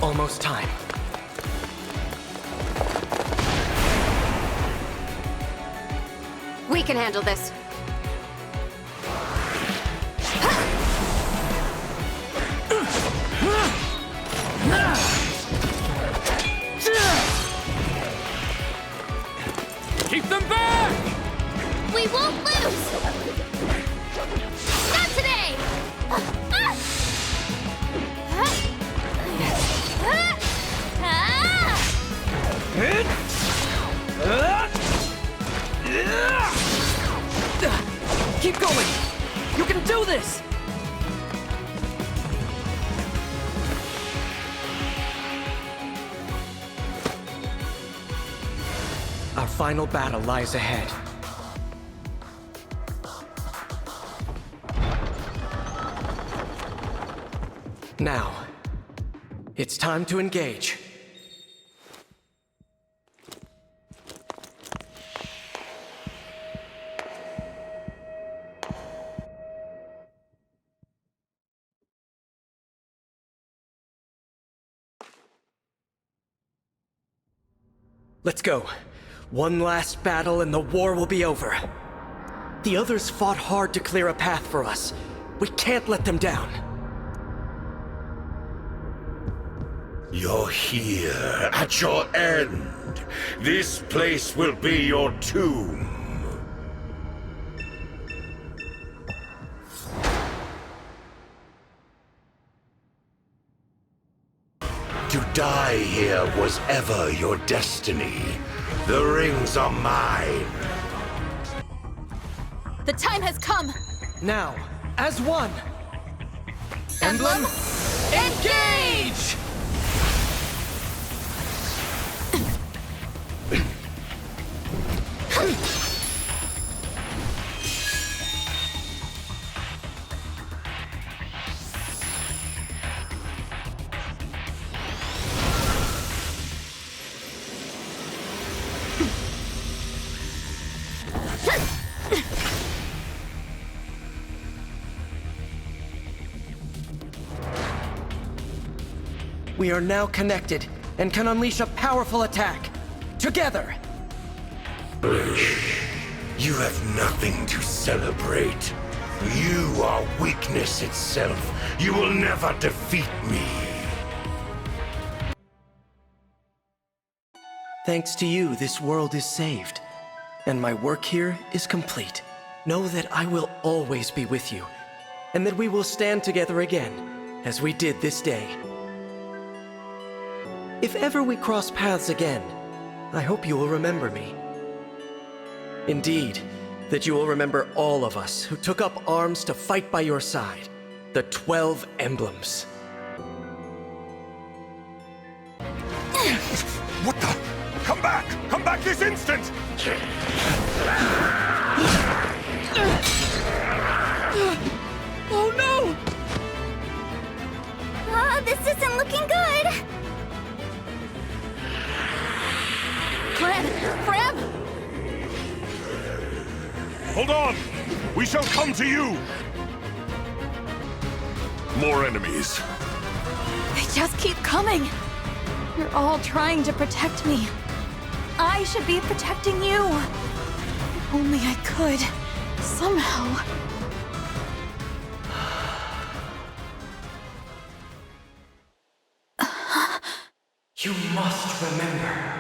Almost time. We can handle this. Keep them back! We won't lose! Not today! Keep going! You can do this! Our final battle lies ahead. Now, it's time to engage. Let's go. One last battle and the war will be over. The others fought hard to clear a path for us. We can't let them down. You're here, at your end. This place will be your tomb. To die here was ever your destiny. The rings are mine. The time has come! Now, as one! Emblem Engage! We are now connected and can unleash a powerful attack. Together! You have nothing to celebrate. You are weakness itself. You will never defeat me. Thanks to you, this world is saved. And my work here is complete. Know that I will always be with you. And that we will stand together again, as we did this day. If ever we cross paths again, I hope you will remember me. Indeed, that you will remember all of us who took up arms to fight by your side. The 12 emblems. What the? Come back! Come back this instant! Oh no! This isn't looking good! Fram! Hold on! We shall come to you! More enemies. They just keep coming! You're all trying to protect me. I should be protecting you. If only I could. Somehow. You must remember.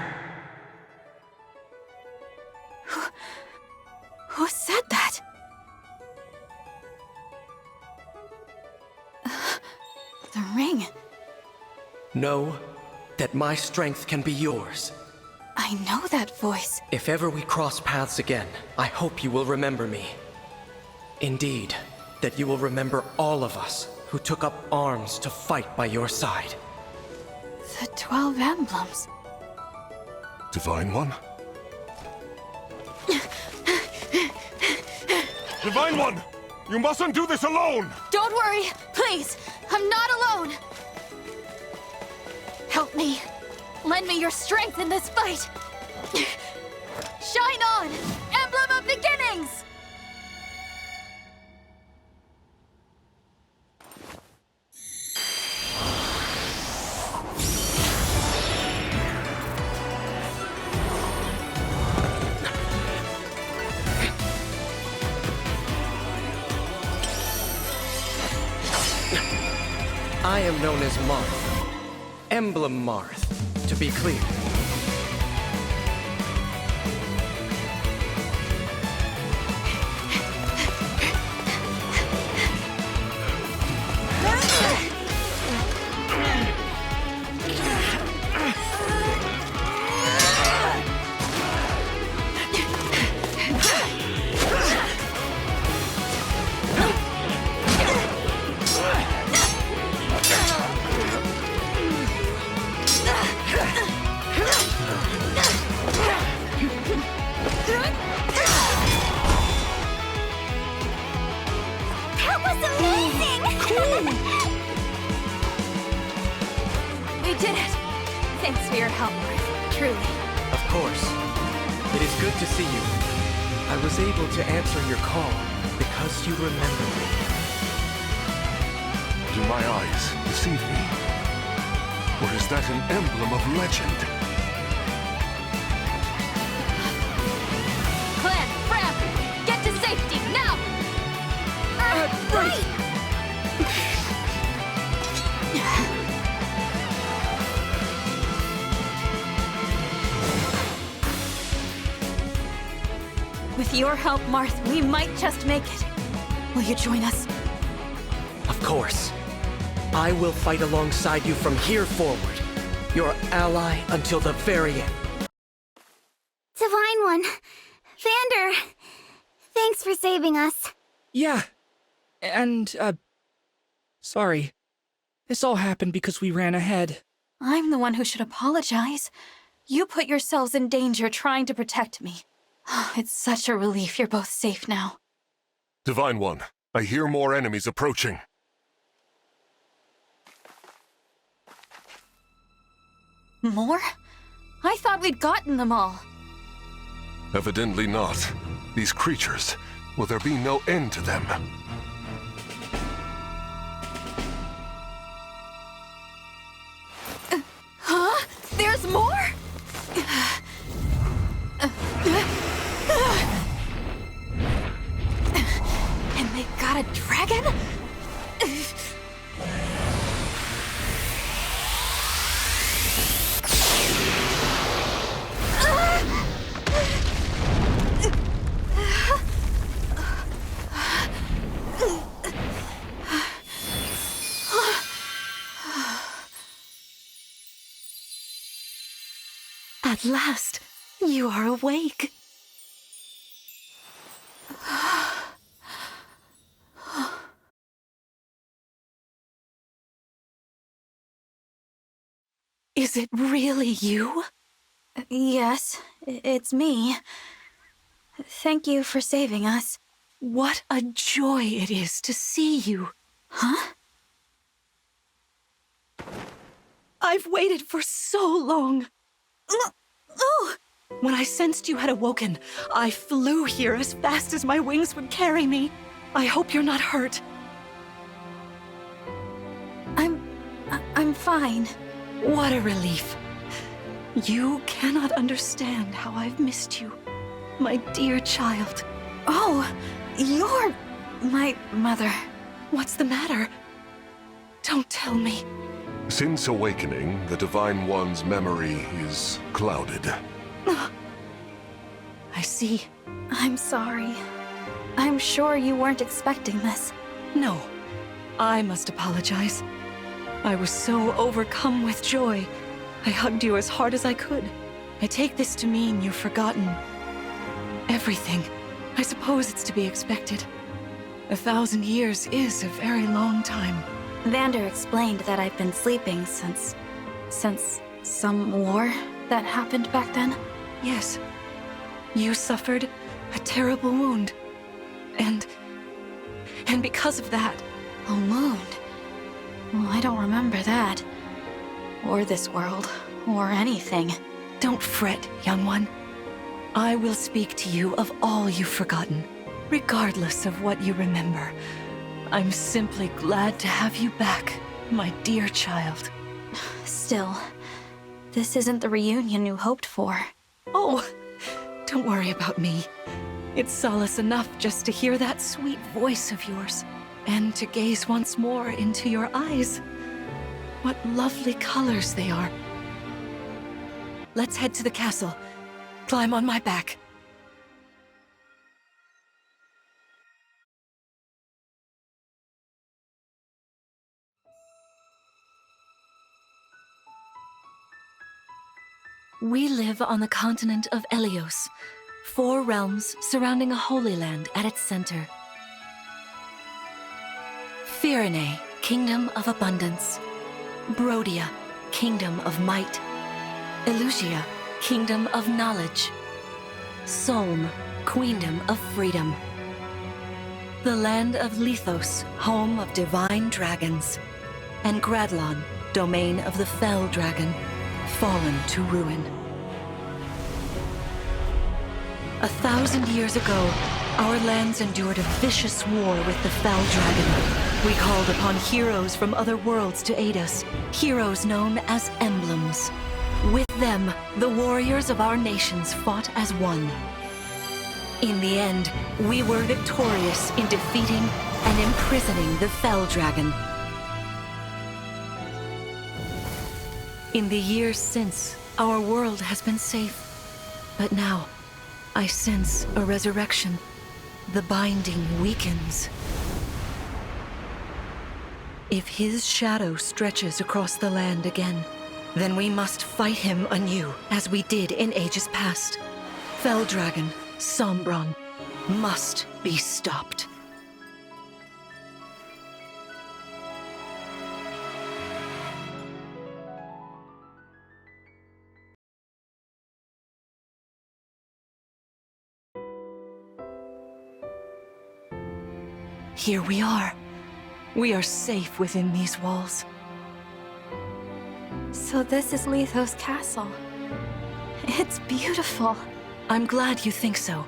Who said that? The ring. Know that my strength can be yours. I know that voice. If ever we cross paths again, I hope you will remember me. Indeed, that you will remember all of us who took up arms to fight by your side. The 12 emblems. Divine One? Divine One! You mustn't do this alone! Don't worry, please. I'm not alone. Help me. Lend me your strength in this fight. Shine on! I am known as Marth. Emblem Marth, to be clear. That was amazing! We did it! Thanks for your help, Marth. Truly. Of course. It is good to see you. I was able to answer your call because you remember me. Do my eyes deceive me? Or is that an emblem of legend? Clan, Fram! Get to safety, now! Right! With your help, Marth, we might just make it. Will you join us? Of course. I will fight alongside you from here forward. Your ally until the very end. Divine One, Vander, thanks for saving us. Yeah. And, sorry. This all happened because we ran ahead. I'm the one who should apologize. You put yourselves in danger trying to protect me. It's such a relief you're both safe now. Divine One, I hear more enemies approaching. More? I thought we'd gotten them all. Evidently not. These creatures, will there be no end to them? Huh? There's more? And they got a dragon? At last, you are awake. Is it really you? Yes, it's me. Thank you for saving us. What a joy it is to see you. Huh? I've waited for so long. When I sensed you had awoken, I flew here as fast as my wings would carry me. I hope you're not hurt. I'm fine. What a relief. You cannot understand how I've missed you, my dear child. Oh, you're my mother. What's the matter? Don't tell me. Since awakening, the Divine One's memory is clouded. I see. I'm sorry. I'm sure you weren't expecting this. No, I must apologize. I was so overcome with joy. I hugged you as hard as I could. I take this to mean you've forgotten everything. I suppose it's to be expected. 1,000 years is a very long time. Vander explained that I've been sleeping since some war that happened back then. Yes, you suffered a terrible wound. And because of that... A wound? Well, I don't remember that. Or this world. Or anything. Don't fret, young one. I will speak to you of all you've forgotten, regardless of what you remember. I'm simply glad to have you back, my dear child. Still, this isn't the reunion you hoped for. Oh, don't worry about me. It's solace enough just to hear that sweet voice of yours, and to gaze once more into your eyes. What lovely colors they are. Let's head to the castle. Climb on my back. We live on the continent of Elios, 4 realms surrounding a holy land at its center. Firene, Kingdom of Abundance. Brodia, Kingdom of Might. Elusia, Kingdom of Knowledge. Solm, Queendom of Freedom. The land of Lithos, home of divine dragons. And Gradlon, domain of the fell dragon, fallen to ruin. 1,000 years ago, our lands endured a vicious war with the fell dragon. We called upon heroes from other worlds to aid us, heroes known as emblems. With them, the warriors of our nations fought as one. In the end, we were victorious in defeating and imprisoning the fell dragon. In the years since, our world has been safe. But now, I sense a resurrection. The binding weakens. If his shadow stretches across the land again, then we must fight him anew, as we did in ages past. Fell Dragon, Sombron, must be stopped. Here we are. We are safe within these walls. So this is Lithos Castle. It's beautiful. I'm glad you think so.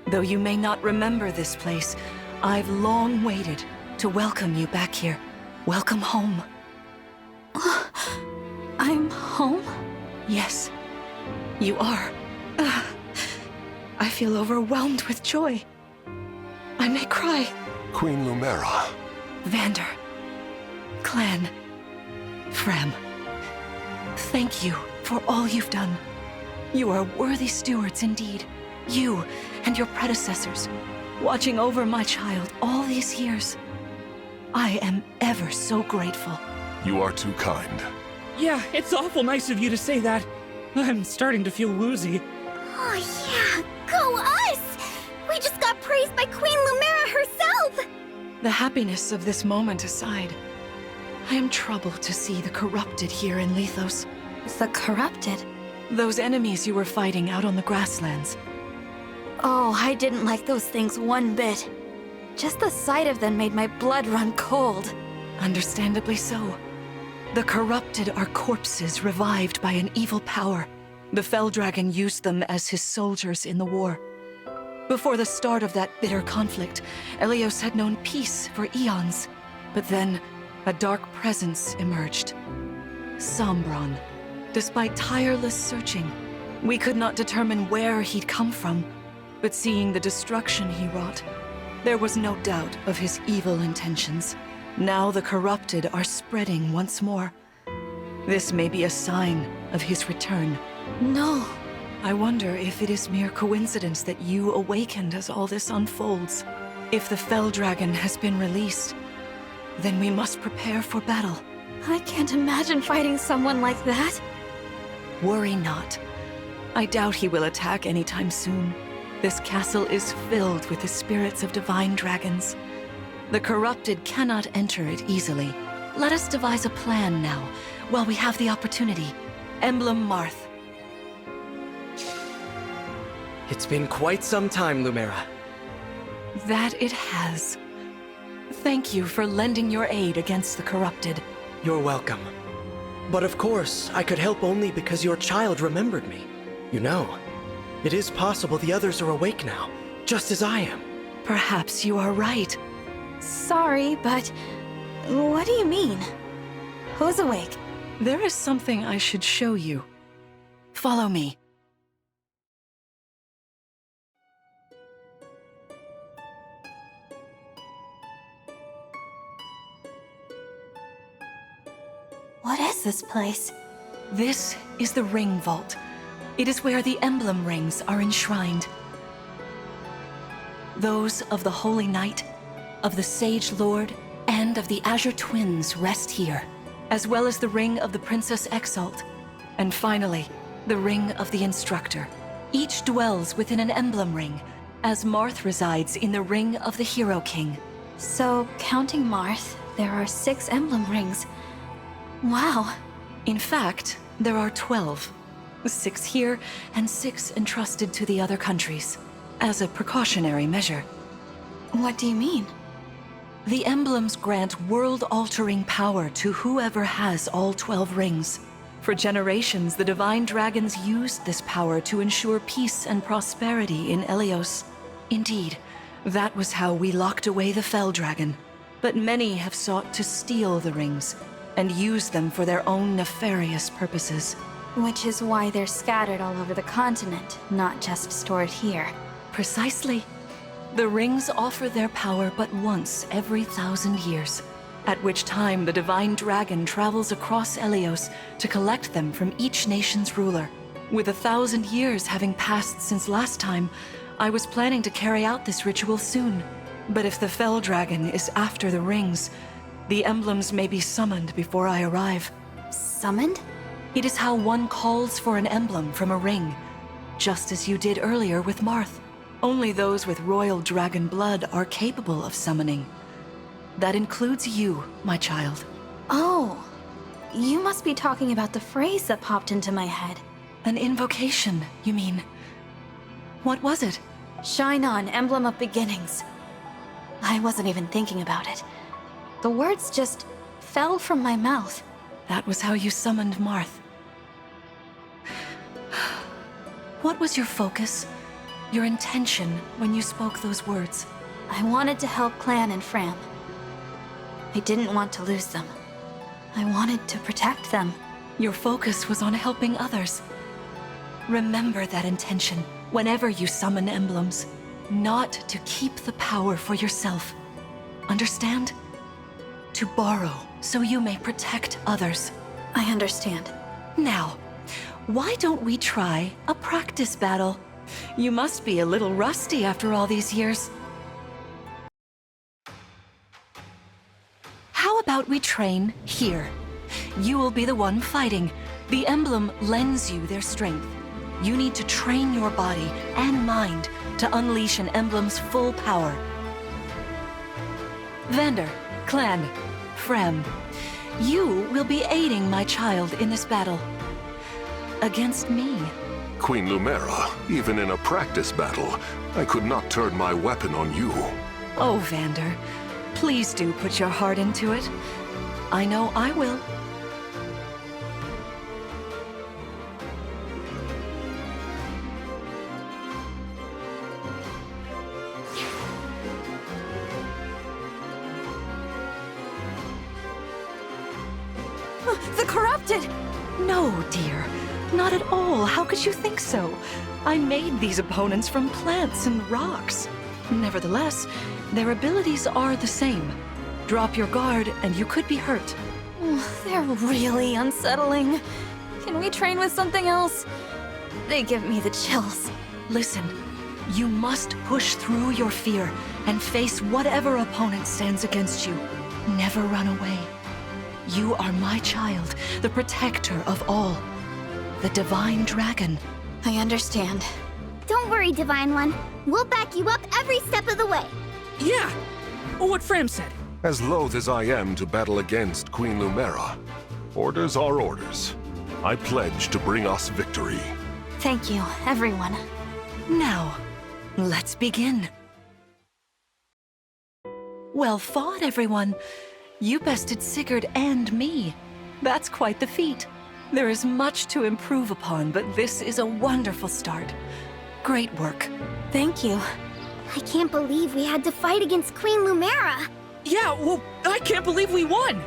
Though you may not remember this place, I've long waited to welcome you back here. Welcome home. I'm home? Yes, you are. I feel overwhelmed with joy. I may cry. Queen Lumera. Vander. Clan. Frem. Thank you for all you've done. You are worthy stewards indeed. You and your predecessors, watching over my child all these years. I am ever so grateful. You are too kind. Yeah, it's awful nice of you to say that. I'm starting to feel woozy. Oh yeah, go us! We just got praised by Queen Lumera herself! The happiness of this moment aside, I am troubled to see the corrupted here in Lithos. The corrupted? Those enemies you were fighting out on the grasslands. Oh, I didn't like those things one bit. Just the sight of them made my blood run cold. Understandably so. The corrupted are corpses revived by an evil power. The Fell Dragon used them as his soldiers in the war. Before the start of that bitter conflict, Elios had known peace for eons. But then, a dark presence emerged. Sombron. Despite tireless searching, we could not determine where he'd come from. But seeing the destruction he wrought, there was no doubt of his evil intentions. Now the corrupted are spreading once more. This may be a sign of his return. No. I wonder if it is mere coincidence that you awakened as all this unfolds. If the Fell Dragon has been released, then we must prepare for battle. I can't imagine fighting someone like that. Worry not. I doubt he will attack anytime soon. This castle is filled with the spirits of divine dragons. The corrupted cannot enter it easily. Let us devise a plan now, while we have the opportunity. Emblem Marth. It's been quite some time, Lumera. That it has. Thank you for lending your aid against the corrupted. You're welcome. But of course, I could help only because your child remembered me. You know, it is possible the others are awake now, just as I am. Perhaps you are right. Sorry, but what do you mean? Who's awake? There is something I should show you. Follow me. What is this place? This is the Ring Vault. It is where the emblem rings are enshrined. Those of the Holy Knight, of the Sage Lord, and of the Azure Twins rest here, as well as the Ring of the Princess Exalt, and finally, the Ring of the Instructor. Each dwells within an emblem ring, as Marth resides in the Ring of the Hero King. So, counting Marth, there are 6 emblem rings. Wow. In fact, there are 12. 6 here, and 6 entrusted to the other countries, as a precautionary measure. What do you mean? The emblems grant world-altering power to whoever has all 12 rings. For generations, the Divine Dragons used this power to ensure peace and prosperity in Elios. Indeed, that was how we locked away the Fell Dragon. But many have sought to steal the rings, and use them for their own nefarious purposes. Which is why they're scattered all over the continent, not just stored here. Precisely. The rings offer their power but once every 1,000 years, at which time the Divine Dragon travels across Elios to collect them from each nation's ruler. With 1,000 years having passed since last time, I was planning to carry out this ritual soon. But if the Fell Dragon is after the rings, the emblems may be summoned before I arrive. Summoned? It is how one calls for an emblem from a ring, just as you did earlier with Marth. Only those with royal dragon blood are capable of summoning. That includes you, my child. Oh, you must be talking about the phrase that popped into my head. An invocation, you mean? What was it? Shine on, emblem of beginnings. I wasn't even thinking about it. The words just fell from my mouth. That was how you summoned Marth. What was your focus, your intention when you spoke those words? I wanted to help Clan and Fram. I didn't want to lose them. I wanted to protect them. Your focus was on helping others. Remember that intention whenever you summon emblems. Not to keep the power for yourself. Understand? To borrow so you may protect others. I understand. Now, why don't we try a practice battle? You must be a little rusty after all these years. How about we train here? You will be the one fighting. The emblem lends you their strength. You need to train your body and mind to unleash an emblem's full power. Vander, Clan, Frem, you will be aiding my child in this battle. Against me. Queen Lumera, even in a practice battle, I could not turn my weapon on you. Oh, Vander, please do put your heart into it. I know I will. The corrupted! No, dear. Not at all. How could you think so? I made these opponents from plants and rocks. Nevertheless, their abilities are the same. Drop your guard and you could be hurt. They're really unsettling. Can we train with something else? They give me the chills. Listen, you must push through your fear and face whatever opponent stands against you. Never run away. You are my child, the protector of all. The Divine Dragon. I understand. Don't worry, Divine One. We'll back you up every step of the way. Yeah! What Fram said. As loath as I am to battle against Queen Lumera, orders are orders. I pledge to bring us victory. Thank you, everyone. Now, let's begin. Well fought, everyone. You bested Sigurd and me. That's quite the feat. There is much to improve upon, but this is a wonderful start. Great work. Thank you. I can't believe we had to fight against Queen Lumera. Yeah, well, I can't believe we won!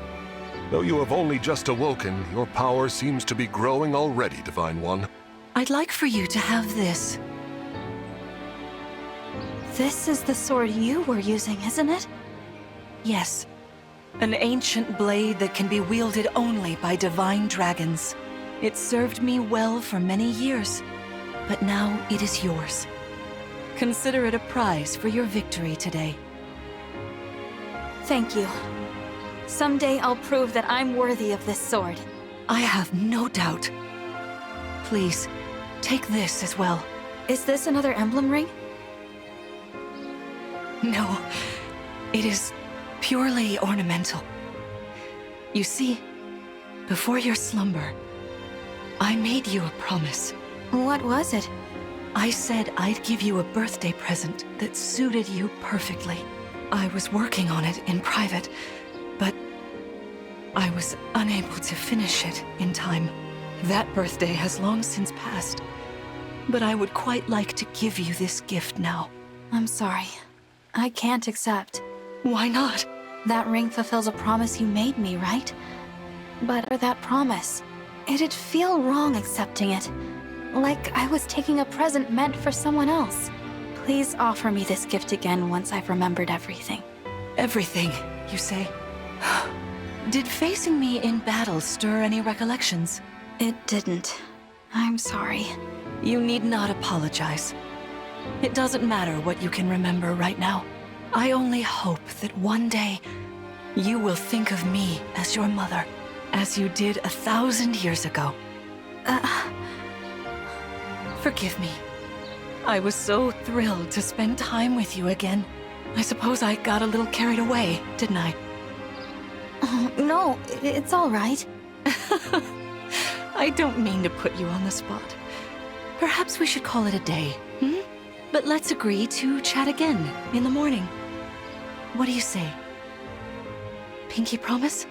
Though you have only just awoken, your power seems to be growing already, Divine One. I'd like for you to have this. This is the sword you were using, isn't it? Yes. An ancient blade that can be wielded only by divine dragons. It served me well for many years, but now it is yours. Consider it a prize for your victory today. Thank you. Someday I'll prove that I'm worthy of this sword. I have no doubt. Please, take this as well. Is this another emblem ring? No, it is purely ornamental. You see, before your slumber, I made you a promise. What was it? I said I'd give you a birthday present that suited you perfectly. I was working on it in private, but I was unable to finish it in time. That birthday has long since passed, but I would quite like to give you this gift now. I'm sorry. I can't accept. Why not? That ring fulfills a promise you made me, right? But for that promise, it'd feel wrong accepting it. Like I was taking a present meant for someone else. Please offer me this gift again once I've remembered everything. Everything, you say? Did facing me in battle stir any recollections? It didn't. I'm sorry. You need not apologize. It doesn't matter what you can remember right now. I only hope that one day you will think of me as your mother, as you did 1,000 years ago. Forgive me. I was so thrilled to spend time with you again. I suppose I got a little carried away, didn't I? Oh, no, it's all right. I don't mean to put you on the spot. Perhaps we should call it a day, hmm? But let's agree to chat again in the morning. What do you say? Pinky promise?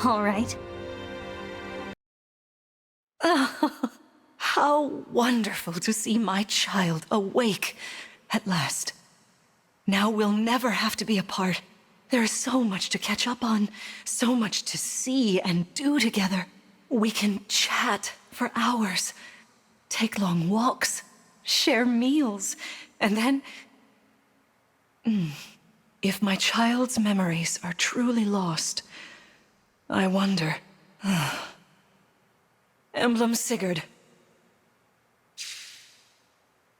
All right. How wonderful to see my child awake at last. Now we'll never have to be apart. There is so much to catch up on, so much to see and do together. We can chat for hours, take long walks, share meals, and then... If my child's memories are truly lost, I wonder... Emblem Sigurd.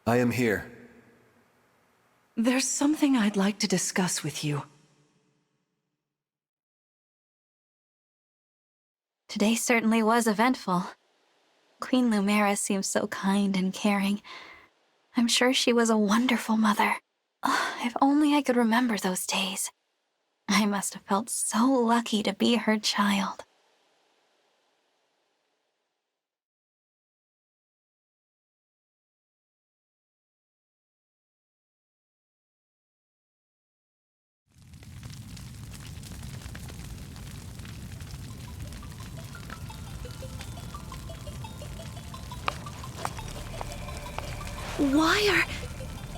I am here. There's something I'd like to discuss with you. Today certainly was eventful. Queen Lumera seems so kind and caring. I'm sure she was a wonderful mother. If only I could remember those days. I must have felt so lucky to be her child. Why are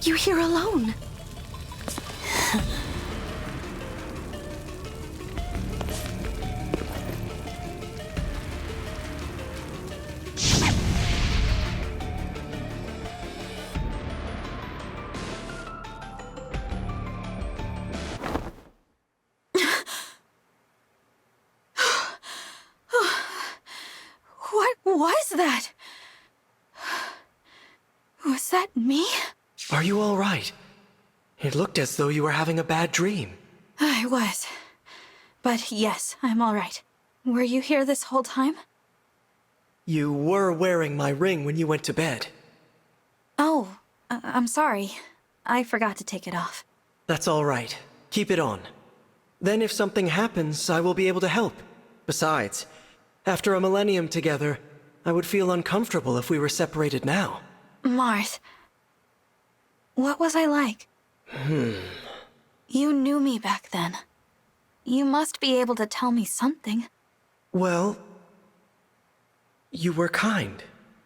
you here alone? What was that? Was that me? Are you all right? It looked as though you were having a bad dream. I was. But yes, I'm all right. Were you here this whole time? You were wearing my ring when you went to bed. Oh, I'm sorry. I forgot to take it off. That's all right. Keep it on. Then if something happens, I will be able to help. Besides, after a millennium together, I would feel uncomfortable if we were separated now. Marth, what was I like? You knew me back then. You must be able to tell me something. Well, you were kind,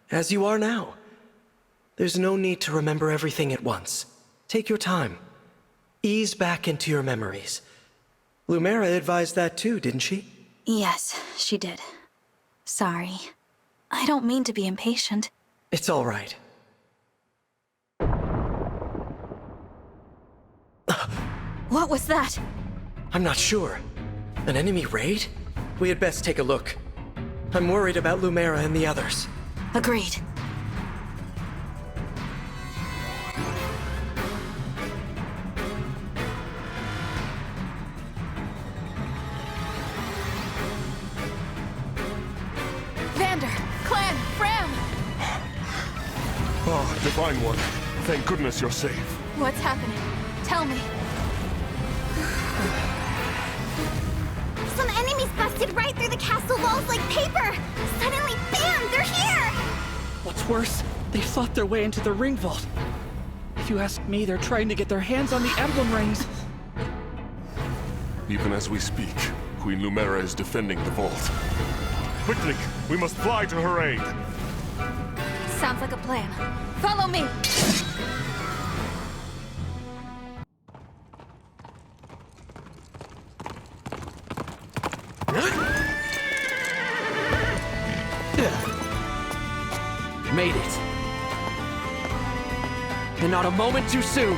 as you are now. There's no need to remember everything at once. Take your time. Ease back into your memories. Lumera advised that too, didn't she? Yes, she did. Sorry. I don't mean to be impatient. It's all right. What was that? I'm not sure. An enemy raid? We had best take a look. I'm worried about Lumera and the others. Agreed. Vander, Clan, Fram! Ah, Divine One. Thank goodness you're safe. What's happening? Tell me. Some enemies busted right through the castle walls like paper! Suddenly, bam! They're here! What's worse, they fought their way into the ring vault. If you ask me, they're trying to get their hands on the emblem rings. Even as we speak, Queen Lumera is defending the vault. Quickly, we must fly to her aid. Sounds like a plan. Follow me! Made it. And not a moment too soon.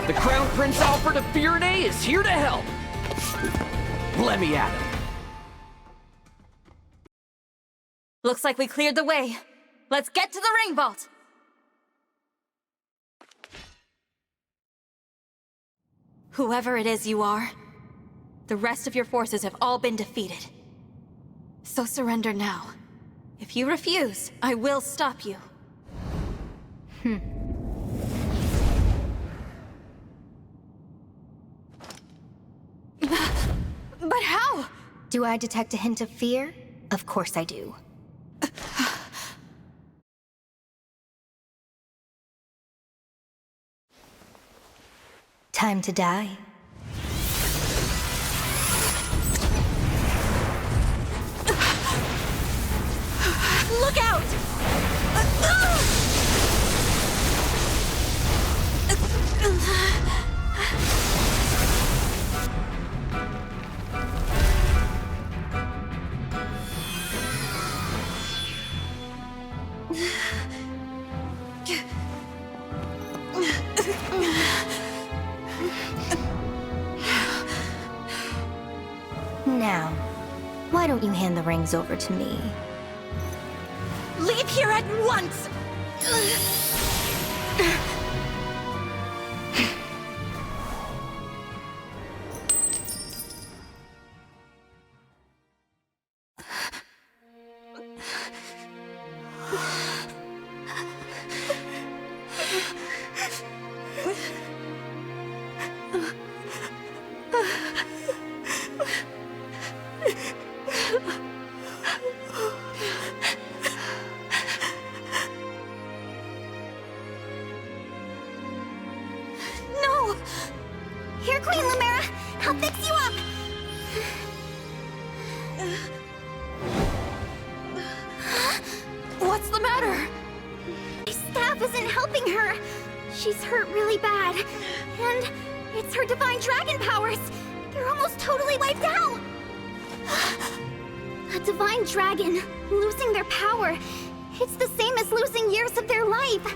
The Crown Prince Alfred of Firaday is here to help. Let me at him. Looks like we cleared the way. Let's get to the ring vault! Whoever it is you are, the rest of your forces have all been defeated. So surrender now. If you refuse, I will stop you. But how? Do I detect a hint of fear? Of course I do. Time to die. Look out! Now, why don't you hand the rings over to me? Leave here at once! No! Here, Queen Lumera! I'll fix you up! What's the matter? My staff isn't helping her. She's hurt really bad. And it's her divine dragon powers. They're almost totally wiped out. A divine dragon, losing their power. It's the same as losing years of their life.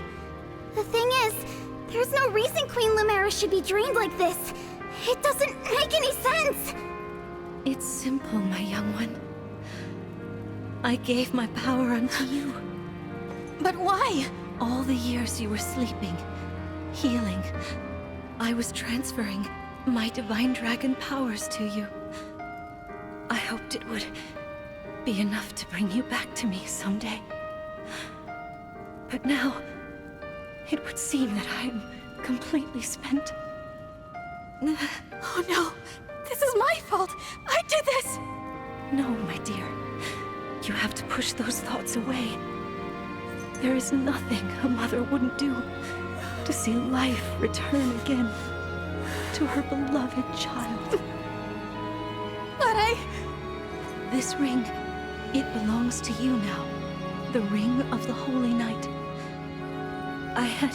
The thing is, there's no reason Queen Lumera should be drained like this. It doesn't make any sense. It's simple, my young one. I gave my power unto you. But why? All the years you were sleeping, healing, I was transferring my divine dragon powers to you. I hoped it would be enough to bring you back to me someday. But now, it would seem that I am completely spent. Oh no! This is my fault! I did this! No, my dear. You have to push those thoughts away. There is nothing a mother wouldn't do to see life return again to her beloved child. But This ring, it belongs to you now. The ring of the Holy Night. I had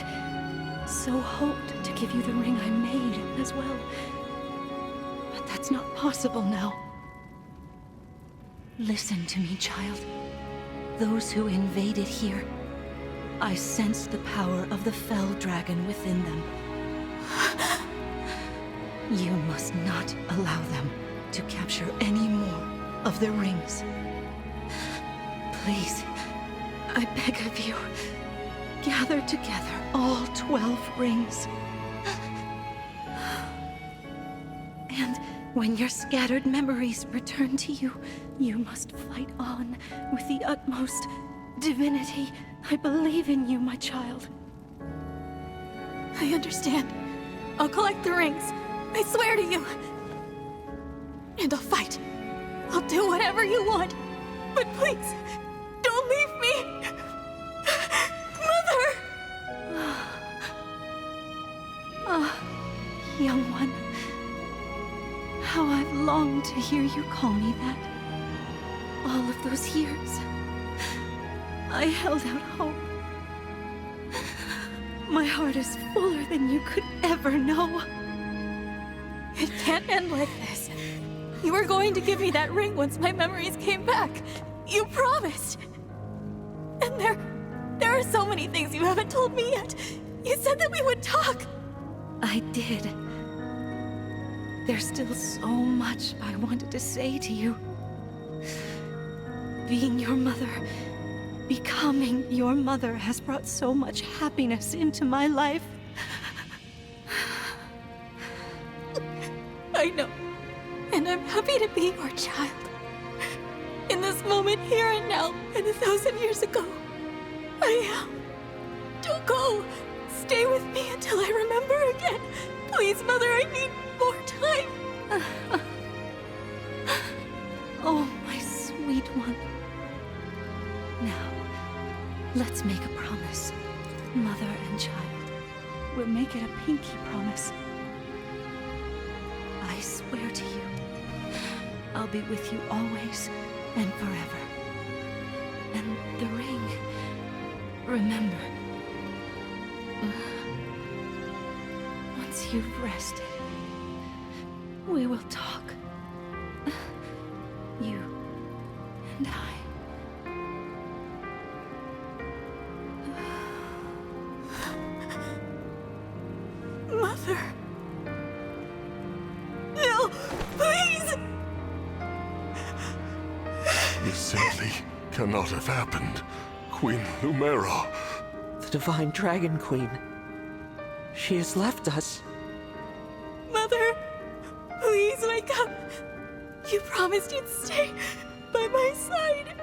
so hoped to give you the ring I made as well. But that's not possible now. Listen to me, child. Those who invaded here, I sensed the power of the fell dragon within them. You must not allow them to capture any more of the rings. Please, I beg of you, gather together all 12 rings. And when your scattered memories return to you, you must fight on with the utmost divinity. I believe in you, my child. I understand. I'll collect the rings. I swear to you. And I'll fight. I'll do whatever you want. But please, don't leave me. Mother! Young one, how I've longed to hear you call me that. All of those years, I held out hope. My heart is fuller than you could ever know. It can't end like this. You were going to give me that ring once my memories came back. You promised. And there are so many things you haven't told me yet. You said that we would talk. I did. There's still so much I wanted to say to you. Being your mother, becoming your mother has brought so much happiness into my life. I know. And I'm happy to be your child. In this moment, here and now, and 1,000 years ago, I am. Don't go. Stay with me until I remember again. Please, Mother, I need more time. Oh, my sweet one. Now, let's make a promise. Mother and child. We'll make it a pinky promise. I swear to you, I'll be with you always and forever. And the ring, remember, once you've rested, we will talk. You and I. Mother. No, please! This simply cannot have happened. Queen Lumera. The Divine Dragon Queen. She has left us. Mother, please wake up. You promised you'd stay by my side.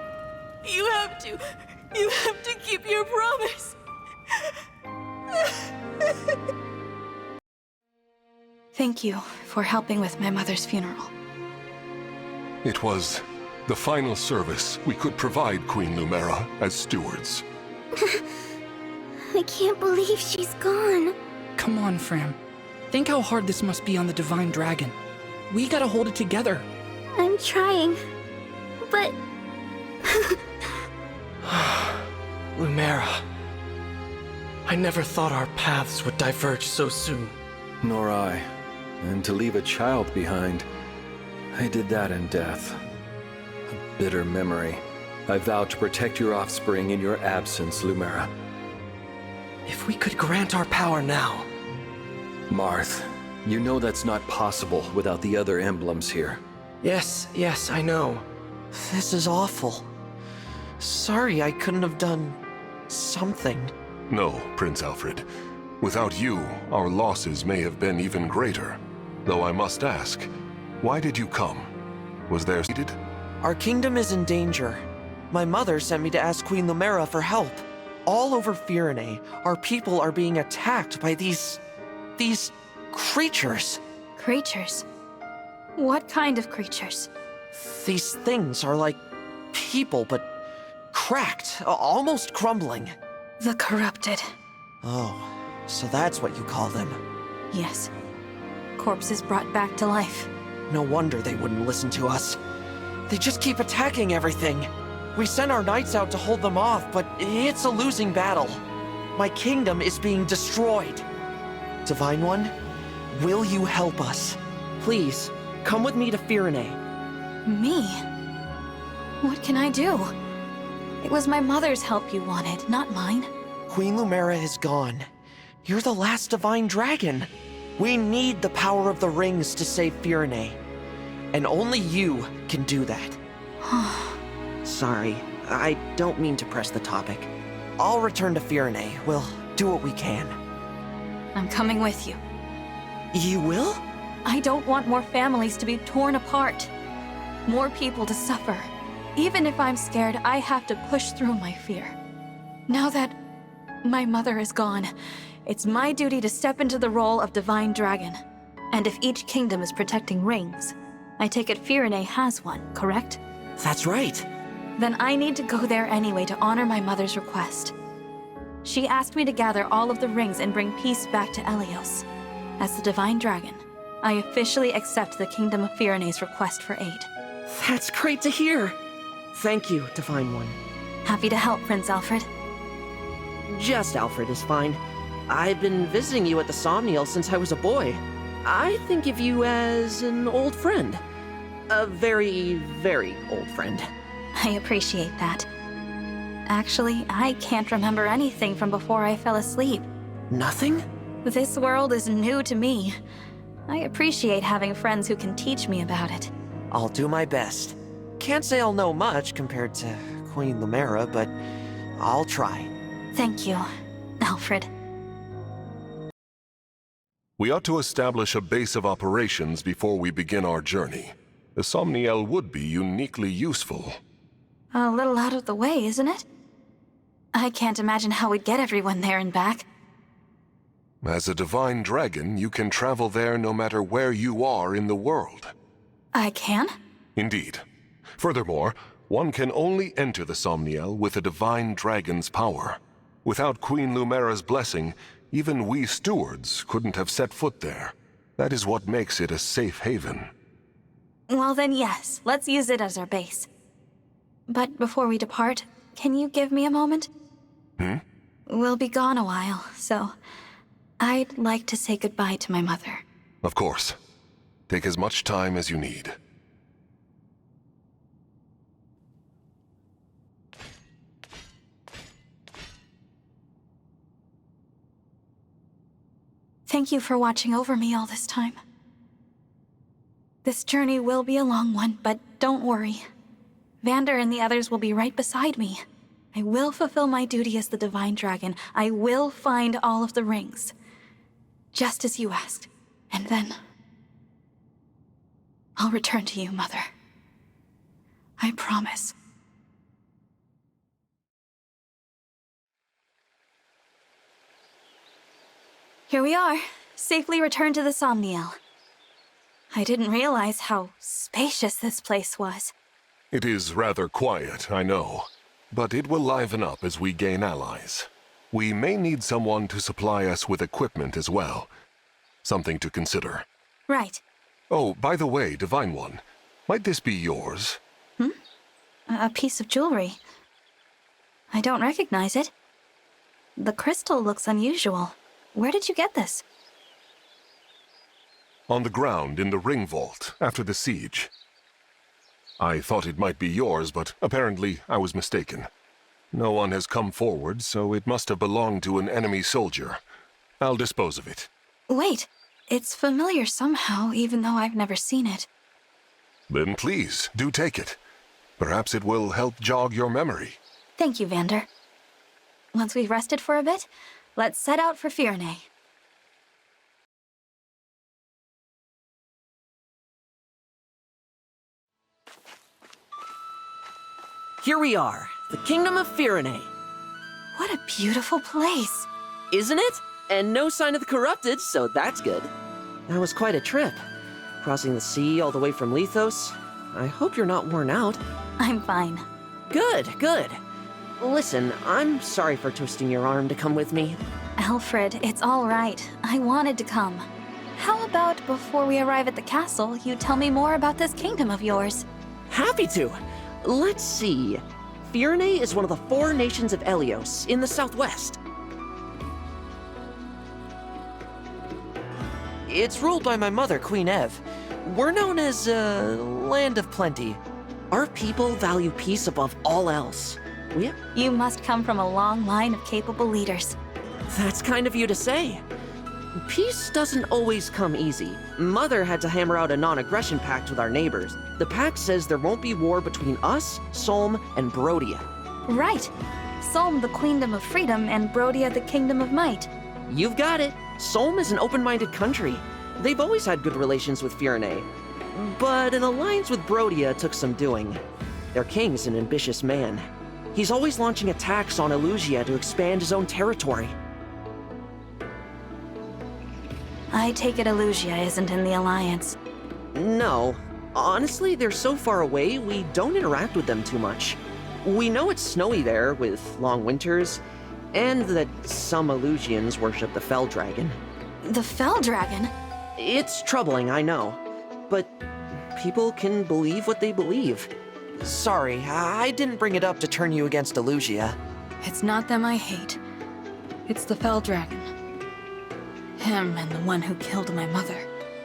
You have to keep your promise. Thank you for helping with my mother's funeral. It was the final service we could provide Queen Lumera as stewards. I can't believe she's gone. Come on, Fram. Think how hard this must be on the Divine Dragon. We gotta hold it together. I'm trying, but... Lumera. I never thought our paths would diverge so soon. Nor I. And to leave a child behind, I did that in death. A bitter memory. I vowed to protect your offspring in your absence, Lumera. If we could grant our power now. Marth, you know that's not possible without the other emblems here. Yes, I know. This is awful. Sorry I couldn't have done something. No, Prince Alfred. Without you, our losses may have been even greater. Though I must ask, why did you come? Was there needed? Our kingdom is in danger. My mother sent me to ask Queen Lumera for help. All over Firene, our people are being attacked by these creatures. Creatures? What kind of creatures? These things are like people, but cracked, almost crumbling. The corrupted. Oh, so that's what you call them. Yes. Corpses brought back to life. No wonder they wouldn't listen to us. They just keep attacking everything. We sent our knights out to hold them off, but it's a losing battle. My kingdom is being destroyed. Divine One, will you help us? Please, come with me to Firene. Me? What can I do? It was my mother's help you wanted, not mine. Queen Lumera is gone. You're the last Divine Dragon. We need the power of the rings to save Firene. And only you can do that. Sorry, I don't mean to press the topic. I'll return to Firene. We'll do what we can. I'm coming with you. You will? I don't want more families to be torn apart. More people to suffer. Even if I'm scared, I have to push through my fear. Now that my mother is gone, it's my duty to step into the role of Divine Dragon. And if each kingdom is protecting rings, I take it Firene has one, correct? That's right. Then I need to go there anyway to honor my mother's request. She asked me to gather all of the rings and bring peace back to Elios. As the Divine Dragon, I officially accept the Kingdom of Firene's request for aid. That's great to hear. Thank you, Divine One. Happy to help, Prince Alfred. Just Alfred is fine. I've been visiting you at the Somniel since I was a boy. I think of you as an old friend. A very, very old friend. I appreciate that. Actually, I can't remember anything from before I fell asleep. Nothing? This world is new to me. I appreciate having friends who can teach me about it. I'll do my best. Can't say I'll know much compared to Queen Lumera, but I'll try. Thank you, Alfred. We ought to establish a base of operations before we begin our journey. The Somniel would be uniquely useful. A little out of the way, isn't it? I can't imagine how we'd get everyone there and back. As a divine dragon, you can travel there no matter where you are in the world. I can? Indeed. Furthermore, one can only enter the Somniel with a divine dragon's power. Without Queen Lumera's blessing, even we stewards couldn't have set foot there. That is what makes it a safe haven. Well then, yes. Let's use it as our base. But before we depart, can you give me a moment? We'll be gone a while, so I'd like to say goodbye to my mother. Of course. Take as much time as you need. Thank you for watching over me all this time. This journey will be a long one, but don't worry. Vander and the others will be right beside me. I will fulfill my duty as the Divine Dragon. I will find all of the rings. Just as you asked. And then I'll return to you, Mother. I promise. Here we are, safely returned to the Somniel. I didn't realize how spacious this place was. It is rather quiet, I know. But it will liven up as we gain allies. We may need someone to supply us with equipment as well. Something to consider. Right. Oh, by the way, Divine One, might this be yours? A piece of jewelry. I don't recognize it. The crystal looks unusual. Where did you get this? On the ground in the ring vault after the siege. I thought it might be yours, but apparently I was mistaken. No one has come forward, so it must have belonged to an enemy soldier. I'll dispose of it. Wait, it's familiar somehow, even though I've never seen it. Then please, do take it. Perhaps it will help jog your memory. Thank you, Vander. Once we've rested for a bit, let's set out for Firene. Here we are, the Kingdom of Firene. What a beautiful place. Isn't it? And no sign of the corrupted, so that's good. That was quite a trip. Crossing the sea all the way from Lethos. I hope you're not worn out. I'm fine. Good, good. Listen, I'm sorry for twisting your arm to come with me. Alfred, it's all right. I wanted to come. How about before we arrive at the castle, you tell me more about this kingdom of yours? Happy to. Let's see. Firene is one of the 4 nations of Elios in the southwest. It's ruled by my mother, Queen Ev. We're known as a land of plenty. Our people value peace above all else. You must come from a long line of capable leaders. That's kind of you to say. Peace doesn't always come easy. Mother had to hammer out a non-aggression pact with our neighbors. The pact says there won't be war between us, Solm, and Brodia. Right. Solm, the Queendom of Freedom, and Brodia, the Kingdom of Might. You've got it. Solm is an open-minded country. They've always had good relations with Firene. But an alliance with Brodia took some doing. Their king's an ambitious man. He's always launching attacks on Elusia to expand his own territory. I take it Elusia isn't in the Alliance. No. Honestly, they're so far away, we don't interact with them too much. We know it's snowy there, with long winters, and that some Elusians worship the Fell Dragon. The Fell Dragon? It's troubling, I know. But people can believe what they believe. Sorry, I didn't bring it up to turn you against Elusia. It's not them I hate. It's the Fell Dragon. Him and the one who killed my mother.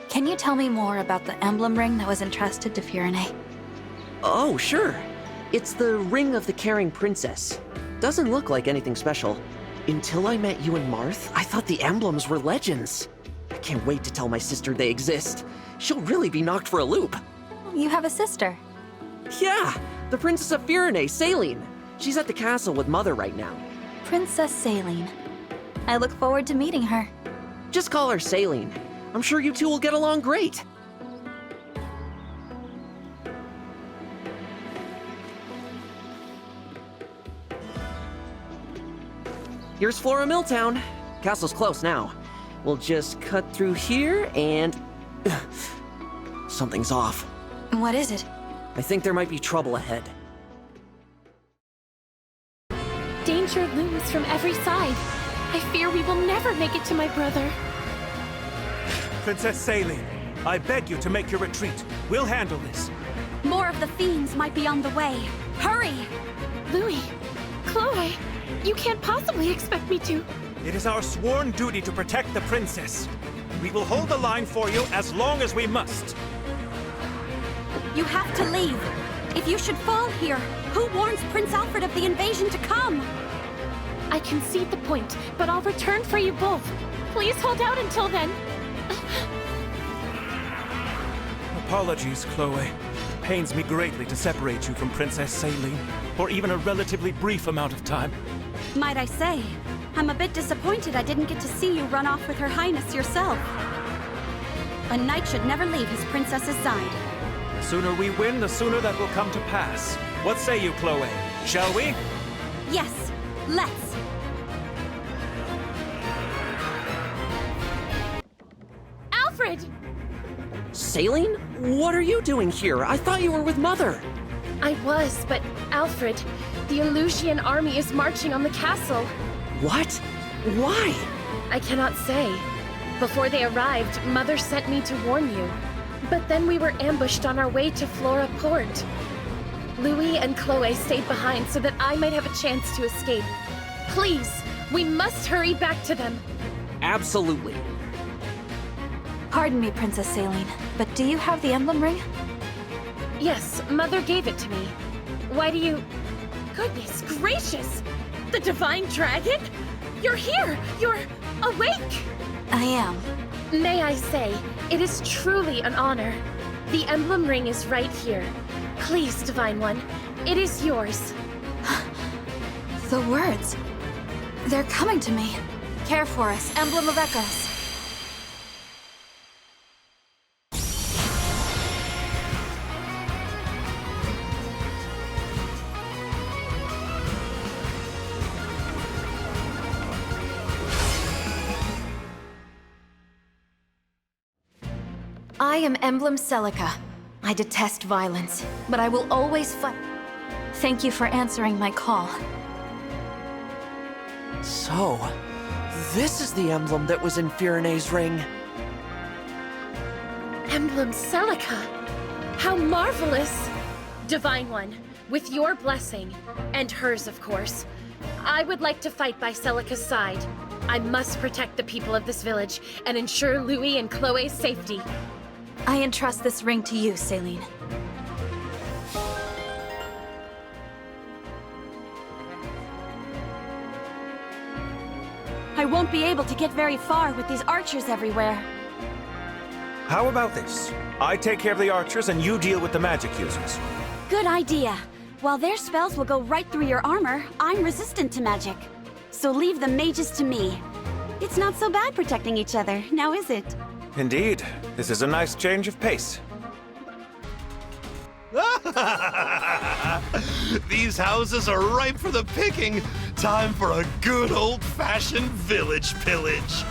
Can you tell me more about the emblem ring that was entrusted to Firene? Oh, sure. It's the Ring of the Caring Princess. Doesn't look like anything special. Until I met you and Marth, I thought the emblems were legends. I can't wait to tell my sister they exist. She'll really be knocked for a loop. You have a sister. Yeah, the Princess of Firene, Saline. She's at the castle with Mother right now. Princess Saline. I look forward to meeting her. Just call her Saline. I'm sure you two will get along great. Here's Flora Milltown. Castle's close now. We'll just cut through here and... Something's off. What is it? I think there might be trouble ahead. Danger looms from every side. I fear we will never make it to my brother. Princess Saline, I beg you to make your retreat. We'll handle this. More of the fiends might be on the way. Hurry! Louis, Chloe, you can't possibly expect me to. It is our sworn duty to protect the princess. We will hold the line for you as long as we must. You have to leave. If you should fall here, who warns Prince Alfred of the invasion to come? I concede the point, but I'll return for you both. Please hold out until then. Apologies, Chloe. It pains me greatly to separate you from Princess Saline for even a relatively brief amount of time. Might I say, I'm a bit disappointed I didn't get to see you run off with Her Highness yourself. A knight should never leave his princess's side. The sooner we win, the sooner that will come to pass. What say you, Chloe? Shall we? Yes, let's. Alfred! Saline? What are you doing here? I thought you were with Mother. I was, but Alfred, the Elusian army is marching on the castle. What? Why? I cannot say. Before they arrived, Mother sent me to warn you. But then we were ambushed on our way to Flora Port. Louis and Chloe stayed behind so that I might have a chance to escape. Please, we must hurry back to them. Absolutely. Pardon me, Princess Saline, but do you have the emblem ring? Yes, Mother gave it to me. Why do you... Goodness gracious! The Divine Dragon? You're here! You're awake! I am. May I say, it is truly an honor. The emblem ring is right here. Please, Divine One, it is yours. The words. They're coming to me. Care for us, Emblem of Echoes. I am Emblem Celica. I detest violence, but I will always fight. Thank you for answering my call. So, this is the emblem that was in Firene's ring. Emblem Celica! How marvelous! Divine One, with your blessing, and hers of course, I would like to fight by Celica's side. I must protect the people of this village and ensure Louis and Chloe's safety. I entrust this ring to you, Saline. I won't be able to get very far with these archers everywhere. How about this? I take care of the archers and you deal with the magic users. Good idea. While their spells will go right through your armor, I'm resistant to magic. So leave the mages to me. It's not so bad protecting each other, now is it? Indeed. This is a nice change of pace. These houses are ripe for the picking. Time for a good old-fashioned village pillage.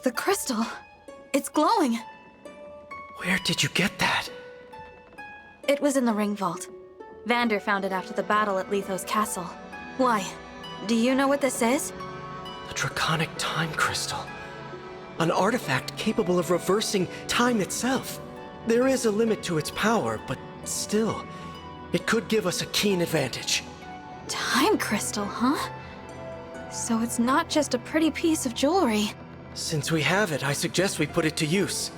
The crystal. It's glowing. Where did you get that? It was in the ring vault. Vander found it after the battle at Lethos Castle. Why? Do you know what this is? A draconic time crystal. An artifact capable of reversing time itself. There is a limit to its power, but still, it could give us a keen advantage. Time crystal, huh? So it's not just a pretty piece of jewelry. Since we have it, I suggest we put it to use.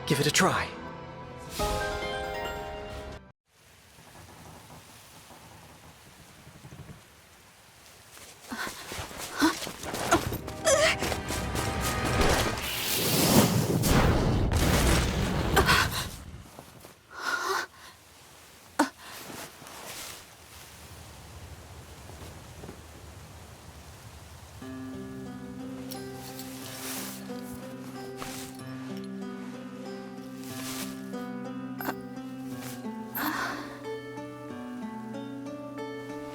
Give it a try.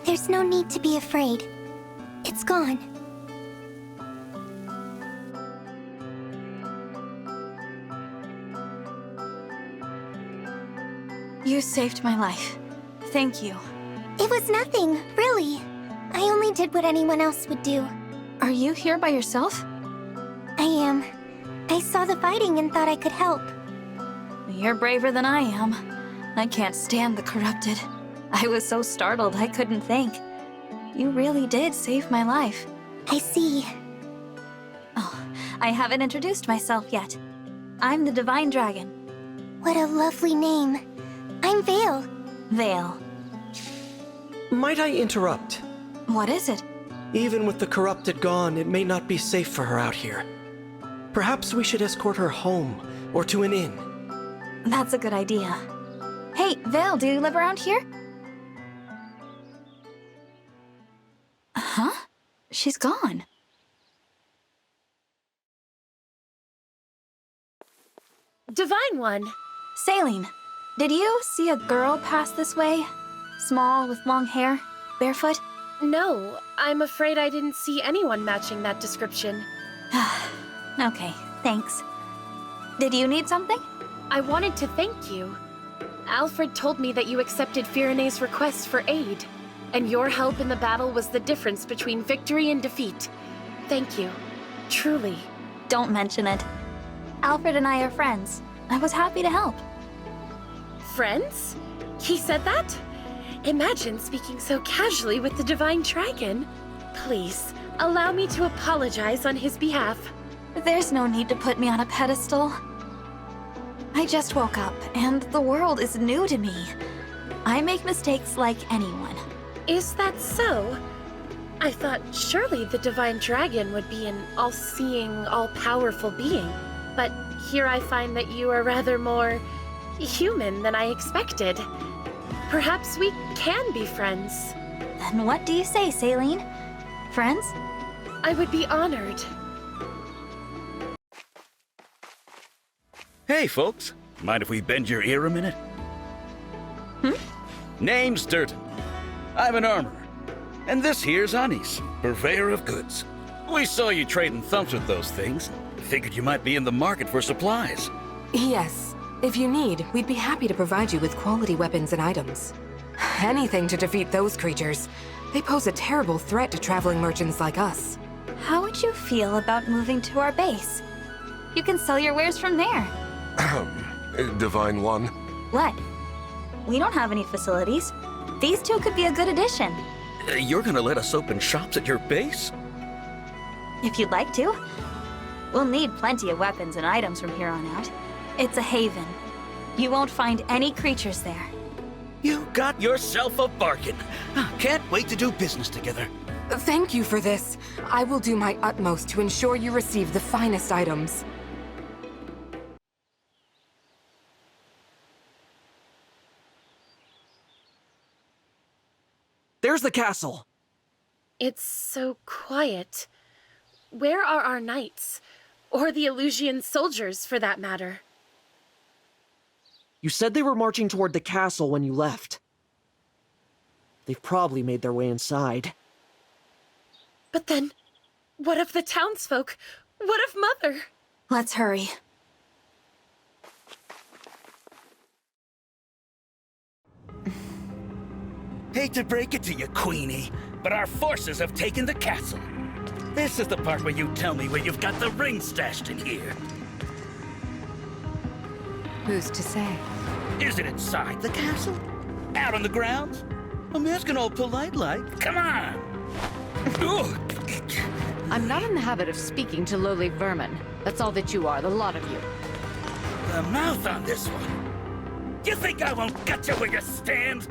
There's no need to be afraid. It's gone. You saved my life. Thank you. It was nothing, really. I only did what anyone else would do. Are you here by yourself? I am. I saw the fighting and thought I could help. You're braver than I am. I can't stand the corrupted. I was so startled I couldn't think. You really did save my life. I see. Oh, I haven't introduced myself yet. I'm the Divine Dragon. What a lovely name. I'm Vale. Vale. Might I interrupt? What is it? Even with the corrupted gone, it may not be safe for her out here. Perhaps we should escort her home, or to an inn. That's a good idea. Hey, Vale, do you live around here? Huh? She's gone. Divine One! Saline, did you see a girl pass this way? Small, with long hair, barefoot? No, I'm afraid I didn't see anyone matching that description. Okay, thanks. Did you need something? I wanted to thank you. Alfred told me that you accepted Firene's request for aid, and your help in the battle was the difference between victory and defeat. Thank you. Truly. Don't mention it. Alfred and I are friends. I was happy to help. Friends? He said that? Imagine speaking so casually with the Divine Dragon. Please, allow me to apologize on his behalf. There's no need to put me on a pedestal. I just woke up, and the world is new to me. I make mistakes like anyone. Is that so? I thought surely the Divine Dragon would be an all-seeing, all-powerful being. But here I find that you are rather more human than I expected. Perhaps we can be friends. Then what do you say, Saline? Friends? I would be honored. Hey, folks. Mind if we bend your ear a minute? Name's Durden. I'm an armorer. And this here's Anis, purveyor of goods. We saw you trading thumps with those things. Figured you might be in the market for supplies. Yes. If you need, we'd be happy to provide you with quality weapons and items. Anything to defeat those creatures. They pose a terrible threat to traveling merchants like us. How would you feel about moving to our base? You can sell your wares from there. Divine One. What? We don't have any facilities. These two could be a good addition. You're gonna let us open shops at your base? If you'd like to. We'll need plenty of weapons and items from here on out. It's a haven. You won't find any creatures there. You got yourself a bargain. Can't wait to do business together. Thank you for this. I will do my utmost to ensure you receive the finest items. There's the castle. It's so quiet. Where are our knights? Or the Illusian soldiers, for that matter? You said they were marching toward the castle when you left. They've probably made their way inside. But then, what of the townsfolk? What of Mother? Let's hurry. Hate to break it to you, Queenie, but our forces have taken the castle. This is the part where you tell me where you've got the ring stashed in here. Who's to say? Is it inside the castle? Out on the grounds? I'm asking all polite-like. Come on! I'm not in the habit of speaking to lowly vermin. That's all that you are, the lot of you. The mouth on this one. You think I won't gut you where you stand?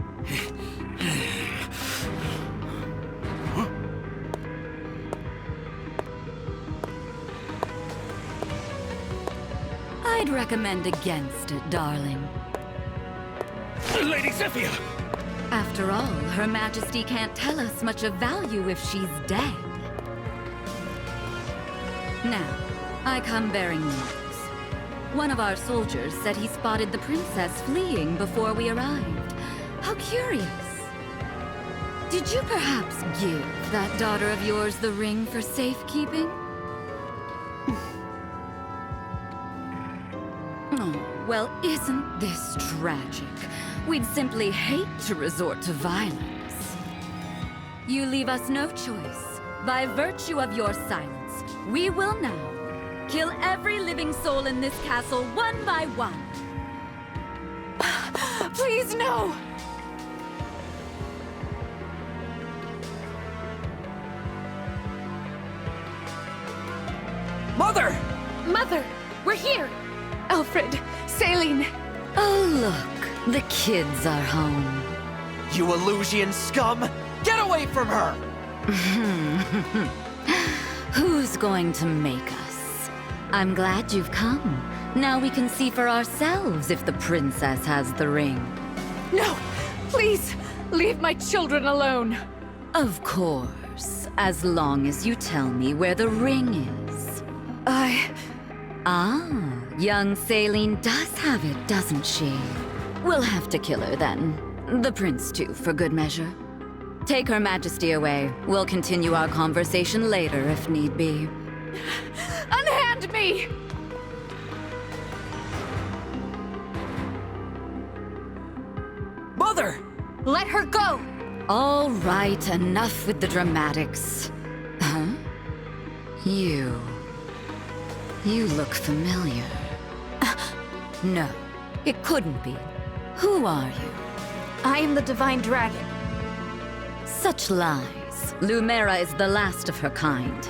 I'd recommend against it, darling. Lady Zephyr! After all, Her Majesty can't tell us much of value if she's dead. Now, I come bearing news. One of our soldiers said he spotted the princess fleeing before we arrived. How curious. Did you perhaps give that daughter of yours the ring for safekeeping? Oh, well, isn't this tragic? We'd simply hate to resort to violence. You leave us no choice. By virtue of your silence, we will now kill every living soul in this castle one by one. Please, no! Mother! Mother! We're here! Alfred! Saline! Oh, look. The kids are home. You Illusian scum! Get away from her! Who's going to make us? I'm glad you've come. Now we can see for ourselves if the princess has the ring. No! Please! Leave my children alone! Of course, as long as you tell me where the ring is. Ah, young Saline does have it, doesn't she? We'll have to kill her then. The prince too, for good measure. Take Her Majesty away. We'll continue our conversation later if need be. Unhand me! Mother! Let her go! All right, enough with the dramatics. Huh? You look familiar. No, it couldn't be. Who are you? I am the Divine Dragon. Such lies. Lumera is the last of her kind.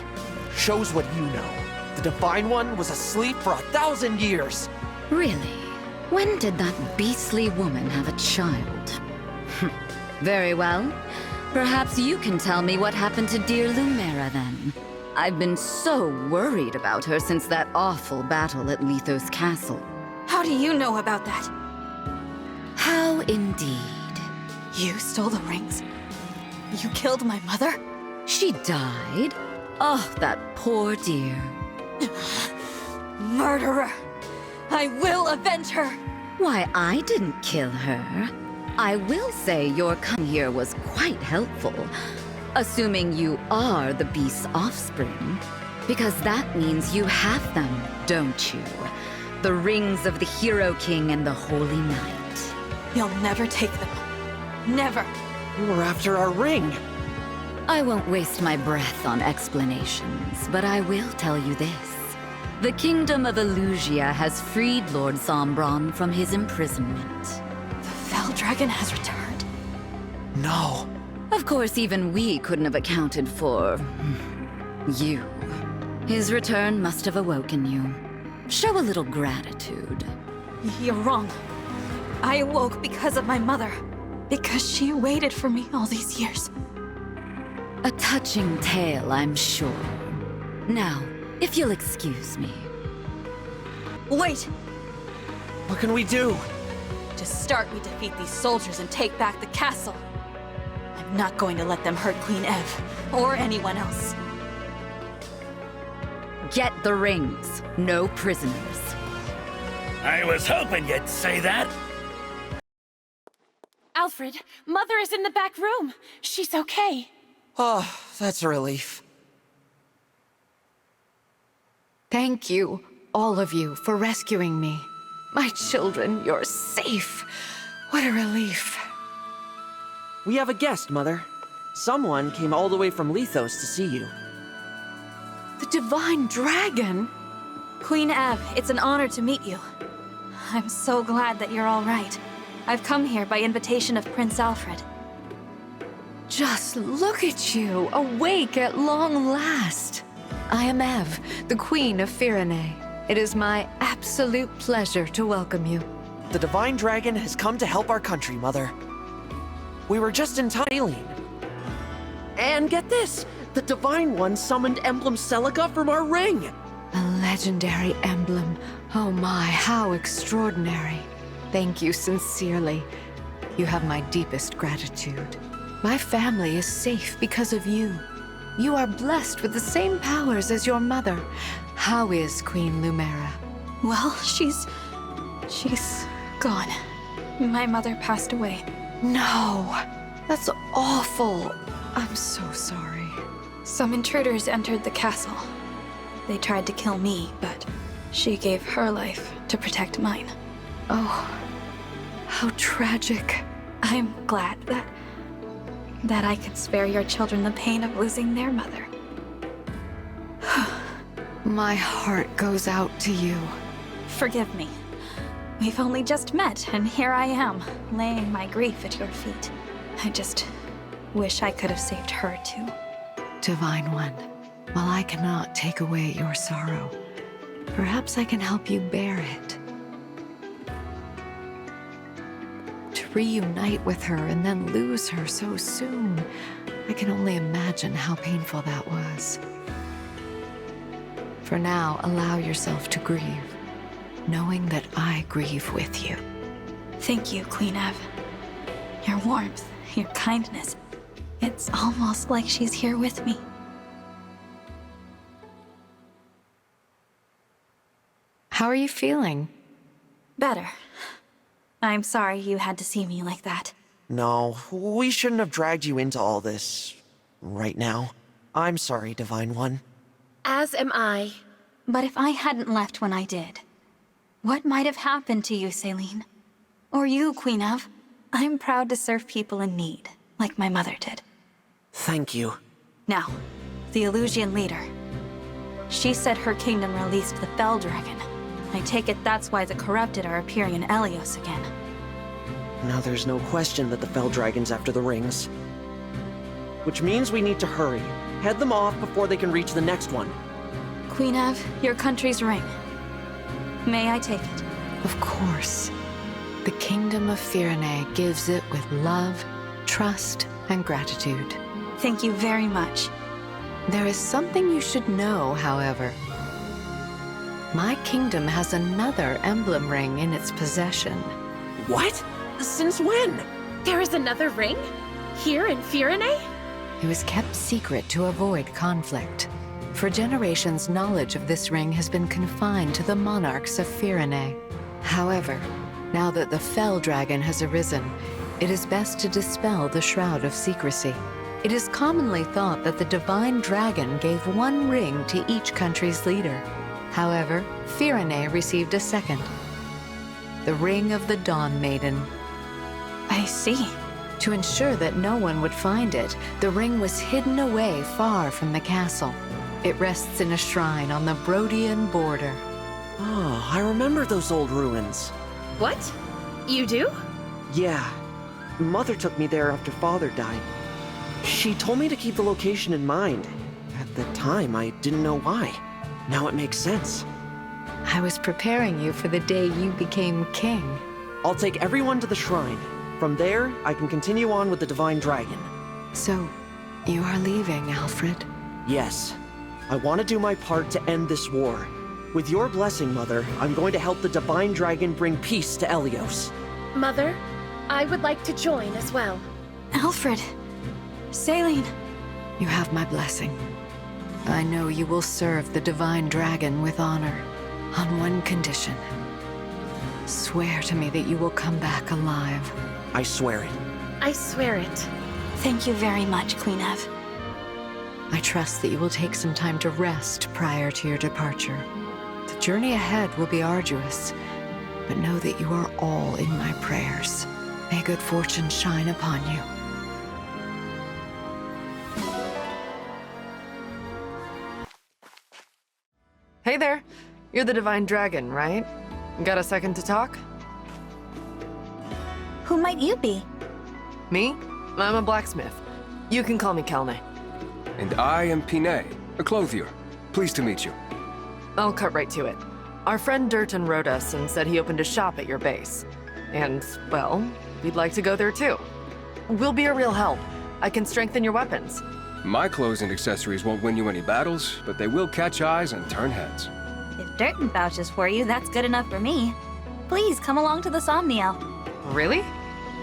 Shows what you know. The Divine One was asleep for 1,000 years. Really? When did that beastly woman have a child? Very well. Perhaps you can tell me what happened to dear Lumera then. I've been so worried about her since that awful battle at Lithos Castle. How do you know about that? How indeed. You stole the rings? You killed my mother? She died? Oh, that poor dear. Murderer! I will avenge her! Why, I didn't kill her. I will say your coming here was quite helpful. Assuming you are the beast's offspring. Because that means you have them, don't you? The rings of the Hero King and the Holy Knight. You'll never take them. Never. You were after our ring. I won't waste my breath on explanations, but I will tell you this. The Kingdom of Illusia has freed Lord Sombron from his imprisonment. The Fell Dragon has returned? No. Of course, even we couldn't have accounted for... you. His return must have awoken you. Show a little gratitude. You're wrong. I awoke because of my mother. Because she waited for me all these years. A touching tale, I'm sure. Now, if you'll excuse me. Wait! What can we do? To start, we defeat these soldiers and take back the castle. I'm not going to let them hurt Queen Eve, or anyone else. Get the rings. No prisoners. I was hoping you'd say that. Alfred, Mother is in the back room. She's okay. Oh, that's a relief. Thank you, all of you, for rescuing me. My children, you're safe. What a relief. We have a guest, Mother. Someone came all the way from Lethos to see you. The Divine Dragon? Queen Eve, it's an honor to meet you. I'm so glad that you're all right. I've come here by invitation of Prince Alfred. Just look at you, awake at long last. I am Eve, the Queen of Firene. It is my absolute pleasure to welcome you. The Divine Dragon has come to help our country, Mother. We were just in time. And get this! The Divine One summoned Emblem Celica from our ring! A legendary emblem. Oh my, how extraordinary. Thank you sincerely. You have my deepest gratitude. My family is safe because of you. You are blessed with the same powers as your mother. How is Queen Lumera? Well, she's gone. My mother passed away. No, that's awful. I'm so sorry. Some intruders entered the castle. They tried to kill me, but she gave her life to protect mine. Oh, how tragic. I'm glad that I could spare your children the pain of losing their mother. My heart goes out to you. Forgive me. We've only just met, and here I am, laying my grief at your feet. I just wish I could have saved her too. Divine One, while I cannot take away your sorrow, perhaps I can help you bear it. To reunite with her and then lose her so soon, I can only imagine how painful that was. For now, allow yourself to grieve, knowing that I grieve with you. Thank you, Queen Eve. Your warmth, your kindness. It's almost like she's here with me. How are you feeling? Better. I'm sorry you had to see me like that. No, we shouldn't have dragged you into all this right now. I'm sorry, Divine One. As am I. But if I hadn't left when I did, what might have happened to you, Celine? Or you, Queen Eve? I'm proud to serve people in need, like my mother did. Thank you. Now, the Illusian leader. She said her kingdom released the Fell Dragon. I take it that's why the corrupted are appearing in Elios again. Now there's no question that the Fell Dragon's after the rings. Which means we need to hurry. Head them off before they can reach the next one. Queen Eve, your country's ring. May I take it? Of course. The kingdom of Firene gives it with love, trust, and gratitude. Thank you very much. There is something you should know, however. My kingdom has another emblem ring in its possession. What? Since when? There is another ring? Here in Firene? It was kept secret to avoid conflict. For generations, knowledge of this ring has been confined to the monarchs of Firene. However, now that the Fell Dragon has arisen, it is best to dispel the shroud of secrecy. It is commonly thought that the Divine Dragon gave one ring to each country's leader. However, Firene received a second. The Ring of the Dawn Maiden. I see. To ensure that no one would find it, the ring was hidden away far from the castle. It rests in a shrine on the Brodian border. Oh, I remember those old ruins. What? You do? Yeah. Mother took me there after Father died. She told me to keep the location in mind. At the time, I didn't know why. Now it makes sense. I was preparing you for the day you became king. I'll take everyone to the shrine. From there, I can continue on with the Divine Dragon. So, you are leaving, Alfred? Yes. I want to do my part to end this war. With your blessing, Mother, I'm going to help the Divine Dragon bring peace to Elyos. Mother, I would like to join as well. Alfred. Saline. You have my blessing. I know you will serve the Divine Dragon with honor, on one condition. Swear to me that you will come back alive. I swear it. I swear it. Thank you very much, Queen Ev. I trust that you will take some time to rest prior to your departure. The journey ahead will be arduous, but know that you are all in my prayers. May good fortune shine upon you. Hey there. You're the Divine Dragon, right? Got a second to talk? Who might you be? Me? I'm a blacksmith. You can call me Kelne. And I am Pinay, a clothier. Pleased to meet you. I'll cut right to it. Our friend Durton wrote us and said he opened a shop at your base. And, well, we'd like to go there too. We'll be a real help. I can strengthen your weapons. My clothes and accessories won't win you any battles, but they will catch eyes and turn heads. If Durton vouches for you, that's good enough for me. Please come along to the Somniel. Really?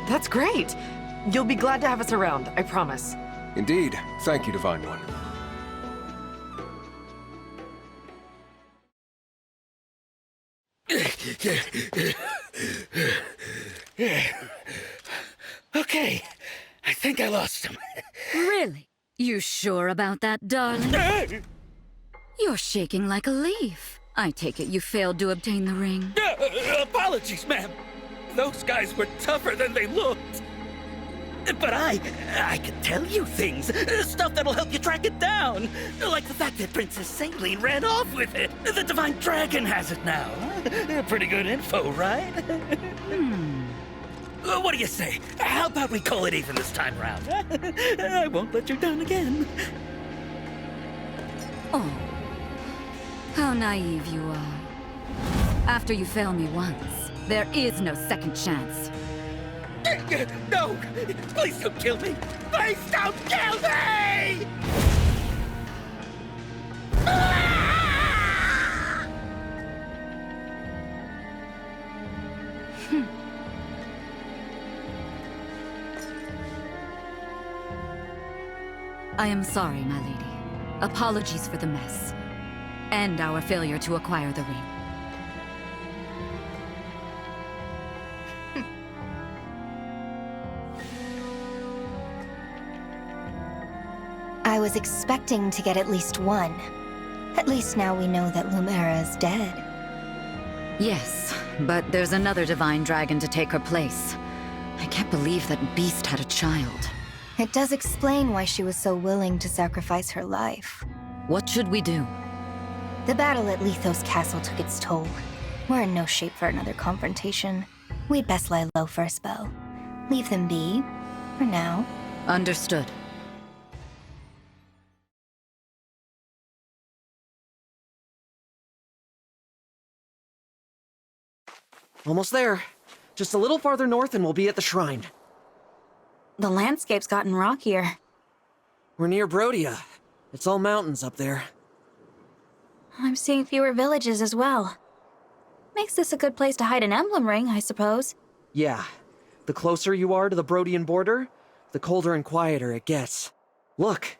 That's great. You'll be glad to have us around, I promise. Indeed. Thank you, Divine One. Okay, I think I lost him. Really? You sure about that, darling? You're shaking like a leaf. I take it you failed to obtain the ring. Apologies, ma'am. Those guys were tougher than they looked. But I can tell you things. Stuff that'll help you track it down. Like the fact that Princess Saline ran off with it. The Divine Dragon has it now. Pretty good info, right? What do you say? How about we call it even this time round? I won't let you down again. Oh, how naive you are. After you fail me once, there is no second chance. No! Please don't kill me! Please don't kill me! I am sorry, my lady. Apologies for the mess. And our failure to acquire the ring. I was expecting to get at least one. At least now we know that Lumera is dead. Yes, but there's another Divine Dragon to take her place. I can't believe that beast had a child. It does explain why she was so willing to sacrifice her life. What should we do? The battle at Lethos Castle took its toll. We're in no shape for another confrontation. We'd best lie low for a spell. Leave them be, for now. Understood. Almost there. Just a little farther north and we'll be at the shrine. The landscape's gotten rockier. We're near Brodia. It's all mountains up there. I'm seeing fewer villages as well. Makes this a good place to hide an emblem ring, I suppose. Yeah. The closer you are to the Brodian border, the colder and quieter it gets. Look.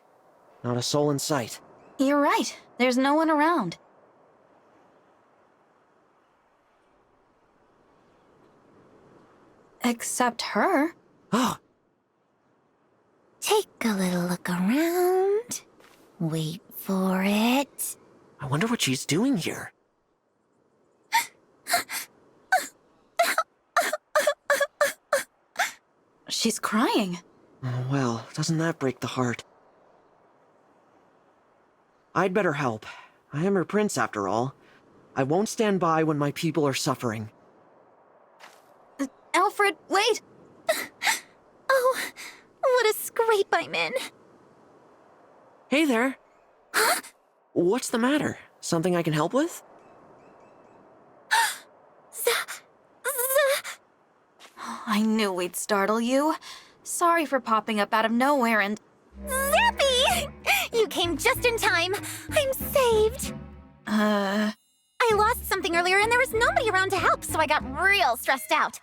Not a soul in sight. You're right. There's no one around. Except her. Oh. Take a little look around. Wait for it. I wonder what she's doing here. She's crying. Oh, well, doesn't that break the heart? I'd better help. I am her prince, after all. I won't stand by when my people are suffering. Alfred, wait! Oh, what a scrape I'm in. Hey there. What's the matter? Something I can help with? I knew we'd startle you. Sorry for popping up out of nowhere and... Zappy! You came just in time. I'm saved. I lost something earlier and there was nobody around to help, so I got real stressed out.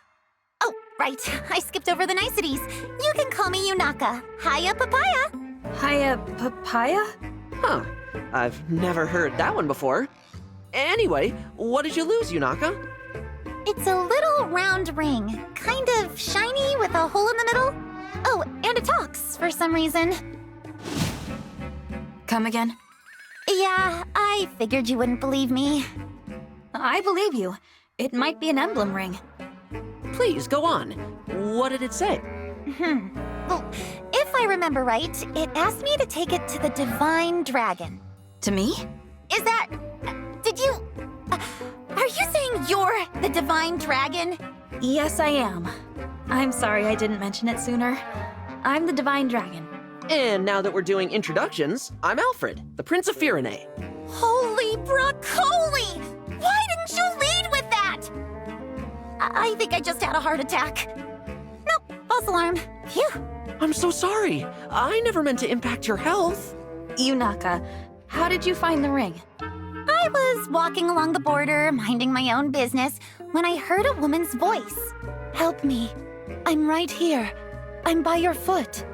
Oh, right. I skipped over the niceties. You can call me Yunaka. Hiya, Papaya. Hiya, Papaya? Huh. I've never heard that one before. Anyway, what did you lose, Yunaka? It's a little round ring. Kind of shiny with a hole in the middle. Oh, and it talks for some reason. Come again? Yeah, I figured you wouldn't believe me. I believe you. It might be an emblem ring. Please, go on. What did it say? Well, if I remember right, it asked me to take it to the Divine Dragon. To me? Is that... did you... are you saying you're the Divine Dragon? Yes, I am. I'm sorry I didn't mention it sooner. I'm the Divine Dragon. And now that we're doing introductions, I'm Alfred, the Prince of Firene. Holy broccoli! Why didn't you lead with that? I think I just had a heart attack. Nope, false alarm. Phew. I'm so sorry. I never meant to impact your health. Yunaka, how did you find the ring? I was walking along the border, minding my own business, when I heard a woman's voice. Help me. I'm right here. I'm by your foot.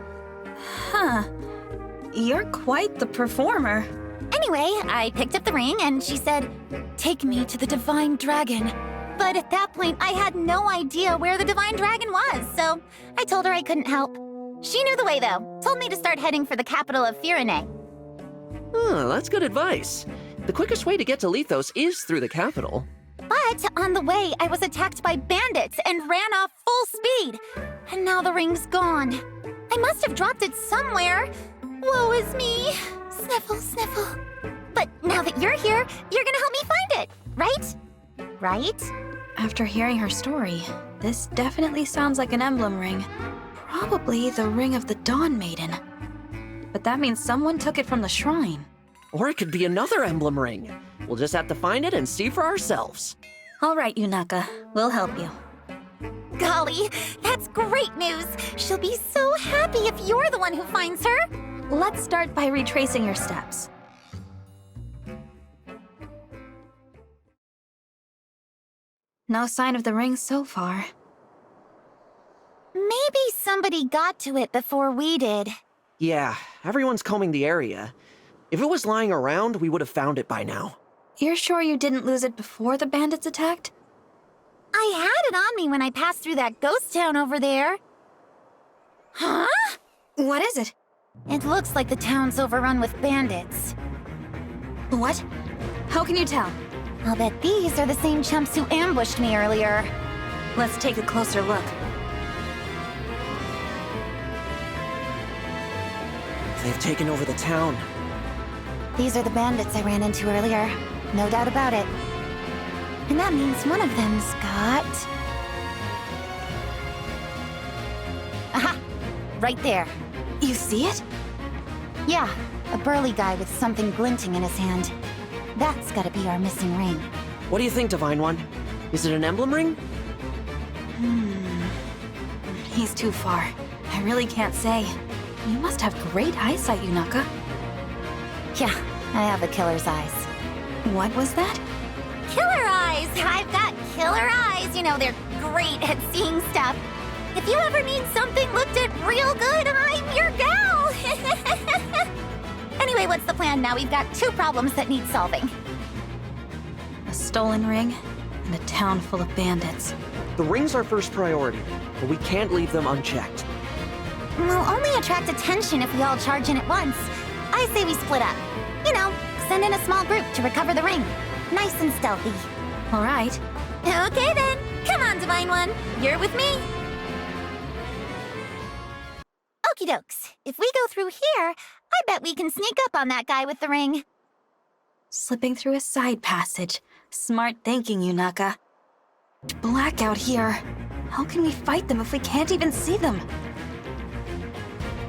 Huh. You're quite the performer. Anyway, I picked up the ring and she said, take me to the Divine Dragon. But at that point, I had no idea where the Divine Dragon was, so I told her I couldn't help. She knew the way, though. Told me to start heading for the capital of Firene. Oh, that's good advice. The quickest way to get to Lethos is through the capital. But on the way, I was attacked by bandits and ran off full speed. And now the ring's gone. I must have dropped it somewhere. Woe is me. Sniffle, sniffle. But now that you're here, you're gonna help me find it, right? Right? After hearing her story, this definitely sounds like an emblem ring. Probably the Ring of the Dawn Maiden. But that means someone took it from the shrine. Or it could be another emblem ring. We'll just have to find it and see for ourselves. All right, Yunaka. We'll help you. Golly, that's great news. She'll be so happy if you're the one who finds her. Let's start by retracing your steps. No sign of the ring so far. Maybe somebody got to it before we did. Yeah, everyone's combing the area. If it was lying around, we would have found it by now. You're sure you didn't lose it before the bandits attacked? I had it on me when I passed through that ghost town over there. Huh? What is it? It looks like the town's overrun with bandits. What? How can you tell? I'll bet these are the same chumps who ambushed me earlier. Let's take a closer look. They've taken over the town. These are the bandits I ran into earlier. No doubt about it. And that means one of them's got... Aha! Right there. You see it? Yeah, a burly guy with something glinting in his hand. That's gotta be our missing ring. What do you think, Divine One? Is it an emblem ring? He's too far. I really can't say. You must have great eyesight, Yunaka. Yeah, I have the killer's eyes. What was that? Killer eyes! I've got killer eyes! You know, they're great at seeing stuff. If you ever need something looked at real good, I'm your gal! Anyway, what's the plan now? We've got two problems that need solving. A stolen ring and a town full of bandits. The ring's our first priority, but we can't leave them unchecked. We'll only attract attention if we all charge in at once. I say we split up. You know, send in a small group to recover the ring. Nice and stealthy. All right. Okay then. Come on, Divine One. You're with me. Okie dokes. If we go through here, I bet we can sneak up on that guy with the ring. Slipping through a side passage. Smart thinking, Yunaka. Black out here. How can we fight them if we can't even see them?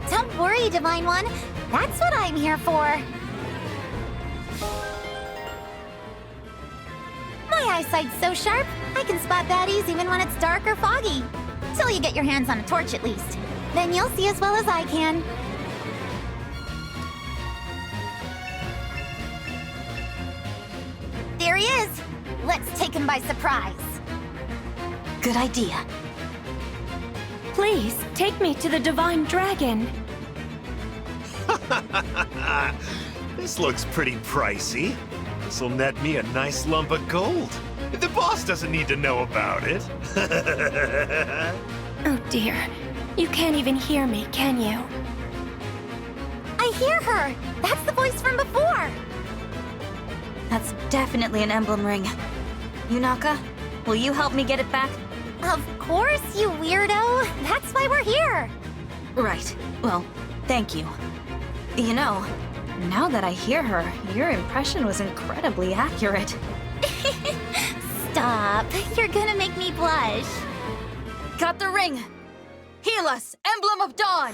Don't worry, Divine One. That's what I'm here for. My eyesight's so sharp, I can spot baddies even when it's dark or foggy. Until you get your hands on a torch, at least. Then you'll see as well as I can. There he is! Let's take him by surprise. Good idea. Please, take me to the Divine Dragon. This looks pretty pricey. This'll net me a nice lump of gold. The boss doesn't need to know about it. Oh dear. You can't even hear me, can you? I hear her! That's the voice from before! That's definitely an emblem ring. Yunaka, will you help me get it back? Of course, you weirdo! That's why we're here! Right. Well, thank you. You know, now that I hear her, your impression was incredibly accurate. Stop. You're gonna make me blush. Got the ring! Heal us, Emblem of Dawn!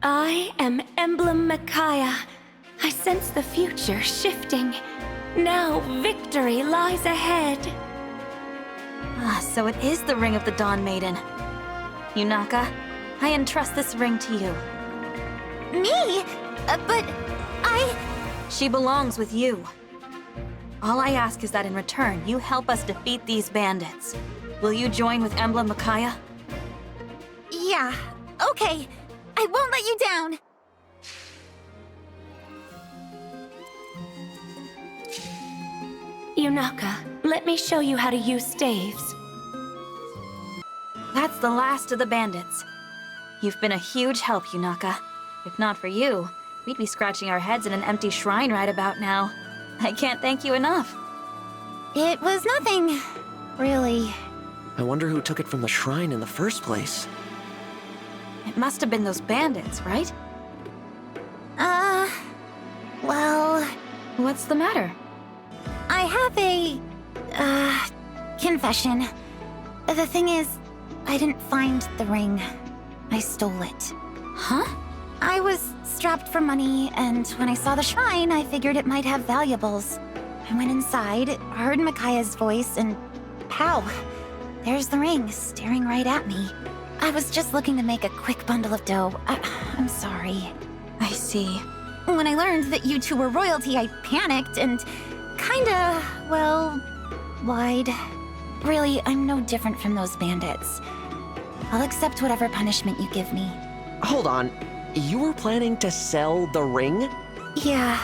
I am Emblem Micaiah. I sense the future shifting. Now victory lies ahead. Ah, so it is the ring of the Dawn Maiden. Yunaka, I entrust this ring to you. Me? But I... She belongs with you. All I ask is that in return, you help us defeat these bandits. Will you join with Emblem Micaiah? Yeah, okay. I won't let you down. Yunaka, let me show you how to use staves. That's the last of the bandits. You've been a huge help, Yunaka. If not for you, we'd be scratching our heads in an empty shrine right about now. I can't thank you enough. It was nothing, really. I wonder who took it from the shrine in the first place. It must have been those bandits, right? Well... What's the matter? I have a... confession. The thing is, I didn't find the ring. I stole it. Huh? I was strapped for money, and when I saw the shrine, I figured it might have valuables. I went inside, heard Micaiah's voice, and pow! There's the ring, staring right at me. I was just looking to make a quick bundle of dough. I'm sorry. I see. When I learned that you two were royalty, I panicked and kinda, well, lied. Really, I'm no different from those bandits. I'll accept whatever punishment you give me. Hold on. You were planning to sell the ring? Yeah.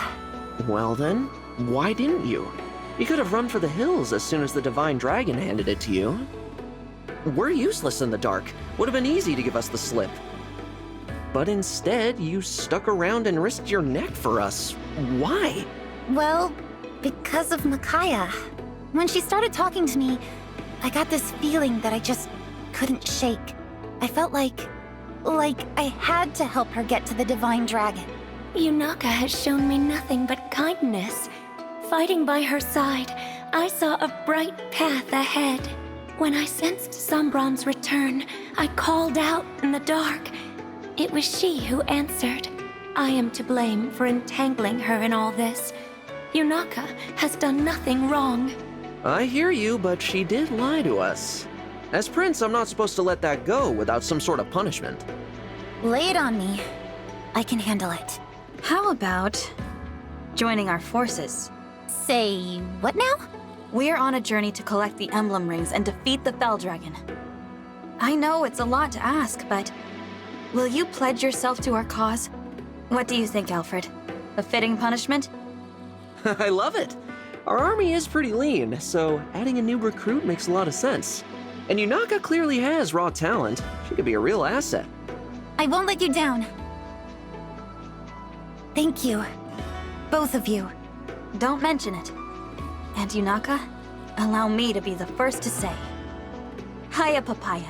Well then, why didn't you? You could have run for the hills as soon as the Divine Dragon handed it to you. We're useless in the dark. Would have been easy to give us the slip. But instead, you stuck around and risked your neck for us. Why? Well, because of Micaiah. When she started talking to me, I got this feeling that I just couldn't shake. I felt like I had to help her get to the Divine Dragon. Yunaka has shown me nothing but kindness. Fighting by her side, I saw a bright path ahead. When I sensed Sombron's return, I called out in the dark. It was she who answered. I am to blame for entangling her in all this. Yunaka has done nothing wrong. I hear you, but she did lie to us. As Prince, I'm not supposed to let that go without some sort of punishment. Lay it on me. I can handle it. How about joining our forces? Say what now? We're on a journey to collect the emblem rings and defeat the Fell Dragon. I know it's a lot to ask, but will you pledge yourself to our cause? What do you think, Alfred? A fitting punishment? I love it. Our army is pretty lean, so adding a new recruit makes a lot of sense. And Yunaka clearly has raw talent. She could be a real asset. I won't let you down. Thank you. Both of you. Don't mention it. And Yunaka, allow me to be the first to say, Hiya, Papaya.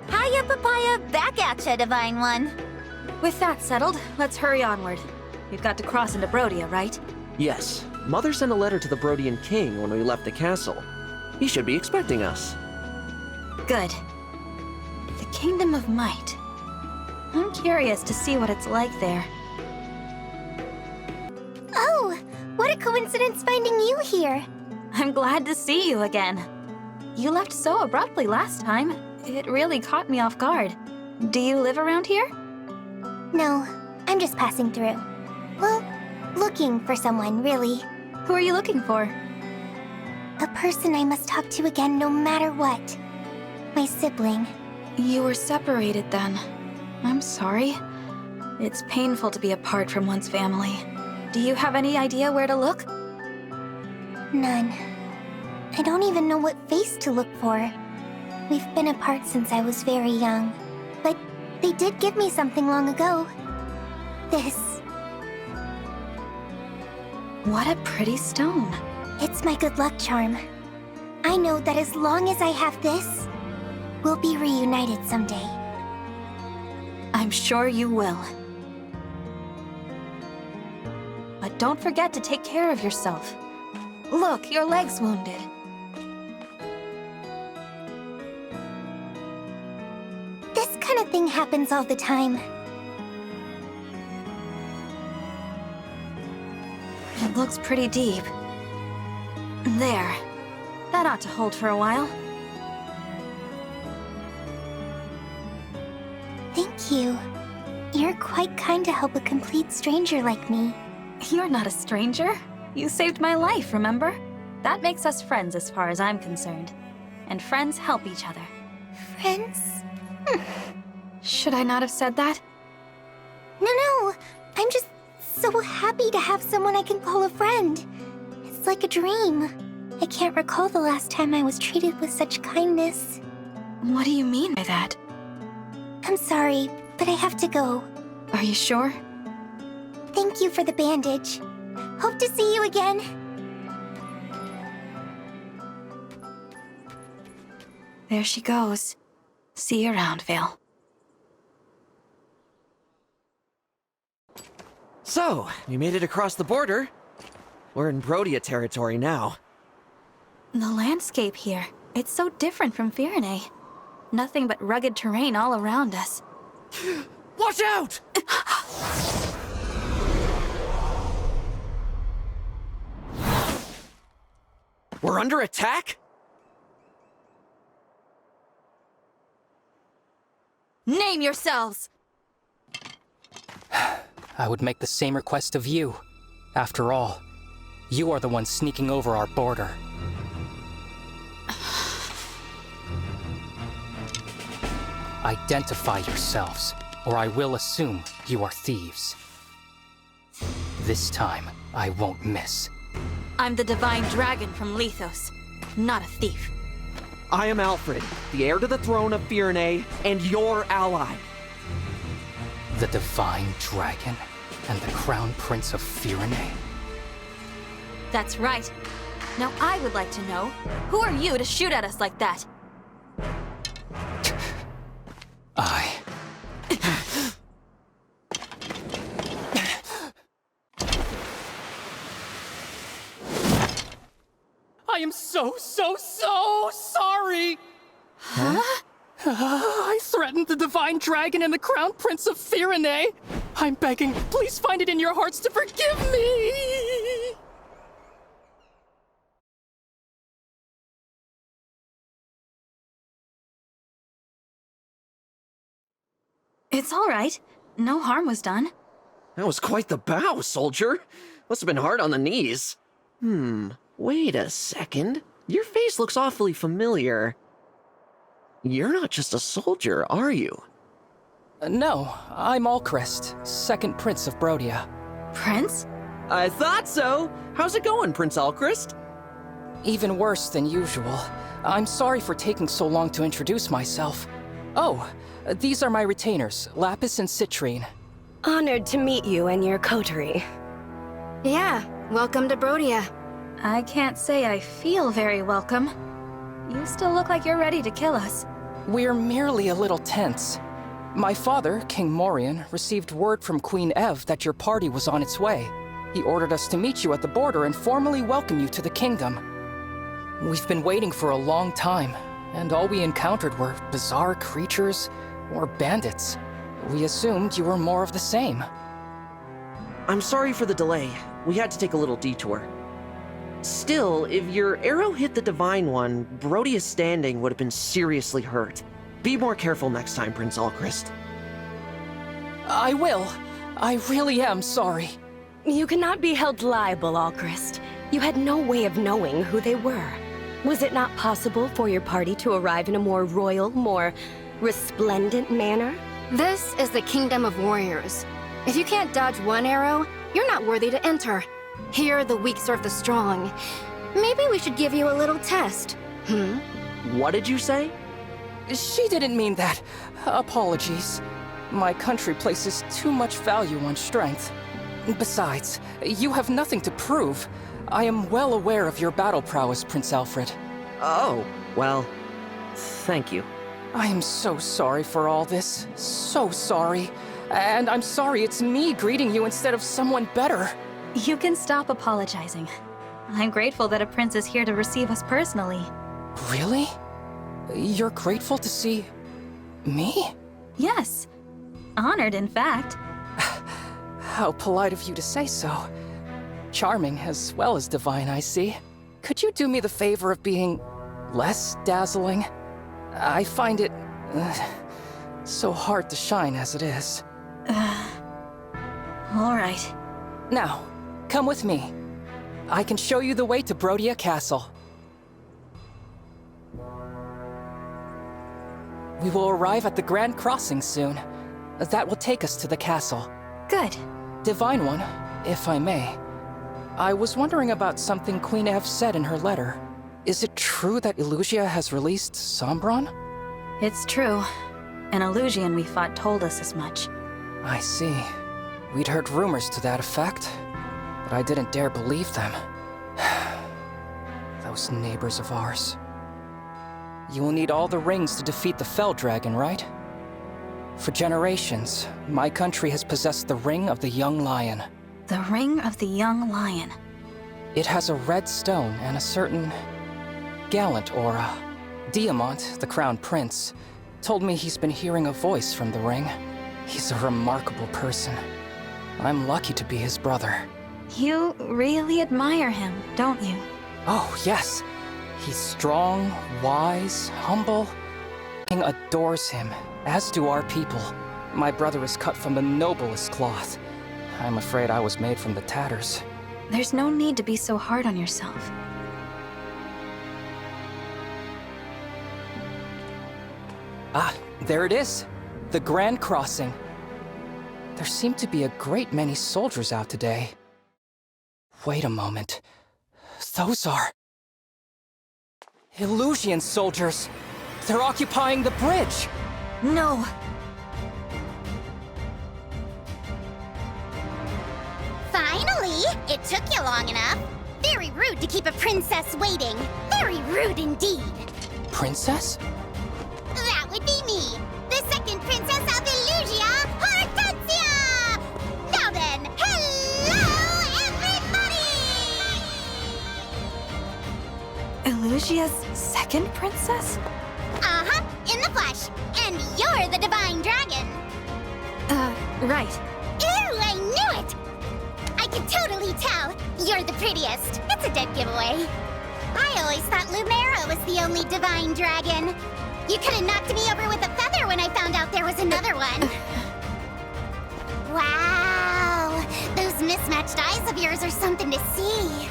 Hiya, Papaya, back at ya, Divine One. With that settled, let's hurry onward. We've got to cross into Brodia, right? Yes. Mother sent a letter to the Brodian king when we left the castle. He should be expecting us. Good. The Kingdom of Might. I'm curious to see what it's like there. Oh, what a coincidence finding you here. I'm glad to see you again. You left so abruptly last time. It really caught me off guard. Do you live around here? No, I'm just passing through. Well, looking for someone, really. Who are you looking for? A person I must talk to again no matter what. My sibling. You were separated then. I'm sorry. It's painful to be apart from one's family. Do you have any idea where to look? None. I don't even know what face to look for. We've been apart since I was very young. But they did give me something long ago. This. What a pretty stone. It's my good luck charm. I know that as long as I have this, we'll be reunited someday. I'm sure you will. But don't forget to take care of yourself. Look, your leg's wounded. This kind of thing happens all the time. It looks pretty deep. There. That ought to hold for a while. Thank you. You're quite kind to help a complete stranger like me. You're not a stranger. You saved my life, remember? That makes us friends as far as I'm concerned. And friends help each other. Friends? Should I not have said that? No. I'm just so happy to have someone I can call a friend. It's like a dream. I can't recall the last time I was treated with such kindness. What do you mean by that? I'm sorry, but I have to go. Are you sure? Thank you for the bandage. Hope to see you again. There she goes. See you around, Vale. So, we made it across the border. We're in Brodia territory now. The landscape here, it's so different from Firene. Nothing but rugged terrain all around us. Watch out! We're under attack? Name yourselves! I would make the same request of you. After all, you are the one sneaking over our border. Identify yourselves, or I will assume you are thieves. This time, I won't miss. I'm the Divine Dragon from Lethos, not a thief. I am Alfred, the heir to the throne of Firene, and your ally. The Divine Dragon and the Crown Prince of Firene? That's right. Now I would like to know, who are you to shoot at us like that? I am so sorry! Huh? I threatened the Divine Dragon and the Crown Prince of Firene. I'm begging, please find it in your hearts to forgive me! It's all right. No harm was done. That was quite the bow, soldier. Must have been hard on the knees. Wait a second. Your face looks awfully familiar. You're not just a soldier, are you? No, I'm Alcrest, second Prince of Brodia. Prince? I thought so. How's it going, Prince Alcrest? Even worse than usual. I'm sorry for taking so long to introduce myself. Oh, these are my retainers, Lapis and Citrine. Honored to meet you and your coterie. Yeah, welcome to Brodia. I can't say I feel very welcome. You still look like you're ready to kill us. We're merely a little tense. My father, King Morian, received word from Queen Ev that your party was on its way. He ordered us to meet you at the border and formally welcome you to the kingdom. We've been waiting for a long time, and all we encountered were bizarre creatures or bandits. We assumed you were more of the same. I'm sorry for the delay. We had to take a little detour. Still, if your arrow hit the Divine One, Brodia's standing would have been seriously hurt. Be more careful next time, Prince Alchrist. I will. I really am sorry. You cannot be held liable, Alchrist. You had no way of knowing who they were. Was it not possible for your party to arrive in a more royal, more resplendent manner? This is the Kingdom of Warriors. If you can't dodge one arrow, you're not worthy to enter. Here, the weak serve the strong. Maybe we should give you a little test. What did you say? She didn't mean that. Apologies. My country places too much value on strength. Besides, you have nothing to prove. I am well aware of your battle prowess, Prince Alfred. Oh, well, thank you. I am so sorry for all this. So sorry. And I'm sorry it's me greeting you instead of someone better. You can stop apologizing. I'm grateful that a prince is here to receive us personally. Really? You're grateful to see me? Yes. Honored, in fact. How polite of you to say so. Charming as well as divine, I see. Could you do me the favor of being less dazzling? I find it so hard to shine as it is. All right. Now, come with me. I can show you the way to Brodia Castle. We will arrive at the Grand Crossing soon. That will take us to the castle. Good. Divine One, if I may. I was wondering about something Queen Eve said in her letter. Is it true that Illusia has released Sombron? It's true. An Illusian we fought told us as much. I see. We'd heard rumors to that effect, but I didn't dare believe them. Those neighbors of ours. You will need all the rings to defeat the Fell Dragon, right? For generations, my country has possessed the Ring of the Young Lion. The Ring of the Young Lion. It has a red stone and a certain gallant aura. Diamant, the Crown Prince, told me he's been hearing a voice from the ring. He's a remarkable person. I'm lucky to be his brother. You really admire him, don't you? Oh, yes. He's strong, wise, humble. King adores him, as do our people. My brother is cut from the noblest cloth. I'm afraid I was made from the tatters. There's no need to be so hard on yourself. Ah, there it is. The Grand Crossing. There seem to be a great many soldiers out today. Wait a moment. Those are... Illusion soldiers! They're occupying the bridge! No! Finally! It took you long enough. Very rude to keep a princess waiting. Very rude indeed. Princess? That would be me, the second princess of Illusia, Hortensia! Now then, hello, everybody! Illusia's second princess? Uh-huh, in the flesh. And you're the Divine Dragon. Right. Ew, I knew it! I can totally tell. You're the prettiest. It's a dead giveaway. I always thought Lumera was the only Divine Dragon. You could have knocked me over with a feather when I found out there was another one. Wow, those mismatched eyes of yours are something to see.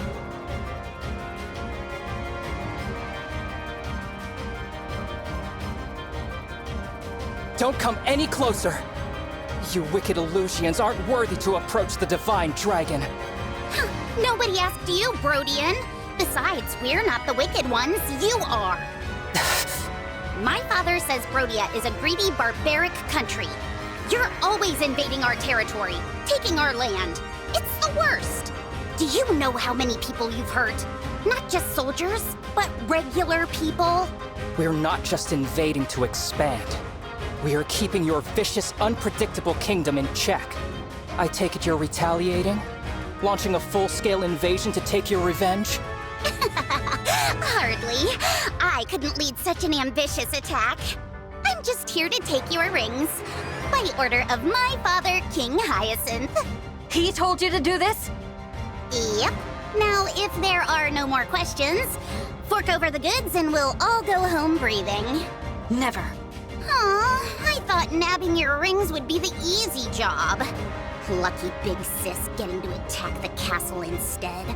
Don't come any closer! You wicked Illusians aren't worthy to approach the Divine Dragon. Nobody asked you, Brodian. Besides, we're not the wicked ones, you are. My father says Brodia is a greedy, barbaric country. You're always invading our territory, taking our land. It's the worst. Do you know how many people you've hurt? Not just soldiers, but regular people. We're not just invading to expand. We are keeping your vicious, unpredictable kingdom in check. I take it you're retaliating? Launching a full-scale invasion to take your revenge? Hardly. I couldn't lead such an ambitious attack. I'm just here to take your rings. By order of my father, King Hyacinth. He told you to do this? Yep. Now, if there are no more questions, fork over the goods and we'll all go home breathing. Never. Aw, I thought nabbing your rings would be the easy job. Lucky big sis getting to attack the castle instead.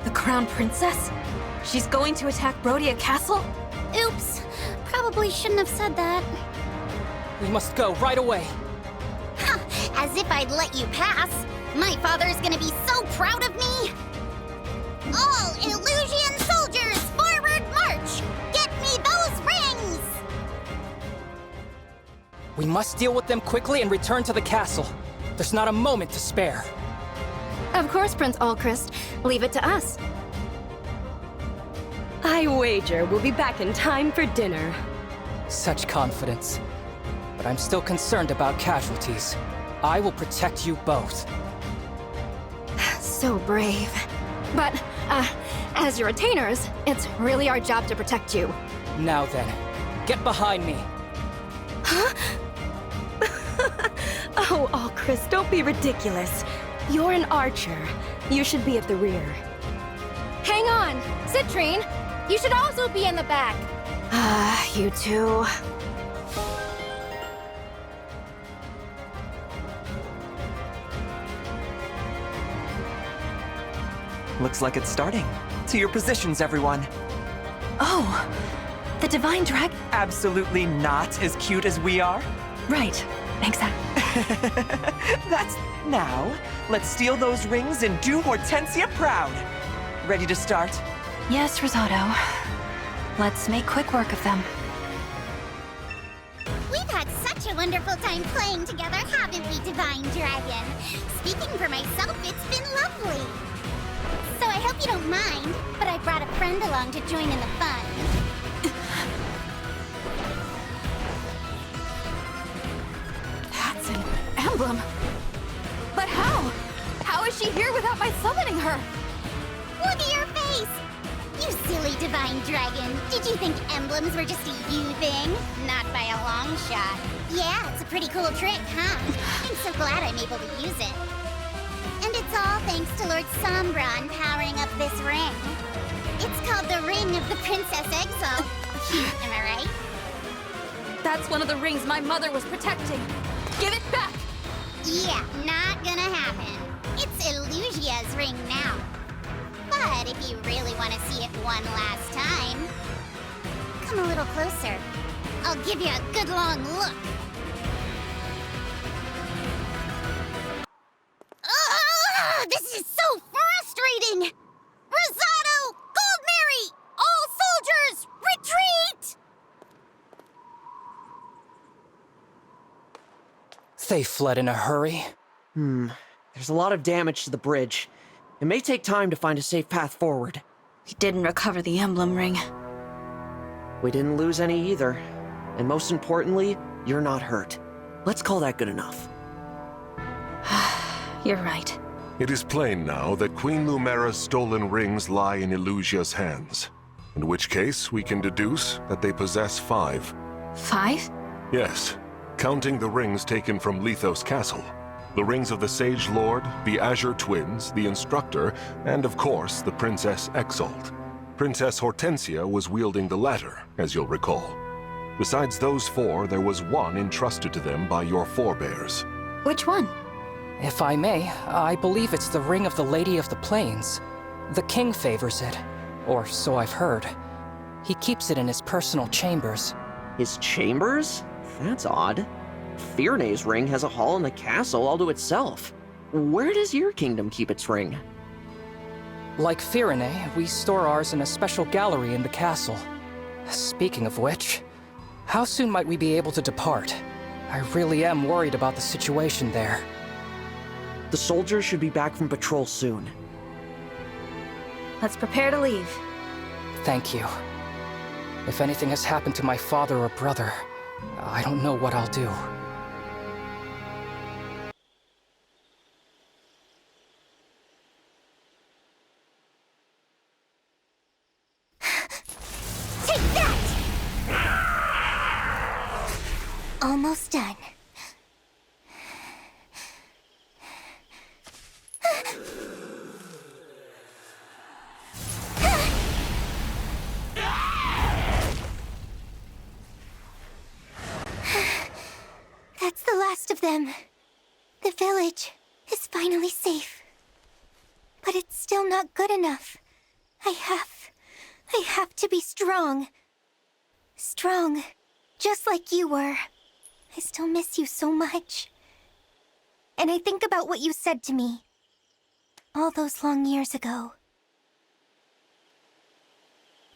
The Crown Princess? She's going to attack Brodia Castle? Oops. Probably shouldn't have said that. We must go right away. Ha! As if I'd let you pass. My father's gonna be so proud of me. All Illusion soldiers, forward march! Get me those rings! We must deal with them quickly and return to the castle. There's not a moment to spare. Of course, Prince Alchrist. Leave it to us. I wager we'll be back in time for dinner. Such confidence. But I'm still concerned about casualties. I will protect you both. So brave. But, as your retainers, it's really our job to protect you. Now then, get behind me. Huh? Oh, Alchrist, don't be ridiculous. You're an archer. You should be at the rear. Hang on! Citrine! You should also be in the back! You two. Looks like it's starting. To your positions, everyone. Oh, the Divine Dragon? Absolutely not as cute as we are. Right. Exactly. That's now. Let's steal those rings and do Hortensia proud. Ready to start? Yes, Risotto. Let's make quick work of them. We've had such a wonderful time playing together, haven't we, Divine Dragon? Speaking for myself, it's been lovely. So I hope you don't mind, but I brought a friend along to join in the fun. That's an emblem. But how? How is she here without my summoning her? Look at your face! You silly Divine Dragon. Did you think emblems were just a you thing? Not by a long shot. Yeah, it's a pretty cool trick, huh? I'm so glad I'm able to use it. And it's all thanks to Lord Sombron powering up this ring. It's called the Ring of the Princess Exalt. Cute, am I right? That's one of the rings my mother was protecting. Give it back! Yeah, not gonna happen. It's Illusia's ring now. But if you really want to see it one last time, come a little closer. I'll give you a good long look. This is so frustrating! Rosado! Goldberry! All soldiers, retreat! They fled in a hurry. There's a lot of damage to the bridge. It may take time to find a safe path forward. We didn't recover the emblem ring. We didn't lose any either. And most importantly, you're not hurt. Let's call that good enough. You're right. It is plain now that Queen Lumera's stolen rings lie in Illusia's hands. In which case, we can deduce that they possess 5. 5? Yes, counting the rings taken from Lithos Castle. The rings of the Sage Lord, the Azure Twins, the Instructor, and of course, the Princess Exalt. Princess Hortensia was wielding the latter, as you'll recall. Besides those 4, there was one entrusted to them by your forebears. Which one? If I may, I believe it's the Ring of the Lady of the Plains. The king favors it, or so I've heard. He keeps it in his personal chambers. His chambers? That's odd. Fyrne's ring has a hall in the castle all to itself. Where does your kingdom keep its ring? Like Fyrne, we store ours in a special gallery in the castle. Speaking of which, how soon might we be able to depart? I really am worried about the situation there. The soldiers should be back from patrol soon. Let's prepare to leave. Thank you. If anything has happened to my father or brother, I don't know what I'll do. Almost done. That's the last of them. The village is finally safe. But it's still not good enough. I have to be strong. Strong, just like you were. I still miss you so much. And I think about what you said to me all those long years ago.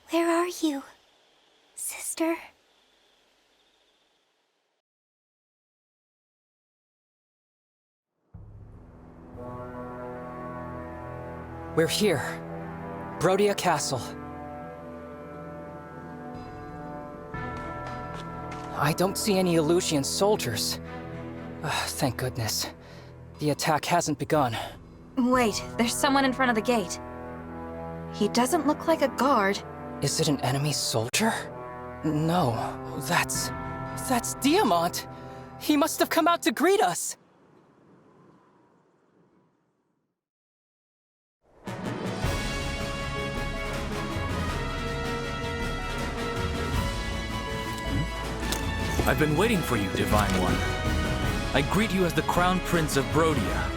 Where are you, sister? We're here. Brodia Castle. I don't see any Illusian soldiers. Thank goodness. The attack hasn't begun. Wait, there's someone in front of the gate. He doesn't look like a guard. Is it an enemy soldier? No, that's Diamant! He must have come out to greet us! I've been waiting for you, Divine One. I greet you as the Crown Prince of Brodia.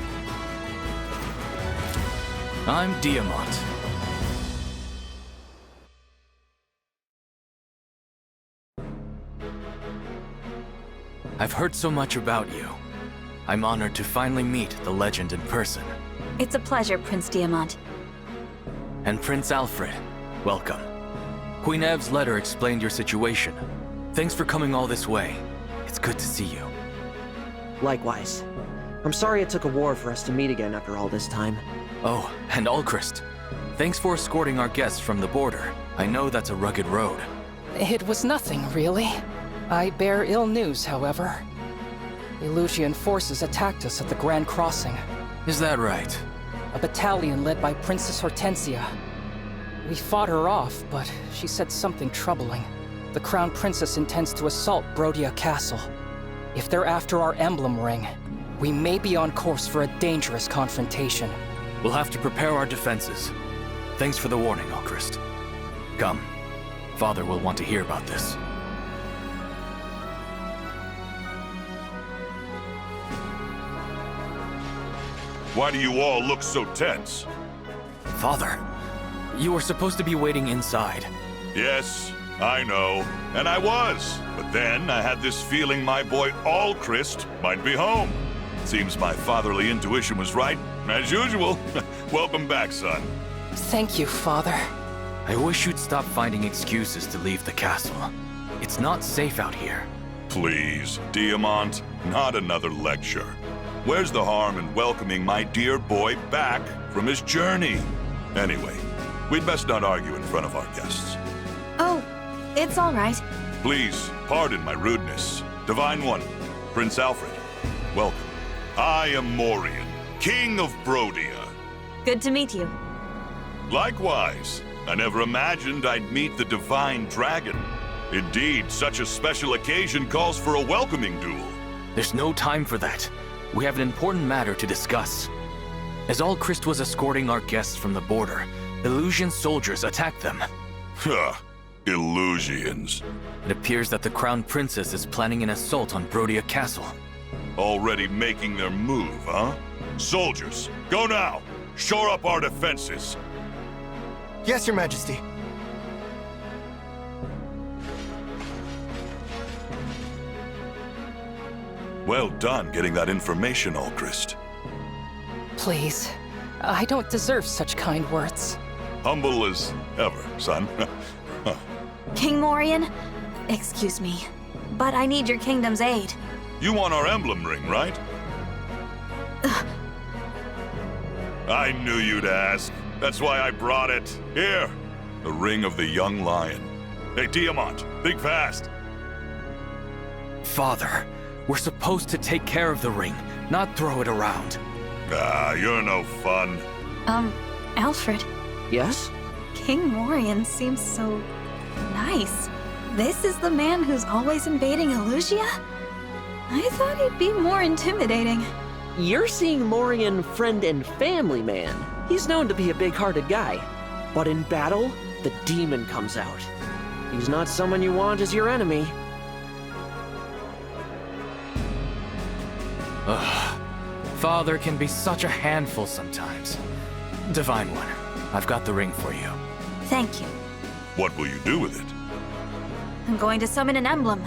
I'm Diamant. I've heard so much about you. I'm honored to finally meet the legend in person. It's a pleasure, Prince Diamant. And Prince Alfred, welcome. Queen Ev's letter explained your situation. Thanks for coming all this way. It's good to see you. Likewise. I'm sorry it took a war for us to meet again after all this time. Oh, and Alchrist. Thanks for escorting our guests from the border. I know that's a rugged road. It was nothing, really. I bear ill news, however. Illusian forces attacked us at the Grand Crossing. Is that right? A battalion led by Princess Hortensia. We fought her off, but she said something troubling. The Crown Princess intends to assault Brodia Castle. If they're after our emblem ring, we may be on course for a dangerous confrontation. We'll have to prepare our defenses. Thanks for the warning, Alchrist. Come. Father will want to hear about this. Why do you all look so tense? Father, you were supposed to be waiting inside. Yes, I know. And I was. But then I had this feeling my boy Alchrist might be home. Seems my fatherly intuition was right, as usual. Welcome back, son. Thank you, Father. I wish you'd stop finding excuses to leave the castle. It's not safe out here. Please, Diamant, not another lecture. Where's the harm in welcoming my dear boy back from his journey? Anyway, we'd best not argue in front of our guests. Oh, it's all right. Please, pardon my rudeness. Divine One, Prince Alfred, welcome. I am Morian, King of Brodia. Good to meet you. Likewise. I never imagined I'd meet the Divine Dragon. Indeed, such a special occasion calls for a welcoming duel. There's no time for that. We have an important matter to discuss. As Alchrist was escorting our guests from the border, Illusian soldiers attacked them. Huh. Illusians. It appears that the Crown Princess is planning an assault on Brodia Castle. Already making their move, huh? Soldiers, go now! Shore up our defenses! Yes, Your Majesty. Well done getting that information, Alchrist. Please, I don't deserve such kind words. Humble as ever, son. King Morian, excuse me, but I need your kingdom's aid. You want our emblem ring, right? I knew you'd ask. That's why I brought it. Here, the ring of the young lion. Hey, Diamant, think fast. Father, we're supposed to take care of the ring, not throw it around. Ah, you're no fun. Alfred. Yes? King Morian seems so nice. This is the man who's always invading Illusia? I thought he'd be more intimidating. You're seeing more in friend and family man. He's known to be a big-hearted guy. But in battle, the demon comes out. He's not someone you want as your enemy. Ugh. Father can be such a handful sometimes. Divine One, I've got the ring for you. Thank you. What will you do with it? I'm going to summon an emblem.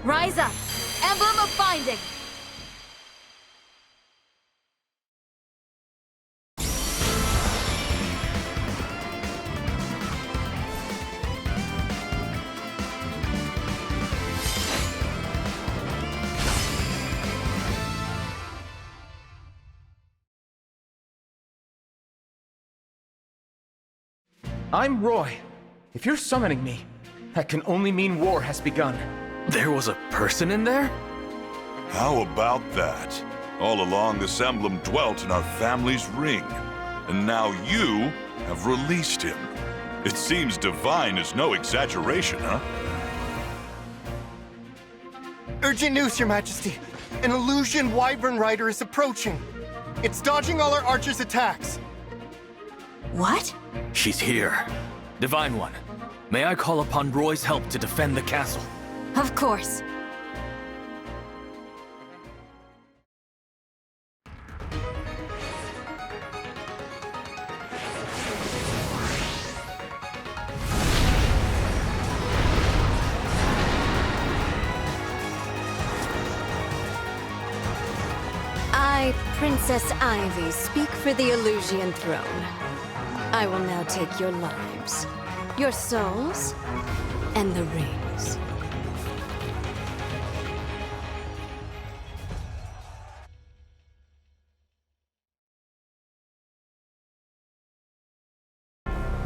Rise up! Emblem of Binding! I'm Roy. If you're summoning me, that can only mean war has begun. There was a person in there? How about that? All along, this emblem dwelt in our family's ring. And now you have released him. It seems divine is no exaggeration, huh? Urgent news, Your Majesty. An illusion wyvern rider is approaching. It's dodging all our archers' attacks. What? She's here. Divine One, may I call upon Roy's help to defend the castle? Of course. I, Princess Ivy, speak for the Illusian throne. I will now take your lives, your souls, and the rings.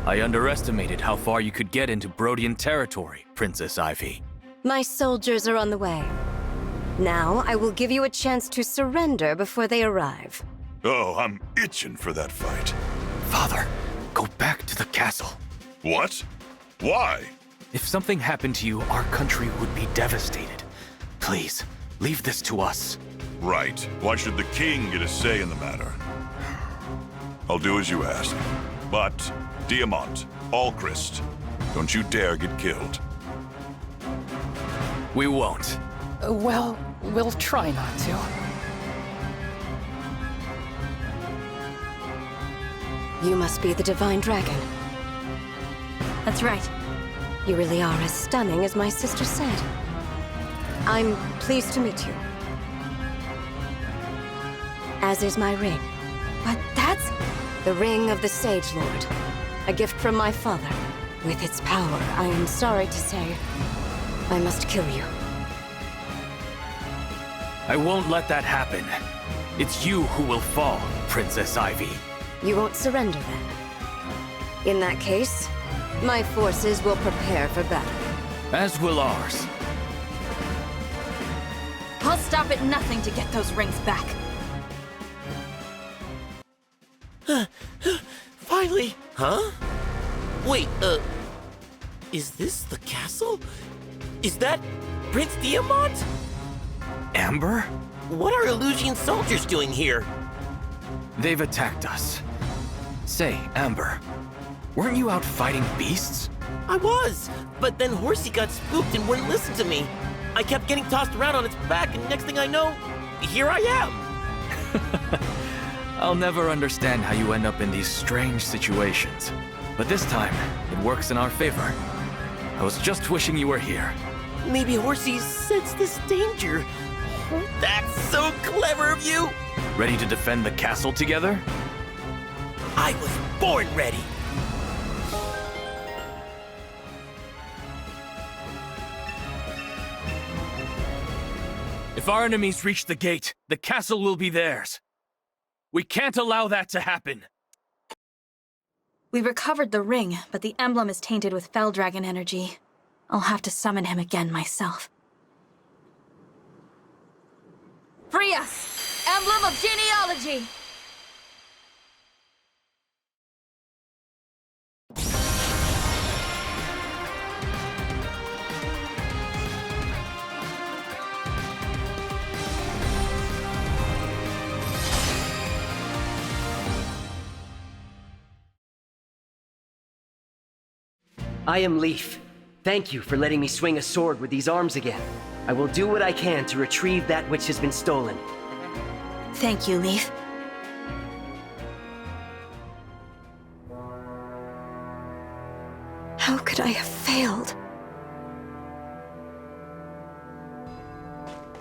I underestimated how far you could get into Brodian territory, Princess Ivy. My soldiers are on the way. Now, I will give you a chance to surrender before they arrive. Oh, I'm itching for that fight. Father, go back to the castle. What? Why? If something happened to you, our country would be devastated. Please, leave this to us. Right. Why should the king get a say in the matter? I'll do as you ask. But, Diamant, Alchrist, don't you dare get killed. We won't. Well, we'll try not to. You must be the Divine Dragon. That's right. You really are as stunning as my sister said. I'm pleased to meet you. As is my ring. But that's... The ring of the Sage Lord. A gift from my father. With its power, I am sorry to say, I must kill you. I won't let that happen. It's you who will fall, Princess Ivy. You won't surrender then? In that case, my forces will prepare for battle. As will ours. I'll stop at nothing to get those rings back. Finally! Huh? Wait, is this the castle? Is that Prince Diamant? Amber? What are Illusian soldiers doing here? They've attacked us. Say, Amber, weren't you out fighting beasts? I was, but then Horsey got spooked and wouldn't listen to me. I kept getting tossed around on its back, and next thing I know, here I am. I'll never understand how you end up in these strange situations. But this time, it works in our favor. I was just wishing you were here. Maybe Horsey sensed this danger. That's so clever of you! Ready to defend the castle together? I was born ready! If our enemies reach the gate, the castle will be theirs. We can't allow that to happen. We recovered the ring, but the emblem is tainted with Fell Dragon energy. I'll have to summon him again myself. Free us! Emblem of Genealogy! I am Leaf. Thank you for letting me swing a sword with these arms again. I will do what I can to retrieve that which has been stolen. Thank you, Leaf. How could I have failed?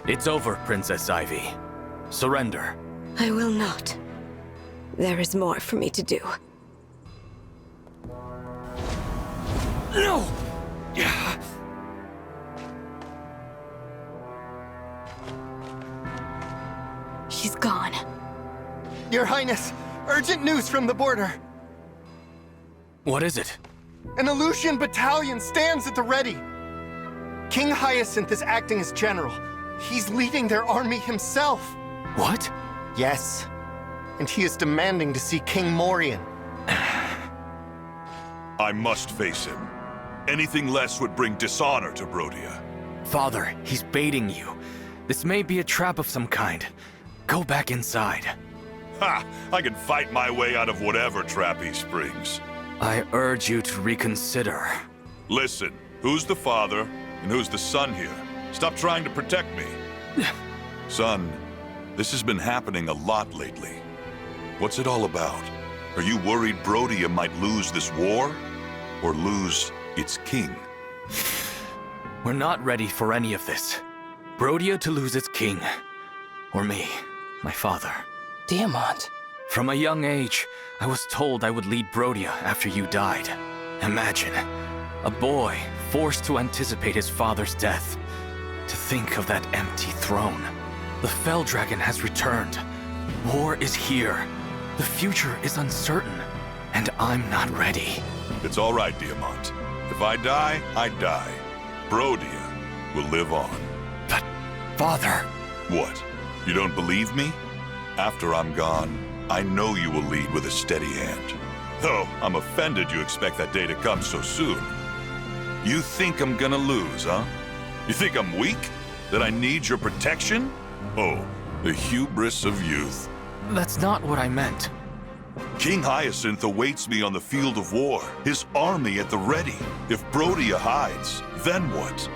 It's over, Princess Ivy. Surrender. I will not. There is more for me to do. No! She's gone. Your Highness, urgent news from the border. What is it? An Illusion battalion stands at the ready. King Hyacinth is acting as general. He's leading their army himself. What? Yes. And he is demanding to see King Morian. I must face him. Anything less would bring dishonor to Brodia. Father, he's baiting you. This may be a trap of some kind. Go back inside. Ha! I can fight my way out of whatever trap he springs. I urge you to reconsider. Listen, who's the father and who's the son here? Stop trying to protect me. Son, this has been happening a lot lately. What's it all about? Are you worried Brodia might lose this war? Or lose its king? We're not ready for any of this. Brodia to lose its king. Or me, my father. Diamant. From a young age, I was told I would lead Brodia after you died. Imagine, a boy forced to anticipate his father's death. To think of that empty throne. The Fell Dragon has returned. War is here. The future is uncertain. And I'm not ready. It's all right, Diamant. If I die, I die. Brodia will live on. But, Father... What? You don't believe me? After I'm gone, I know you will lead with a steady hand. Though, I'm offended you expect that day to come so soon. You think I'm gonna lose, huh? You think I'm weak? That I need your protection? Oh, the hubris of youth. That's not what I meant. King Hyacinth awaits me on the field of war, his army at the ready. If Brodia hides, then what?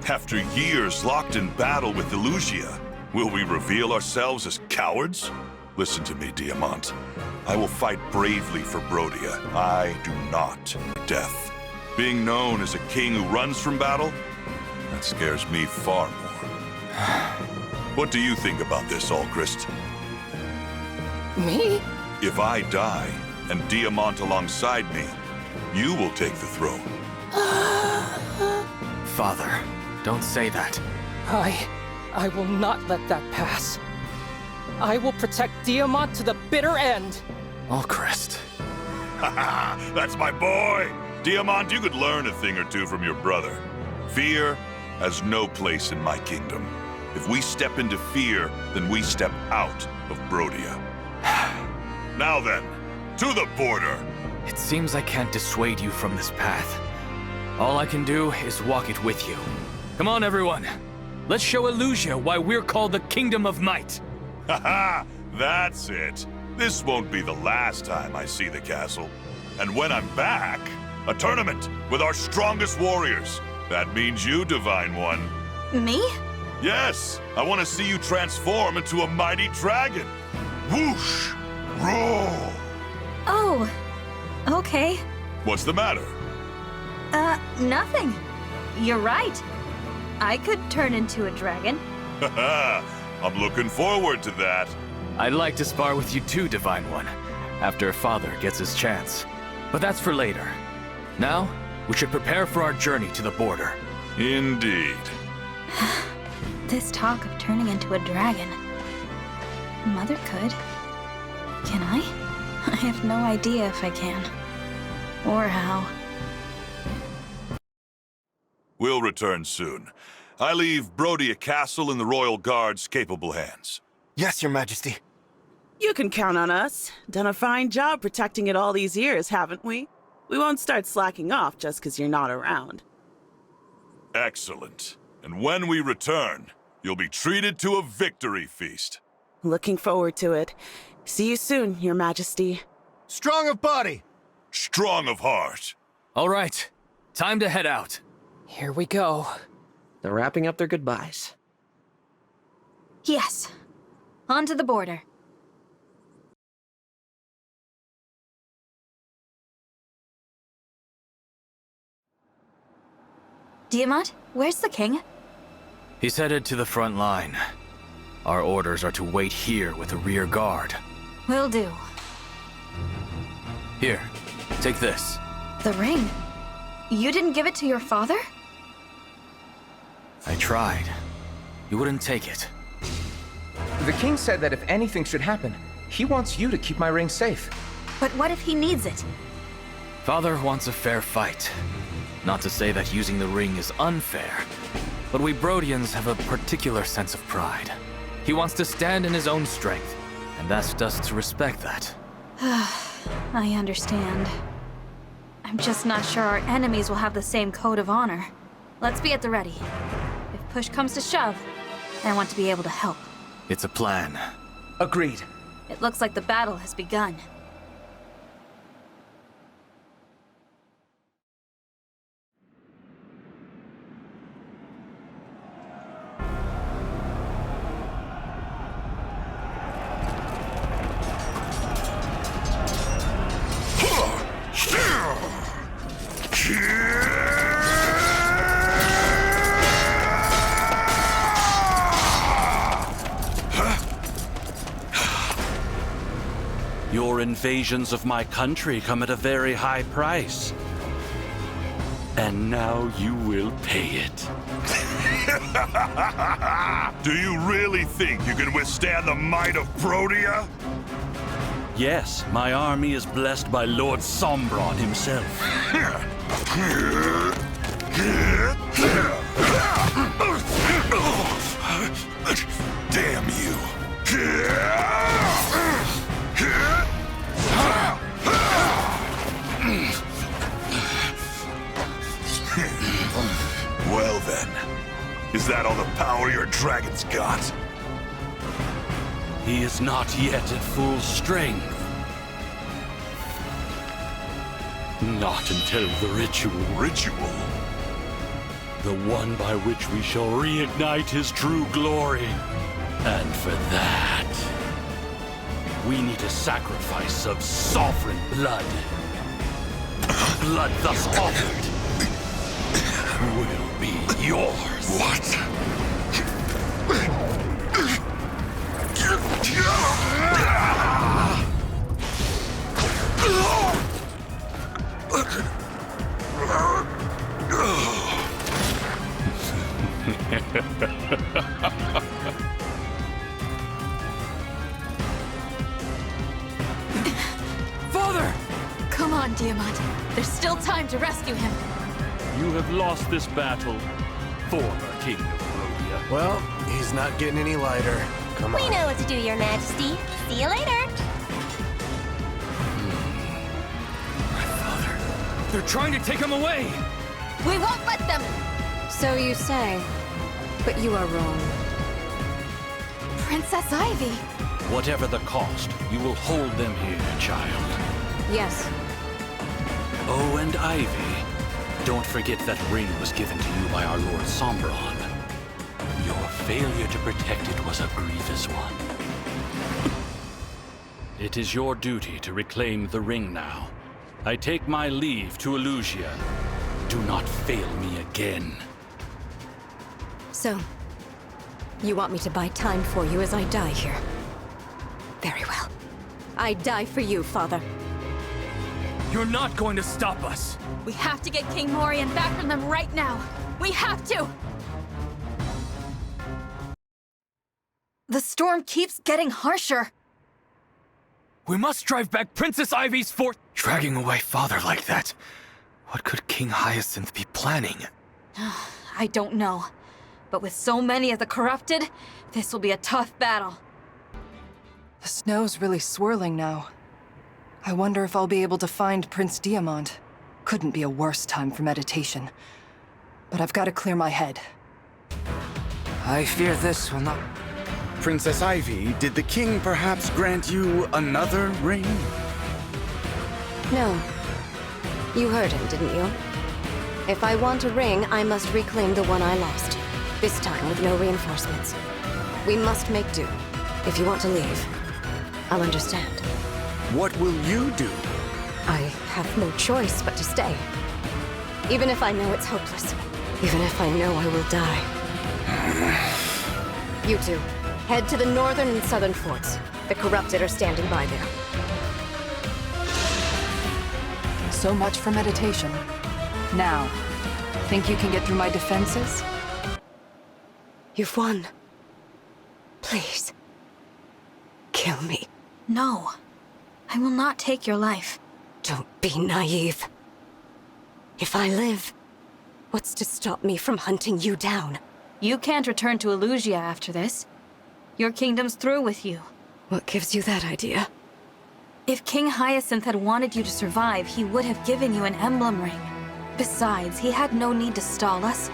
After years locked in battle with Illusia, will we reveal ourselves as cowards? Listen to me, Diamant. I will fight bravely for Brodia. I do not death. Being known as a king who runs from battle, that scares me far more. What do you think about this, Alchrist? Me? If I die, and Diamant alongside me, you will take the throne. Father, don't say that. I will not let that pass. I will protect Diamant to the bitter end. Alchrist. Haha, that's my boy! Diamant, you could learn a thing or two from your brother. Fear has no place in my kingdom. If we step into fear, then we step out of Brodia. Now then, to the border! It seems I can't dissuade you from this path. All I can do is walk it with you. Come on, everyone. Let's show Illusia why we're called the Kingdom of Might. Haha, that's it. This won't be the last time I see the castle. And when I'm back, a tournament with our strongest warriors. That means you, Divine One. Me? Yes, I want to see you transform into a mighty dragon. Whoosh! Roar! Oh, okay. What's the matter? Nothing. You're right. I could turn into a dragon. Haha, I'm looking forward to that. I'd like to spar with you too, Divine One, after Father gets his chance. But that's for later. Now, we should prepare for our journey to the border. Indeed. This talk of turning into a dragon. Mother could. Can I? I have no idea if I can. Or how. We'll return soon. I leave Brodia Castle in the Royal Guard's capable hands. Yes, Your Majesty. You can count on us. Done a fine job protecting it all these years, haven't we? We won't start slacking off just because you're not around. Excellent. And when we return, you'll be treated to a victory feast. Looking forward to it. See you soon, Your Majesty. Strong of body. Strong of heart. All right. Time to head out. Here we go. They're wrapping up their goodbyes. Yes. On to the border. Diamant, where's the king? He's headed to the front line. Our orders are to wait here with a rear guard. Will do. Here, take this. The ring? You didn't give it to your father? I tried. You wouldn't take it. The king said that if anything should happen, he wants you to keep my ring safe. But what if he needs it? Father wants a fair fight. Not to say that using the ring is unfair, but we Brodians have a particular sense of pride. He wants to stand in his own strength, and asked us to respect that. I understand. I'm just not sure our enemies will have the same code of honor. Let's be at the ready. If push comes to shove, I want to be able to help. It's a plan. Agreed. It looks like the battle has begun. Your invasions of my country come at a very high price. And now you will pay it. Do you really think you can withstand the might of Brodia? Yes, my army is blessed by Lord Sombron himself. Damn you. Well then, is that all the power your dragon's got? He is not yet at full strength. Not until the ritual. Ritual? The one by which we shall reignite his true glory. And for that, we need a sacrifice of sovereign blood. Blood thus offered will be yours. What? Father! Come on, Diamant. There's still time to rescue him. You have lost this battle, former King of Brodia. Well, he's not getting any lighter. Come We on. know what to do, Your Majesty. See you later. They're trying to take him away! We won't let them! So you say, but you are wrong. Princess Ivy! Whatever the cost, you will hold them here, child. Yes. Oh, and Ivy, don't forget that ring was given to you by our Lord Sombron. Your failure to protect it was a grievous one. It is your duty to reclaim the ring now. I take my leave to Elusia. Do not fail me again. So, you want me to buy time for you as I die here? Very well. I die for you, Father. You're not going to stop us! We have to get King Morian back from them right now! We have to! The storm keeps getting harsher. We must drive back Princess Ivy's fort! Dragging away Father like that. What could King Hyacinth be planning? I don't know. But with so many of the corrupted, this will be a tough battle. The snow's really swirling now. I wonder if I'll be able to find Prince Diamant. Couldn't be a worse time for meditation. But I've got to clear my head. I fear this will not... Princess Ivy, did the king perhaps grant you another ring? No. You heard him, didn't you? If I want a ring, I must reclaim the one I lost. This time with no reinforcements. We must make do. If you want to leave, I'll understand. What will you do? I have no choice but to stay. Even if I know it's hopeless. Even if I know I will die. You two, head to the northern and southern forts. The corrupted are standing by there. So much for meditation. Now, think you can get through my defenses? You've won. Please. Kill me. No. I will not take your life. Don't be naive. If I live, what's to stop me from hunting you down? You can't return to Elusia after this. Your kingdom's through with you. What gives you that idea? If King Hyacinth had wanted you to survive, he would have given you an emblem ring. Besides, he had no need to stall us.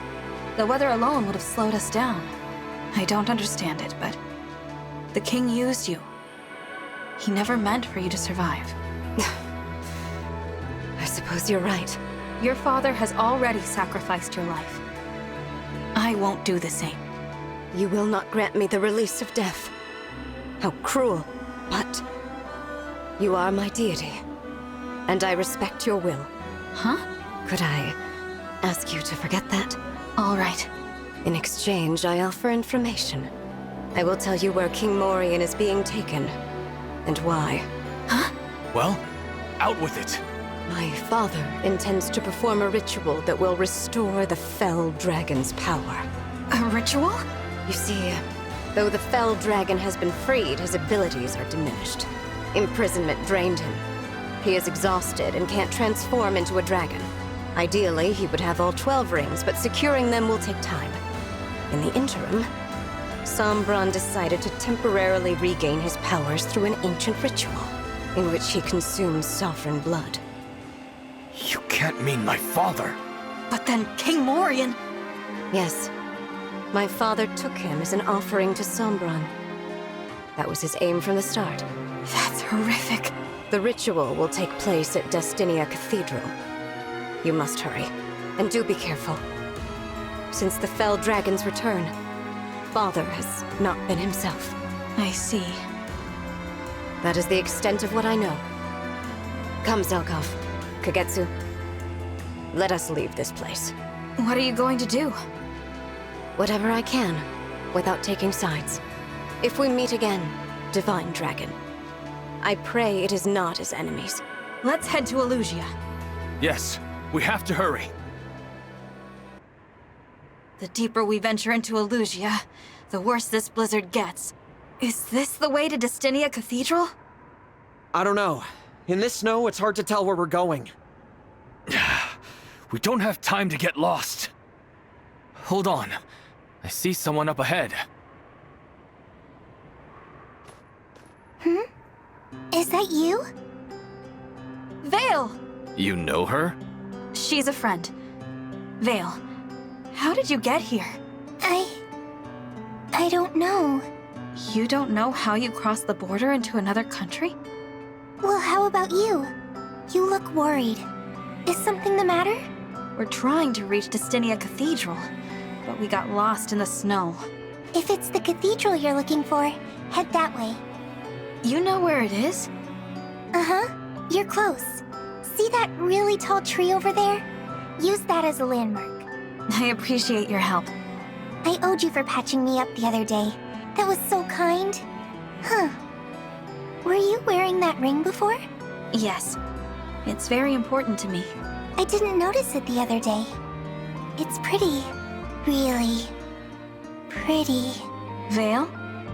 The weather alone would have slowed us down. I don't understand it, but the king used you. He never meant for you to survive. I suppose you're right. Your father has already sacrificed your life. I won't do the same. You will not grant me the release of death. How cruel, but you are my deity, and I respect your will. Huh? Could I ask you to forget that? All right. In exchange, I offer information. I will tell you where King Morian is being taken, and why. Huh? Well, out with it. My father intends to perform a ritual that will restore the Fell Dragon's power. A ritual? You see, though the Fell Dragon has been freed, his abilities are diminished. Imprisonment drained him. He is exhausted and can't transform into a dragon. Ideally, he would have all 12 rings, but securing them will take time. In the interim, Sombron decided to temporarily regain his powers through an ancient ritual, in which he consumes sovereign blood. You can't mean my father. But then King Morian... Yes. My father took him as an offering to Sombron. That was his aim from the start. That's horrific. The ritual will take place at Destinia Cathedral. You must hurry. And do be careful. Since the Fell Dragon's return, Father has not been himself. I see. That is the extent of what I know. Come, Zelkov. Kagetsu. Let us leave this place. What are you going to do? Whatever I can, without taking sides. If we meet again, Divine Dragon, I pray it is not as enemies. Let's head to Elusia. Yes, we have to hurry. The deeper we venture into Elusia, the worse this blizzard gets. Is this the way to Destinia Cathedral? I don't know. In this snow, it's hard to tell where we're going. We don't have time to get lost. Hold on. I see someone up ahead. Is that you? Vale! You know her? She's a friend. Vale, how did you get here? I don't know. You don't know how you crossed the border into another country? Well, how about you? You look worried. Is something the matter? We're trying to reach Destinia Cathedral, but we got lost in the snow. If it's the cathedral you're looking for, head that way. You know where it is? Uh-huh. You're close. See that really tall tree over there? Use that as a landmark. I appreciate your help. I owed you for patching me up the other day. That was so kind. Huh. Were you wearing that ring before? Yes. It's very important to me. I didn't notice it the other day. It's pretty. Really pretty. Vale?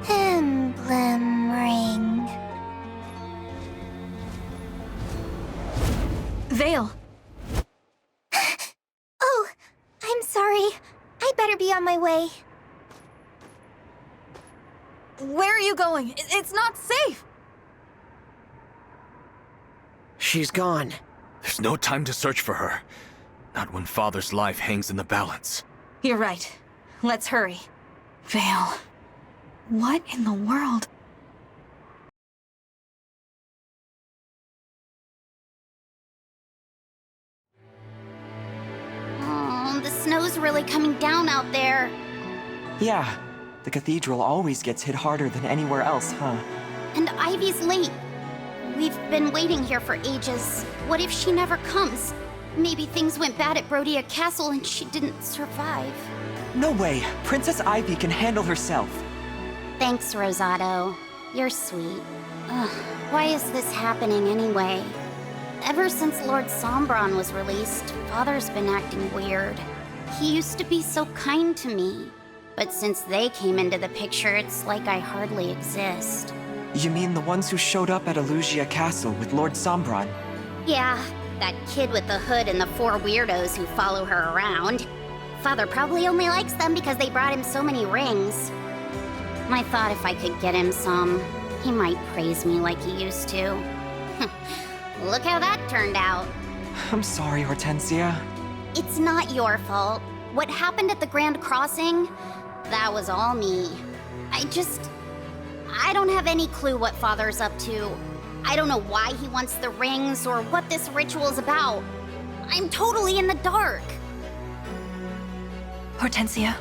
Emblem ring. Vale! Oh, I'm sorry. I better be on my way. Where are you going? It's not safe! She's gone. There's no time to search for her. Not when Father's life hangs in the balance. You're right. Let's hurry. Vale. What in the world? The snow's really coming down out there. Yeah, the cathedral always gets hit harder than anywhere else, huh? And Ivy's late. We've been waiting here for ages. What if she never comes? Maybe things went bad at Brodia Castle and she didn't survive. No way! Princess Ivy can handle herself. Thanks, Rosado. You're sweet. Ugh, why is this happening anyway? Ever since Lord Sombron was released, Father's been acting weird. He used to be so kind to me. But since they came into the picture, it's like I hardly exist. You mean the ones who showed up at Elugia Castle with Lord Sombron? Yeah, that kid with the hood and the 4 weirdos who follow her around. Father probably only likes them because they brought him so many rings. I thought if I could get him some, he might praise me like he used to. Look how that turned out. I'm sorry, Hortensia. It's not your fault. What happened at the Grand Crossing, that was all me. I don't have any clue what Father's up to. I don't know why he wants the rings or what this ritual's about. I'm totally in the dark. Hortensia.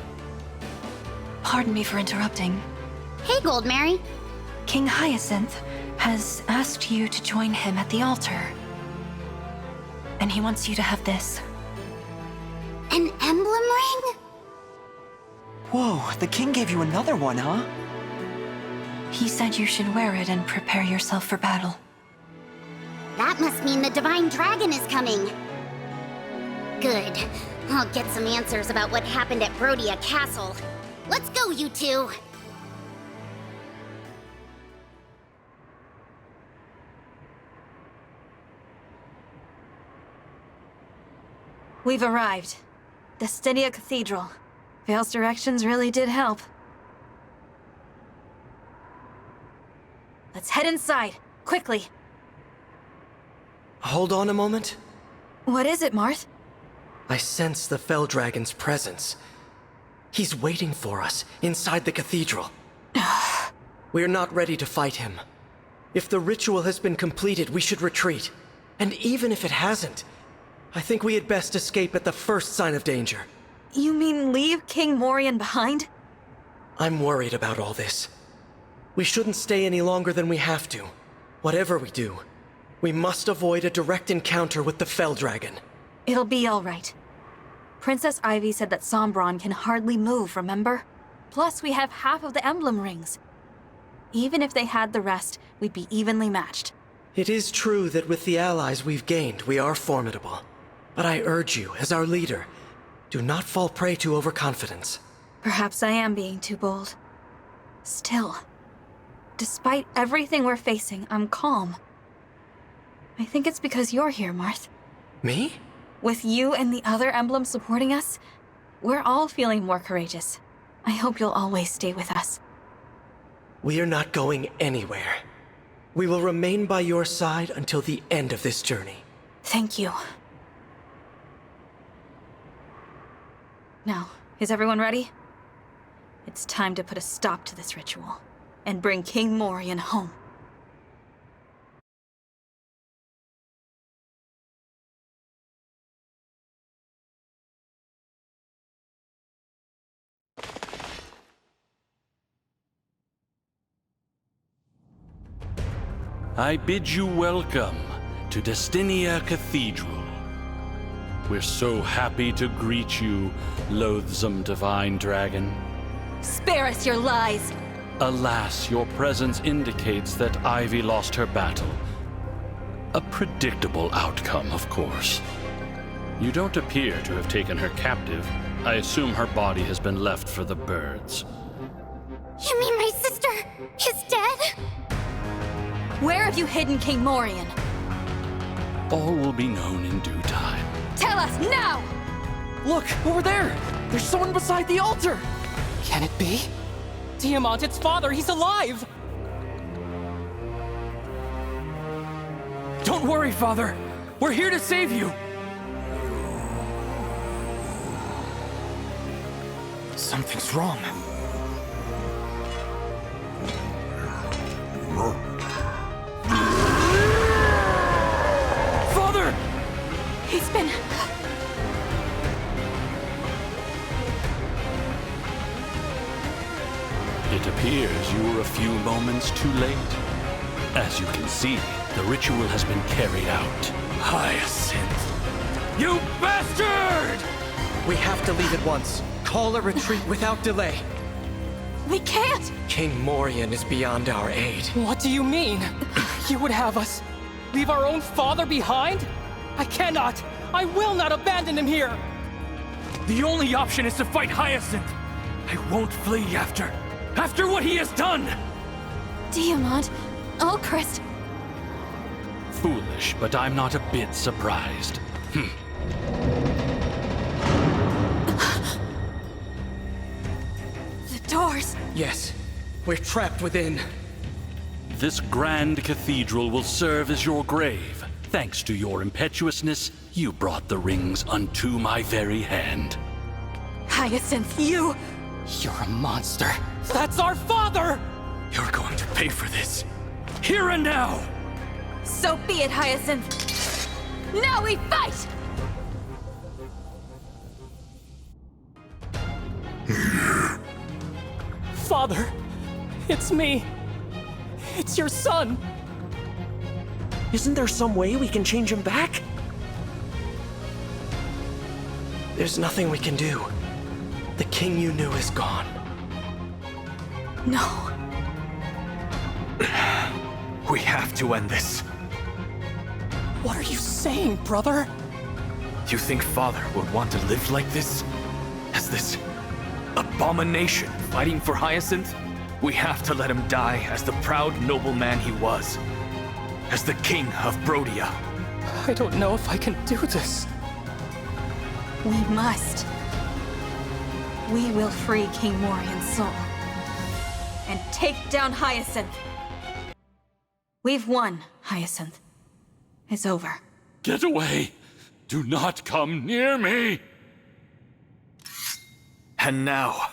Pardon me for interrupting. Hey, Goldmary. King Hyacinth has asked you to join him at the altar. And he wants you to have this. An emblem ring? Whoa, the king gave you another one, huh? He said you should wear it and prepare yourself for battle. That must mean the Divine Dragon is coming. Good. I'll get some answers about what happened at Brodia Castle. Let's go, you two! We've arrived. Destinia Cathedral. Vale's directions really did help. Let's head inside, quickly. Hold on a moment. What is it, Marth? I sense the Fell Dragon's presence. He's waiting for us inside the cathedral. We're not ready to fight him. If the ritual has been completed, we should retreat. And even if it hasn't, I think we had best escape at the first sign of danger. You mean leave King Morian behind? I'm worried about all this. We shouldn't stay any longer than we have to. Whatever we do, we must avoid a direct encounter with the Fell Dragon. It'll be all right. Princess Ivy said that Sombron can hardly move, remember? Plus, we have half of the emblem rings. Even if they had the rest, we'd be evenly matched. It is true that with the allies we've gained, we are formidable. But I urge you, as our leader, do not fall prey to overconfidence. Perhaps I am being too bold. Still, despite everything we're facing, I'm calm. I think it's because you're here, Marth. Me? With you and the other emblems supporting us, we're all feeling more courageous. I hope you'll always stay with us. We are not going anywhere. We will remain by your side until the end of this journey. Thank you. Now, is everyone ready? It's time to put a stop to this ritual and bring King Morian home. I bid you welcome to Destinia Cathedral. We're so happy to greet you, loathsome divine dragon. Spare us your lies! Alas, your presence indicates that Ivy lost her battle. A predictable outcome, of course. You don't appear to have taken her captive. I assume her body has been left for the birds. You mean my sister is dead? Where have you hidden King Morian? All will be known in due time. Tell us now! Look, over there! There's someone beside the altar! Can it be? Tiamat, its father, he's alive! Don't worry, Father. We're here to save you. Something's wrong. Father! He's been... It appears you were a few moments too late. As you can see, the ritual has been carried out. Hyacinth! You bastard! We have to leave at once. Call a retreat without delay. We can't! King Morian is beyond our aid. What do you mean? You would have us leave our own father behind? I cannot! I will not abandon him here! The only option is to fight Hyacinth! I won't flee after what he has done! Diamond, Alchrist. Foolish, but I'm not a bit surprised. The doors. Yes, we're trapped within. This grand cathedral will serve as your grave. Thanks to your impetuousness, you brought the rings unto my very hand. Hyacinth, You're a monster. That's our father! You're going to pay for this. Here and now! So be it, Hyacinth. Now we fight! Father, it's me. It's your son. Isn't there some way we can change him back? There's nothing we can do. The king you knew is gone. No. We have to end this. What are you saying, brother? You think Father would want to live like this? As this abomination fighting for Hyacinth? We have to let him die as the proud nobleman he was. As the king of Brodia. I don't know if I can do this. We must. We will free King Morian's soul. And take down Hyacinth. We've won, Hyacinth. It's over. Get away! Do not come near me! And now,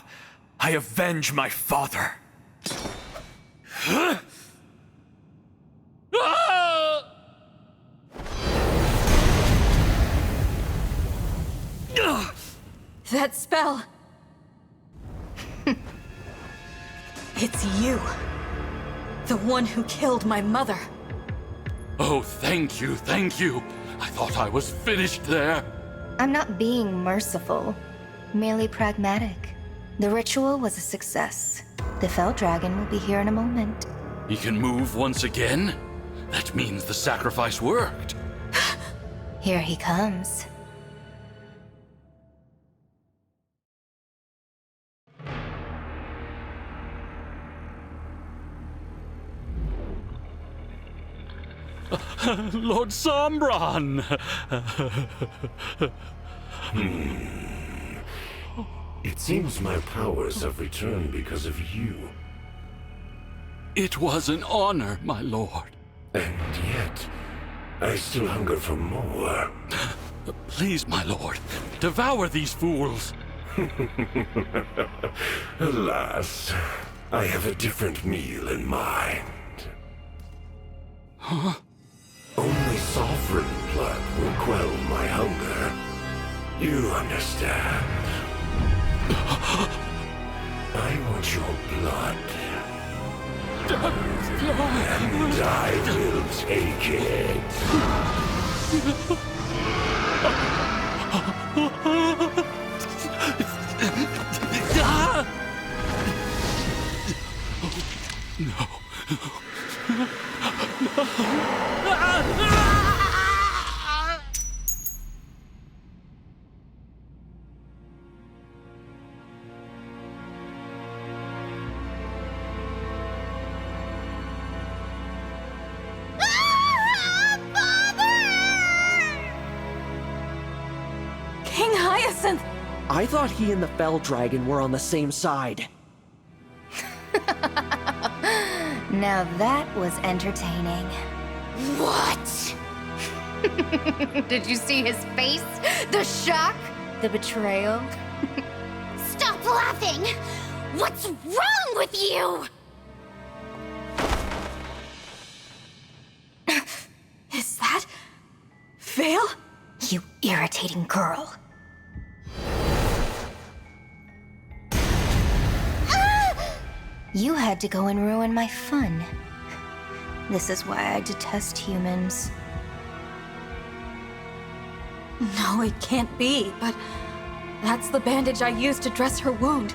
I avenge my father. That spell. It's you. The one who killed my mother. Oh, thank you, thank you. I thought I was finished there. I'm not being merciful, merely pragmatic. The ritual was a success. The Fell Dragon will be here in a moment. He can move once again? That means the sacrifice worked. Here he comes. Lord Sombron! It seems my powers have returned because of you. It was an honor, my lord. And yet, I still hunger for more. Please, my lord, devour these fools. Alas, I have a different meal in mind. Huh? Only sovereign blood will quell my hunger. You understand. I want your blood. And I will take it. No. King Hyacinth! I thought he and the Fell Dragon were on the same side. Now that was entertaining. What? Did you see his face? The shock? The betrayal? Stop laughing! What's wrong with you? Is that... Vale? You irritating girl. You had to go and ruin my fun. This is why I detest humans. No, it can't be, but that's the bandage I used to dress her wound.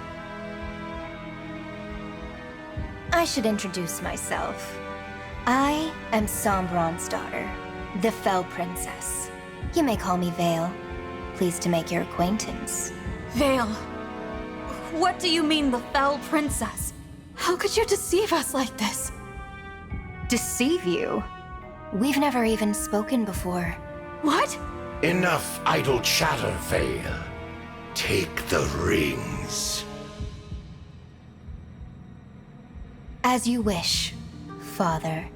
I should introduce myself. I am Sombron's daughter, the Fell Princess. You may call me Vale. Pleased to make your acquaintance. Vale. What do you mean, the Fell Princess? How could you deceive us like this? Deceive you? We've never even spoken before. What? Enough idle chatter, Vale. Take the rings. As you wish, Father.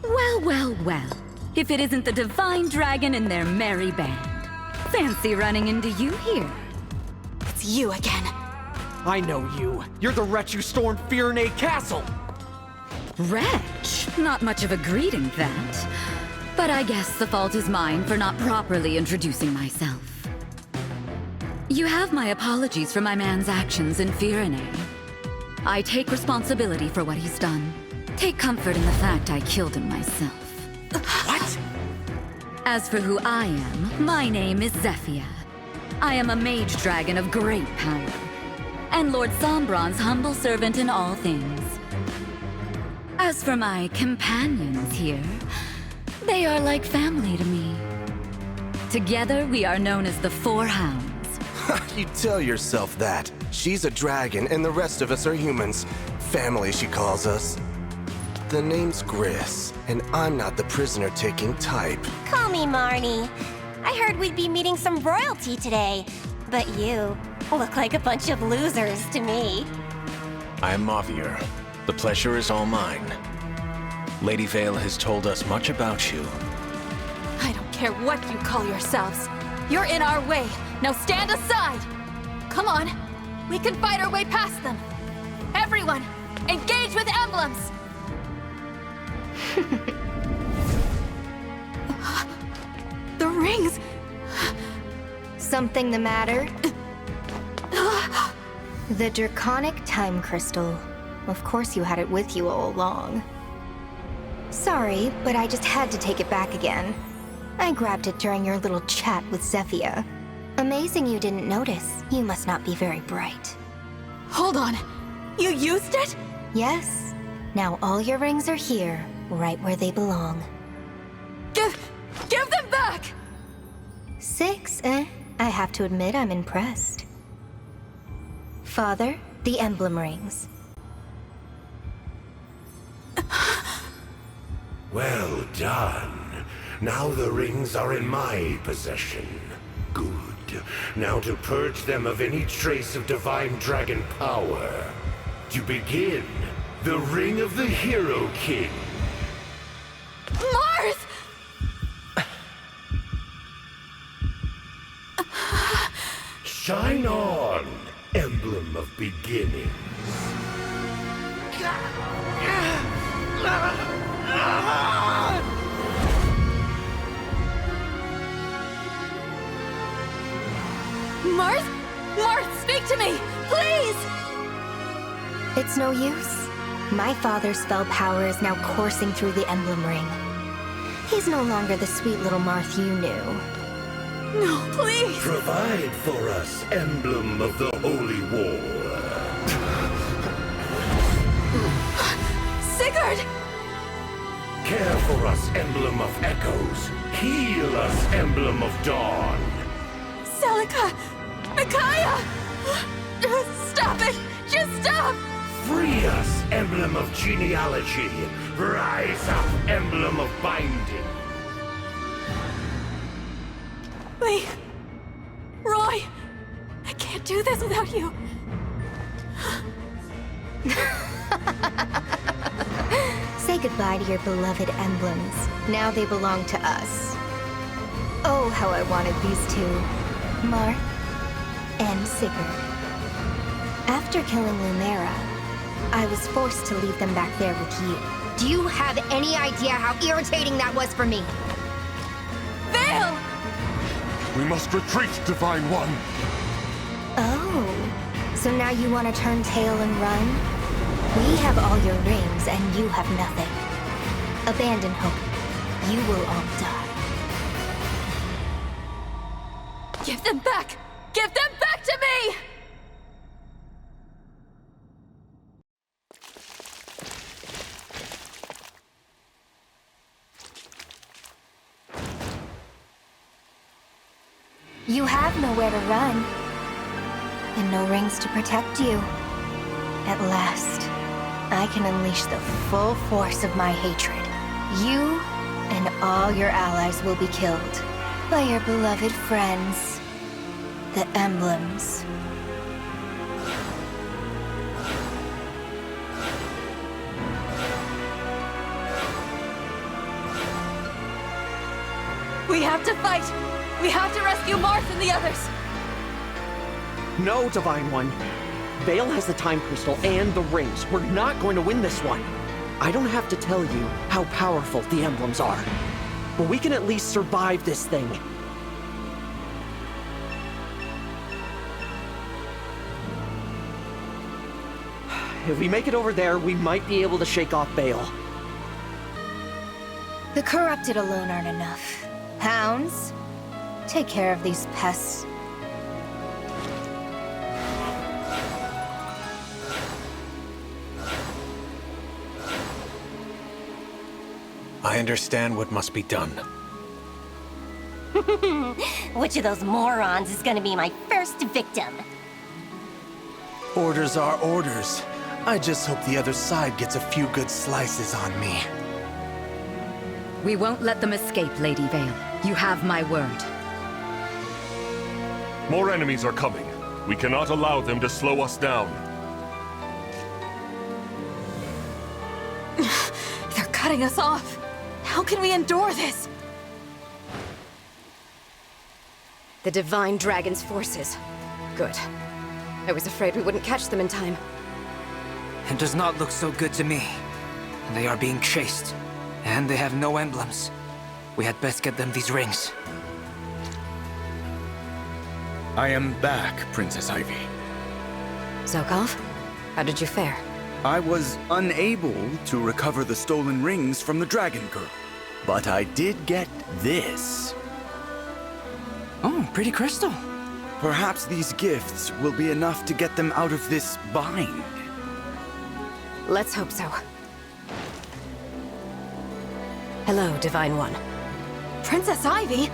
Well, well, well. If it isn't the Divine Dragon and their merry band. Fancy running into you here. It's you again. I know you. You're the wretch who stormed Fire Castle. Wretch? Not much of a greeting, that. But I guess the fault is mine for not properly introducing myself. You have my apologies for my man's actions in Fire. I take responsibility for what he's done. Take comfort in the fact I killed him myself. What? As for who I am, my name is Zephyr. I am a mage dragon of great power, and Lord Sombron's humble servant in all things. As for my companions here, they are like family to me. Together, we are known as the Four Hounds. You tell yourself that. She's a dragon, and the rest of us are humans. Family, she calls us. The name's Gris, and I'm not the prisoner-taking type. Call me Marnie. I heard we'd be meeting some royalty today, but you look like a bunch of losers to me. I'm Mavier. The pleasure is all mine. Lady Vale has told us much about you. I don't care what you call yourselves. You're in our way. Now stand aside! Come on. We can fight our way past them. Everyone, engage with emblems! The rings! Something the matter? The Draconic Time Crystal. Of course you had it with you all along. Sorry, but I just had to take it back again. I grabbed it during your little chat with Zephyr. Amazing you didn't notice. You must not be very bright. Hold on. You used it? Yes. Now all your rings are here, right where they belong. Give them back! 6, eh? I have to admit I'm impressed. Father, the emblem rings. Well done. Now the rings are in my possession. Good. Now to purge them of any trace of divine dragon power. To begin, the Ring of the Hero King. Marth! Shine on, emblem of beginnings. Marth? Marth, speak to me! Please! It's no use. My father's spell power is now coursing through the emblem ring. He's no longer the sweet little Marth you knew. No, please! Provide for us, emblem of the Holy War. Sigurd! Care for us, emblem of echoes. Heal us, emblem of dawn. Celica! Micaiah! Stop it! Just stop! Free us, emblem of genealogy. Rise up, emblem of binding. Lee! Roy! I can't do this without you. Say goodbye to your beloved emblems. Now they belong to us. Oh, how I wanted these two. Marth and Sigurd. After killing Lumera, I was forced to leave them back there with you. Do you have any idea how irritating that was for me? Veil! We must retreat, Divine One! Oh, so now you want to turn tail and run? We have all your rings and you have nothing. Abandon hope. You will all die. Give them back! Give them back to me! You have nowhere to run. And no rings to protect you. At last, I can unleash the full force of my hatred. You and all your allies will be killed by your beloved friends, the Emblems. We have to fight! We have to rescue Marth and the others! No, Divine One. Vale has the Time Crystal and the rings. We're not going to win this one. I don't have to tell you how powerful the emblems are. But we can at least survive this thing. If we make it over there, we might be able to shake off Vale. The corrupted alone aren't enough. Hounds, take care of these pests. I understand what must be done. Which of those morons is gonna be my first victim? Orders are orders. I just hope the other side gets a few good slices on me. We won't let them escape, Lady Vale. You have my word. More enemies are coming. We cannot allow them to slow us down. They're cutting us off. How can we endure this? The Divine Dragon's forces. Good. I was afraid we wouldn't catch them in time. It does not look so good to me. They are being chased, and they have no emblems. We had best get them these rings. I am back, Princess Ivy. Zokov, how did you fare? I was unable to recover the stolen rings from the Dragon Girl, but I did get this. Oh, pretty crystal. Perhaps these gifts will be enough to get them out of this bind. Let's hope so. Hello, Divine One. Princess Ivy?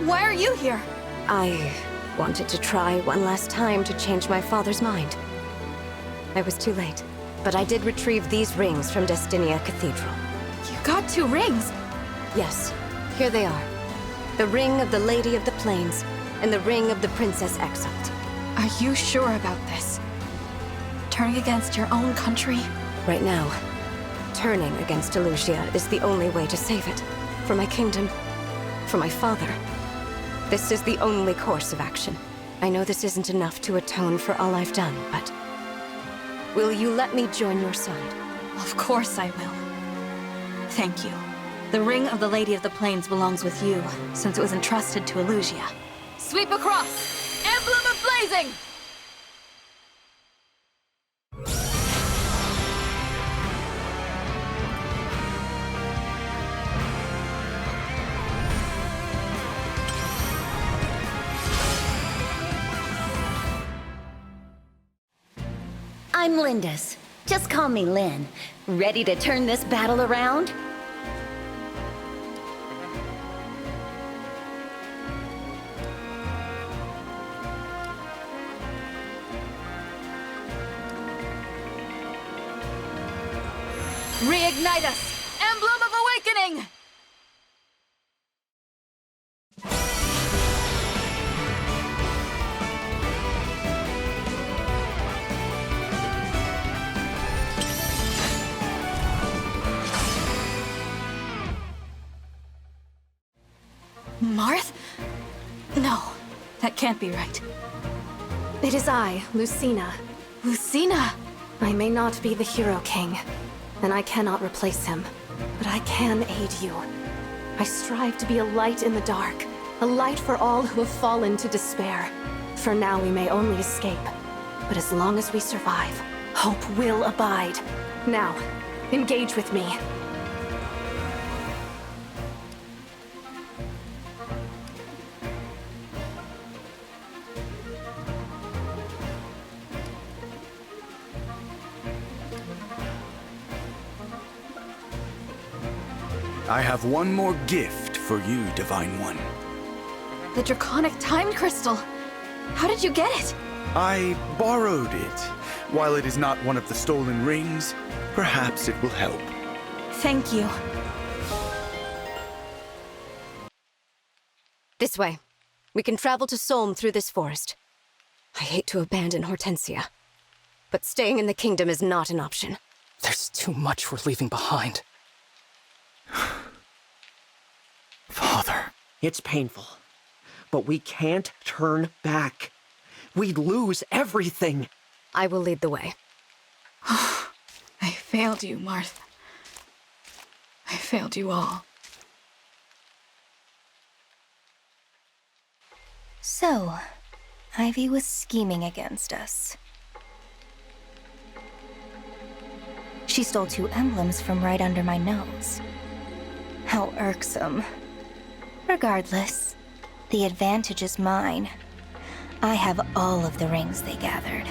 Why are you here? I wanted to try one last time to change my father's mind. I was too late, but I did retrieve these rings from Destinia Cathedral. You got 2 rings? Yes, here they are. The ring of the Lady of the Plains, and the ring of the Princess Exiled. Are you sure about this? Turning against your own country? Right now, turning against Elusia is the only way to save it. For my kingdom, for my father. This is the only course of action. I know this isn't enough to atone for all I've done, but... will you let me join your side? Of course I will. Thank you. The ring of the Lady of the Plains belongs with you, since it was entrusted to Elusia. Sweep across! Emblem of Blazing! I'm Lindis. Just call me Lynn. Ready to turn this battle around? Reignite us! Emblem of Awakening! Marth? No, that can't be right. It is I, Lucina. Lucina! I may not be the Hero King, and I cannot replace him, but I can aid you. I strive to be a light in the dark, a light for all who have fallen to despair. For now we may only escape, but as long as we survive, hope will abide. Now, engage with me. I have one more gift for you, Divine One. The Draconic Time Crystal! How did you get it? I borrowed it. While it is not one of the stolen rings, perhaps it will help. Thank you. This way. We can travel to Solm through this forest. I hate to abandon Hortensia, but staying in the kingdom is not an option. There's too much we're leaving behind. Father. It's painful, but we can't turn back. We'd lose everything. I will lead the way. I failed you, Martha. I failed you all. So, Ivy was scheming against us. She stole 2 emblems from right under my nose. How irksome. Regardless, the advantage is mine. I have all of the rings they gathered.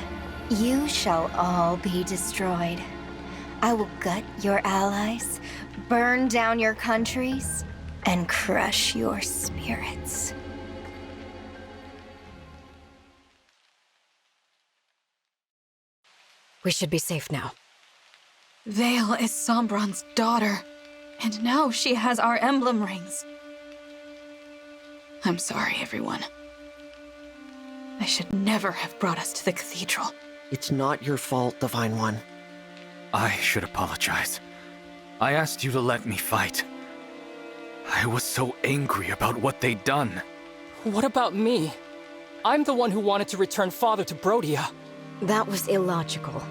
You shall all be destroyed. I will gut your allies, burn down your countries, and crush your spirits. We should be safe now. Vale is Sombron's daughter, and now she has our emblem rings. I'm sorry, everyone. I should never have brought us to the cathedral. It's not your fault, Divine One. I should apologize. I asked you to let me fight. I was so angry about what they'd done. What about me? I'm the one who wanted to return Father to Brodia. That was illogical.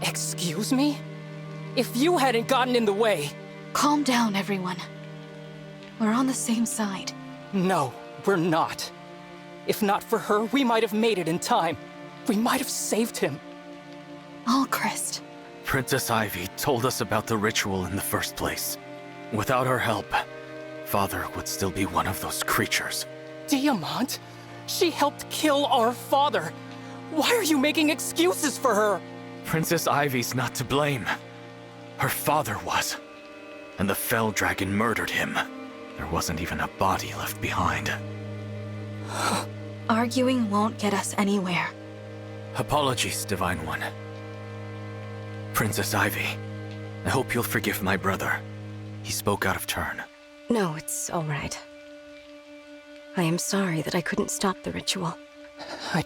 Excuse me? If you hadn't gotten in the way... Calm down, everyone. We're on the same side. No, we're not. If not for her, we might have made it in time. We might have saved him. Allcrest. Princess Ivy told us about the ritual in the first place. Without her help, Father would still be one of those creatures. Diamant? She helped kill our father. Why are you making excuses for her? Princess Ivy's not to blame. Her father was. And the Fell Dragon murdered him. There wasn't even a body left behind. Arguing won't get us anywhere. Apologies, Divine One. Princess Ivy, I hope you'll forgive my brother. He spoke out of turn. No, it's all right. I am sorry that I couldn't stop the ritual. I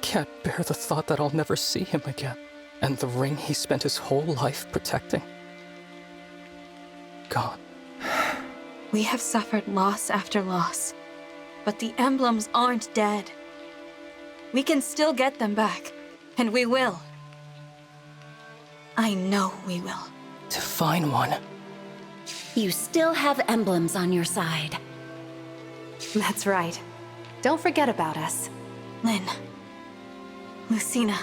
can't bear the thought that I'll never see him again. And the ring he spent his whole life protecting. Gone. We have suffered loss after loss, but the emblems aren't dead. We can still get them back, and we will. I know we will. Divine One. You still have emblems on your side. That's right. Don't forget about us. Lynn. Lucina.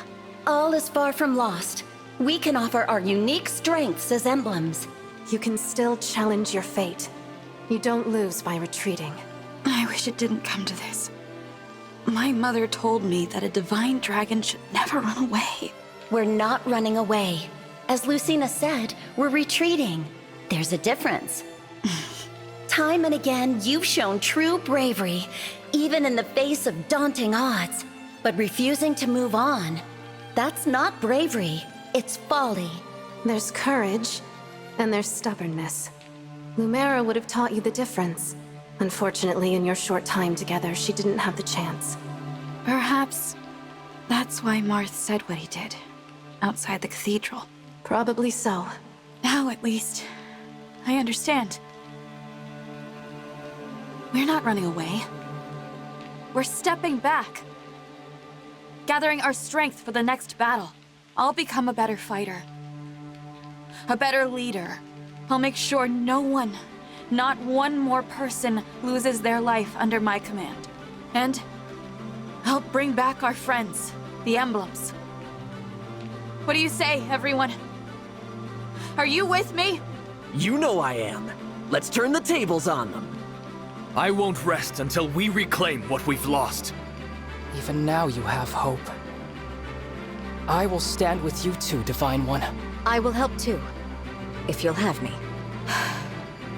All is far from lost. We can offer our unique strengths as emblems. You can still challenge your fate. You don't lose by retreating. I wish it didn't come to this. My mother told me that a divine dragon should never run away. We're not running away. As Lucina said, we're retreating. There's a difference. Time and again, you've shown true bravery, even in the face of daunting odds. But refusing to move on, that's not bravery, it's folly. There's courage, and there's stubbornness. Lumera would have taught you the difference. Unfortunately, in your short time together, she didn't have the chance. Perhaps that's why Marth said what he did, outside the cathedral. Probably so. Now, at least, I understand. We're not running away. We're stepping back. Gathering our strength for the next battle. I'll become a better fighter. A better leader. I'll make sure no one, not one more person, loses their life under my command. And I'll bring back our friends, the emblems. What do you say, everyone? Are you with me? You know I am. Let's turn the tables on them. I won't rest until we reclaim what we've lost. Even now you have hope. I will stand with you too, Divine One. I will help too, if you'll have me.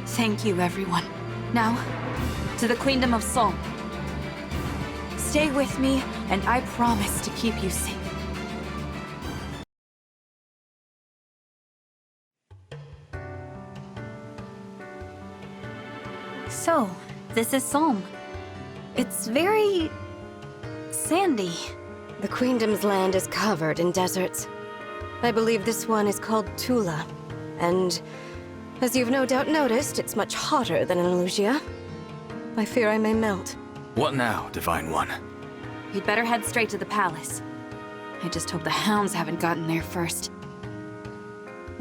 Thank you, everyone. Now, to the Queendom of Sol. Stay with me, and I promise to keep you safe. So, this is Solm. It's very... sandy. The Queendom's land is covered in deserts. I believe this one is called Tula. And, as you've no doubt noticed, it's much hotter than in Elusia. I fear I may melt. What now, Divine One? You'd better head straight to the palace. I just hope the hounds haven't gotten there first.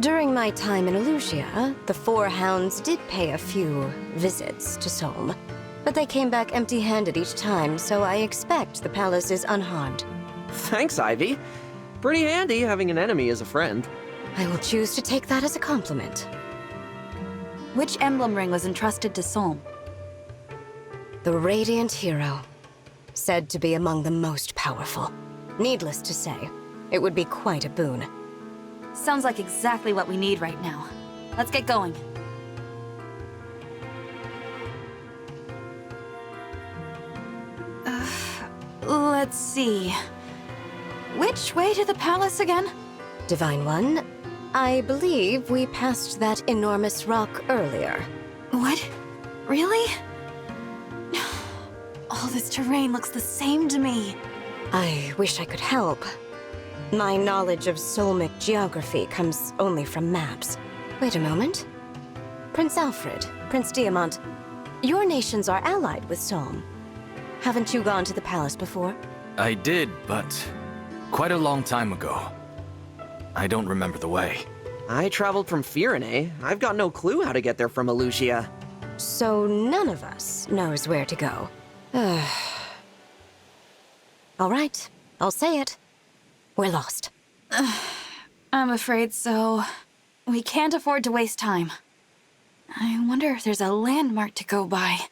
During my time in Elusia, the 4 hounds did pay a few visits to Solm. But they came back empty-handed each time, so I expect the palace is unharmed. Thanks, Ivy. Pretty handy having an enemy as a friend. I will choose to take that as a compliment. Which emblem ring was entrusted to Solm? The Radiant Hero. Said to be among the most powerful. Needless to say, it would be quite a boon. Sounds like exactly what we need right now. Let's get going. Let's see. Which way to the palace again? Divine One, I believe we passed that enormous rock earlier. What? Really? All this terrain looks the same to me. I wish I could help. My knowledge of Solmic geography comes only from maps. Wait a moment. Prince Alfred, Prince Diamant, your nations are allied with Solm. Haven't you gone to the palace before? I did, but quite a long time ago. I don't remember the way. I traveled from Firene. I've got no clue how to get there from Elusia. So none of us knows where to go. All right, I'll say it. We're lost. I'm afraid so. We can't afford to waste time. I wonder if there's a landmark to go by.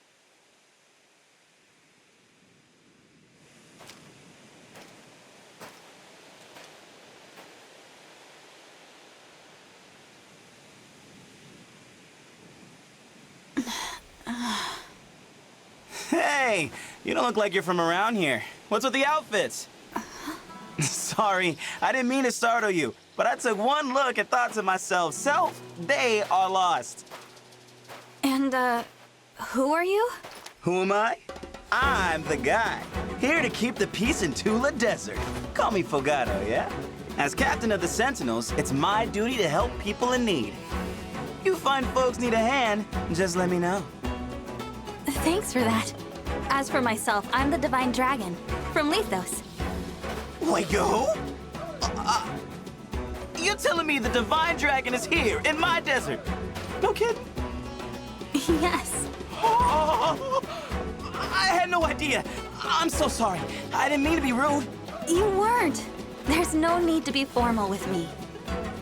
Hey, you don't look like you're from around here. What's with the outfits? Sorry, I didn't mean to startle you, but I took one look and thought to myself, they are lost. And, who are you? Who am I? I'm the guy, here to keep the peace in Tula Desert. Call me Fogado, yeah? As captain of the Sentinels, it's my duty to help people in need. You find folks need a hand, just let me know. Thanks for that. As for myself, I'm the Divine Dragon, from Lethos. Wait, yo? You're telling me the Divine Dragon is here, in my desert? No kidding? Yes. Oh, I had no idea. I'm so sorry. I didn't mean to be rude. You weren't. There's no need to be formal with me.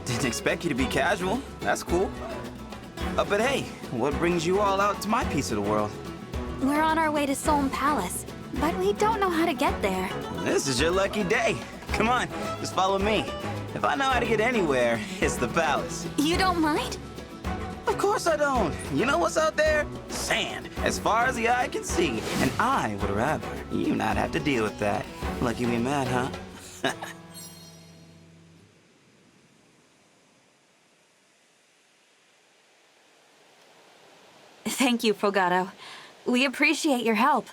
Didn't expect you to be casual. That's cool. But hey, what brings you all out to my piece of the world? We're on our way to Solm Palace, but we don't know how to get there. This is your lucky day. Come on, just follow me. If I know how to get anywhere, it's the palace. You don't mind? Of course I don't. You know what's out there? Sand, as far as the eye can see. And I would rather you not have to deal with that. Lucky we met, huh? Thank you, Fogado. We appreciate your help.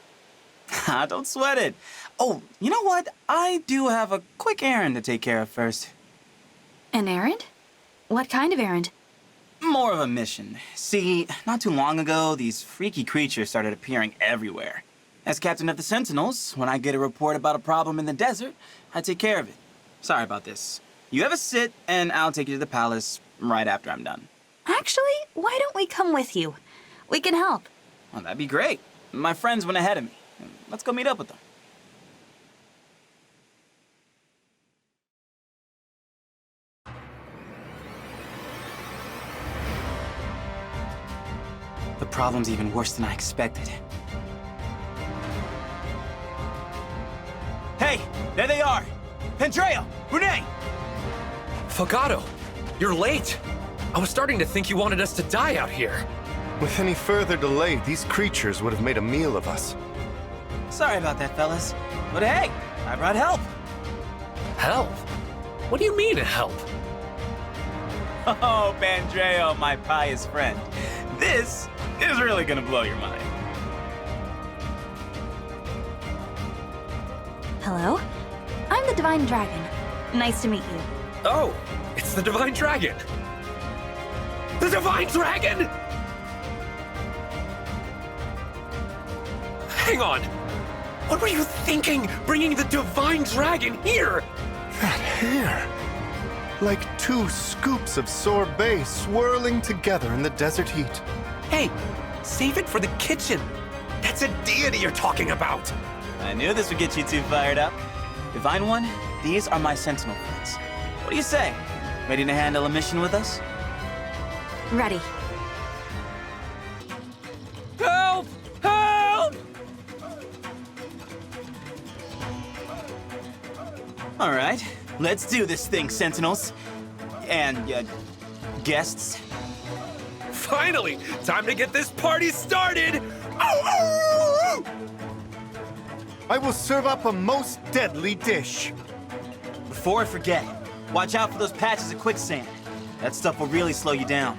Don't sweat it. Oh, you know what? I do have a quick errand to take care of first. An errand? What kind of errand? More of a mission. See, not too long ago, these freaky creatures started appearing everywhere. As captain of the Sentinels, when I get a report about a problem in the desert, I take care of it. Sorry about this. You have a sit, and I'll take you to the palace right after I'm done. Actually, why don't we come with you? We can help. Well, that'd be great. My friends went ahead of me. Let's go meet up with them. The problem's even worse than I expected. Hey, there they are! Pendreo! Brunei! Fogado, you're late. I was starting to think you wanted us to die out here. With any further delay, these creatures would have made a meal of us. Sorry about that, fellas. But hey, I brought help. Help? What do you mean, help? Oh, Pendreo, my pious friend. This is really gonna blow your mind. Hello? I'm the Divine Dragon. Nice to meet you. Oh, it's the Divine Dragon. The Divine Dragon! Hang on. What were you thinking, bringing the Divine Dragon here? That hair. Like 2 scoops of sorbet swirling together in the desert heat. Hey, save it for the kitchen. That's a deity you're talking about. I knew this would get you two fired up. Divine One, these are my Sentinel friends. What do you say? Ready to handle a mission with us? Ready. Help! Help! All right, let's do this thing, Sentinels. And, guests. Finally, time to get this party started! I will serve up a most deadly dish. Before I forget, watch out for those patches of quicksand. That stuff will really slow you down.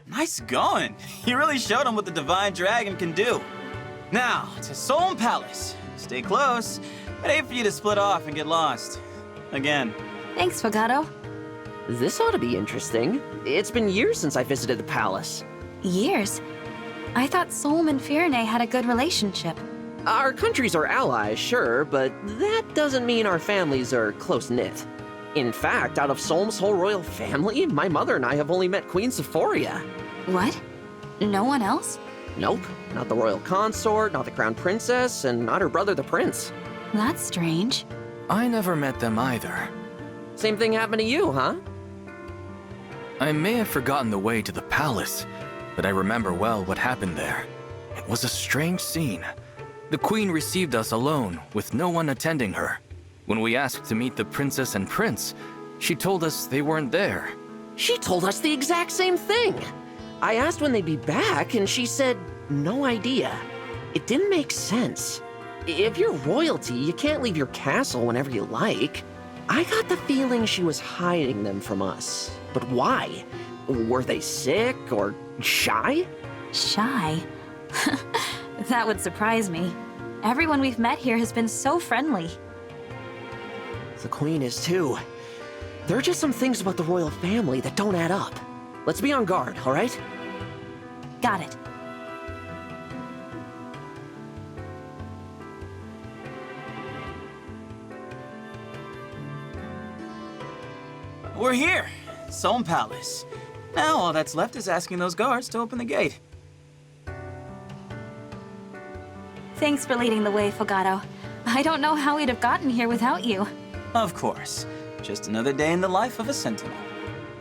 Nice going. You really showed them what the Divine Dragon can do. Now, to Solm Palace. Stay close. I'd hate for you to split off and get lost. Again. Thanks, Fogado. This ought to be interesting. It's been years since I visited the palace. Years? I thought Solm and Firene had a good relationship. Our countries are allies, sure, but that doesn't mean our families are close-knit. In fact, out of Solm's whole royal family, my mother and I have only met Queen Sephoria. What? No one else? Nope. Not the royal consort, not the crown princess, and not her brother the prince. That's strange. I never met them either. Same thing happened to you, huh? I may have forgotten the way to the palace, but I remember well what happened there. It was a strange scene. The queen received us alone, with no one attending her. When we asked to meet the princess and prince, she told us they weren't there. She told us the exact same thing. I asked when they'd be back, and she said, no idea. It didn't make sense. If you're royalty, you can't leave your castle whenever you like. I got the feeling she was hiding them from us. But why? Were they sick or shy? Shy? That would surprise me. Everyone we've met here has been so friendly. The queen is too. There are just some things about the royal family that don't add up. Let's be on guard, all right? Got it. We're here, Solm Palace. Now all that's left is asking those guards to open the gate. Thanks for leading the way, Fogado. I don't know how we'd have gotten here without you. Of course. Just another day in the life of a Sentinel.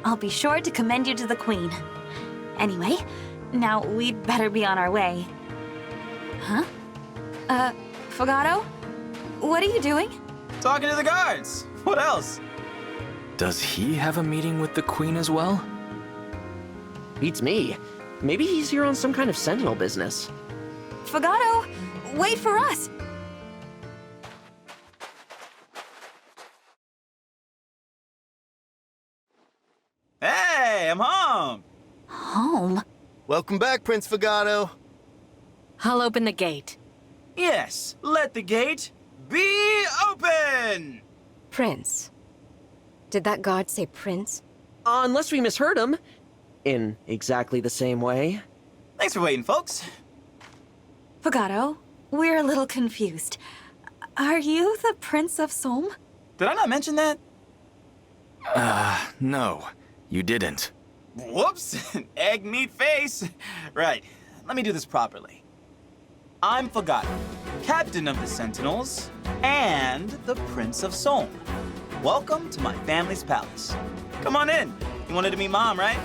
I'll be sure to commend you to the Queen. Anyway, now we'd better be on our way. Huh? Fogado? What are you doing? Talking to the guards. What else? Does he have a meeting with the queen as well? Beats me. Maybe he's here on some kind of Sentinel business. Fogado, wait for us! Hey, I'm home! Home? Welcome back, Prince Fogado. I'll open the gate. Yes, let the gate be open! Prince. Did that guard say prince? Unless we misheard him. In exactly the same way. Thanks for waiting, folks. Fogado, we're a little confused. Are you the Prince of Solm? Did I not mention that? No, you didn't. Whoops! Egg meat face! Right, let me do this properly. I'm Fogato, Captain of the Sentinels, and the Prince of Solm. Welcome to my family's palace. Come on in. You wanted to meet Mom, right?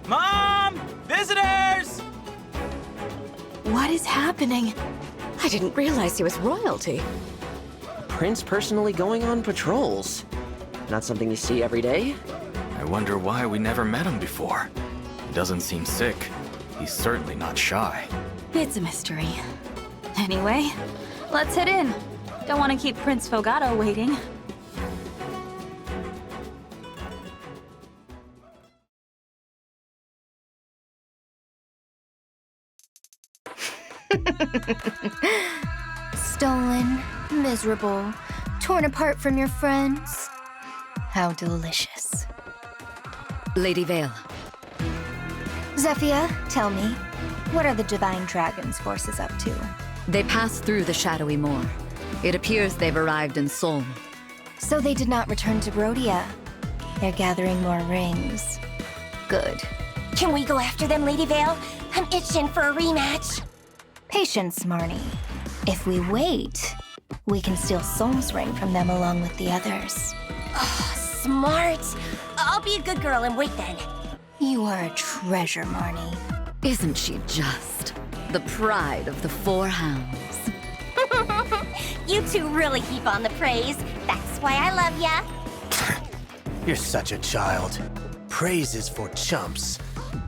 Mom! Visitors! What is happening? I didn't realize he was royalty. Prince personally going on patrols. Not something you see every day. I wonder why we never met him before. He doesn't seem sick. He's certainly not shy. It's a mystery. Anyway, let's head in. Don't want to keep Prince Fogato waiting. Stolen, miserable, torn apart from your friends. How delicious. Lady Vale. Zephyr, tell me, what are the Divine Dragon's forces up to? They passed through the Shadowy Moor. It appears they've arrived in Solm. So they did not return to Brodia. They're gathering more rings. Good. Can we go after them, Lady Vale? I'm itching for a rematch. Patience, Marnie. If we wait, we can steal Solm's ring from them along with the others. Oh, smart. I'll be a good girl and wait then. You are a treasure, Marnie. Isn't she just? The pride of the Four Hounds. You two really heap on the praise. That's why I love ya. You're such a child. Praise is for chumps.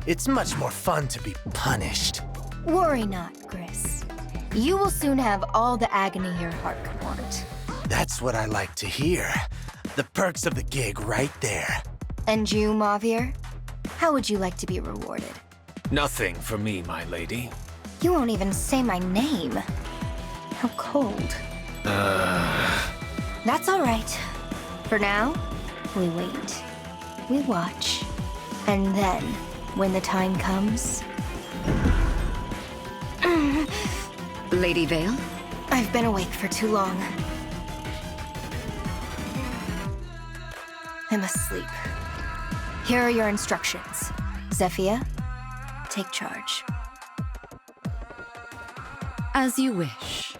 It's much more fun to be punished. Worry not, Gris. You will soon have all the agony your heart could want. That's what I like to hear. The perks of the gig right there. And you, Mavir? How would you like to be rewarded? Nothing for me, my lady. You won't even say my name. How cold. That's all right. For now, we wait. We watch. And then, when the time comes... Lady Vale? I've been awake for too long. I must sleep. Here are your instructions. Zephyr, take charge. As you wish.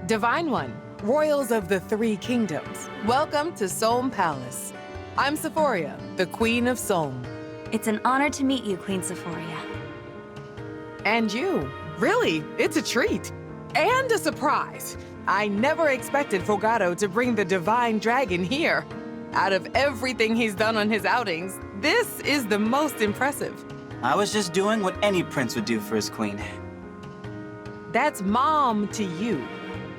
Divine One, Royals of the Three Kingdoms, welcome to Solm Palace. I'm Sephoria, the Queen of Solm. It's an honor to meet you, Queen Sephoria. And you. Really, it's a treat. And a surprise. I never expected Fogato to bring the Divine Dragon here. Out of everything he's done on his outings, this is the most impressive. I was just doing what any prince would do for his queen. That's Mom to you.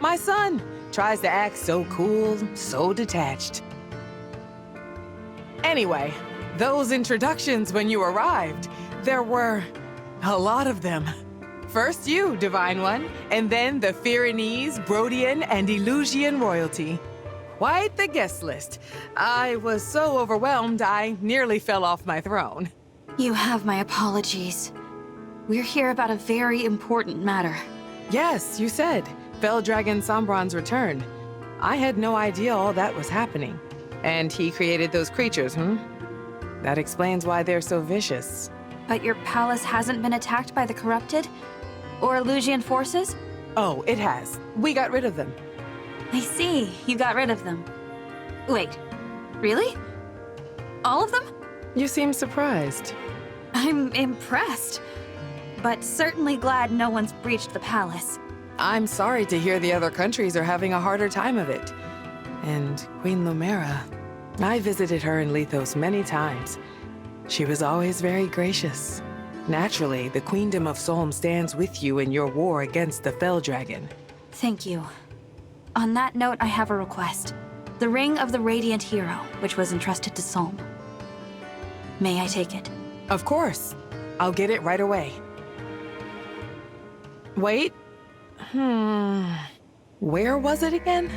My son tries to act so cool, so detached. Anyway, those introductions when you arrived, there were a lot of them. First you, Divine One, and then the Firenese, Brodian, and Elusian royalty. Quite the guest list. I was so overwhelmed, I nearly fell off my throne. You have my apologies. We're here about a very important matter. Yes, you said. Fell Dragon Sombron's return. I had no idea all that was happening. And he created those creatures, That explains why they're so vicious. But your palace hasn't been attacked by the corrupted? Or Elusian forces? Oh, it has. We got rid of them. I see. You got rid of them. Wait, really? All of them? You seem surprised. I'm impressed. But certainly glad no one's breached the palace. I'm sorry to hear the other countries are having a harder time of it. And Queen Lumera, I visited her in Lethos many times. She was always very gracious. Naturally, the Queendom of Solm stands with you in your war against the Fell Dragon. Thank you. On that note, I have a request. The Ring of the Radiant Hero, which was entrusted to Solm. May I take it? Of course. I'll get it right away. Wait. Where was it again?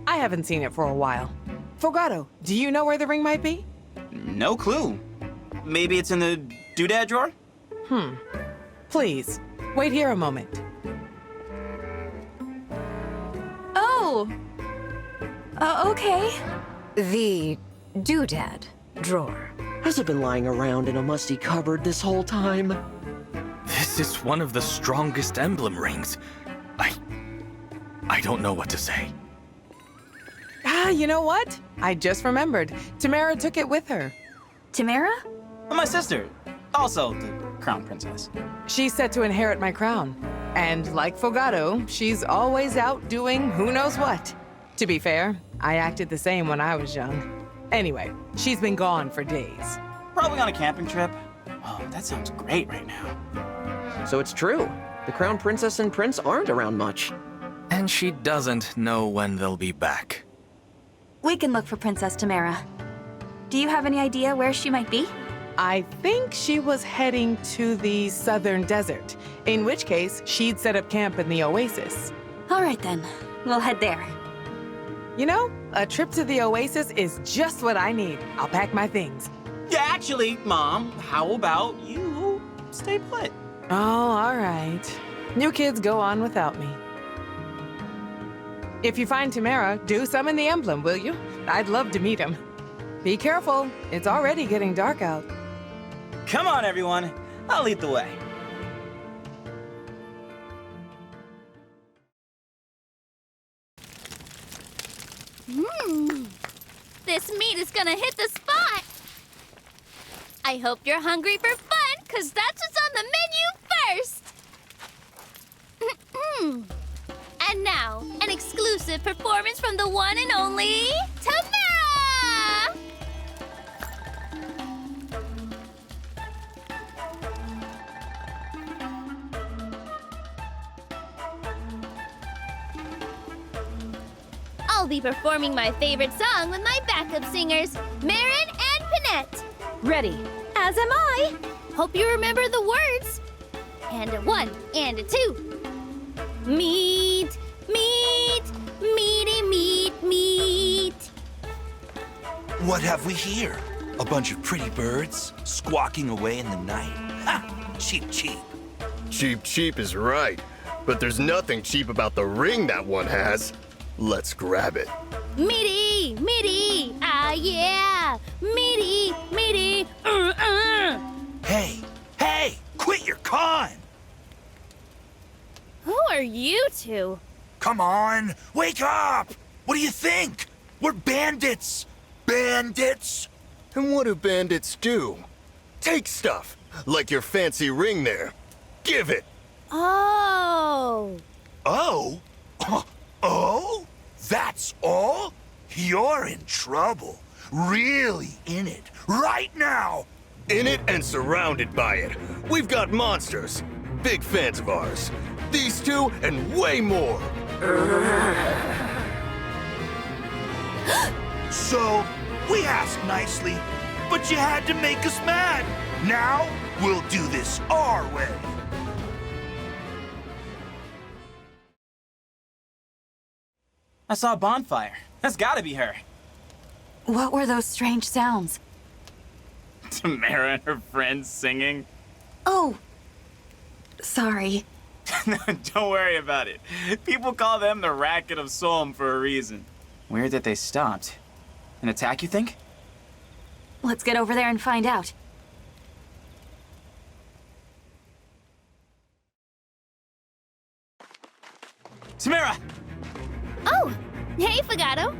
I haven't seen it for a while. Fogato, do you know where the ring might be? No clue. Maybe it's in the doodad drawer? Please, Wait here a moment. Oh! Okay. The doodad drawer. Has it been lying around in a musty cupboard this whole time? This is one of the strongest emblem rings. I don't know what to say. Ah, you know what? I just remembered. Tamara took it with her. Tamara? My sister. Also the crown princess. She's set to inherit my crown. And like Fogato, she's always out doing who knows what. To be fair, I acted the same when I was young. Anyway, she's been gone for days. Probably on a camping trip. Oh, that sounds great right now. So it's true. The crown princess and prince aren't around much. And she doesn't know when they'll be back. We can look for Princess Tamara. Do you have any idea where she might be? I think she was heading to the southern desert, in which case she'd set up camp in the oasis. All right then, we'll head there. You know, a trip to the oasis is just what I need. I'll pack my things. Yeah, actually, Mom, how about you stay put? Oh, all right. You kids go on without me. If you find Tamara, do summon the emblem, will you? I'd love to meet him. Be careful, it's already getting dark out. Come on, everyone. I'll lead the way. This meat is gonna hit the spot! I hope you're hungry for fun, because that's what's on the menu first! And now, an exclusive performance from the one and only Tamara! I'll be performing my favorite song with my backup singers, Marin and Panette. Ready, as am I. Hope you remember the words. And a 1 and a 2. Meat, meat, meaty meat, meat. What have we here? A bunch of pretty birds squawking away in the night. Ha! Cheap, cheap. Cheap, cheap is right. But there's nothing cheap about the ring that one has. Let's grab it. Meaty, meaty, ah yeah. Meaty, meaty, Hey, hey, quit your con! Who are you two? Come on, wake up! What do you think? We're bandits! Bandits! And what do bandits do? Take stuff, like your fancy ring there. Give it! Oh. Oh? Oh? That's all? You're in trouble. Really in it. Right now! In it and surrounded by it. We've got monsters. Big fans of ours. These two and way more. So, we asked nicely, but you had to make us mad. Now, we'll do this our way. I saw a bonfire. That's gotta be her. What were those strange sounds? Tamara and her friends singing. Oh, sorry. Don't worry about it. People call them the Racket of Solm for a reason. Weird that they stopped. An attack, you think? Let's get over there and find out. Tamara! Oh, hey, Fogato.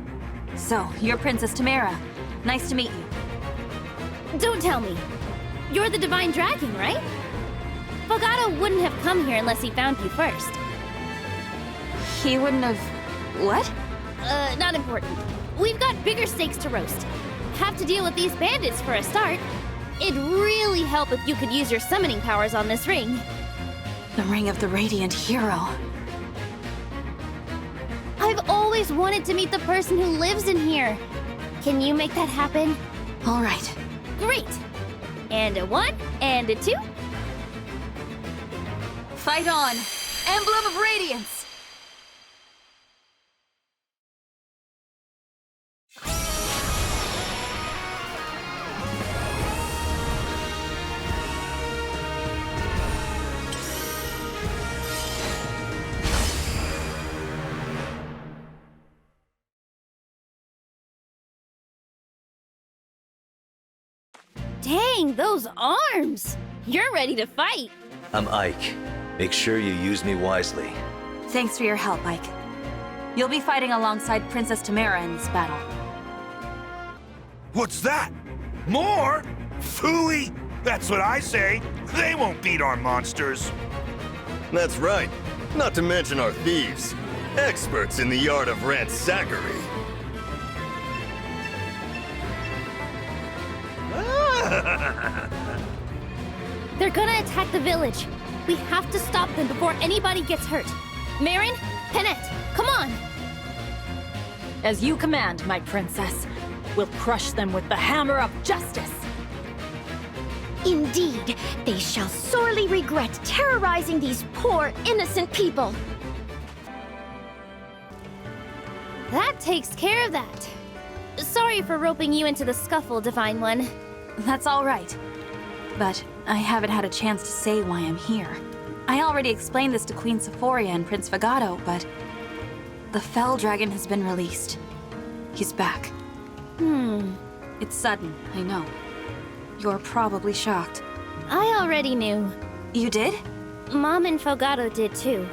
So, you're Princess Tamara. Nice to meet you. Don't tell me. You're the Divine Dragon, right? Fogato wouldn't have come here unless he found you first. He wouldn't have... what? Not important. We've got bigger stakes to roast. Have to deal with these bandits for a start. It'd really help if you could use your summoning powers on this ring. The Ring of the Radiant Hero. I've always wanted to meet the person who lives in here. Can you make that happen? All right. Great. And a 1 and a 2. Fight on! Emblem of Radiance! Dang, those arms! You're ready to fight. I'm Ike. Make sure you use me wisely. Thanks for your help, Ike. You'll be fighting alongside Princess Tamara in this battle. What's that? More? Phooey! That's what I say. They won't beat our monsters. That's right. Not to mention our thieves. Experts in the art of ransackery. They're gonna attack the village. We have to stop them before anybody gets hurt. Marin, Penette, come on! As you command, my princess. We'll crush them with the hammer of justice. Indeed, they shall sorely regret terrorizing these poor, innocent people. That takes care of that. Sorry for roping you into the scuffle, Divine One. That's all right. But I haven't had a chance to say why I'm here. I already explained this to Queen Sephoria and Prince Fagado, but the Fell Dragon has been released. He's back. It's sudden, I know. You're probably shocked. I already knew. You did? Mom and Fogado did too.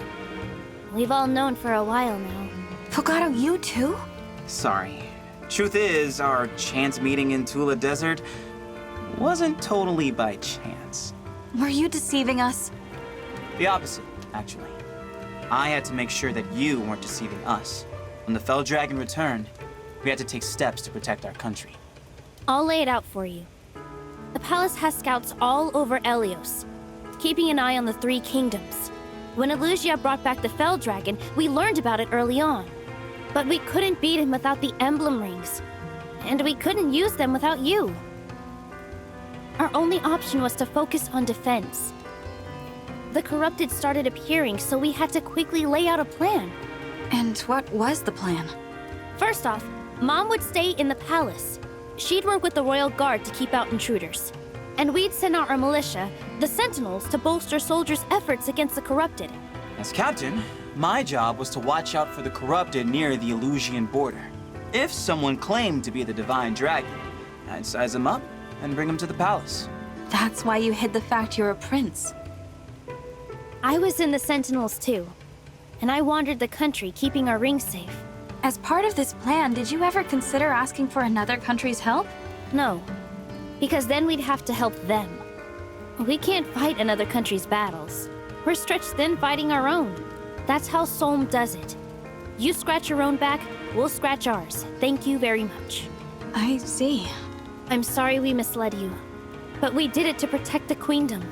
We've all known for a while now. Fogado, you too? Sorry. Truth is, our chance meeting in Tula Desert wasn't totally by chance. Were you deceiving us? The opposite, actually. I had to make sure that you weren't deceiving us. When the Fell Dragon returned, we had to take steps to protect our country. I'll lay it out for you. The palace has scouts all over Elios, keeping an eye on the Three Kingdoms. When Elugia brought back the Fell Dragon, we learned about it early on. But we couldn't beat him without the emblem rings. And we couldn't use them without you. Our only option was to focus on defense. The corrupted started appearing, so we had to quickly lay out a plan. And what was the plan? First off, Mom would stay in the palace. She'd work with the royal guard to keep out intruders. And we'd send out our militia, the Sentinels, to bolster soldiers' efforts against the corrupted. As captain, my job was to watch out for the corrupted near the Elusian border. If someone claimed to be the Divine Dragon, I'd size them up and bring them to the palace. That's why you hid the fact you're a prince. I was in the Sentinels too, and I wandered the country keeping our rings safe. As part of this plan, did you ever consider asking for another country's help? No, because then we'd have to help them. We can't fight another country's battles. We're stretched thin fighting our own. That's how Solm does it. You scratch your own back, we'll scratch ours. Thank you very much. I see. I'm sorry we misled you, but we did it to protect the queendom.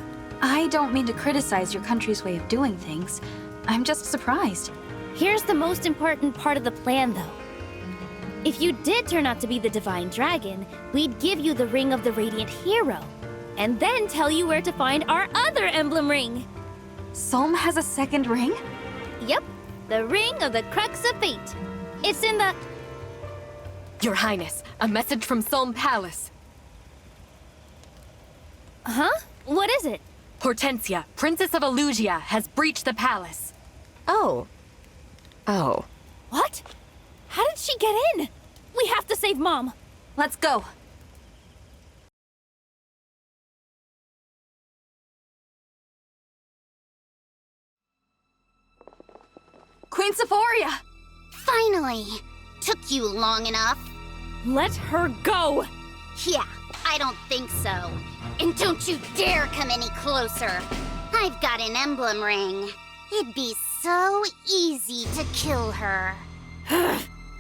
I don't mean to criticize your country's way of doing things. I'm just surprised. Here's the most important part of the plan, though. If you did turn out to be the Divine Dragon, we'd give you the Ring of the Radiant Hero, and then tell you where to find our other emblem ring. Solm has a second ring? Yep, the Ring of the Crux of Fate. It's in the... Your Highness, a message from Solm Palace. Huh? What is it? Hortensia, Princess of Elugia, has breached the palace. Oh. What? How did she get in? We have to save Mom. Let's go. Queen Sephoria! Finally! Took you long enough. Let her go! Yeah, I don't think so. And don't you dare come any closer. I've got an emblem ring. It'd be so easy to kill her.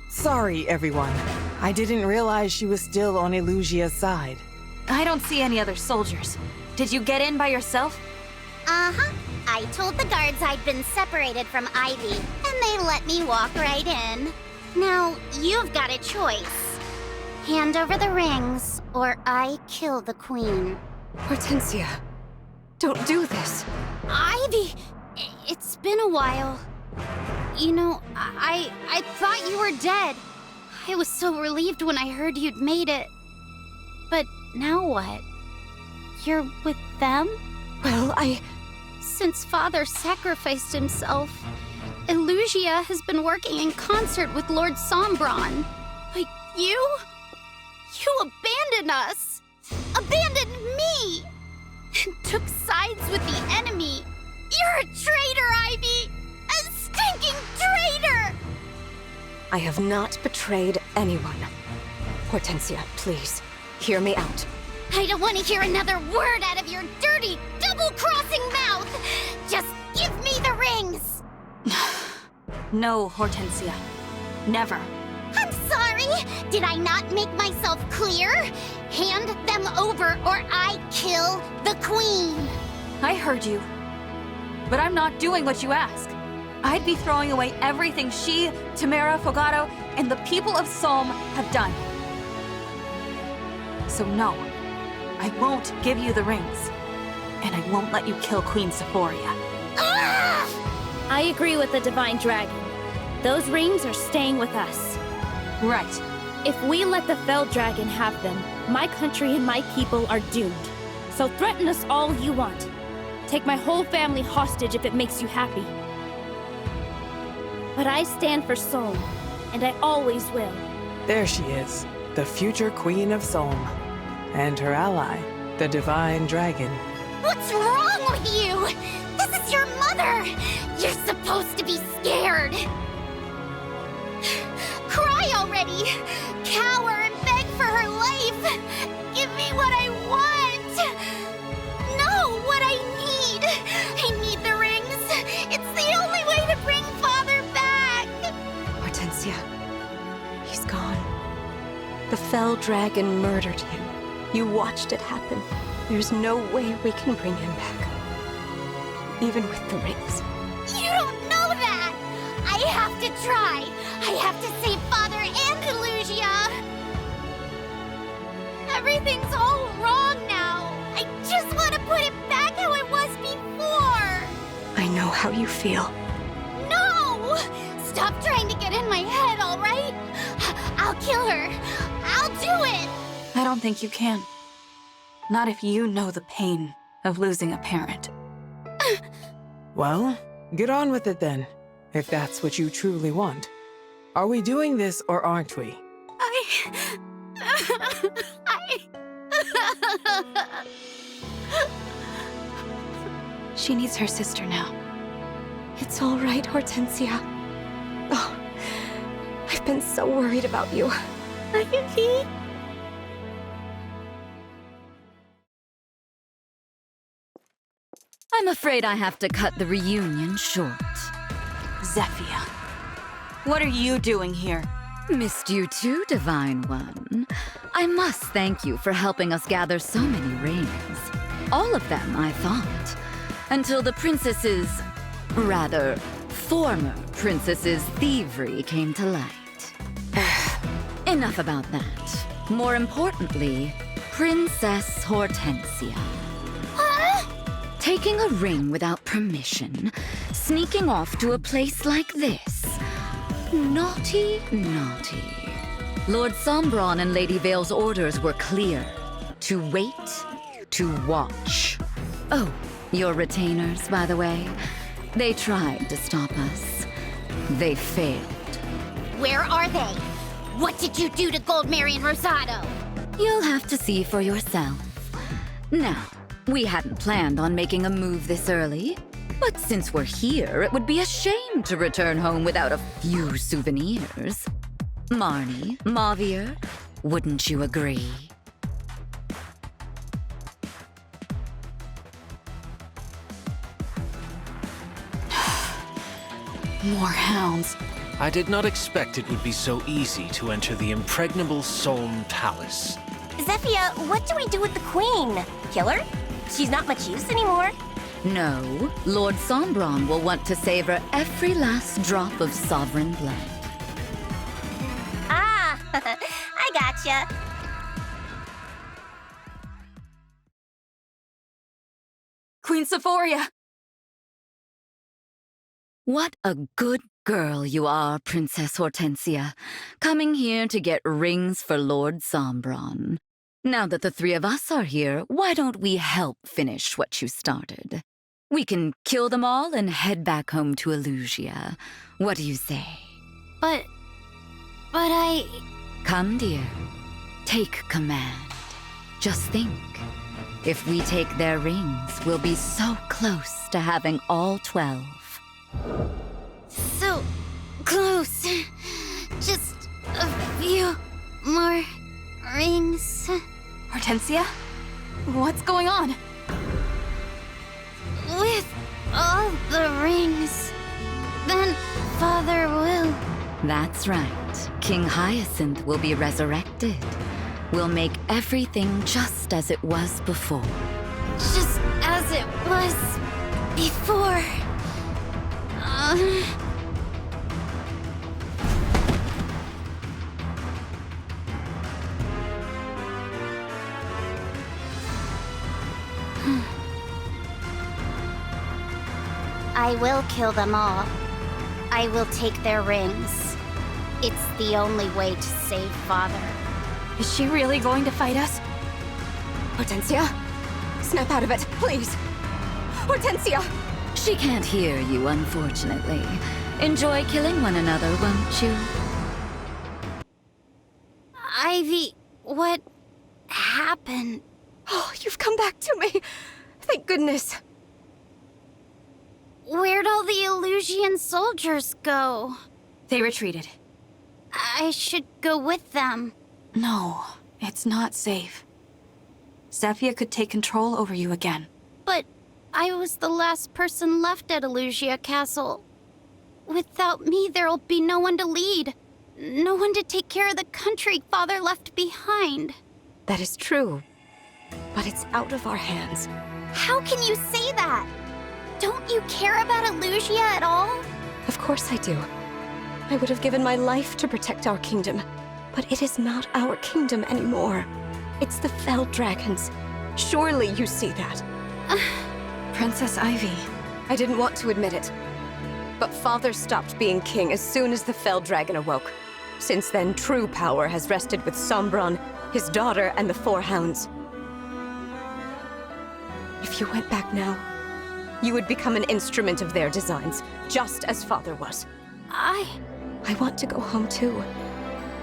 Sorry, everyone. I didn't realize she was still on Elugia's side. I don't see any other soldiers. Did you get in by yourself? Uh-huh. I told the guards I'd been separated from Ivy, and they let me walk right in. Now, you've got a choice. Hand over the rings, or I kill the queen. Hortensia, don't do this. Ivy! It's been a while. You know, I thought you were dead. I was so relieved when I heard you'd made it. But now what? You're with them? Well, Since Father sacrificed himself, Elugia has been working in concert with Lord Sombron. But you abandoned us! Abandoned and took sides with the enemy. You're a traitor, Ivy! A stinking traitor! I have not betrayed anyone. Hortensia, please, hear me out. I don't want to hear another word out of your dirty, double-crossing mouth! Just give me the rings! No, Hortensia. Never. I'm sorry! Did I not make myself clear? Hand them over or I kill the queen! I heard you. But I'm not doing what you ask. I'd be throwing away everything she, Tamara, Fogato, and the people of Solm have done. So no, I won't give you the rings. And I won't let you kill Queen Sephoria. I agree with the Divine Dragon. Those rings are staying with us. Right. If we let the Fell Dragon have them, my country and my people are doomed. So threaten us all you want. Take my whole family hostage if it makes you happy. But I stand for Solm, and I always will. There she is, the future Queen of Solm. And her ally, the Divine Dragon. What's wrong with you? This is your mother! You're supposed to be scared! Cry already! Cower and beg for her life! Give me what I want! No, what I need! I need the rings! It's the only way to bring Father back! Hortensia, he's gone. The Fell Dragon murdered him. You watched it happen. There's no way we can bring him back. Even with the rings. You don't know that! I have to try! I have to save Father and Elusia! Everything's all wrong now! I just want to put it back how it was before! I know how you feel. No! Stop trying to get in my head, all right? I'll kill her! I'll do it! I don't think you can. Not if you know the pain of losing a parent. Well, get on with it then, if that's what you truly want. Are we doing this or aren't we? She needs her sister now. It's all right, Hortensia. Oh, I've been so worried about you. Ivy? I'm afraid I have to cut the reunion short. Zephyia, what are you doing here? Missed you too, Divine One. I must thank you for helping us gather so many rings. All of them, I thought. Until the princess's... rather, former princess's thievery came to light. Enough about that. More importantly, Princess Hortensia. Taking a ring without permission, sneaking off to a place like this. Naughty, naughty. Lord Sombron and Lady Vale's orders were clear. To wait, to watch. Oh, your retainers, by the way. They tried to stop us. They failed. Where are they? What did you do to Goldmary and Rosado? You'll have to see for yourself. Now, we hadn't planned on making a move this early, but since we're here, it would be a shame to return home without a few souvenirs. Marnie, Mavier, wouldn't you agree? More hounds. I did not expect it would be so easy to enter the impregnable Solm Palace. Zephyia, what do we do with the queen? Kill her? She's not much use anymore. No, Lord Sombron will want to savor every last drop of sovereign blood. Ah, I gotcha. Queen Sephoria! What a good girl you are, Princess Hortensia, coming here to get rings for Lord Sombron. Now that the three of us are here, why don't we help finish what you started? We can kill them all and head back home to Elusia. What do you say? But I... Come, dear. Take command. Just think. If we take their rings, we'll be so close to having all 12. So close. Just a few more rings. Hortensia? What's going on? With all the rings, then Father will. That's right. King Hyacinth will be resurrected. We'll make everything just as it was before. Just as it was before. I will kill them all. I will take their rings. It's the only way to save Father. Is she really going to fight us? Hortensia? Snap out of it, please! Hortensia! She can't hear you, unfortunately. Enjoy killing one another, won't you? Ivy, what happened? Oh, you've come back to me! Thank goodness! Where'd all the Illusian soldiers go? They retreated. I should go with them. No, it's not safe. Zephyr could take control over you again. But I was the last person left at Illusia Castle. Without me, there'll be no one to lead. No one to take care of the country Father left behind. That is true, but it's out of our hands. How can you say that? Don't you care about Illusia at all? Of course I do. I would have given my life to protect our kingdom. But it is not our kingdom anymore. It's the Fell Dragons. Surely you see that. Princess Ivy. I didn't want to admit it. But Father stopped being king as soon as the Fell Dragon awoke. Since then, true power has rested with Sombron, his daughter, and the Four Hounds. If you went back now, you would become an instrument of their designs, just as Father was. I want to go home too.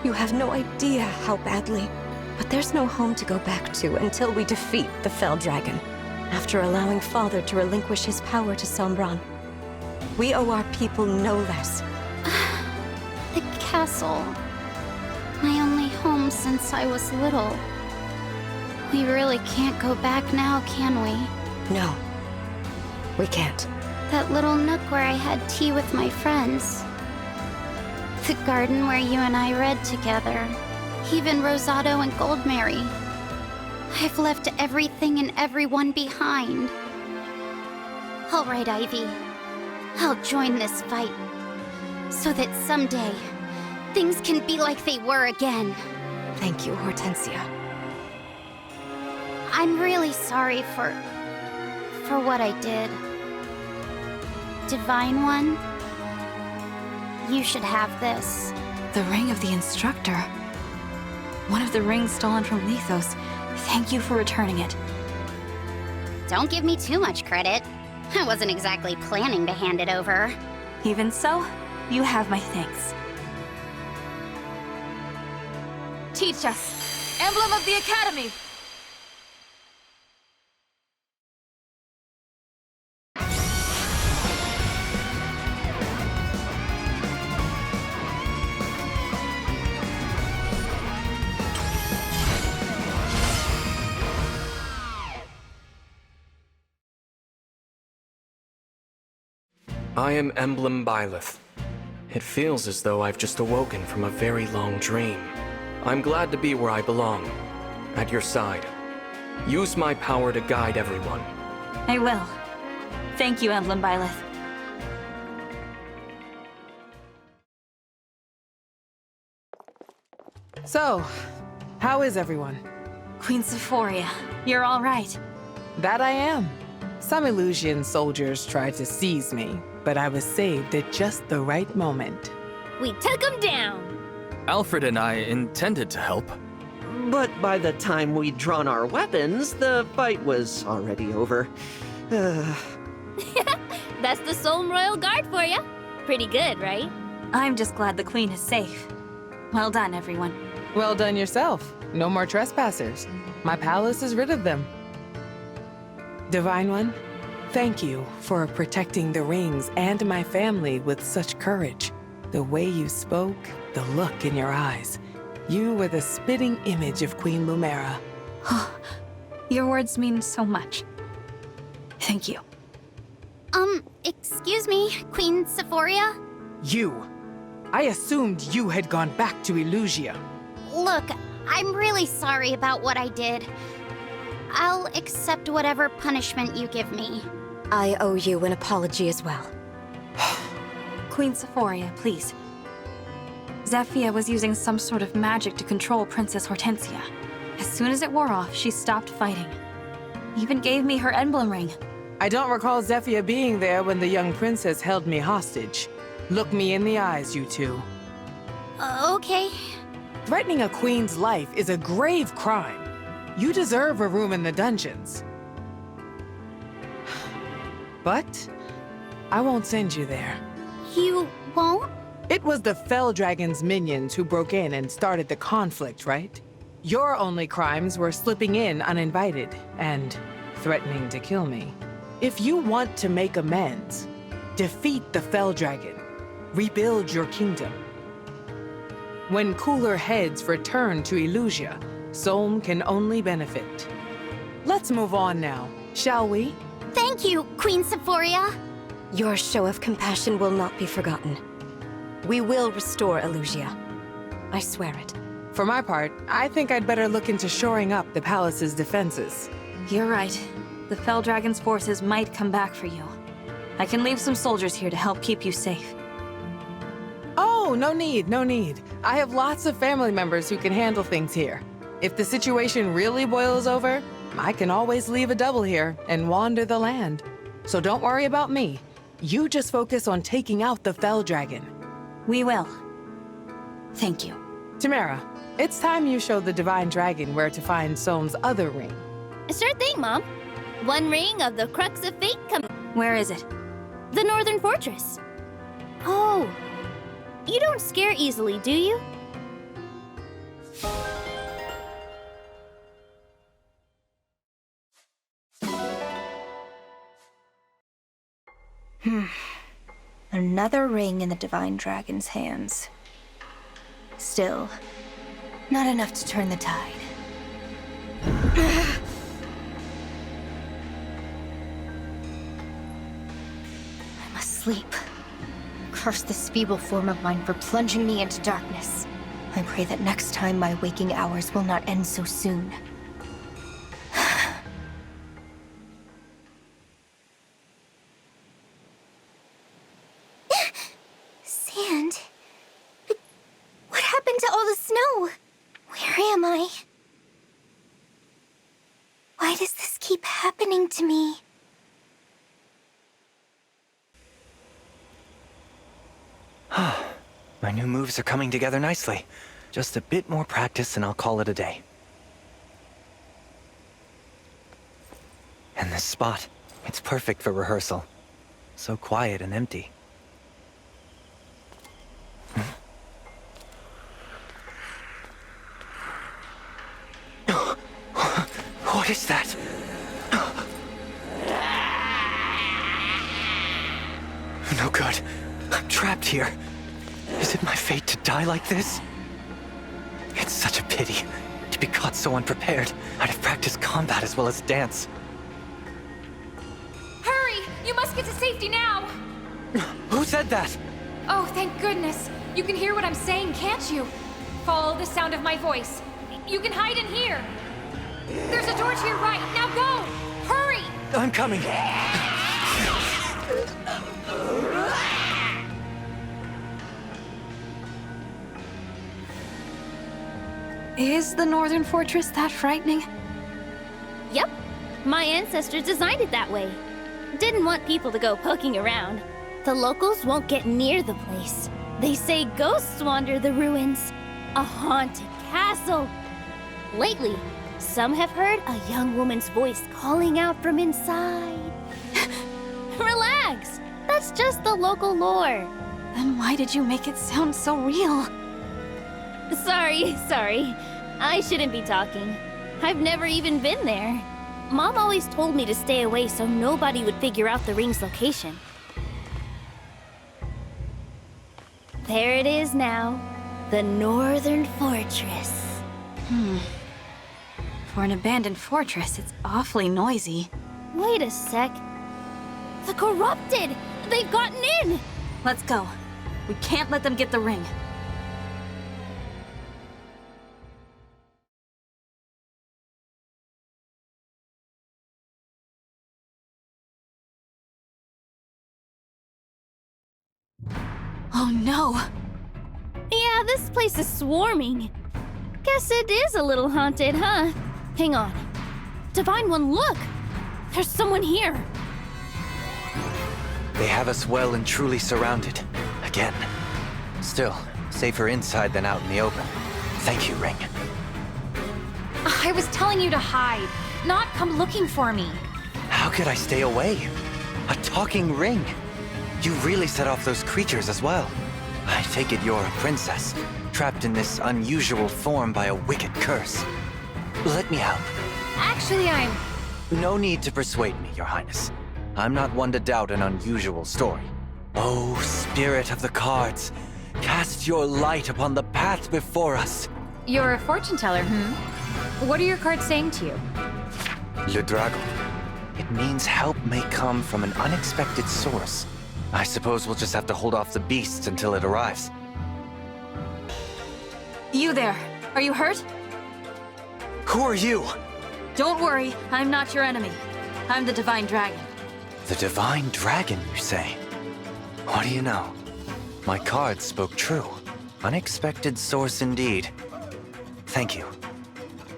You have no idea how badly. But there's no home to go back to until we defeat the Fell Dragon, after allowing Father to relinquish his power to Sombron. We owe our people no less. The castle. My only home since I was little. We really can't go back now, can we? No. We can't. That little nook where I had tea with my friends. The garden where you and I read together. Even Rosado and Goldmary. I've left everything and everyone behind. All right, Ivy. I'll join this fight. So that someday, things can be like they were again. Thank you, Hortensia. I'm really sorry for what I did. Divine One, you should have this. The ring of the instructor. One of the rings stolen from Lethos. Thank you for returning it. Don't give me too much credit. I wasn't exactly planning to hand it over. Even so, you have my thanks. Teach us. Emblem of the Academy! I am Emblem Byleth. It feels as though I've just awoken from a very long dream. I'm glad to be where I belong, at your side. Use my power to guide everyone. I will. Thank you, Emblem Byleth. So, how is everyone? Queen Sephoria, you're all right. That I am. Some Illusian soldiers tried to seize me, but I was saved at just the right moment. We took him down! Alfred and I intended to help. But by the time we'd drawn our weapons, the fight was already over. That's the Soul Royal Guard for you. Pretty good, right? I'm just glad the Queen is safe. Well done, everyone. Well done yourself. No more trespassers. My palace is rid of them. Divine One, thank you for protecting the rings and my family with such courage. The way you spoke, the look in your eyes. You were the spitting image of Queen Lumera. Your words mean so much. Thank you. Excuse me, Queen Sephoria? You! I assumed you had gone back to Elusia. Look, I'm really sorry about what I did. I'll accept whatever punishment you give me. I owe you an apology as well. Queen Sephoria, please. Zephyia was using some sort of magic to control Princess Hortensia. As soon as it wore off, she stopped fighting. Even gave me her emblem ring. I don't recall Zephyia being there when the young princess held me hostage. Look me in the eyes, you two. Okay. Threatening a queen's life is a grave crime. You deserve a room in the dungeons. But I won't send you there. You won't? It was the Fell Dragon's minions who broke in and started the conflict, right? Your only crimes were slipping in uninvited and threatening to kill me. If you want to make amends, defeat the Fell Dragon. Rebuild your kingdom. When cooler heads return to Elusia, Solm can only benefit. Let's move on now, shall we? Thank you, Queen Sephoria. Your show of compassion will not be forgotten. We will restore Elusia. I swear it. For my part, I think I'd better look into shoring up the palace's defenses. You're right. The Fell Dragon's forces might come back for you. I can leave some soldiers here to help keep you safe. Oh, no need, no need. I have lots of family members who can handle things here. If the situation really boils over, I can always leave a double here and wander the land. So don't worry about me. You just focus on taking out the Fell Dragon. We will. Thank you. Tamara, it's time you showed the Divine Dragon where to find Solm's other ring. Sure thing, Mom. One ring of the Crux of Fate coming. Where is it? The Northern Fortress. Oh, you don't scare easily, do you? Another ring in the Divine Dragon's hands. Still, not enough to turn the tide. I must sleep. Curse this feeble form of mine for plunging me into darkness. I pray that next time my waking hours will not end so soon. Sand? But what happened to all the snow? Where am I? Why does this keep happening to me? My new moves are coming together nicely. Just a bit more practice and I'll call it a day. And this spot, it's perfect for rehearsal. So quiet and empty. What is that? No good. I'm trapped here. Is it my fate to die like this? It's such a pity to be caught so unprepared. I'd have practiced combat as well as dance. Hurry! You must get to safety now! Who said that? Oh, thank goodness. You can hear what I'm saying, can't you? Follow the sound of my voice. You can hide in here. There's a door to your right. Now go! Hurry! I'm coming. Is the Northern Fortress that frightening? Yep. My ancestors designed it that way. Didn't want people to go poking around. The locals won't get near the place. They say ghosts wander the ruins. A haunted castle. Lately, some have heard a young woman's voice calling out from inside. Relax! That's just the local lore. Then why did you make it sound so real? Sorry. I shouldn't be talking. I've never even been there. Mom always told me to stay away so nobody would figure out the ring's location. There it is now. The Northern Fortress. For an abandoned fortress, it's awfully noisy. Wait a sec. The Corrupted! They've gotten in! Let's go. We can't let them get the ring. Oh no! Yeah, this place is swarming. Guess it is a little haunted, huh? Hang on. Divine One, look! There's someone here! They have us well and truly surrounded. Again. Still, safer inside than out in the open. Thank you, Ring. I was telling you to hide, not come looking for me. How could I stay away? A talking ring! You really set off those creatures as well. I take it you're a princess, trapped in this unusual form by a wicked curse. Let me help. Actually, I'm... No need to persuade me, Your Highness. I'm not one to doubt an unusual story. Oh, spirit of the cards, cast your light upon the path before us. You're a fortune teller, What are your cards saying to you? Le Dragon. It means help may come from an unexpected source. I suppose we'll just have to hold off the beasts until it arrives. You there. Are you hurt? Who are you? Don't worry, I'm not your enemy. I'm the Divine Dragon. The Divine Dragon, you say? What do you know? My cards spoke true. Unexpected source indeed. Thank you.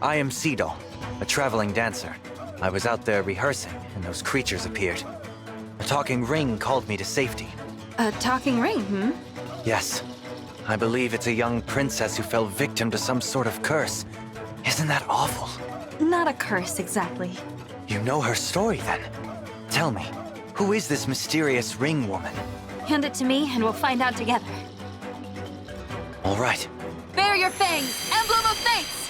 I am Seedal, a traveling dancer. I was out there rehearsing, and those creatures appeared. A talking ring called me to safety. A talking ring, Yes. I believe it's a young princess who fell victim to some sort of curse. Isn't that awful? Not a curse, exactly. You know her story, then? Tell me, who is this mysterious ring woman? Hand it to me, and we'll find out together. All right. Bare your fangs! Emblem of Fates!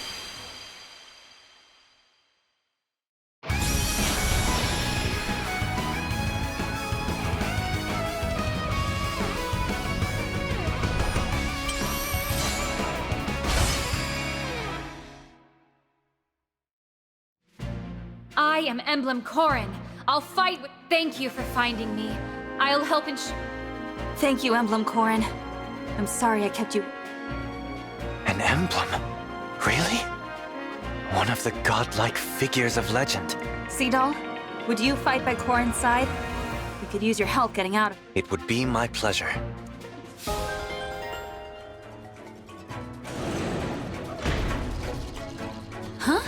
I am Emblem Corrin. I'll fight with... Thank you for finding me. I'll help Thank you, Emblem Corrin. I'm sorry I kept you... An emblem? Really? One of the godlike figures of legend. Seedal, would you fight by Corrin's side? We could use your help getting out of... It would be my pleasure. Huh?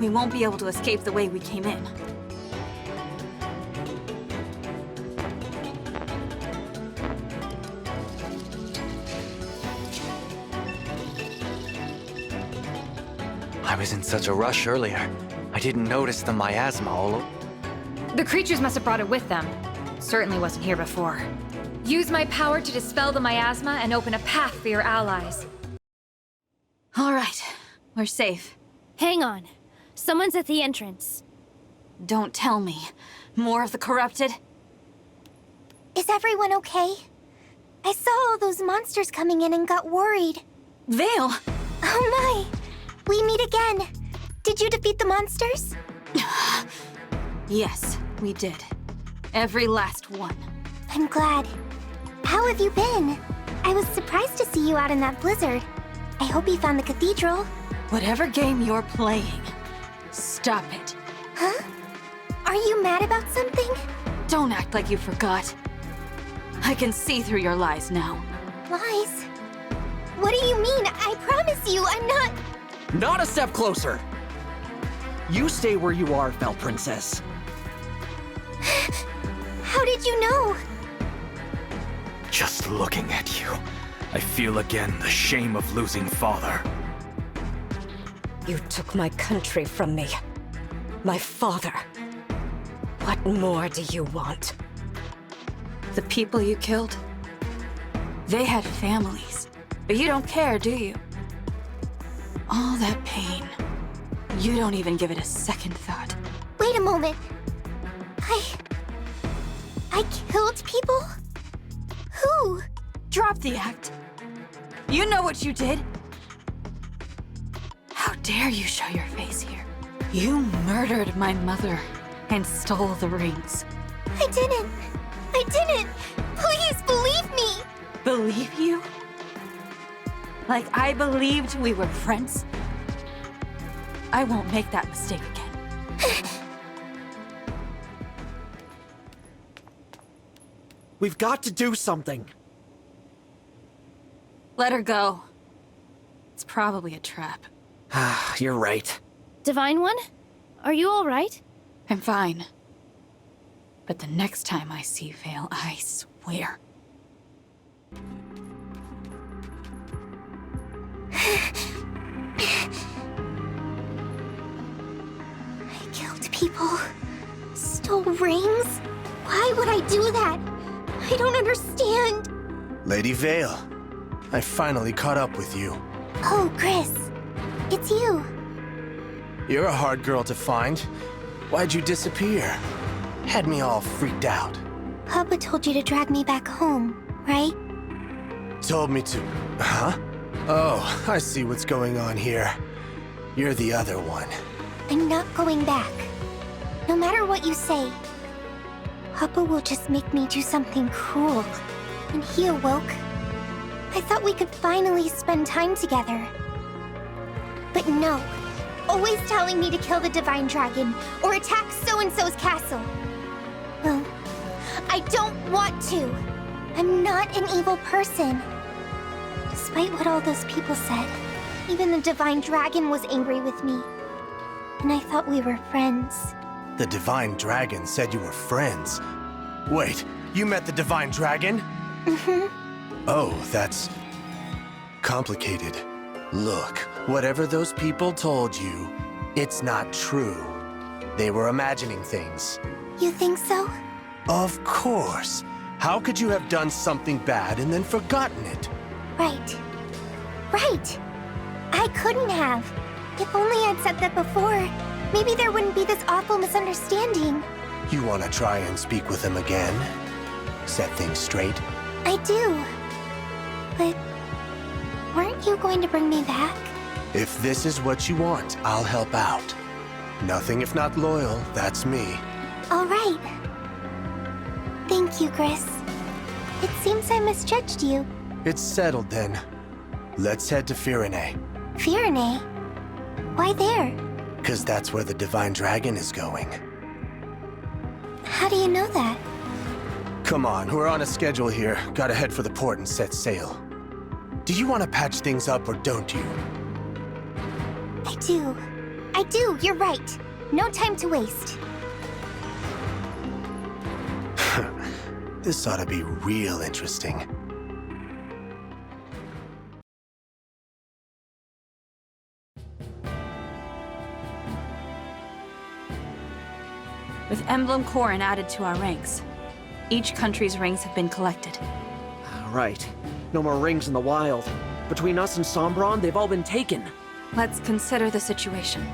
We won't be able to escape the way we came in. I was in such a rush earlier. I didn't notice the miasma all over. The creatures must have brought it with them. Certainly wasn't here before. Use my power to dispel the miasma and open a path for your allies. All right, we're safe. Hang on. Someone's at the entrance. Don't tell me. More of the Corrupted? Is everyone okay? I saw all those monsters coming in and got worried. Vale! Oh my! We meet again. Did you defeat the monsters? Yes, we did. Every last one. I'm glad. How have you been? I was surprised to see you out in that blizzard. I hope you found the cathedral. Whatever game you're playing, stop it. Huh? Are you mad about something? Don't act like you forgot. I can see through your lies now. Lies? What do you mean? I promise you, I'm not... Not a step closer! You stay where you are, Fell Princess. How did you know? Just looking at you, I feel again the shame of losing father. You took my country from me. My father. What more do you want? The people you killed, they had families. But you don't care, do you? All that pain. You don't even give it a second thought. Wait a moment. I killed people? Who? Drop the act. You know what you did. How dare you show your face here? You murdered my mother and stole the rings. I didn't. Please believe me. Believe you? Like I believed we were friends? I won't make that mistake again. We've got to do something. Let her go. It's probably a trap. You're right. Divine One? Are you all right? I'm fine. But the next time I see Vale, I swear. I killed people. Stole rings? Why would I do that? I don't understand. Lady Vale, I finally caught up with you. Oh, Chris. It's you. You're a hard girl to find. Why'd you disappear? Had me all freaked out. Papa told you to drag me back home, right? Told me to... Huh? Oh, I see what's going on here. You're the other one. I'm not going back. No matter what you say. Papa will just make me do something cruel. When he awoke, I thought we could finally spend time together. But no. Always telling me to kill the Divine Dragon or attack so-and-so's castle. Well, I don't want to. I'm not an evil person. Despite what all those people said, even the Divine Dragon was angry with me. And I thought we were friends. The Divine Dragon said you were friends. Wait, you met the Divine Dragon? Mm-hmm. Oh, that's... complicated. Look, whatever those people told you, it's not true. They were imagining things. You think so? Of course. How could you have done something bad and then forgotten it? Right. Right. I couldn't have. If only I'd said that before, maybe there wouldn't be this awful misunderstanding. You want to try and speak with him again? Set things straight? I do. But weren't you going to bring me back? If this is what you want, I'll help out. Nothing if not loyal, that's me. All right. Thank you, Chris. It seems I misjudged you. It's settled then. Let's head to Firene. Firene? Why there? 'Cause that's where the Divine Dragon is going. How do you know that? Come on, we're on a schedule here. Gotta head for the port and set sail. Do you want to patch things up or don't you? I do. I do, you're right. No time to waste. This ought to be real interesting. With Emblem Corrin added to our ranks, each country's rings have been collected. Right. No more rings in the wild. Between us and Sombron, they've all been taken. Let's consider the situation.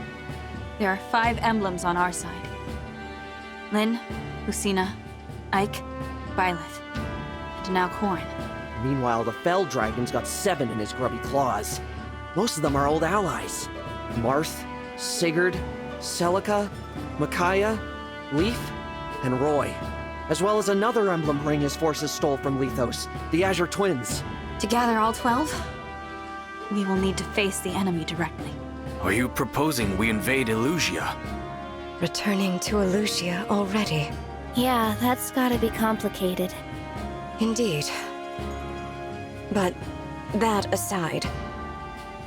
There are 5 emblems on our side. Lynn, Lucina, Ike, Byleth, and now Corrin. Meanwhile, the Fell Dragon's got 7 in his grubby claws. Most of them are old allies. Marth, Sigurd, Celica, Micaiah, Leaf, and Roy. As well as another emblem ring his forces stole from Lethos, the Azure Twins. To gather all 12, we will need to face the enemy directly. Are you proposing we invade Illusia? Returning to Illusia already. Yeah, that's gotta be complicated. Indeed. But that aside,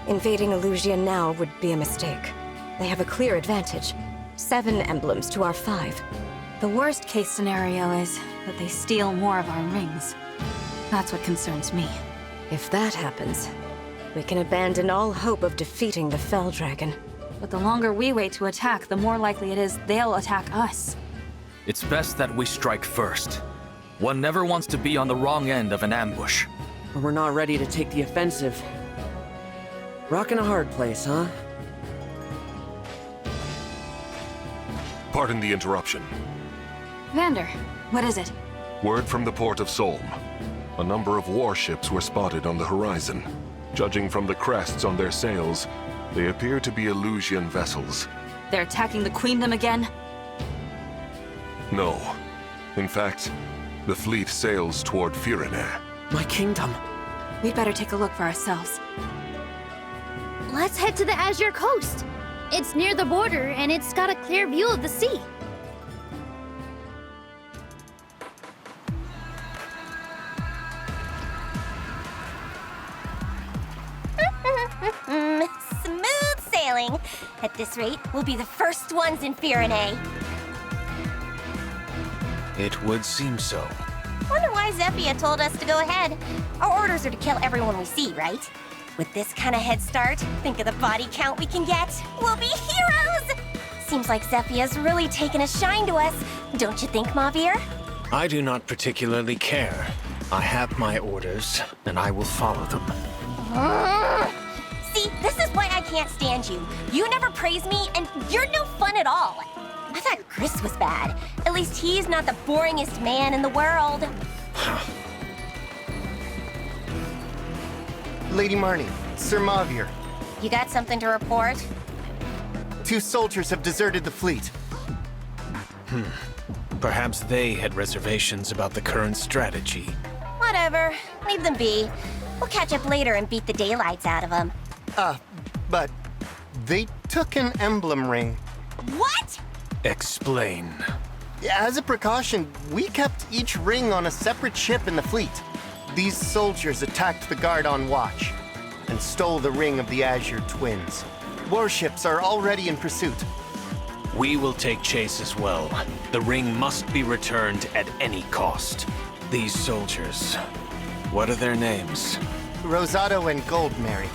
invading Illusia now would be a mistake. They have a clear advantage. 7 emblems to our 5. The worst case scenario is that they steal more of our rings. That's what concerns me. If that happens, we can abandon all hope of defeating the Fell Dragon. But the longer we wait to attack, the more likely it is they'll attack us. It's best that we strike first. One never wants to be on the wrong end of an ambush. But we're not ready to take the offensive. Rockin' a hard place, huh? Pardon the interruption. Vander, what is it? Word from the port of Solm. A number of warships were spotted on the horizon. Judging from the crests on their sails, they appear to be Elusian vessels. They're attacking the Queendom again? No. In fact, the fleet sails toward Firene. My kingdom. We'd better take a look for ourselves. Let's head to the Azure Coast. It's near the border, and it's got a clear view of the sea. Smooth sailing. At this rate, we'll be the first ones in Firene. It would seem so. Wonder why Zephia told us to go ahead. Our orders are to kill everyone we see, right? With this kind of head start, think of the body count we can get. We'll be heroes! Seems like Zephia's really taken a shine to us. Don't you think, Mavir? I do not particularly care. I have my orders, and I will follow them. See, this is why I can't stand you. You never praise me, and you're no fun at all. I thought Chris was bad. At least he's not the boringest man in the world. Lady Marnie, Sir Mavir. You got something to report? 2 soldiers have deserted the fleet. Perhaps they had reservations about the current strategy. Whatever. Leave them be. We'll catch up later and beat the daylights out of them. But they took an emblem ring. What? Explain. As a precaution, we kept each ring on a separate ship in the fleet. These soldiers attacked the guard on watch and stole the ring of the Azure Twins. Warships are already in pursuit. We will take chase as well. The ring must be returned at any cost. These soldiers, what are their names? Rosado and Goldmary.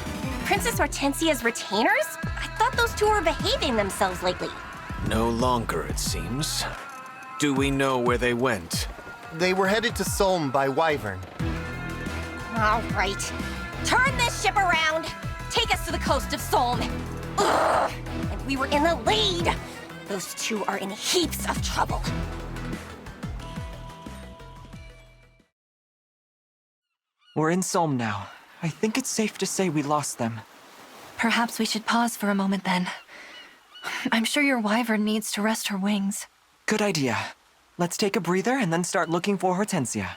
Princess Hortensia's retainers? I thought those two were behaving themselves lately. No longer, it seems. Do we know where they went? They were headed to Solm by Wyvern. All right. Turn this ship around. Take us to the coast of Solm. Ugh! And we were in the lead. Those two are in heaps of trouble. We're in Solm now. I think it's safe to say we lost them. Perhaps we should pause for a moment then. I'm sure your wyvern needs to rest her wings. Good idea. Let's take a breather and then start looking for Hortensia.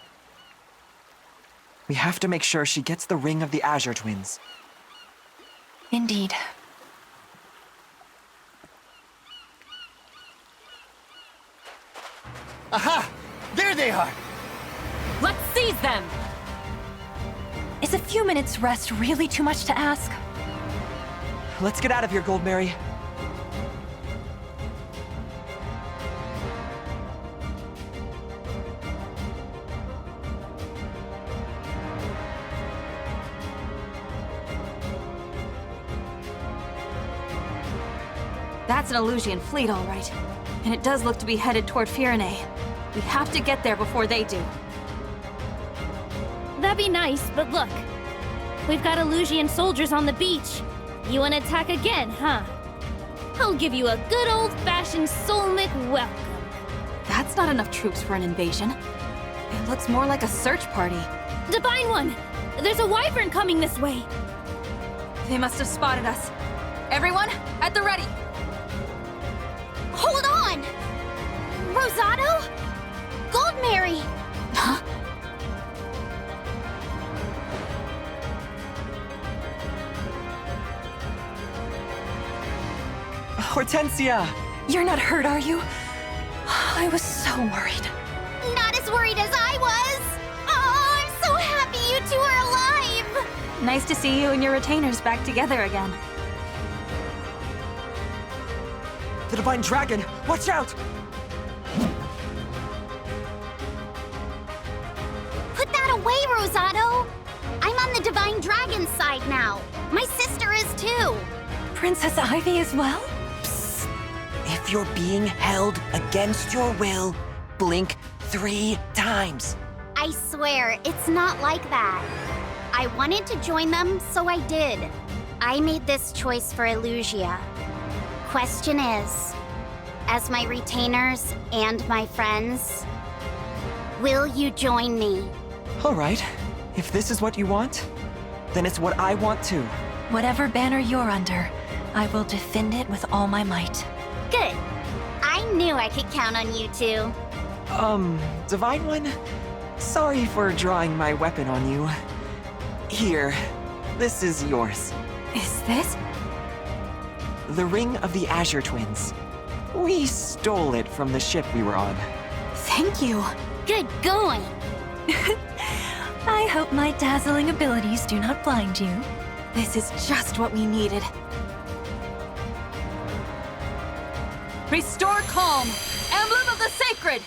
We have to make sure she gets the ring of the Azure Twins. Indeed. Aha! There they are! Let's seize them! Is a few minutes rest really too much to ask? Let's get out of here, Goldmary. That's an Elusian fleet, all right. And it does look to be headed toward Firene. We have to get there before they do. That'd be nice, but look. We've got Elusian soldiers on the beach. You want to attack again, huh? I'll give you a good old-fashioned Solmic welcome. That's not enough troops for an invasion. It looks more like a search party. Divine One! There's a wyvern coming this way! They must have spotted us. Everyone, at the ready! Hold on! Rosado? Goldmary! Huh? Hortensia! You're not hurt, are you? I was so worried. Not as worried as I was! Oh, I'm so happy you two are alive! Nice to see you and your retainers back together again. The Divine Dragon! Watch out! Put that away, Rosado! I'm on the Divine Dragon's side now. My sister is too. Princess Ivy as well? Psst. If you're being held against your will, blink 3 times. I swear, it's not like that. I wanted to join them, so I did. I made this choice for Illusia. Question is, as my retainers and my friends, will you join me? All right. If this is what you want, then it's what I want too. Whatever banner you're under, I will defend it with all my might. Good. I knew I could count on you two. Divine One? Sorry for drawing my weapon on you. Here, this is yours. Is this? The Ring of the Azure Twins. We stole it from the ship we were on. Thank you. Good going. I hope my dazzling abilities do not blind you. This is just what we needed. Restore calm! Emblem of the Sacred!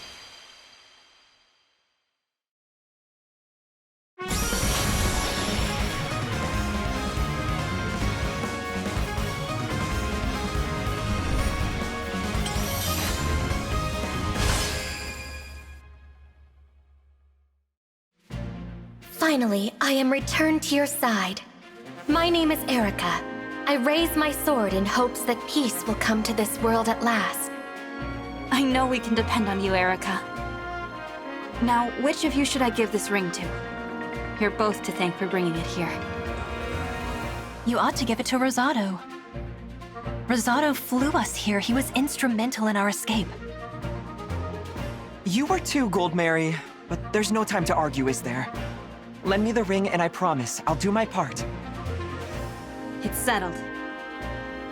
Finally, I am returned to your side. My name is Erica. I raise my sword in hopes that peace will come to this world at last. I know we can depend on you, Erica. Now, which of you should I give this ring to? You're both to thank for bringing it here. You ought to give it to Rosado. Rosado flew us here. He was instrumental in our escape. You were too, Goldmary, but there's no time to argue, is there? Lend me the ring and I promise I'll do my part. It's settled.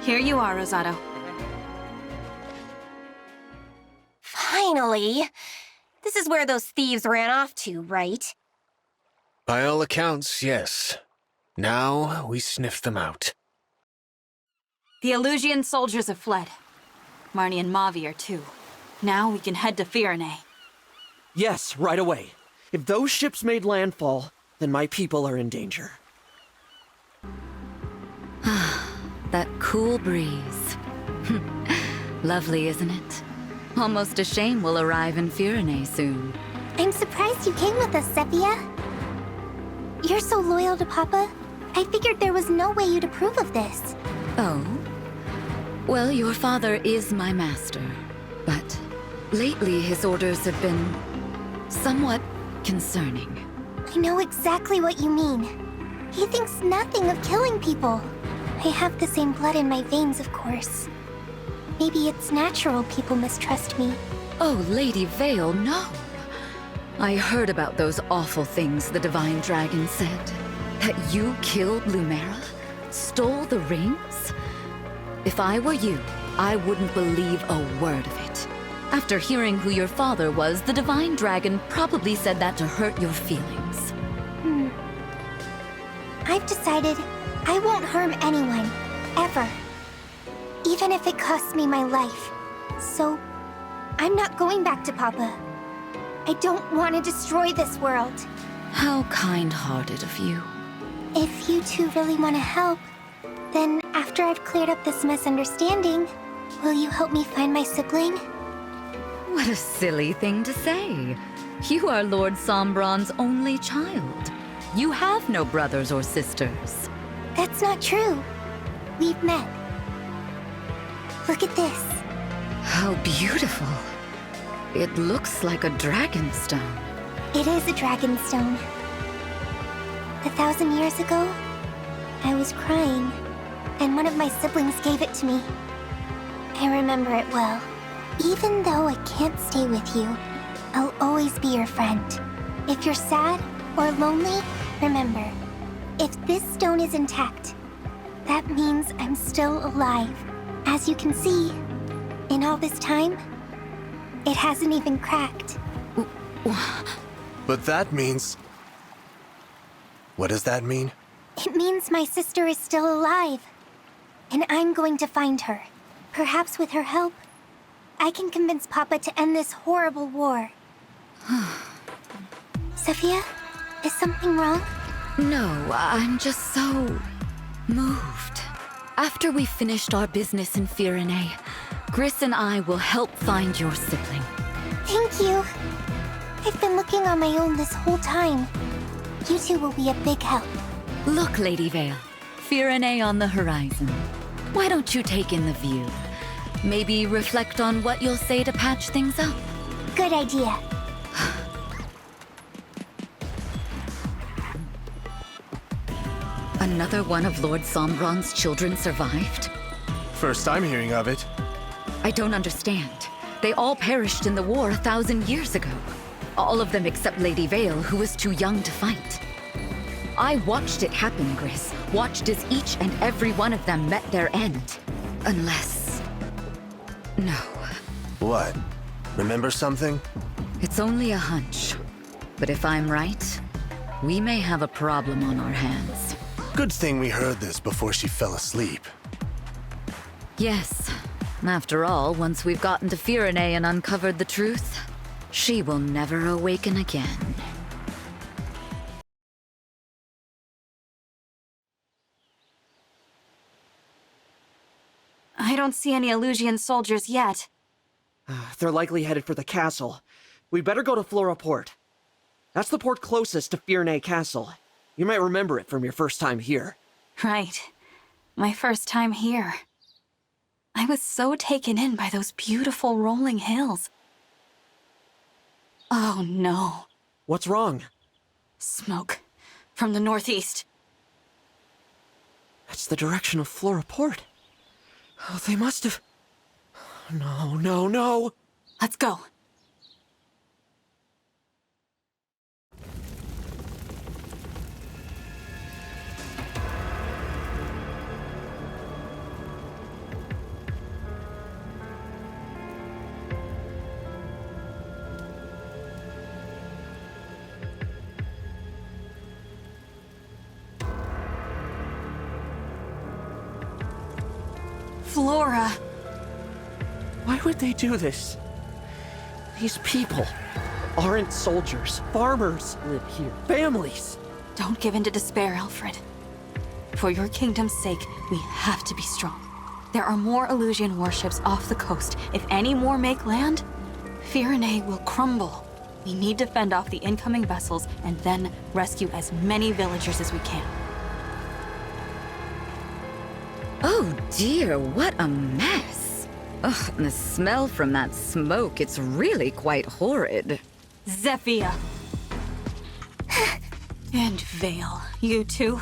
Here you are, Rosado. Finally! This is where those thieves ran off to, right? By all accounts, yes. Now we sniff them out. The Illusian soldiers have fled. Marnie and Mavi are too. Now we can head to Firene. Yes, right away. If those ships made landfall, then my people are in danger. That cool breeze. Lovely, isn't it? Almost a shame we'll arrive in Firene soon. I'm surprised you came with us, Zephyr. You're so loyal to Papa. I figured there was no way you'd approve of this. Oh? Well, your father is my master, but lately his orders have been somewhat concerning. I know exactly what you mean. He thinks nothing of killing people. I have the same blood in my veins, of course. Maybe it's natural people mistrust me. Oh, Lady Vale, no. I heard about those awful things the Divine Dragon said. That you killed Lumera? Stole the rings? If I were you, I wouldn't believe a word of it. After hearing who your father was, the Divine Dragon probably said that to hurt your feelings. I've decided I won't harm anyone, ever. Even if it costs me my life. So, I'm not going back to Papa. I don't want to destroy this world. How kind-hearted of you. If you two really want to help, then after I've cleared up this misunderstanding, will you help me find my sibling? What a silly thing to say. You are Lord Sombron's only child. You have no brothers or sisters. That's not true. We've met. Look at this. How beautiful. It looks like a dragonstone. It is a dragonstone. 1,000 years ago, I was crying, and one of my siblings gave it to me. I remember it well. Even though I can't stay with you, I'll always be your friend. If you're sad or lonely, remember, if this stone is intact, that means I'm still alive. As you can see, in all this time, it hasn't even cracked. But that means... What does that mean? It means my sister is still alive. And I'm going to find her. Perhaps with her help, I can convince Papa to end this horrible war. Sophia, is something wrong? No, I'm just so... moved. After we finished our business in Firene, Gris and I will help find your sibling. Thank you. I've been looking on my own this whole time. You two will be a big help. Look, Lady Vale. Firene on the horizon. Why don't you take in the view? Maybe reflect on what you'll say to patch things up. Good idea. Another one of Lord Sombron's children survived? First I'm hearing of it. I don't understand. They all perished in the war 1,000 years ago. All of them except Lady Vale, who was too young to fight. I watched it happen, Gris. Watched as each and every one of them met their end. Unless... No. What? Remember something? It's only a hunch. But if I'm right, we may have a problem on our hands. Good thing we heard this before she fell asleep. Yes. After all, once we've gotten to Firene and uncovered the truth, she will never awaken again. I don't see any Elusian soldiers yet. They're likely headed for the castle. We better go to Flora Port. That's the port closest to Firene Castle. You might remember it from your first time here. Right. My first time here. I was so taken in by those beautiful rolling hills. Oh no. What's wrong? Smoke. From the northeast. That's the direction of Flora Port. Oh, they must have... No, no, no! Let's go. Flora. Why would they do this? These people aren't soldiers. Farmers live here. Families. Don't give in to despair, Alfred. For your kingdom's sake, we have to be strong. There are more Elusian warships off the coast. If any more make land, Firene will crumble. We need to fend off the incoming vessels and then rescue as many villagers as we can. Oh dear, what a mess. Ugh, and the smell from that smoke, it's really quite horrid. Zephyr! And Vale, you too?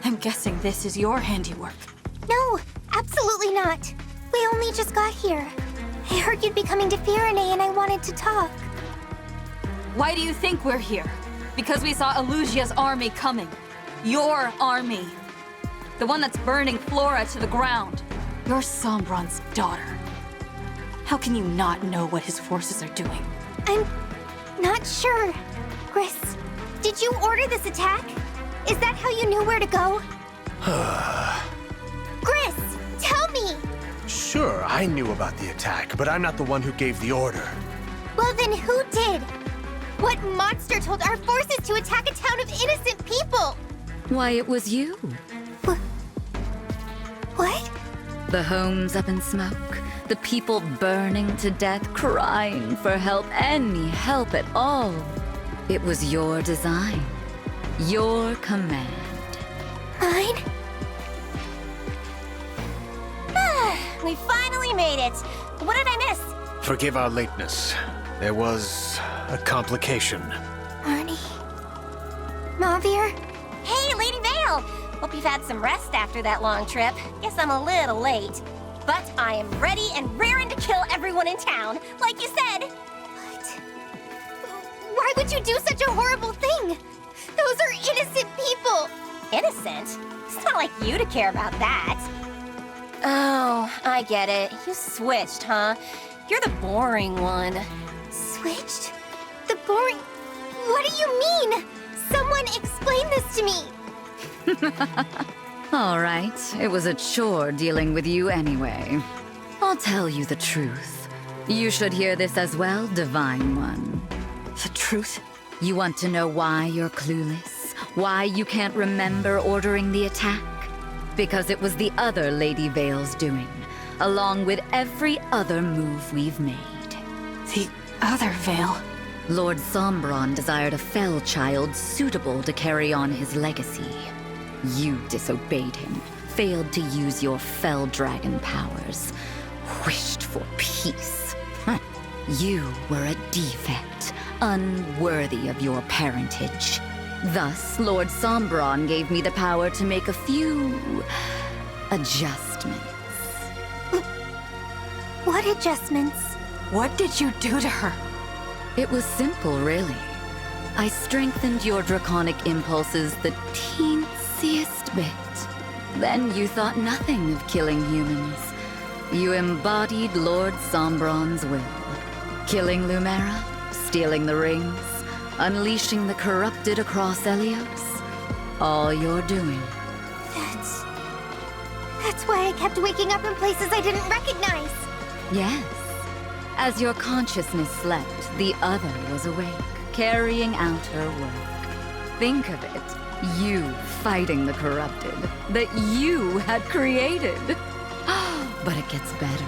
I'm guessing this is your handiwork. No, absolutely not. We only just got here. I heard you'd be coming to Firene and I wanted to talk. Why do you think we're here? Because we saw Elusia's army coming. Your army. The one that's burning Flora to the ground. You're Sombron's daughter. How can you not know what his forces are doing? I'm not sure. Gris, did you order this attack? Is that how you knew where to go? Gris, tell me! Sure, I knew about the attack, but I'm not the one who gave the order. Well, then who did? What monster told our forces to attack a town of innocent people? Why, it was you. What? The homes up in smoke, the people burning to death, crying for help, any help at all. It was your design, your command. Mine? We finally made it. What did I miss? Forgive our lateness. There was a complication. Arnie? Mavir? Hey, Lady Vale! Hope you've had some rest after that long trip. Guess I'm a little late. But I am ready and raring to kill everyone in town, like you said. What? Why would you do such a horrible thing? Those are innocent people. Innocent? It's not like you to care about that. Oh, I get it. You switched, huh? You're the boring one. Switched? The boring... What do you mean? Someone explain this to me. All right, it was a chore dealing with you anyway. I'll tell you the truth. You should hear this as well, Divine One. The truth? You want to know why you're clueless? Why you can't remember ordering the attack? Because it was the other Lady Vale's doing, along with every other move we've made. The other Vale? Lord Sombron desired a fell child suitable to carry on his legacy. You disobeyed him, failed to use your fell dragon powers, wished for peace. You were a defect, unworthy of your parentage. Thus, Lord Sombron gave me the power to make a few adjustments. What adjustments? What did you do to her? It was simple, really. I strengthened your draconic impulses the teensiest bit. Then you thought nothing of killing humans. You embodied Lord Sombron's will. Killing Lumera, stealing the rings, unleashing the corrupted across Helios. All you're doing. That's why I kept waking up in places I didn't recognize. Yes. As your consciousness slept, the other was awake, carrying out her work. Think of it. You fighting the corrupted that you had created. But it gets better.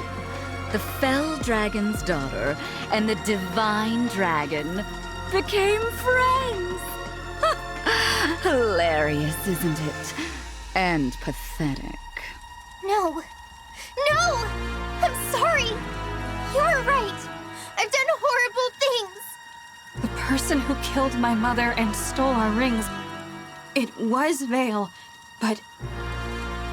The Fell Dragon's daughter and the Divine Dragon became friends. Hilarious, isn't it? And pathetic. No. No! I'm sorry. You're right. I've done horrible things. The person who killed my mother and stole our rings, it was Vale, but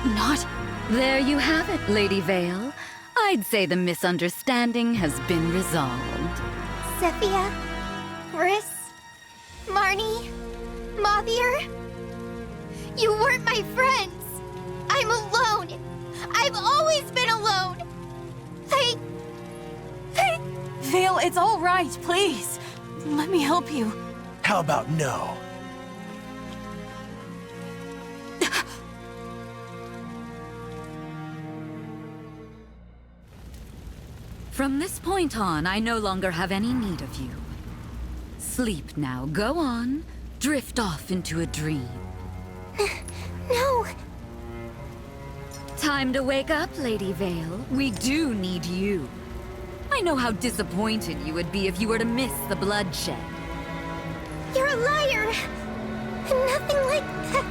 not... There you have it, Lady Vale. I'd say the misunderstanding has been resolved. Zephyr, Riss, Marnie, Mothier, you weren't my friends. I'm alone. I've always been alone. Vale, it's all right, please. Let me help you. How about no? From this point on, I no longer have any need of you. Sleep now. Go on. Drift off into a dream. No. Time to wake up, Lady Vale. We do need you. I know how disappointed you would be if you were to miss the bloodshed. You're a liar. Nothing like that.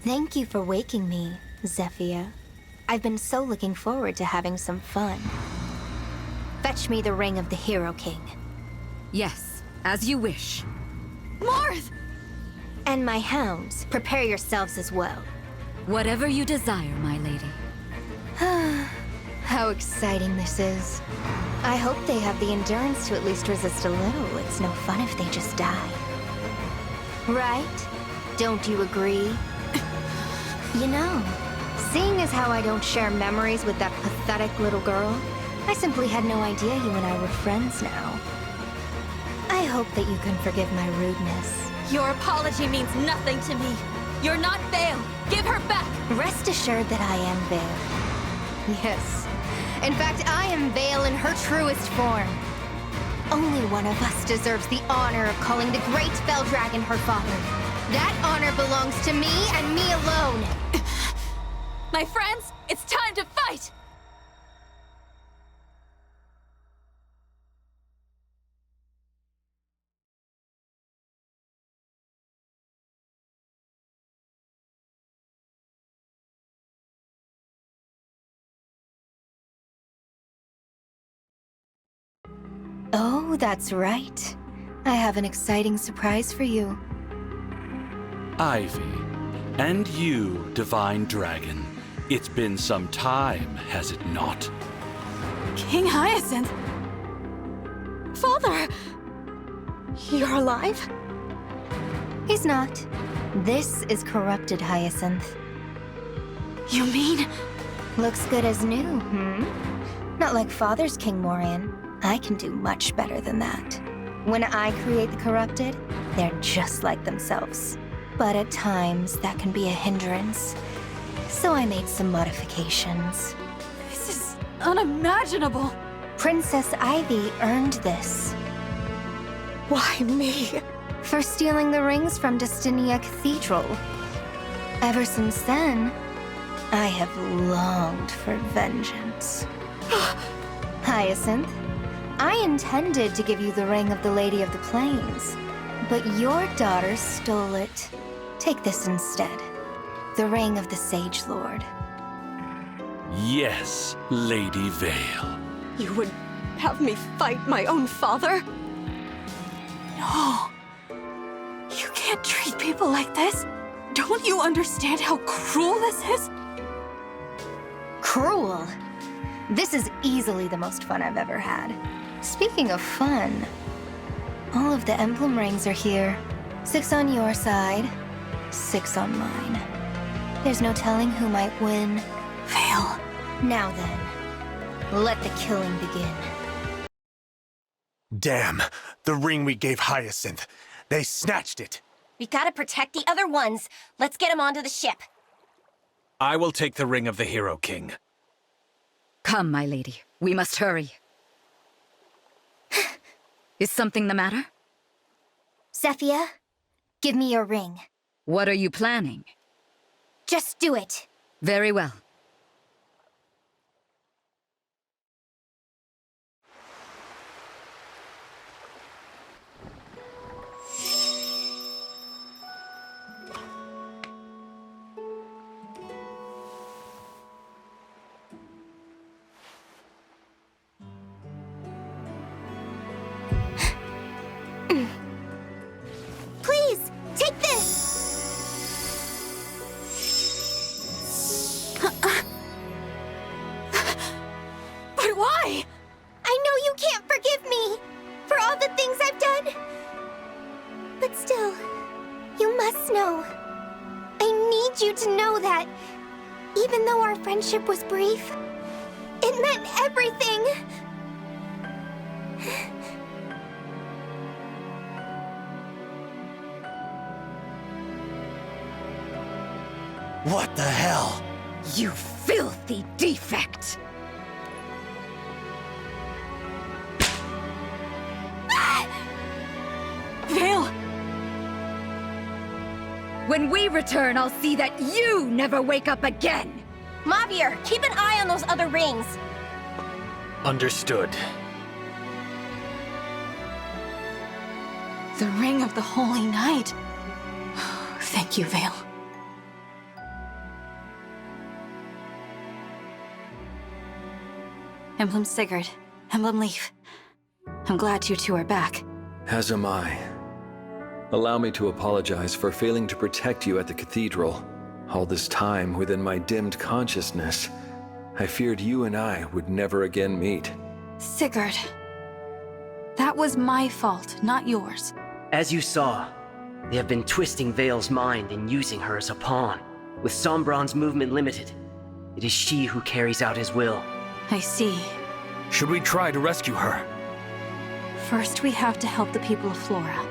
Thank you for waking me, Zephyr. I've been so looking forward to having some fun. Fetch me the ring of the Hero King. Yes, as you wish. Marth! And my hounds, prepare yourselves as well. Whatever you desire, my lady. How exciting this is. I hope they have the endurance to at least resist a little. It's no fun if they just die. Right? Don't you agree? You know, seeing as how I don't share memories with that pathetic little girl, I simply had no idea you and I were friends now. I hope that you can forgive my rudeness. Your apology means nothing to me. You're not Vale. Give her back. Rest assured that I am Vale. Yes. In fact, I am Vale in her truest form. Only one of us deserves the honor of calling the great Fell Dragon her father. That honor belongs to me and me alone. My friends, it's time to fight! Oh, that's right. I have an exciting surprise for you. Ivy, and you, Divine Dragon. It's been some time, has it not? King Hyacinth? Father! You're alive? He's not. This is corrupted Hyacinth. You mean? Looks good as new, Not like Father's King Morian. I can do much better than that. When I create the corrupted, they're just like themselves. But at times, that can be a hindrance. So I made some modifications. This is unimaginable. Princess Ivy earned this. Why me? For stealing the rings from Destinia Cathedral. Ever since then, I have longed for vengeance. Hyacinth, I intended to give you the ring of the Lady of the Plains, but your daughter stole it. Take this instead. The ring of the Sage Lord. Yes, Lady Vale. You would have me fight my own father? No. You can't treat people like this. Don't you understand how cruel this is? Cruel? This is easily the most fun I've ever had. Speaking of fun, all of the emblem rings are here. 6 on your side, 6 on mine. There's no telling who might win. Vale. Now then, let the killing begin. Damn, the ring we gave Hyacinth. They snatched it. We gotta protect the other ones. Let's get them onto the ship. I will take the ring of the Hero King. Come, my lady. We must hurry. Is something the matter? Zephyr, give me your ring. What are you planning? Just do it. Very well. Please, take this! But why? I know you can't forgive me for all the things I've done. But still, you must know. I need you to know that even though our friendship was brief, it meant everything. What the hell? You filthy defect! Vale! When we return, I'll see that you never wake up again! Mavir, keep an eye on those other rings. Understood. The ring of the Holy Night. Thank you, Vale. Emblem Sigurd, Emblem Leaf. I'm glad you two are back. As am I. Allow me to apologize for failing to protect you at the cathedral. All this time within my dimmed consciousness, I feared you and I would never again meet. Sigurd. That was my fault, not yours. As you saw, they have been twisting Vale's mind and using her as a pawn. With Sombron's movement limited, it is she who carries out his will. I see. Should we try to rescue her? First, we have to help the people of Flora.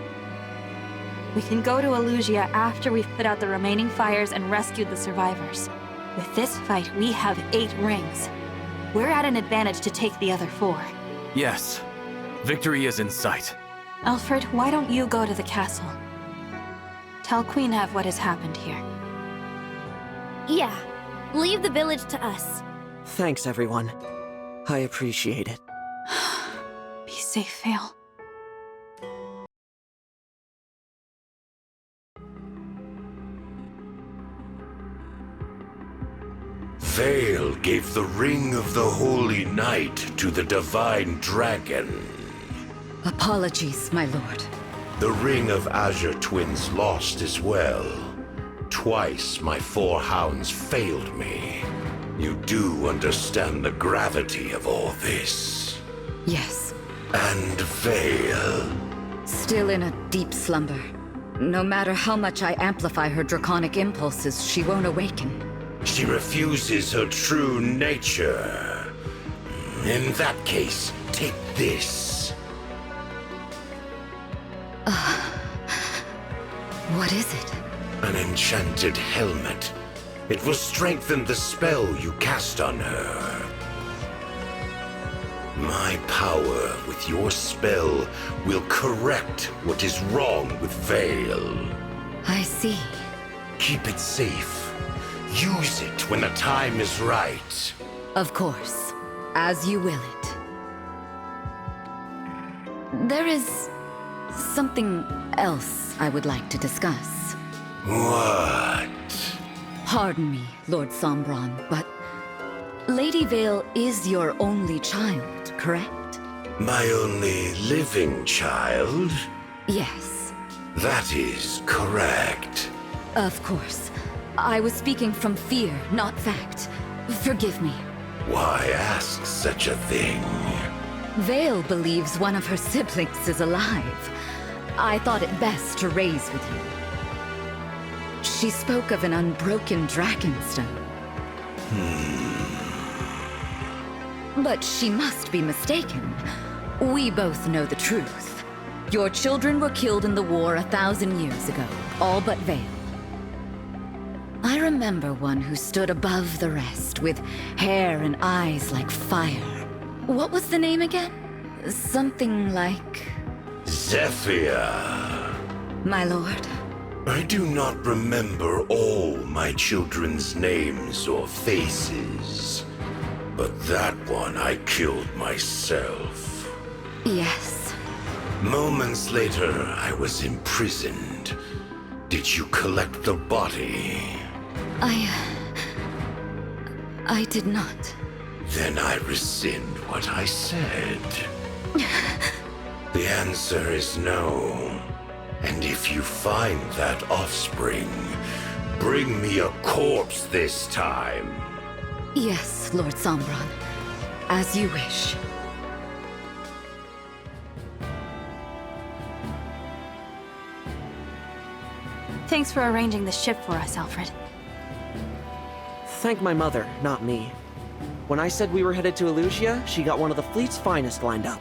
We can go to Elusia after we've put out the remaining fires and rescued the survivors. With this fight, we have 8 rings. We're at an advantage to take the other 4. Yes. Victory is in sight. Alfred, why don't you go to the castle? Tell Queen Ev what has happened here. Yeah, leave the village to us. Thanks, everyone. I appreciate it. Be safe, Vale. Vale gave the Ring of the Holy Night to the Divine Dragon. Apologies, my lord. The Ring of Azure Twins lost as well. Twice my 4 hounds failed me. You do understand the gravity of all this. Yes. And Vale. Still in a deep slumber. No matter how much I amplify her draconic impulses, she won't awaken. She refuses her true nature. In that case, take this. What is it? An enchanted helmet. It will strengthen the spell you cast on her. My power with your spell will correct what is wrong with Vale. I see. Keep it safe. use it when the time is right. Of course, as you will it. There is something else I would like to discuss. What? Pardon me, Lord Sombron, but Lady Vale is your only child, correct? My only living child? Yes. That is correct. Of course. I was speaking from fear, not fact. Forgive me. Why ask such a thing? Vale believes one of her siblings is alive. I thought it best to raise with you. She spoke of an unbroken dragonstone. But she must be mistaken. We both know the truth. Your children were killed in the war 1,000 years ago, all but Vale. I remember one who stood above the rest, with hair and eyes like fire. What was the name again? Something like... Zephyr. My lord. I do not remember all my children's names or faces. But that one I killed myself. Yes. Moments later, I was imprisoned. Did you collect the body? I did not. Then I rescind what I said. The answer is no. And if you find that offspring, bring me a corpse this time. Yes, Lord Sombron. As you wish. Thanks for arranging the ship for us, Alfred. Thank my mother, not me. When I said we were headed to Elusia, she got one of the fleet's finest lined up.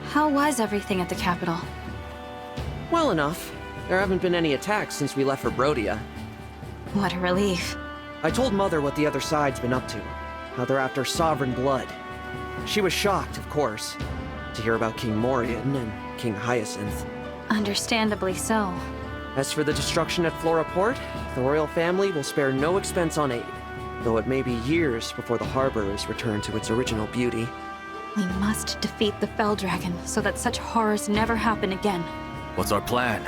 How was everything at the capital? Well enough. There haven't been any attacks since we left for Brodia. What a relief. I told Mother what the other side's been up to. How they're after sovereign blood. She was shocked, of course, to hear about King Morian and King Hyacinth. Understandably so. As for the destruction at Flora Port, the royal family will spare no expense on aid, though it may be years before the harbor is returned to its original beauty. We must defeat the Fell Dragon so that such horrors never happen again. What's our plan?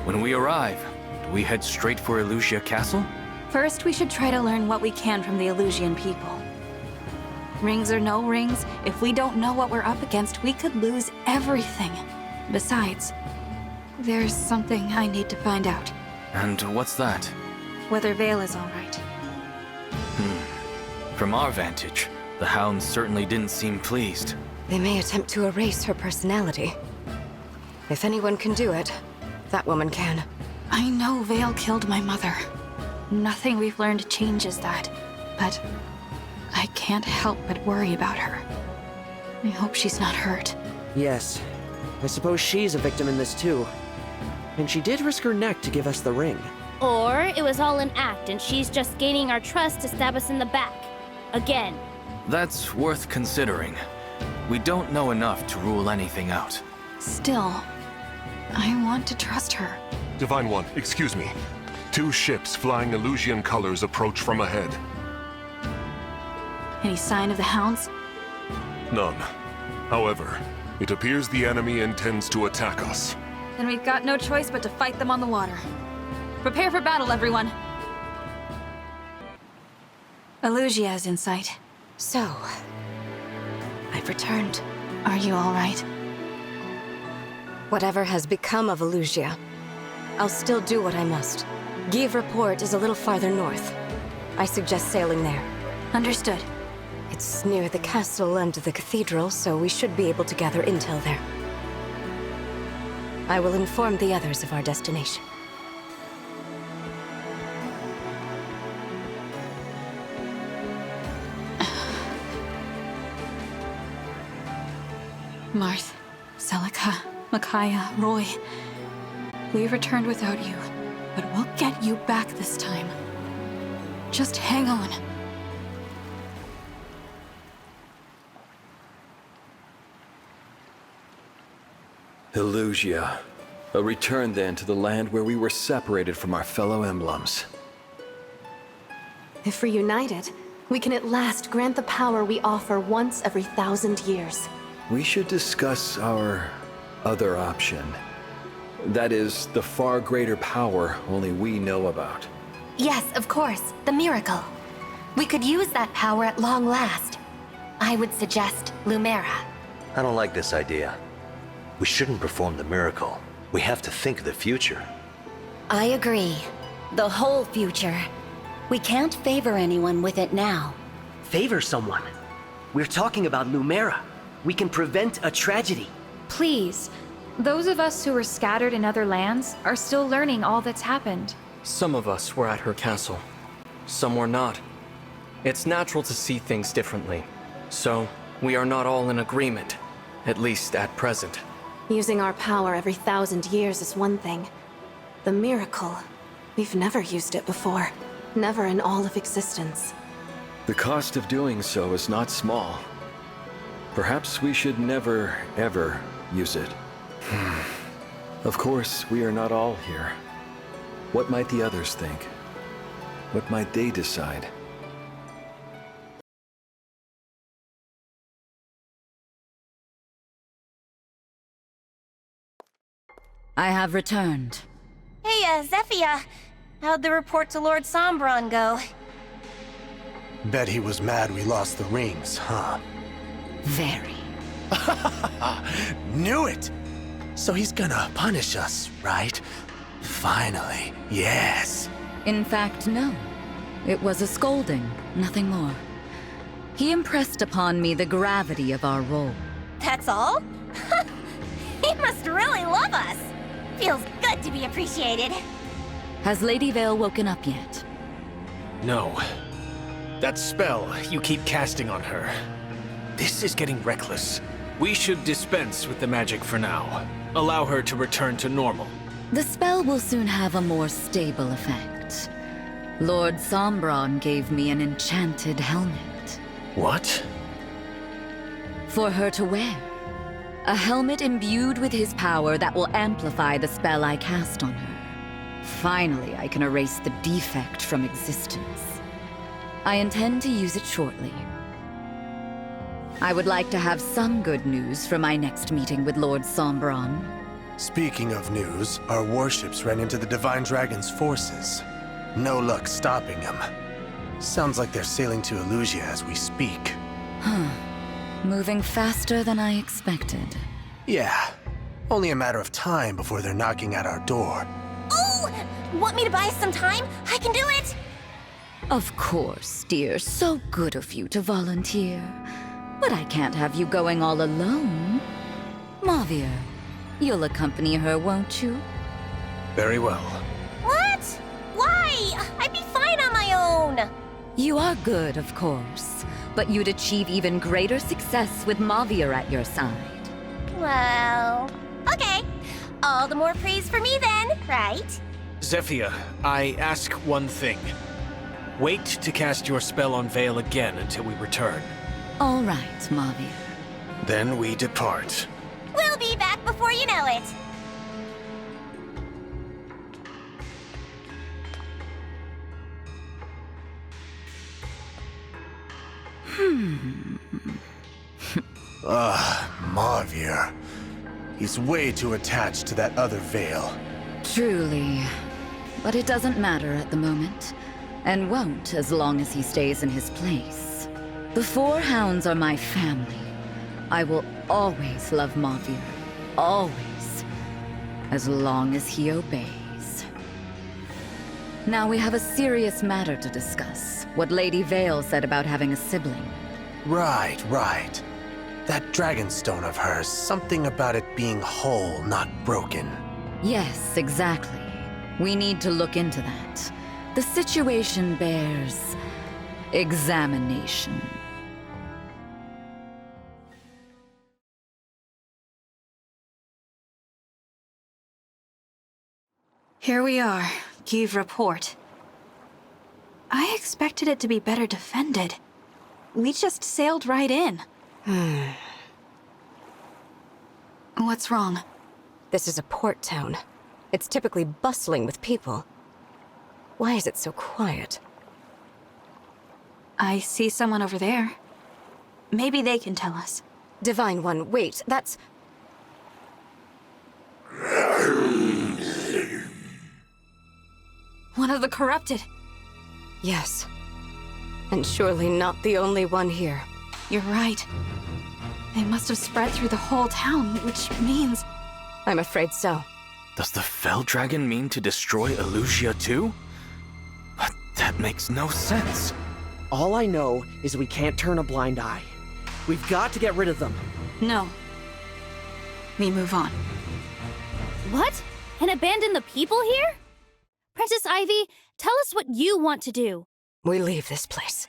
When we arrive, do we head straight for Elusia Castle? First, we should try to learn what we can from the Elusian people. Rings or no rings, if we don't know what we're up against, we could lose everything. Besides, there's something I need to find out. And what's that? Whether Vale is all right. From our vantage, the hounds certainly didn't seem pleased. They may attempt to erase her personality. If anyone can do it, that woman can. I know Vale killed my mother. Nothing we've learned changes that. But I can't help but worry about her. I hope she's not hurt. Yes. I suppose she's a victim in this too. And she did risk her neck to give us the ring. Or it was all an act and she's just gaining our trust to stab us in the back. Again. That's worth considering. We don't know enough to rule anything out. Still, I want to trust her. Divine One, excuse me. 2 ships flying Elusian colors approach from ahead. Any sign of the hounds? None. However, it appears the enemy intends to attack us. Then we've got no choice but to fight them on the water. Prepare for battle, everyone. Elusia is in sight. So, I've returned. Are you all right? Whatever has become of Elusia, I'll still do what I must. Givre Port is a little farther north. I suggest sailing there. Understood. It's near the castle and the cathedral, so we should be able to gather intel there. I will inform the others of our destination. Marth, Celica, Micaiah, Roy. We returned without you, but we'll get you back this time. Just hang on. Elusia. A return then to the land where we were separated from our fellow emblems. If reunited, we can at last grant the power we offer once every 1,000 years. We should discuss our other option. That is, the far greater power only we know about. Yes, of course, the miracle. We could use that power at long last. I would suggest Lumera. I don't like this idea. We shouldn't perform the miracle. We have to think of the future. I agree. The whole future. We can't favor anyone with it now. Favor someone? We're talking about Lumera. We can prevent a tragedy. Please, those of us who were scattered in other lands are still learning all that's happened. Some of us were at her castle. Some were not. It's natural to see things differently. So, we are not all in agreement. At least at present. Using our power every 1,000 years is one thing. The miracle, we've never used it before. Never in all of existence. The cost of doing so is not small. Perhaps we should never, ever use it. Of course, we are not all here. What might the others think? What might they decide? I have returned. Hey, Zephyr. How'd the report to Lord Sombron go? Bet he was mad we lost the rings, huh? Very. Knew it! So he's gonna punish us, right? Finally, yes. In fact, no. It was a scolding, nothing more. He impressed upon me the gravity of our role. That's all? He must really love us. Feels good to be appreciated. Has Lady Vale woken up yet? No. That spell you keep casting on her. This is getting reckless. We should dispense with the magic for now. Allow her to return to normal. The spell will soon have a more stable effect. Lord Sombron gave me an enchanted helmet. What? For her to wear. A helmet imbued with his power that will amplify the spell I cast on her. Finally, I can erase the defect from existence. I intend to use it shortly. I would like to have some good news for my next meeting with Lord Sombron. Speaking of news, our warships ran into the Divine Dragon's forces. No luck stopping them. Sounds like they're sailing to Elusia as we speak. Moving faster than I expected. Yeah. Only a matter of time before they're knocking at our door. Oh! Want me to buy us some time? I can do it! Of course, dear. So good of you to volunteer. But I can't have you going all alone. Mavir, you'll accompany her, won't you? Very well. What? Why? I'd be fine on my own. You are good, of course. But you'd achieve even greater success with Mavir at your side. Well, okay. All the more praise for me then, right? Zephyr, I ask one thing. Wait to cast your spell on Vale again until we return. All right, Mavir. Then we depart. We'll be back before you know it. Mavir. He's way too attached to that other Vale. Truly. But it doesn't matter at the moment. And won't as long as he stays in his place. The Four Hounds are my family. I will always love Mavir. Always. As long as he obeys. Now we have a serious matter to discuss. What Lady Vale said about having a sibling. Right. That dragonstone of hers, something about it being whole, not broken. Yes, exactly. We need to look into that. The situation bears examination. Here we are. Give report. I expected it to be better defended. We just sailed right in. What's wrong? This is a port town. It's typically bustling with people. Why is it so quiet? I see someone over there. Maybe they can tell us. Divine One, wait, that's... One of the corrupted. Yes. And surely not the only one here. You're right. They must have spread through the whole town, which means... I'm afraid so. Does the Fell Dragon mean to destroy Elusia too? But that makes no sense. All I know is we can't turn a blind eye. We've got to get rid of them. No. We move on. What? And abandon the people here? Princess Ivy, tell us what you want to do. We leave this place.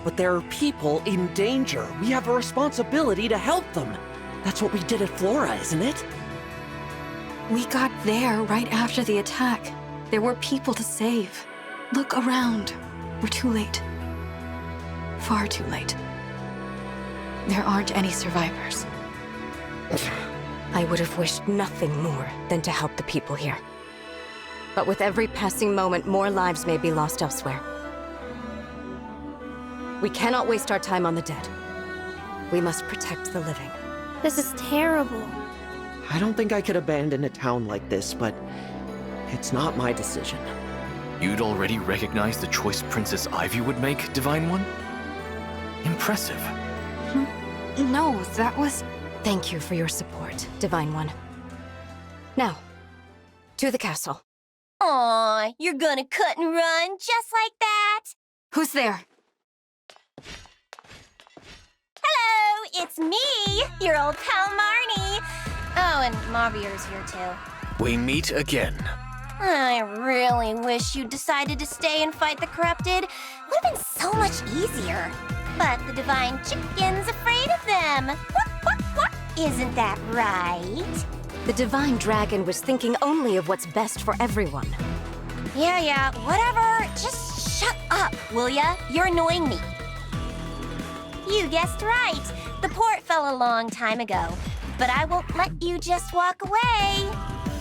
But there are people in danger. We have a responsibility to help them. That's what we did at Flora, isn't it? We got there right after the attack. There were people to save. Look around. We're too late. Far too late. There aren't any survivors. I would have wished nothing more than to help the people here. But with every passing moment, more lives may be lost elsewhere. We cannot waste our time on the dead. We must protect the living. This is terrible. I don't think I could abandon a town like this, but it's not my decision. You'd already recognized the choice Princess Ivy would make, Divine One? Impressive. No, that was... Thank you for your support, Divine One. Now, to the castle. Aw, you're gonna cut and run just like that? Who's there? Hello, it's me, your old pal Marnie. Oh, and Mavier's here too. We meet again. I really wish you decided to stay and fight the corrupted. Would have been so much easier. But the divine chicken's afraid of them. Quack, quack, quack. Isn't that right? The divine dragon was thinking only of what's best for everyone. Yeah, whatever. Just shut up, will ya? You're annoying me. You guessed right. The port fell a long time ago. But I won't let you just walk away.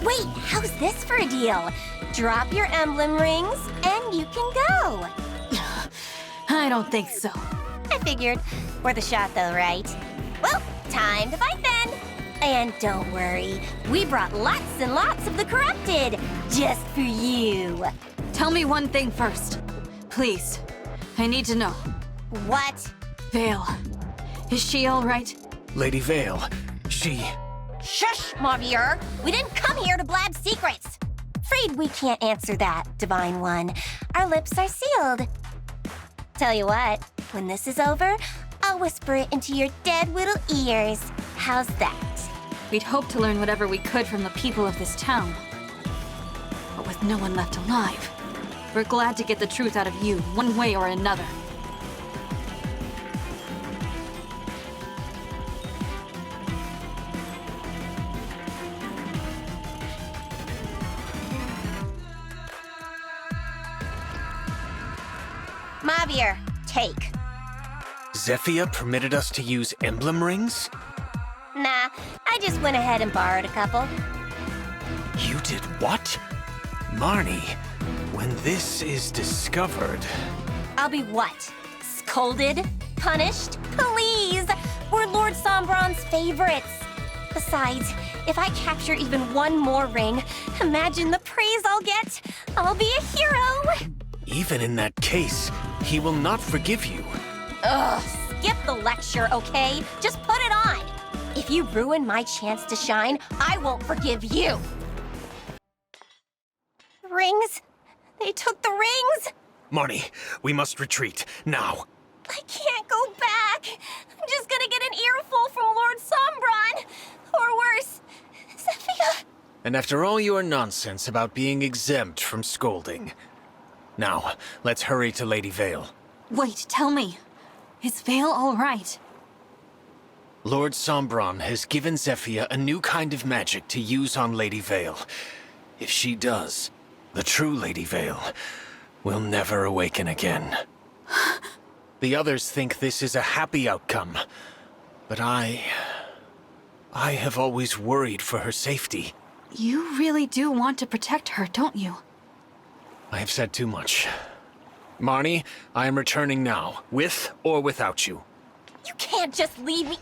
Wait, how's this for a deal? Drop your emblem rings, and you can go. I don't think so. I figured. Worth a shot, though, right? Well, time to fight then. And don't worry, we brought lots and lots of the corrupted, just for you. Tell me one thing first. Please. I need to know. What? Vale. Is she all right? Lady Vale, she... Shush, Mavier. We didn't come here to blab secrets. Afraid we can't answer that, Divine One. Our lips are sealed. Tell you what, when this is over, I'll whisper it into your dead little ears. How's that? We'd hoped to learn whatever we could from the people of this town. But with no one left alive, we're glad to get the truth out of you, one way or another. Mavier, take. Zephyia permitted us to use emblem rings? Nah, I just went ahead and borrowed a couple. You did what? Marnie, when this is discovered... I'll be what? Scolded? Punished? Please! We're Lord Sombron's favorites. Besides, if I capture even one more ring, imagine the praise I'll get. I'll be a hero! Even in that case, he will not forgive you. Ugh, skip the lecture, okay? Just put it on! If you ruin my chance to shine, I won't forgive you! Rings? They took the rings? Marnie, we must retreat, now. I can't go back! I'm just gonna get an earful from Lord Sombron! Or worse, Zephyia! And after all your nonsense about being exempt from scolding. Now, let's hurry to Lady Vale. Wait, tell me. Is Vale all right? Lord Sombron has given Zephyia a new kind of magic to use on Lady Vale. If she does, the true Lady Vale will never awaken again. The others think this is a happy outcome, but I have always worried for her safety. You really do want to protect her, don't you? I have said too much. Marnie, I am returning now, with or without you. You can't just leave me.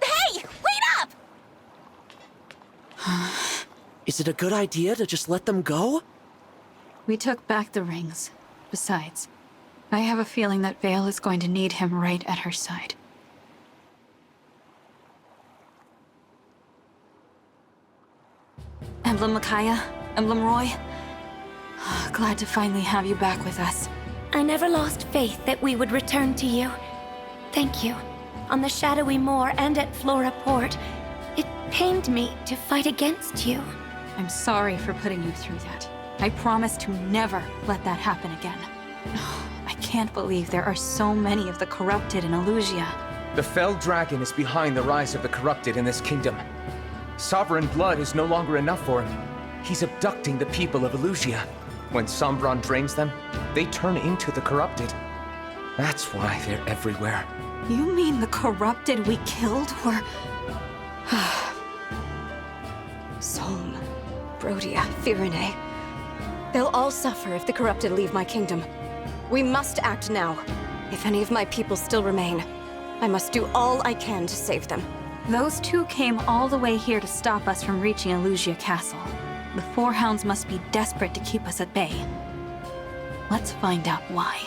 Hey, wait up! Is it a good idea to just let them go? We took back the rings. Besides, I have a feeling that Vale is going to need him right at her side. Emblem Micaiah, Emblem Roy. Glad to finally have you back with us. I never lost faith that we would return to you. Thank you. On the Shadowy Moor and at Flora Port, it pained me to fight against you. I'm sorry for putting you through that. I promise to never let that happen again. I can't believe there are so many of the corrupted in Elusia. The Fell Dragon is behind the rise of the corrupted in this kingdom. Sovereign blood is no longer enough for him. He's abducting the people of Elusia. When Sombron drains them, they turn into the corrupted. That's why they're everywhere. You mean the corrupted we killed were... Solm, Brodia, Firene. They'll all suffer if the corrupted leave my kingdom. We must act now. If any of my people still remain, I must do all I can to save them. Those two came all the way here to stop us from reaching Elusia Castle. The Four Hounds must be desperate to keep us at bay. Let's find out why.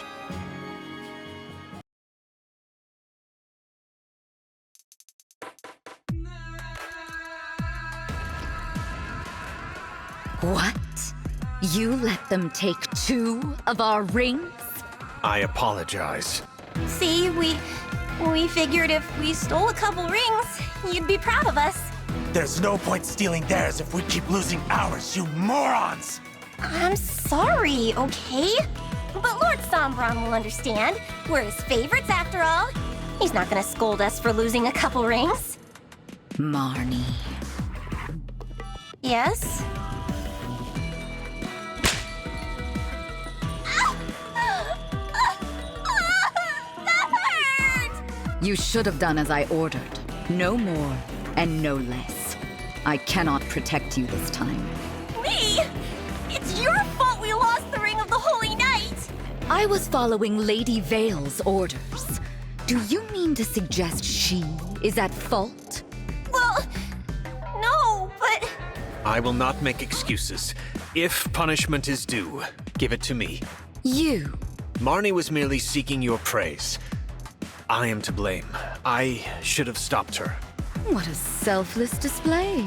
What? You let them take 2 of our rings? I apologize. See, we figured if we stole a couple rings, you'd be proud of us. There's no point stealing theirs if we keep losing ours, you morons! I'm sorry, okay? But Lord Sombron will understand. We're his favorites after all. He's not gonna scold us for losing a couple rings. Marnie. Yes? You should have done as I ordered. No more and no less. I cannot protect you this time. Me? It's your fault we lost the Ring of the Holy Knight! I was following Lady Vale's orders. Do you mean to suggest she is at fault? Well, no, but... I will not make excuses. If punishment is due, give it to me. You? Marnie was merely seeking your praise. I am to blame. I should have stopped her. What a selfless display.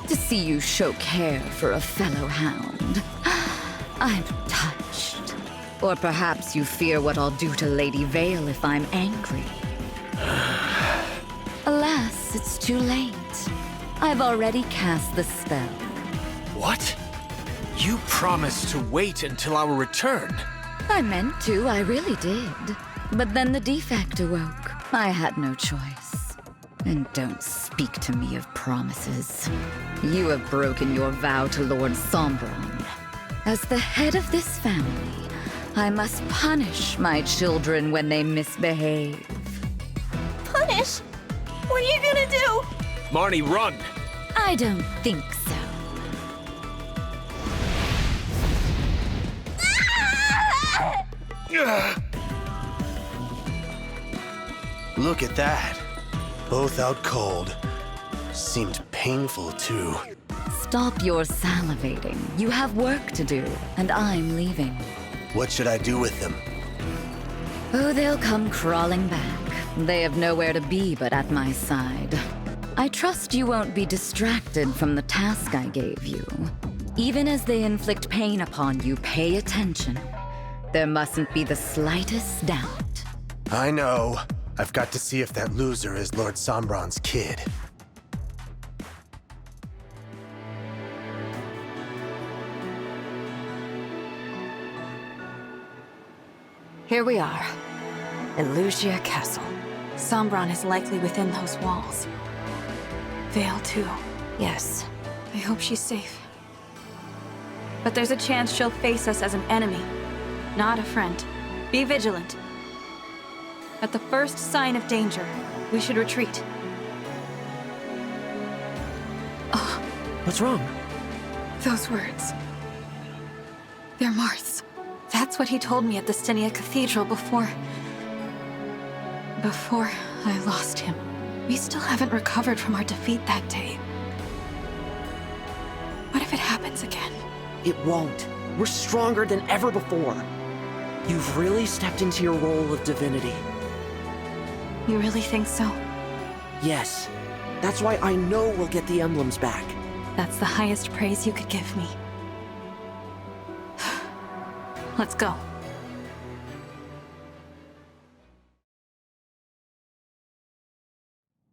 To see you show care for a fellow hound. I'm touched. Or perhaps you fear what I'll do to Lady Vale if I'm angry. Alas, it's too late. I've already cast the spell. What? You promised to wait until our return. I meant to, I really did. But then the defect awoke. I had no choice. And don't speak to me of promises. You have broken your vow to Lord Sombron. As the head of this family, I must punish my children when they misbehave. Punish? What are you gonna do? Marnie, run! I don't think so. Look at that. Both out cold. Seemed painful, too. Stop your salivating. You have work to do, and I'm leaving. What should I do with them? Oh, they'll come crawling back. They have nowhere to be but at my side. I trust you won't be distracted from the task I gave you. Even as they inflict pain upon you, pay attention. There mustn't be the slightest doubt. I know. I've got to see if that loser is Lord Sombron's kid. Here we are. Elusia Castle. Sombron is likely within those walls. Vale, too. Yes. I hope she's safe. But there's a chance she'll face us as an enemy, not a friend. Be vigilant. At the first sign of danger, we should retreat. What's wrong? Those words. They're Marth's. That's what he told me at the Stynia Cathedral before I lost him. We still haven't recovered from our defeat that day. What if it happens again? It won't. We're stronger than ever before. You've really stepped into your role of divinity. You really think so? Yes. That's why I know we'll get the emblems back. That's the highest praise you could give me. Let's go.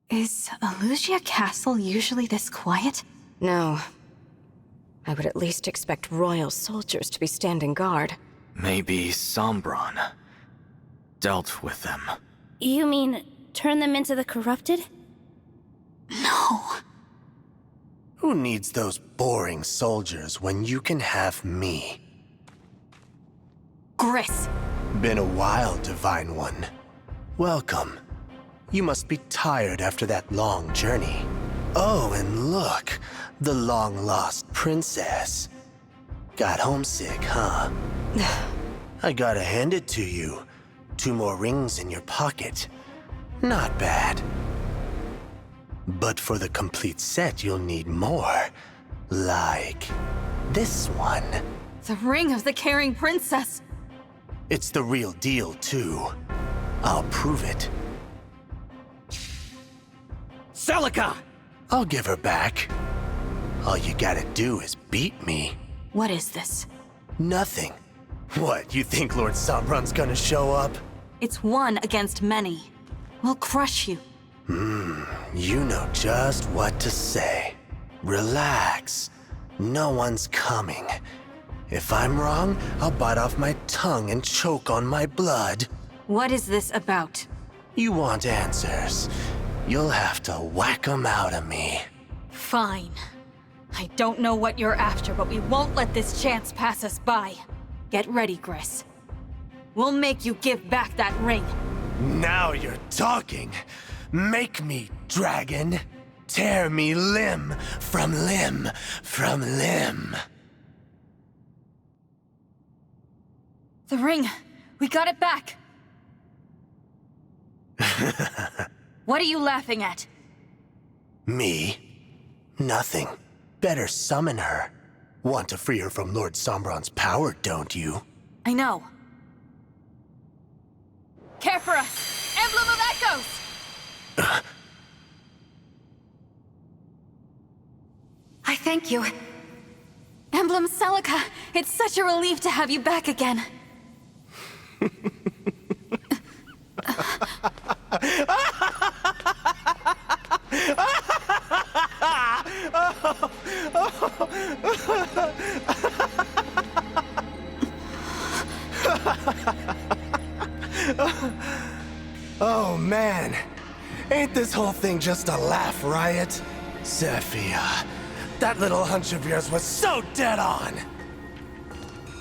Is Elusia Castle usually this quiet? No. I would at least expect royal soldiers to be standing guard. Maybe Sombron dealt with them. You mean turn them into the corrupted? No. Who needs those boring soldiers when you can have me? Gris. Been a while, Divine One. Welcome. You must be tired after that long journey. Oh, and look, the long-lost princess. Got homesick, huh? I gotta hand it to you. 2 more rings in your pocket. Not bad. But for the complete set, you'll need more. Like this one. The ring of the caring princess. It's the real deal, too. I'll prove it. Celica! I'll give her back. All you gotta do is beat me. What is this? Nothing. What, you think Lord Sombron's gonna show up? It's one against many. We'll crush you. You know just what to say. Relax. No one's coming. If I'm wrong, I'll bite off my tongue and choke on my blood. What is this about? You want answers. You'll have to whack 'em out of me. Fine. I don't know what you're after, but we won't let this chance pass us by. Get ready, Gris. We'll make you give back that ring. Now you're talking. Make me, dragon. Tear me limb from limb from limb. The ring. We got it back. What are you laughing at? Me? Nothing. Better summon her. Want to free her from Lord Sombron's power, don't you? I know. Care for us! Emblem of Echoes! I thank you. Emblem Celica, it's such a relief to have you back again. Oh man, ain't this whole thing just a laugh riot? Zephyr, that little hunch of yours was so dead on!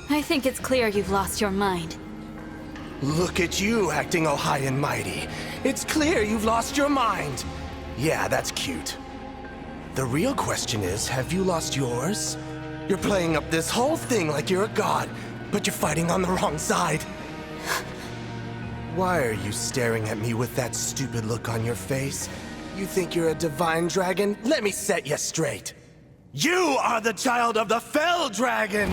I think it's clear you've lost your mind. Look at you acting all high and mighty. It's clear you've lost your mind. Yeah, that's cute. The real question is, have you lost yours? You're playing up this whole thing like you're a god, but you're fighting on the wrong side. Why are you staring at me with that stupid look on your face? You think you're a divine dragon? Let me set you straight. You are the child of the Fell Dragon!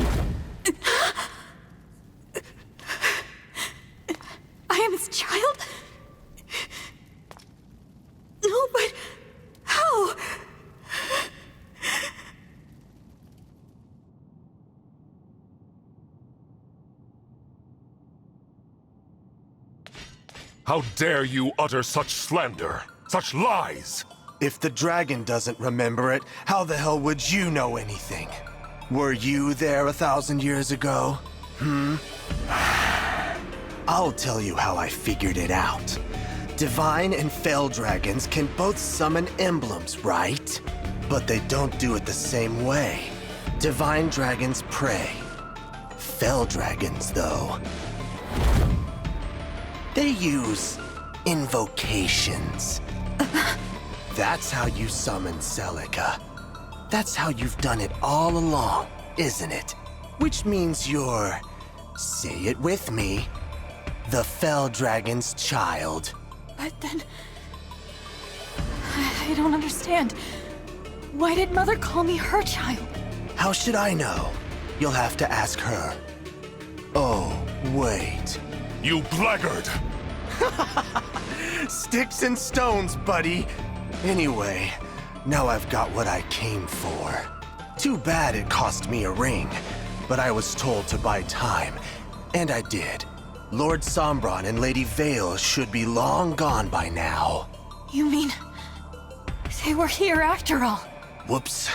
I am his child? No, but how? How dare you utter such slander, such lies? If the dragon doesn't remember it, how the hell would you know anything? Were you there 1,000 years ago? I'll tell you how I figured it out. Divine and Fell Dragons can both summon emblems, right? But they don't do it the same way. Divine Dragons pray. Fell Dragons, though, they use invocations. That's how you summon Celica. That's how you've done it all along, isn't it? Which means you're Say it with me. The Fell Dragon's child. But then... I don't understand. Why did Mother call me her child? How should I know? You'll have to ask her. Oh, wait. You blackguard! Sticks and stones, buddy. Anyway, now I've got what I came for. Too bad it cost me a ring, but I was told to buy time, and I did. Lord Sombron and Lady Vale should be long gone by now. You mean... they were here after all? Whoops.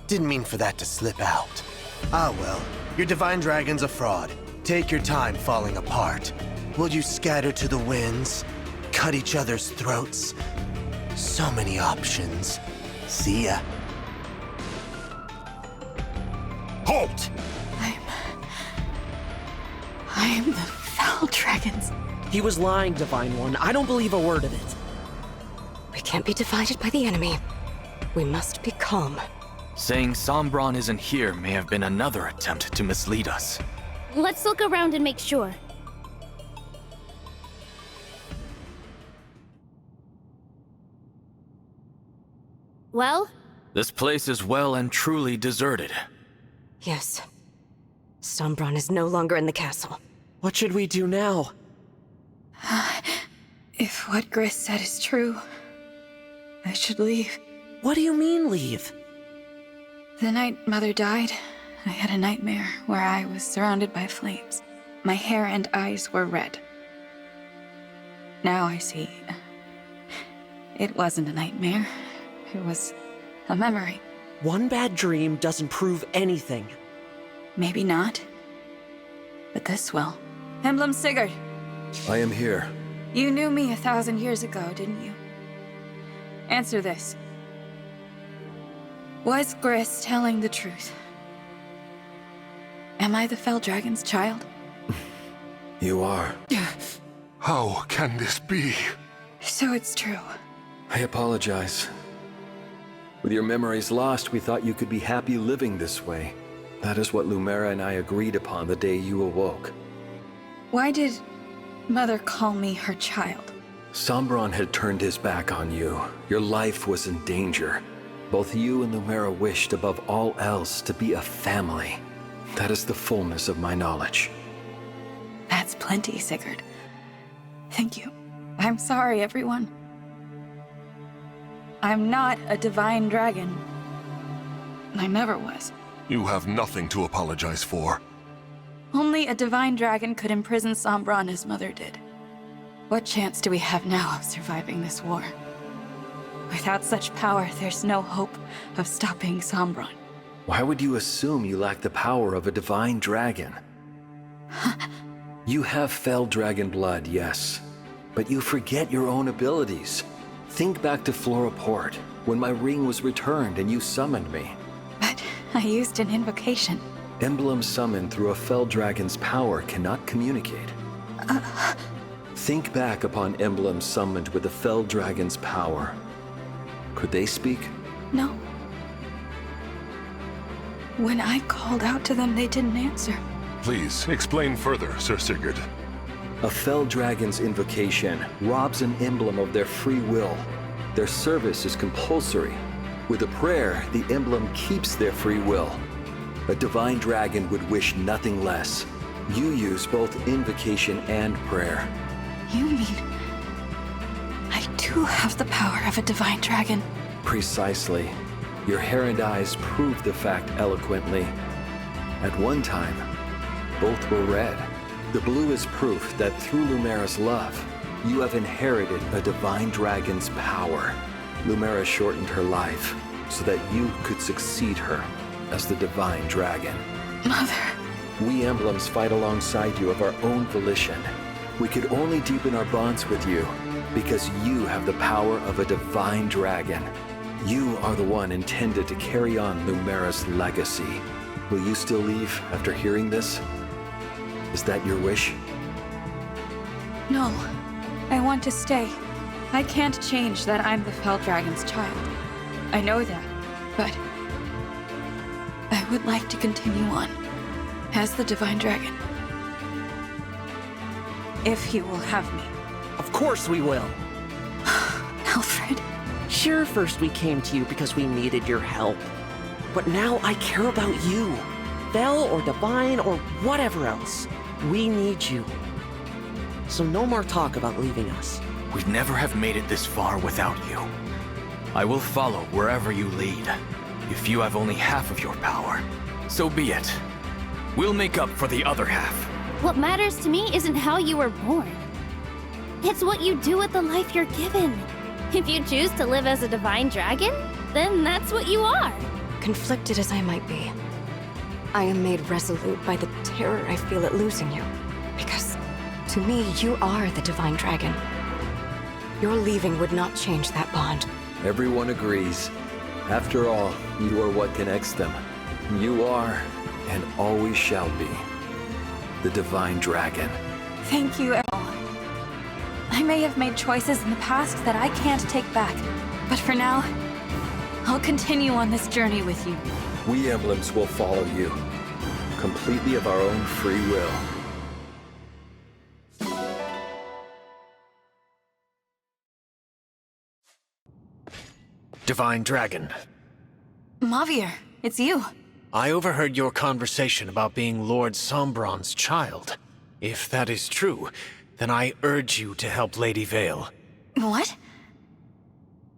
Didn't mean for that to slip out. Ah well, your Divine Dragon's a fraud. Take your time falling apart. Will you scatter to the winds? Cut each other's throats? So many options. See ya. Halt! I'm the Fell Dragons. He was lying, Divine One. I don't believe a word of it. We can't be divided by the enemy. We must be calm. Saying Sombron isn't here may have been another attempt to mislead us. Let's look around and make sure. Well? This place is well and truly deserted. Yes. Sombron is no longer in the castle. What should we do now? If what Gris said is true, I should leave. What do you mean, leave? The night Mother died, I had a nightmare where I was surrounded by flames. My hair and eyes were red. Now I see. It wasn't a nightmare. It was a memory. One bad dream doesn't prove anything. Maybe not. But this will. Emblem Sigurd, I am here. you knew me 1,000 years ago, didn't you? Answer this. Was Gris telling the truth? Am I the Fell Dragon's child? You are. How can this be? So it's true. I apologize. With your memories lost, we thought you could be happy living this way. That is what Lumera and I agreed upon the day you awoke. Why did Mother call me her child? Sombron had turned his back on you. Your life was in danger. Both you and Lumera wished above all else to be a family. That is the fullness of my knowledge. That's plenty, Sigurd. Thank you. I'm sorry, everyone. I'm not a divine dragon. I never was. You have nothing to apologize for. Only a divine dragon could imprison Sombron as Mother did. What chance do we have now of surviving this war? Without such power, there's no hope of stopping Sombron. Why would you assume you lack the power of a divine dragon? You have fell dragon blood, yes. But you forget your own abilities. Think back to Flora Port, when my ring was returned and you summoned me. But I used an invocation. Emblem summoned through a fell dragon's power cannot communicate. Think back upon emblems summoned with the fell dragon's power. Could they speak? No. When I called out to them, they didn't answer. Please, explain further, Sir Sigurd. A fell dragon's invocation robs an emblem of their free will. Their service is compulsory. With a prayer, the emblem keeps their free will. A divine dragon would wish nothing less. You use both invocation and prayer. You mean... I do have the power of a divine dragon? Precisely. Your hair and eyes prove the fact eloquently. At one time, both were red. The blue is proof that through Lumera's love, you have inherited a divine dragon's power. Lumera shortened her life so that you could succeed her as the divine dragon. Mother. We emblems fight alongside you of our own volition. We could only deepen our bonds with you because you have the power of a divine dragon. You are the one intended to carry on Lumera's legacy. Will you still leave after hearing this? Is that your wish? No. I want to stay. I can't change that I'm the Fell Dragon's child. I know that, but... I would like to continue on. as the Divine Dragon. If you will have me. Of course we will. Alfred. Sure, first we came to you because we needed your help. But now I care about you. Vel or Divine or whatever else. We need you. So no more talk about leaving us. We'd never have made it this far without you. I will follow wherever you lead. If you have only half of your power, so be it. We'll make up for the other half. What matters to me isn't how you were born. It's what you do with the life you're given. If you choose to live as a divine dragon, then that's what you are. Conflicted as I might be, I am made resolute by the terror I feel at losing you. Because, to me, you are the Divine Dragon. Your leaving would not change that bond. Everyone agrees. After all, you are what connects them. You are, and always shall be, the Divine Dragon. Thank you, Errol. I may have made choices in the past that I can't take back, but for now, I'll continue on this journey with you. We emblems will follow you, completely of our own free will. Divine Dragon. Mavir, it's you. I overheard your conversation about being Lord Sombron's child. If that is true, then I urge you to help Lady Vale. What?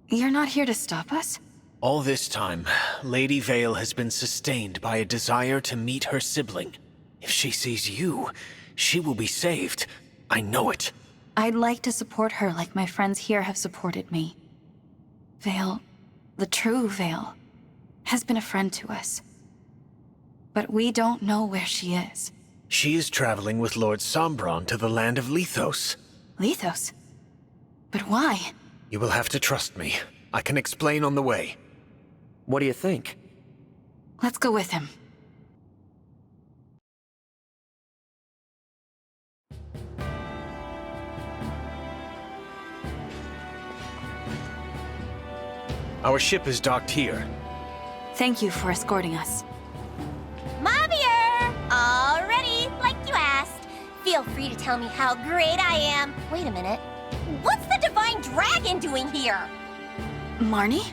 You're not here to stop us? All this time, Lady Vale has been sustained by a desire to meet her sibling. If she sees you, she will be saved. I know it. I'd like to support her like my friends here have supported me. Vale, the true Vale, has been a friend to us. But we don't know where she is. She is traveling with Lord Sombron to the land of Lethos. Lethos? But why? You will have to trust me. I can explain on the way. What do you think? Let's go with him. Our ship is docked here. Thank you for escorting us. Mavir! All ready, like you asked. Feel free to tell me how great I am. Wait a minute. What's the Divine Dragon doing here? Marnie?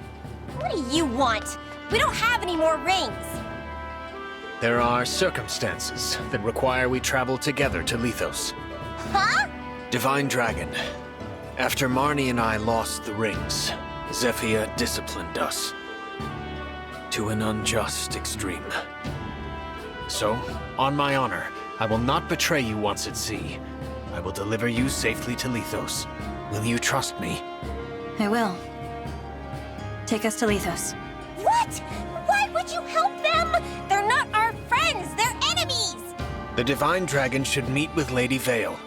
What do you want? We don't have any more rings. There are circumstances that require we travel together to Lethos. Huh? Divine Dragon. After Marnie and I lost the rings, Zephyr disciplined us to an unjust extreme. So, on my honor, I will not betray you once at sea. I will deliver you safely to Lethos. Will you trust me? I will. Take us to Lethos. What? Why would you help them? They're not our friends, they're enemies! The Divine Dragon should meet with Lady Vale.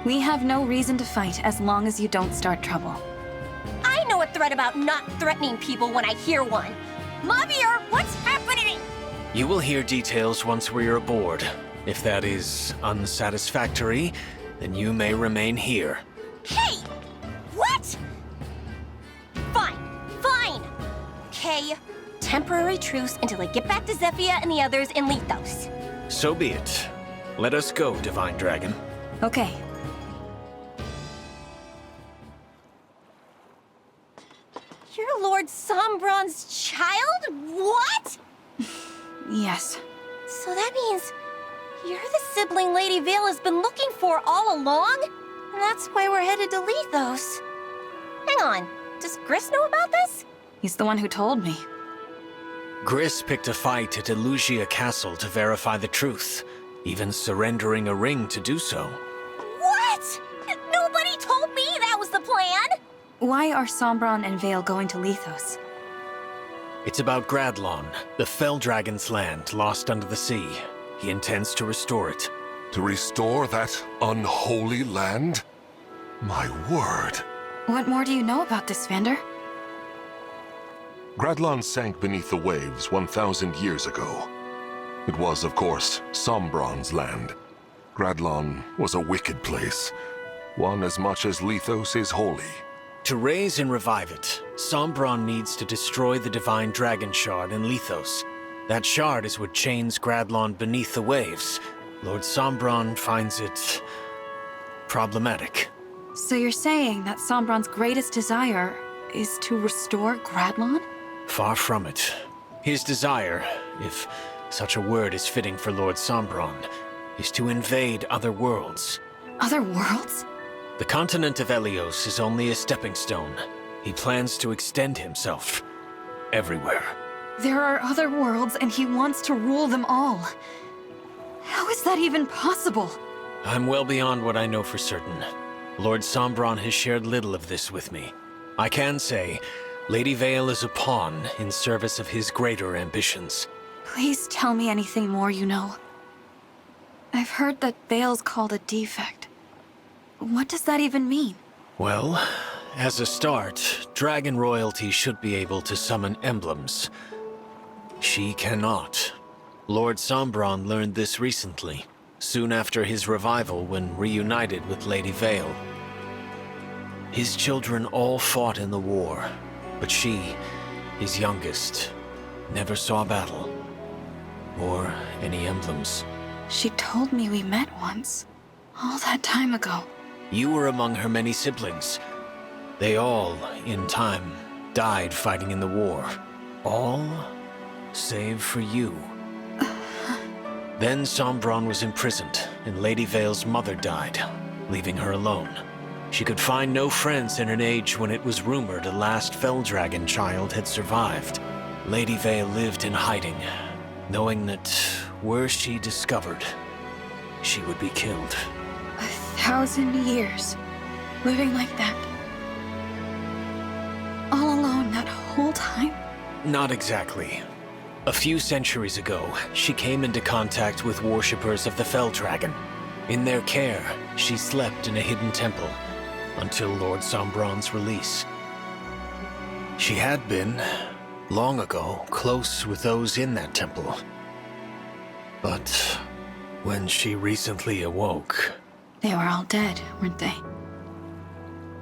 We have no reason to fight as long as you don't start trouble. I know a threat about not threatening people when I hear one. Mavir, what's happening? You will hear details once we're aboard. If that is unsatisfactory, then you may remain here. Hey! What? Fine. Okay. Temporary truce until I get back to Zephyr and the others in Lethos. So be it. Let us go, Divine Dragon. Okay. You're Lord Sombron's child? What? Yes. So that means you're the sibling Lady Vale has been looking for all along? And that's why we're headed to Lethos. Hang on, does Gris know about this? He's the one who told me. Gris picked a fight at Elusia Castle to verify the truth, even surrendering a ring to do so. What? Nobody told me that was the plan! Why are Sombron and Vale going to Lethos? It's about Gradlon, the Fell Dragon's land lost under the sea. He intends to restore it. To restore that unholy land? My word. What more do you know about this, Vander? Gradlon sank beneath the waves 1,000 years ago. It was, of course, Sombron's land. Gradlon was a wicked place, one as much as Lethos is holy. To raise and revive it, Sombron needs to destroy the Divine Dragon Shard in Lethos. That shard is what chains Gradlon beneath the waves. Lord Sombron finds it problematic. So you're saying that Sombron's greatest desire is to restore Gradlon? Far from it. His desire, if such a word is fitting for Lord Sombron, is to invade other worlds. Other worlds? The continent of Elyos is only a stepping stone. He plans to extend himself everywhere. There are other worlds and he wants to rule them all. How is that even possible? I'm well beyond what I know for certain. Lord Sombron has shared little of this with me. I can say, Lady Vale is a pawn in service of his greater ambitions. Please tell me anything more you know. I've heard that Vale's called a defect. What does that even mean? Well, as a start, dragon royalty should be able to summon emblems. She cannot. Lord Sombron learned this recently, soon after his revival when reunited with Lady Vale. His children all fought in the war, but she, his youngest, never saw battle. Or any emblems. She told me we met once. All that time ago. You were among her many siblings. They all, in time, died fighting in the war. All save for you. Then Sombron was imprisoned, and Lady Vale's mother died, leaving her alone. She could find no friends in an age when it was rumored a last Felldragon child had survived. Lady Vale lived in hiding, knowing that were she discovered, she would be killed. 1,000 years, living like that. All alone that whole time? Not exactly. A few centuries ago, she came into contact with worshippers of the Felldragon. In their care, she slept in a hidden temple until Lord Sombron's release. She had been, long ago, close with those in that temple. But when she recently awoke... They were all dead, weren't they?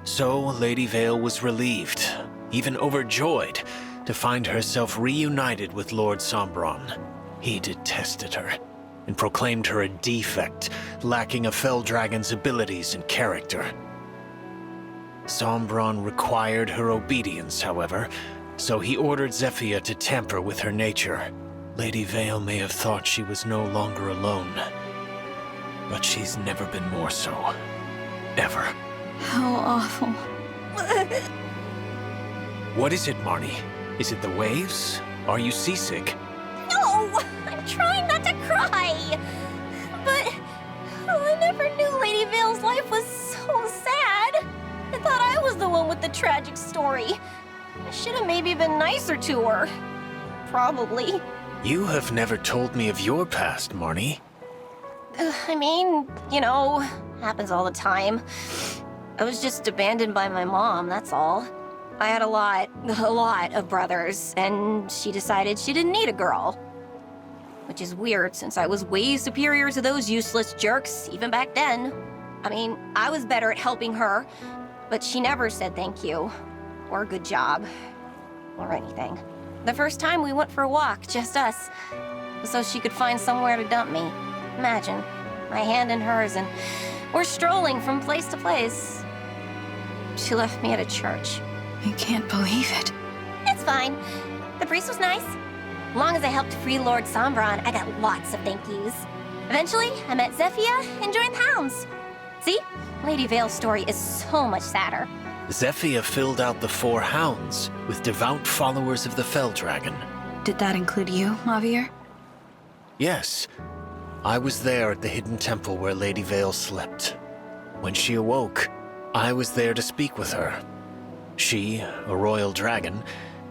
So Lady Vale was relieved, even overjoyed, to find herself reunited with Lord Sombron. He detested her, and proclaimed her a defect, lacking a Felldragon's abilities and character. Sombron required her obedience, however, so he ordered Zephyr to tamper with her nature. Lady Vale may have thought she was no longer alone, but she's never been more so. Ever. How awful. What is it, Marnie? Is it the waves? Are you seasick? No! I'm trying not to cry! But I never knew Lady Vale's life was so sad. I thought I was the one with the tragic story. I should have maybe been nicer to her. Probably. You have never told me of your past, Marnie. I mean, you know, happens all the time. I was just abandoned by my mom, that's all. I had a lot of brothers, and she decided she didn't need a girl. Which is weird, since I was way superior to those useless jerks, even back then. I mean, I was better at helping her, but she never said thank you, or good job, or anything. The first time we went for a walk, just us, so she could find somewhere to dump me. Imagine, my hand in hers, and we're strolling from place to place. She left me at a church. I can't believe it. It's fine. The priest was nice. As long as I helped free Lord Sombron, I got lots of thank yous. Eventually, I met Zephyr and joined the Hounds. See? Lady Vale's story is so much sadder. Zephyr filled out the 4 Hounds with devout followers of the Felldragon. Did that include you, Javier? Yes. I was there at the hidden temple where Lady Vale slept. When she awoke, I was there to speak with her. She, a royal dragon,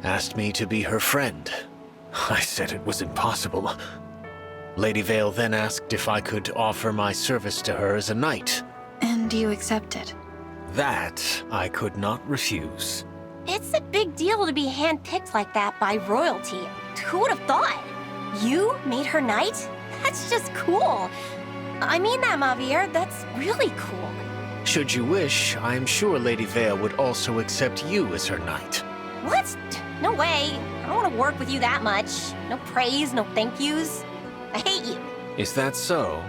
asked me to be her friend. I said it was impossible. Lady Vale then asked if I could offer my service to her as a knight. And you accepted? That I could not refuse. It's a big deal to be handpicked like that by royalty. Who would have thought? You made her knight? That's just cool. I mean that, Javier. That's really cool. Should you wish, I am sure Lady Vale would also accept you as her knight. What? No way. I don't want to work with you that much. No praise, no thank yous. I hate you. Is that so?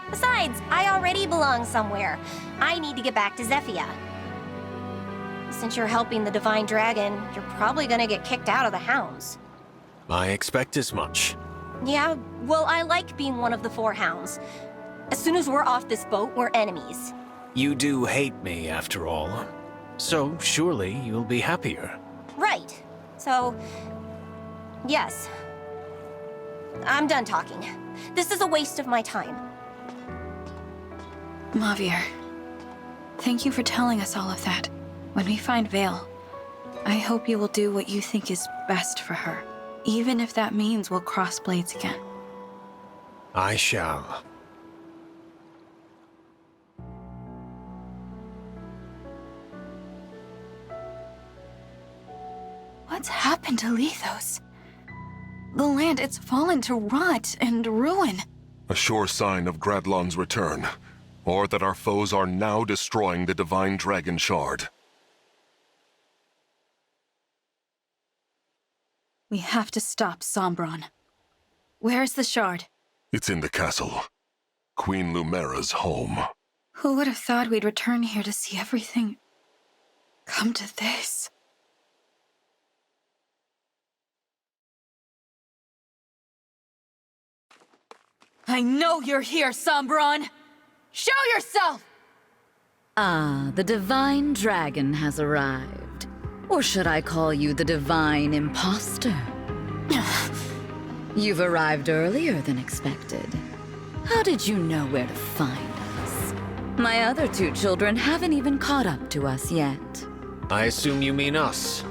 Besides, I already belong somewhere. I need to get back to Zephyia. Since you're helping the Divine Dragon, you're probably gonna get kicked out of the Hounds. I expect as much. Yeah, well, I like being one of the 4 Hounds. As soon as we're off this boat, we're enemies. You do hate me, after all. So surely you'll be happier. Right. So, yes. I'm done talking. This is a waste of my time. Mavier, thank you for telling us all of that. When we find Vale, I hope you will do what you think is best for her, even if that means we'll cross blades again. I shall. What's happened to Lethos? The land, it's fallen to rot and ruin. A sure sign of Gradlon's return, or that our foes are now destroying the Divine Dragon Shard. We have to stop Sombron. Where's the shard? It's in the castle. Queen Lumera's home. Who would have thought we'd return here to see everything come to this? I know you're here, Sombron! Show yourself! Ah, the Divine Dragon has arrived. Or should I call you the Divine Imposter? You've arrived earlier than expected. How did you know where to find us? My other 2 children haven't even caught up to us yet. I assume you mean us.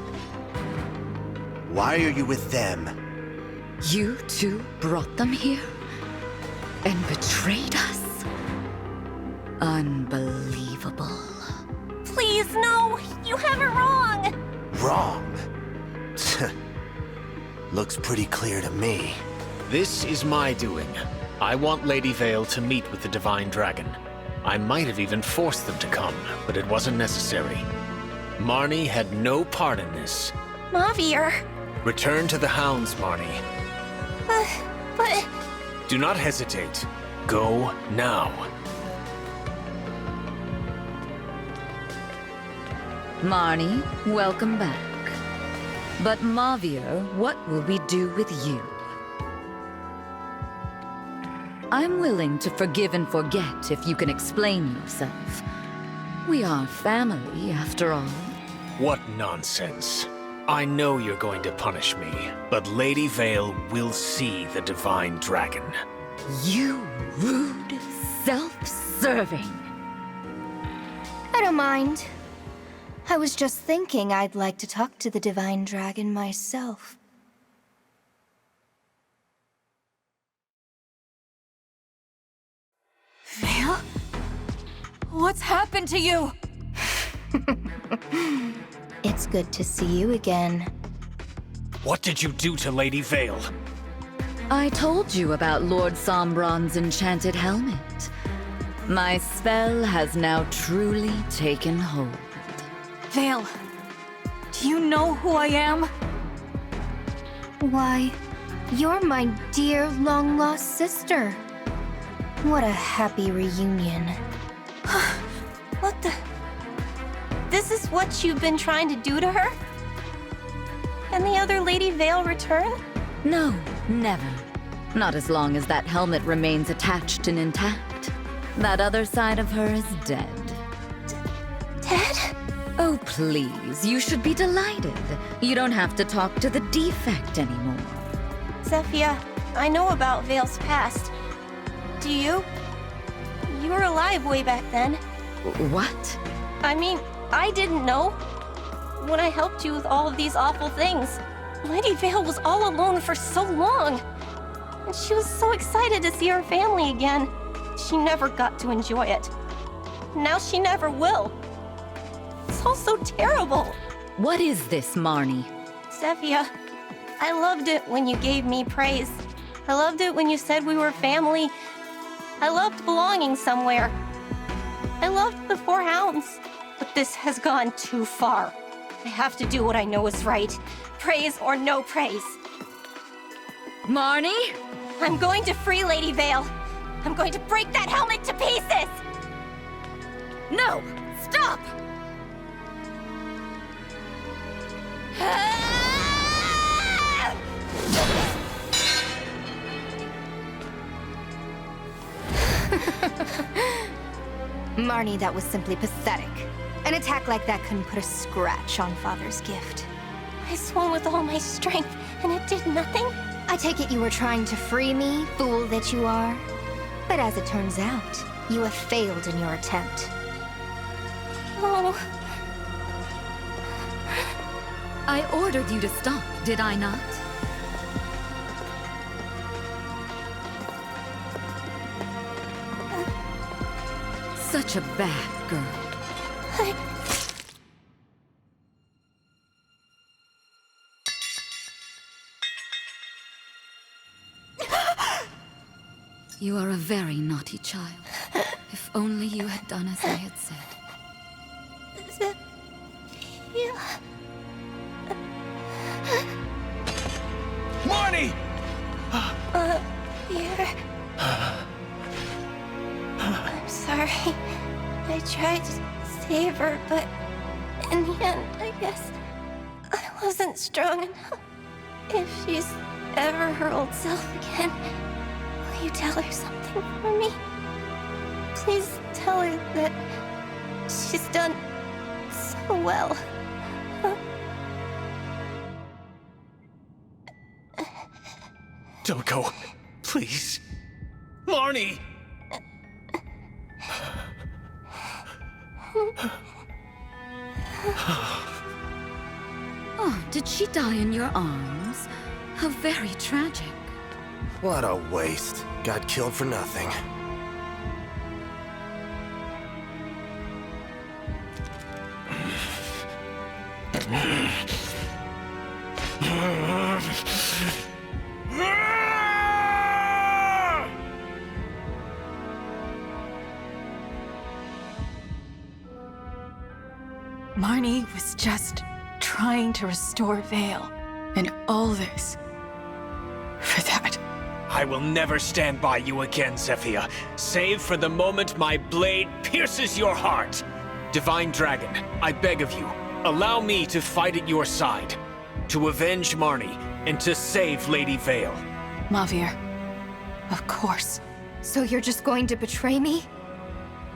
Why are you with them? You 2 brought them here? And betrayed us? Unbelievable. Please, no! You have it wrong! Wrong? Looks pretty clear to me. This is my doing. I want Lady Vale to meet with the Divine Dragon. I might have even forced them to come, but it wasn't necessary. Marnie had no part in this. Mavier. Return to the Hounds, Marnie. But... Do not hesitate. Go now. Marnie, welcome back. But Mavier, what will we do with you? I'm willing to forgive and forget if you can explain yourself. We are family, after all. What nonsense. I know you're going to punish me, but Lady Vale will see the Divine Dragon. You rude, self-serving. I don't mind. I was just thinking I'd like to talk to the Divine Dragon myself. Vale? What's happened to you? It's good to see you again. What did you do to Lady Vale? I told you about Lord Sombron's enchanted helmet. My spell has now truly taken hold. Vale, do you know who I am? Why, you're my dear long-lost sister. What a happy reunion. What the... This is what you've been trying to do to her? And the other Lady Vale return? No, never. Not as long as that helmet remains attached and intact. That other side of her is dead. Dead? Oh, please, you should be delighted. You don't have to talk to the defect anymore. Zephyia, I know about Vale's past. Do you? You were alive way back then. What? I mean, I didn't know. When I helped you with all of these awful things, Lady Vale was all alone for so long. And she was so excited to see her family again. She never got to enjoy it. Now she never will. It's all so terrible. What is this, Marnie? Zephyia, I loved it when you gave me praise. I loved it when you said we were family. I loved belonging somewhere. I loved the 4 Hounds. But this has gone too far. I have to do what I know is right. Praise or no praise. Marnie? I'm going to free Lady Vale. I'm going to break that helmet to pieces! No! Stop! Marnie, that was simply pathetic. An attack like that couldn't put a scratch on Father's gift. I swung with all my strength, and it did nothing? I take it you were trying to free me, fool that you are. But as it turns out, you have failed in your attempt. Oh. I ordered you to stop, did I not? Such a bad girl. You are a very naughty child. If only you had done as I had said. Marnie! Here. I'm sorry. I tried to save her, but in the end, I guess I wasn't strong enough. If she's ever her old self again, will you tell her something for me? Please tell her that she's done so well. Don't go. Please. Marnie! Oh, did she die in your arms? How very tragic. What a waste. Got killed for nothing. Marnie was just trying to restore Vale, and all this for that. I will never stand by you again, Zephyr, save for the moment my blade pierces your heart. Divine Dragon, I beg of you, allow me to fight at your side, to avenge Marnie, and to save Lady Vale. Mavir, of course. So you're just going to betray me?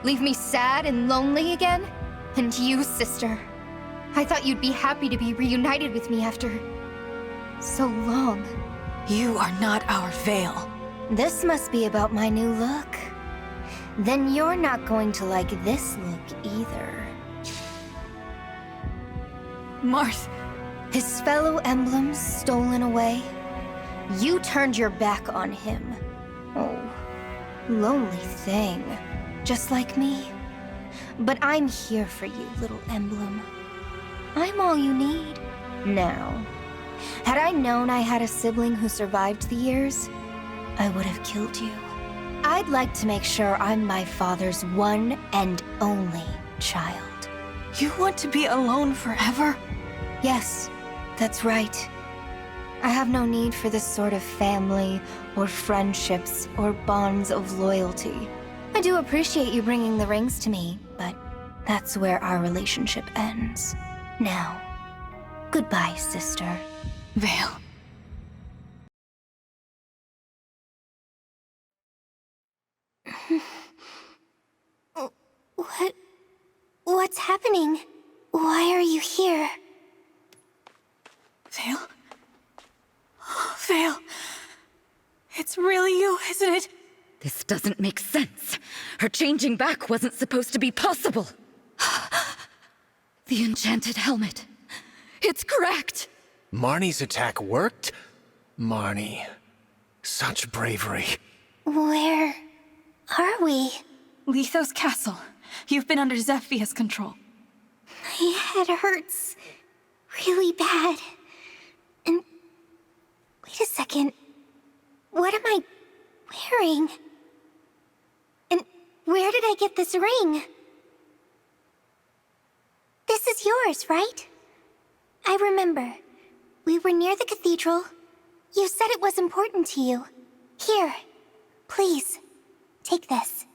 Leave me sad and lonely again? And you, sister. I thought you'd be happy to be reunited with me after so long. You are not our Vale. This must be about my new look. Then you're not going to like this look either. Marth. His fellow emblems stolen away. You turned your back on him. Oh, lonely thing. Just like me. But I'm here for you, little emblem. I'm all you need. Now, had I known I had a sibling who survived the years, I would have killed you. I'd like to make sure I'm my father's one and only child. You want to be alone forever? Yes, that's right. I have no need for this sort of family, or friendships, or bonds of loyalty. I do appreciate you bringing the rings to me, but that's where our relationship ends. Now, goodbye, sister. Vale. What's happening? Why are you here? Vale? Vale. It's really you, isn't it? This doesn't make sense. Her changing back wasn't supposed to be possible. The enchanted helmet. It's correct. Marnie's attack worked? Marnie. Such bravery. Where are we? Lithos Castle. You've been under Zephyr's control. My head hurts really bad. And wait a second. What am I wearing? And where did I get this ring? This is yours, right? I remember. We were near the cathedral. You said it was important to you. Here, please, take this.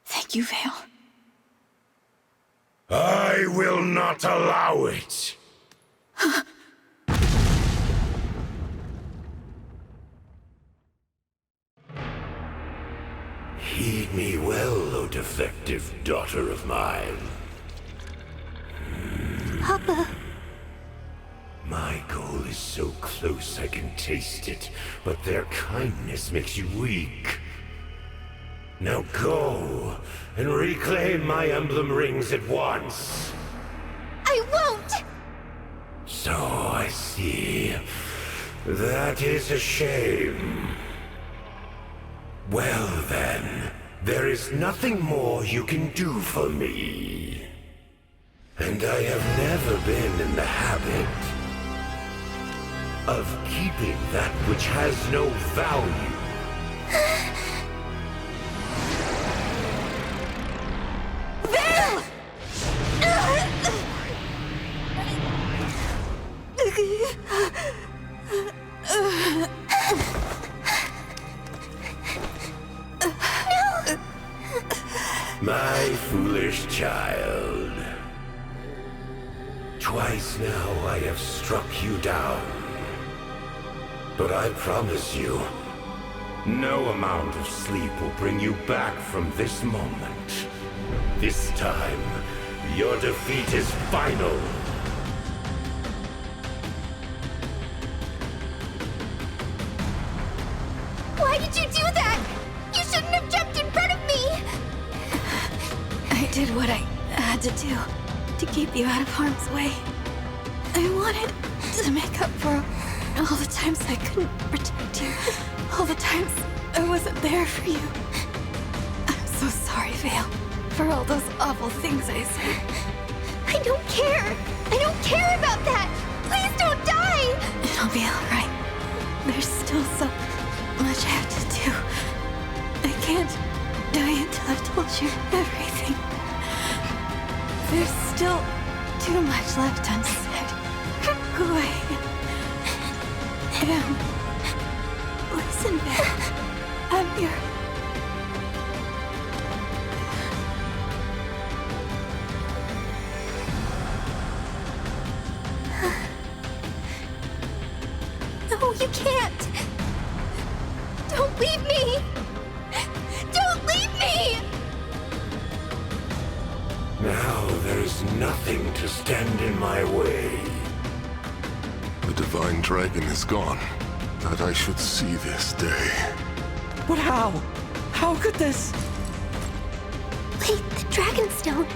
Thank you, Vale. I will not allow it! Heed me well, O defective daughter of mine. Papa. My goal is so close I can taste it, but their kindness makes you weak. Now go, and reclaim my emblem rings at once. I won't! So I see. That is a shame. Well then, there is nothing more you can do for me. And I have never been in the habit of keeping that which has no value. Vale! My foolish child. Twice now I have struck you down. But I promise you, no amount of sleep will bring you back from this moment. This time, your defeat is final. Why did you do that? You shouldn't have jumped in front of me! I did what I had to do to keep you out of harm's way. I wanted to make up for all the times I couldn't protect you. All the times I wasn't there for you. I'm so sorry, Vale, for all those awful things I said. I don't care! I don't care about that! Please don't die! It'll be alright. There's still so much I have to do. I can't die until I've told you everything. There's still too much left unsaid. Who I am. Listen, Vale. I'm here. No, you can't! Don't leave me! Don't leave me! Now there is nothing to stand in my way. The Divine Dragon is gone. That I should see this day. But how? How could this? Wait, the Dragonstone.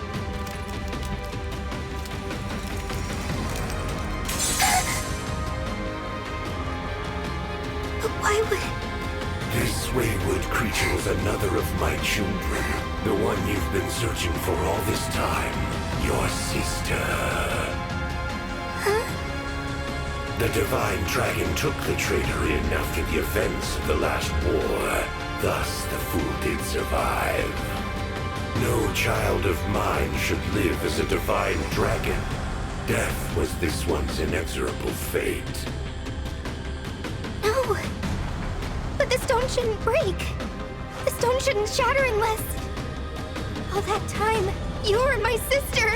But why would... This wayward creature was another of my children. The one you've been searching for all this time. Your sister. Huh? The Divine Dragon took the traitor in after the events of the last war. Thus, the fool did survive. No child of mine should live as a Divine Dragon. Death was this one's inexorable fate. No. But the stone shouldn't break. The stone shouldn't shatter unless... All that time, you were my sister.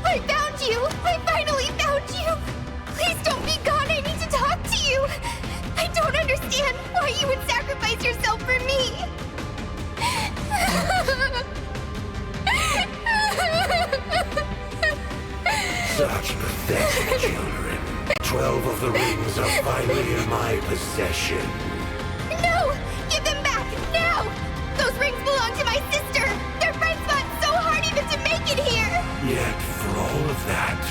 I found you. I finally found you. Please don't be gone. I need to talk to you. I don't understand why you would sacrifice yourself for me. Such pathetic children. 12 of the rings are finally in my possession. No! Give them back, now! Those rings belong to my sister! Their friends fought so hard even to make it here! Yet, for all of that,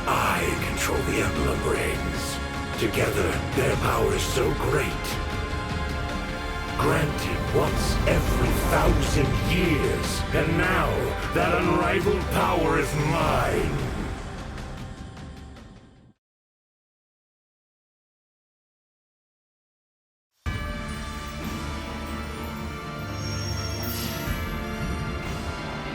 I control the emblem rings. Together, their power is so great. Granted once every 1,000 years, and now that unrivaled power is mine.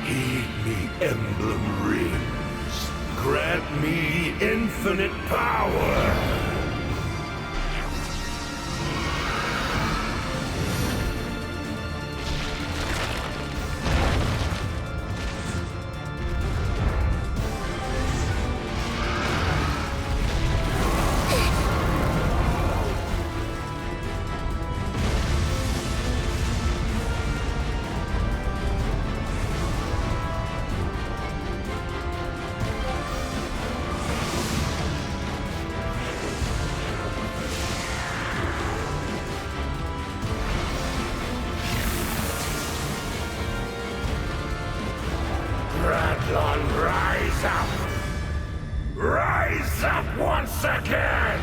Heed me, emblem rings. Grant me infinite power! Radlon, rise up! Rise up once again!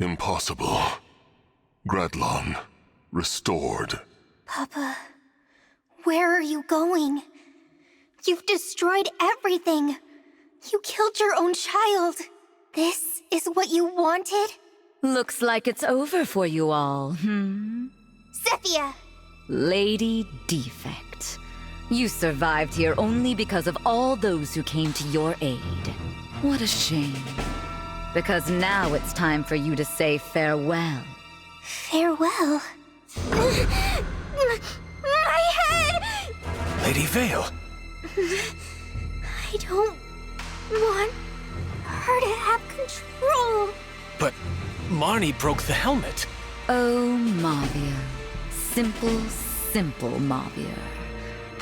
Impossible. Gradlon, restored. Papa, where are you going? You've destroyed everything. You killed your own child. This is what you wanted? Looks like it's over for you all, Zephia! Lady Defect. You survived here only because of all those who came to your aid. What a shame. Because now it's time for you to say farewell. Farewell? My head! Lady Vale! I don't want her to have control. But Marnie broke the helmet. Oh, Mavia. Simple, simple Mavia.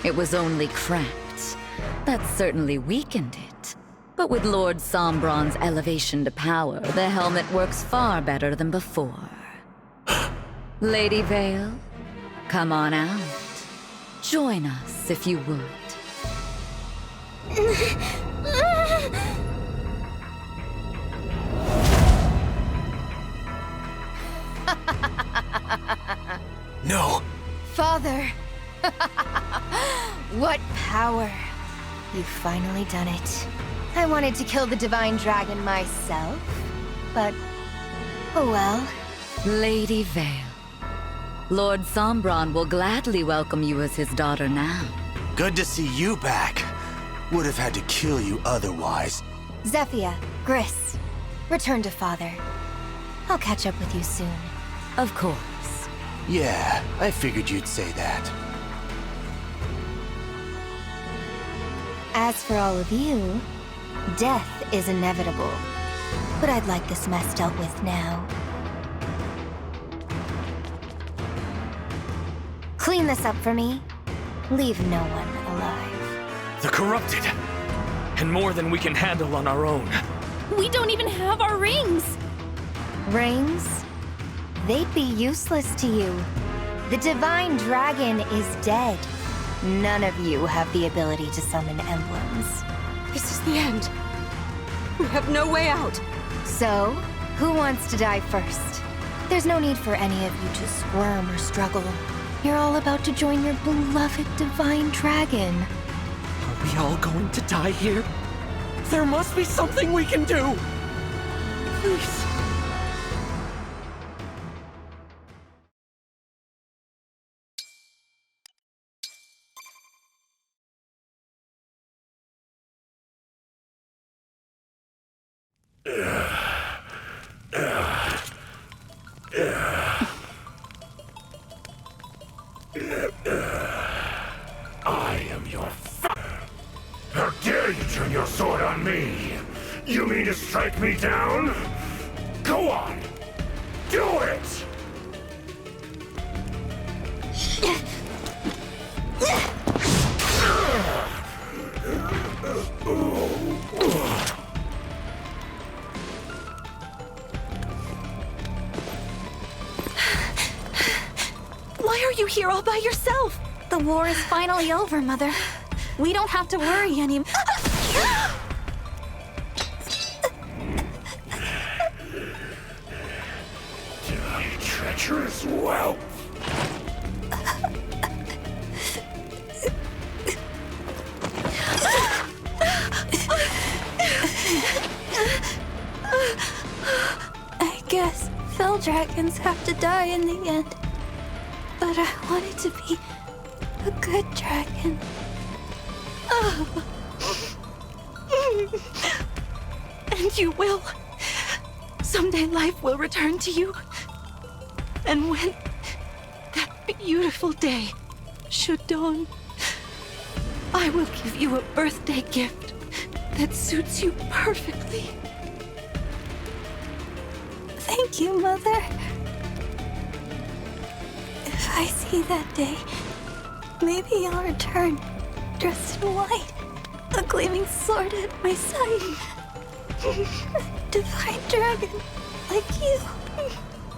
It was only cracked. That certainly weakened it. But with Lord Sombron's elevation to power, the helmet works far better than before. Lady Vale, come on out. Join us, if you would. No! Father! What power! You've finally done it. I wanted to kill the Divine Dragon myself, but oh well. Lady Vale, Lord Sombron will gladly welcome you as his daughter now. Good to see you back. Would have had to kill you otherwise. Zephia, Gris, return to Father. I'll catch up with you soon. Of course. Yeah, I figured you'd say that. As for all of you, death is inevitable. But I'd like this mess dealt with now. Clean this up for me. Leave no one alive. The corrupted! And more than we can handle on our own. We don't even have our rings! Rings? They'd be useless to you. The Divine Dragon is dead. None of you have the ability to summon emblems. This is the end. We have no way out. So, who wants to die first? There's no need for any of you to squirm or struggle. You're all about to join your beloved Divine Dragon. Are we all going to die here? There must be something we can do! Please. I am your How dare you turn your sword on me? You mean to strike me down? Go on! Do it! Why are you here all by yourself? The war is finally over, Mother. We don't have to worry anymore. Treacherous whelp. I guess fell dragons have to die in the end. But I wanted to be a good dragon. And you will. Someday life will return to you. And when that beautiful day should dawn, I will give you a birthday gift that suits you perfectly. Thank you, Mother. If I see that day, maybe I'll return, dressed in white, a gleaming sword at my side. Divine dragon, like you,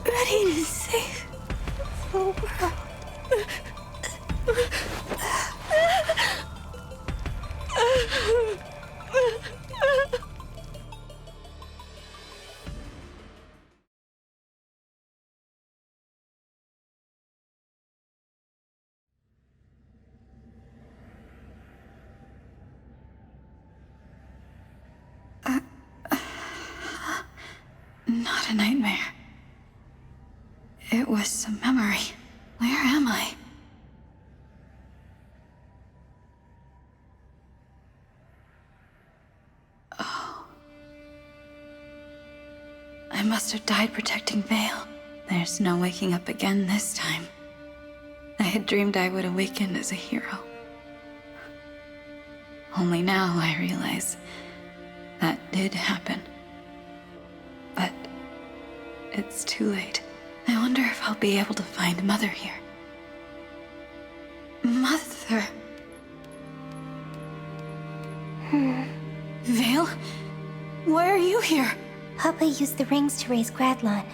ready to save the world. Not a nightmare. It was a memory. Where am I? Oh. I must have died protecting Vale. There's no waking up again this time. I had dreamed I would awaken as a hero. Only now I realize that did happen. But it's too late. I wonder if I'll be able to find Mother here. Mother. Vale? Why are you here? Papa used the rings to raise Gradlon.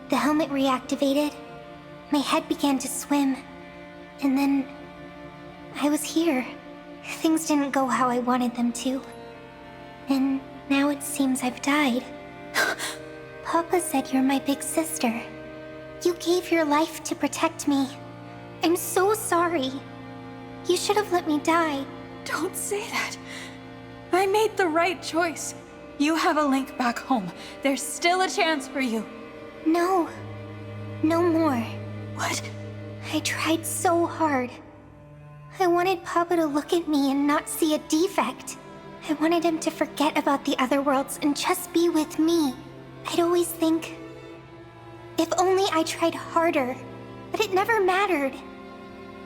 The helmet reactivated. My head began to swim. And then I was here. Things didn't go how I wanted them to. And now it seems I've died. Papa said you're my big sister. You gave your life to protect me. I'm so sorry. You should have let me die. Don't say that. I made the right choice. You have a link back home. There's still a chance for you. No. No more. What? I tried so hard. I wanted Papa to look at me and not see a defect. I wanted him to forget about the other worlds and just be with me. I'd always think, if only I tried harder, but it never mattered.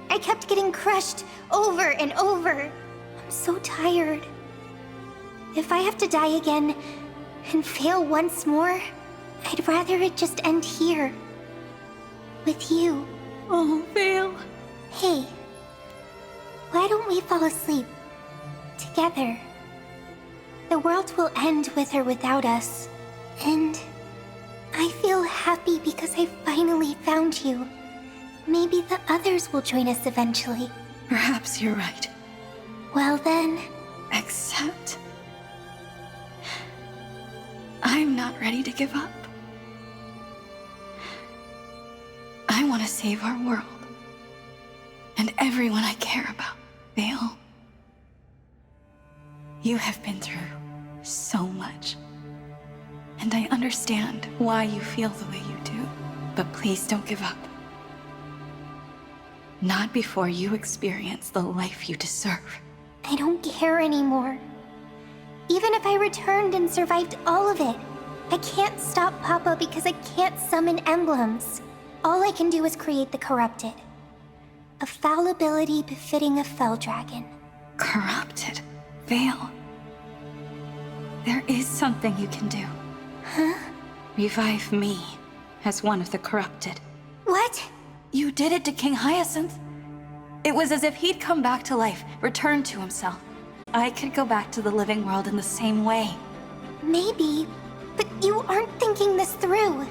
I kept getting crushed over and over. I'm so tired. If I have to die again and fail once more, I'd rather it just end here. With you. Oh, Vale. Hey, why don't we fall asleep together? The world will end with or without us. And I feel happy because I finally found you. Maybe the others will join us eventually. Perhaps you're right. Well then... Except... I'm not ready to give up. I want to save our world. And everyone I care about. Vale. You have been through so much. And I understand why you feel the way you do. But please don't give up. Not before you experience the life you deserve. I don't care anymore. Even if I returned and survived all of it, I can't stop Papa because I can't summon emblems. All I can do is create the corrupted. A foul ability befitting a fell dragon. Corrupted? Vale. There is something you can do. Huh? Revive me as one of the corrupted. What? You did it to King Hyacinth. It was as if he'd come back to life, returned to himself. I could go back to the living world in the same way. Maybe, but you aren't thinking this through.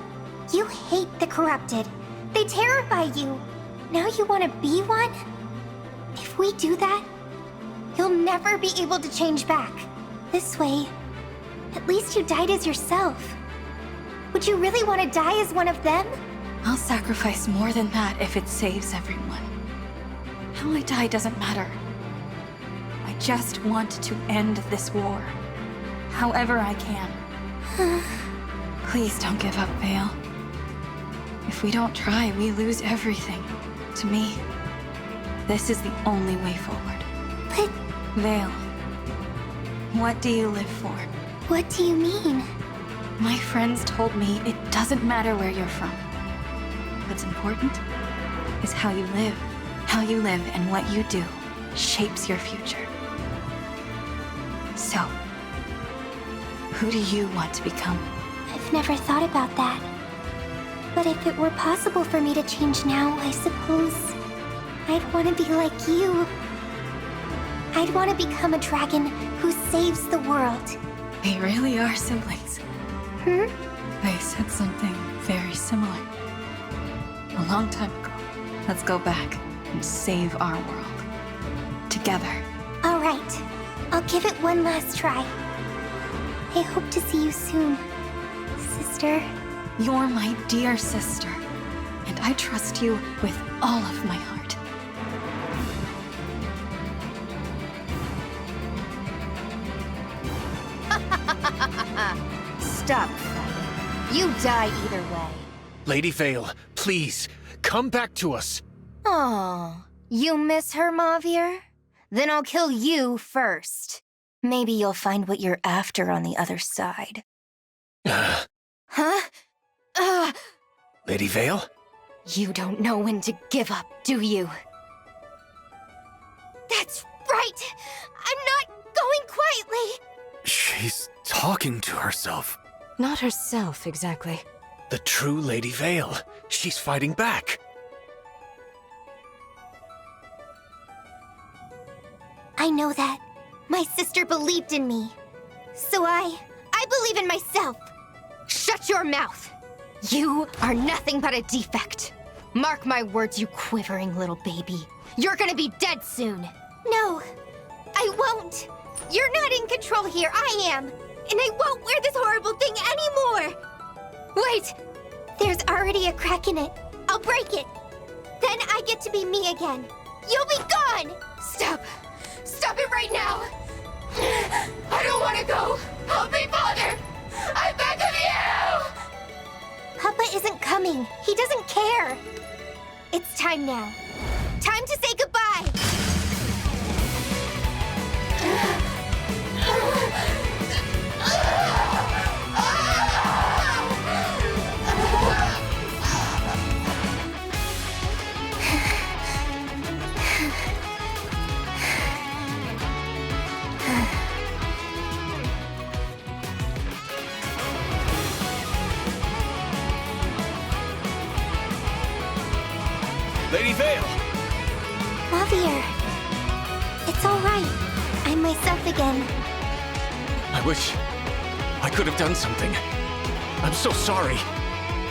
You hate the corrupted. They terrify you. Now you want to be one? If we do that, you'll never be able to change back. This way, at least you died as yourself. Would you really want to die as one of them? I'll sacrifice more than that if it saves everyone. How I die doesn't matter. I just want to end this war. However I can. Please don't give up, Vale. If we don't try, we lose everything. To me, this is the only way forward. But... Vale, what do you live for? What do you mean? My friends told me it doesn't matter where you're from. What's important is how you live. How you live and what you do shapes your future. So, who do you want to become? I've never thought about that. But if it were possible for me to change now, I suppose I'd want to be like you. I'd want to become a dragon who saves the world. We really are siblings. Hmm? They said something very similar. A long time ago. Let's go back and save our world. Together. All right. I'll give it one last try. I hope to see you soon, sister. You're my dear sister, and I trust you with all of my heart. Stop fighting. You die either way. Lady Vale, please, come back to us. Oh, you miss her, Mauvier? Then I'll kill you first. Maybe you'll find what you're after on the other side. Huh? Lady Vale? You don't know when to give up, do you? That's right! I'm not going quietly! She's talking to herself. Not herself, exactly. The true Lady Vale. She's fighting back. I know that. My sister believed in me. So I believe in myself. Shut your mouth! You are nothing but a defect. Mark my words, you quivering little baby. You're gonna be dead soon. No, I won't. You're not in control here, I am. And I won't wear this horrible thing anymore. Wait, there's already a crack in it. I'll break it. Then I get to be me again. You'll be gone! Stop! Stop it right now! I don't want to go! Help me, Father! I beg of you! Papa isn't coming. He doesn't care. It's time now. Time to say goodbye! Lady Vale! Mauvier. It's all right. I'm myself again. I wish I could have done something. I'm so sorry.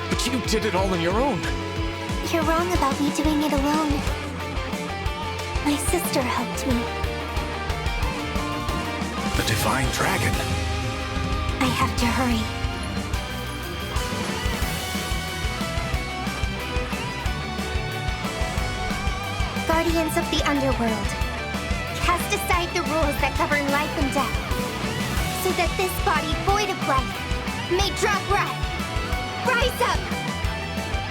But you did it all on your own. You're wrong about me doing it alone. My sister helped me. The Divine Dragon. I have to hurry. Guardians of the Underworld, cast aside the rules that govern life and death, so that this body void of life may draw breath. Rise up!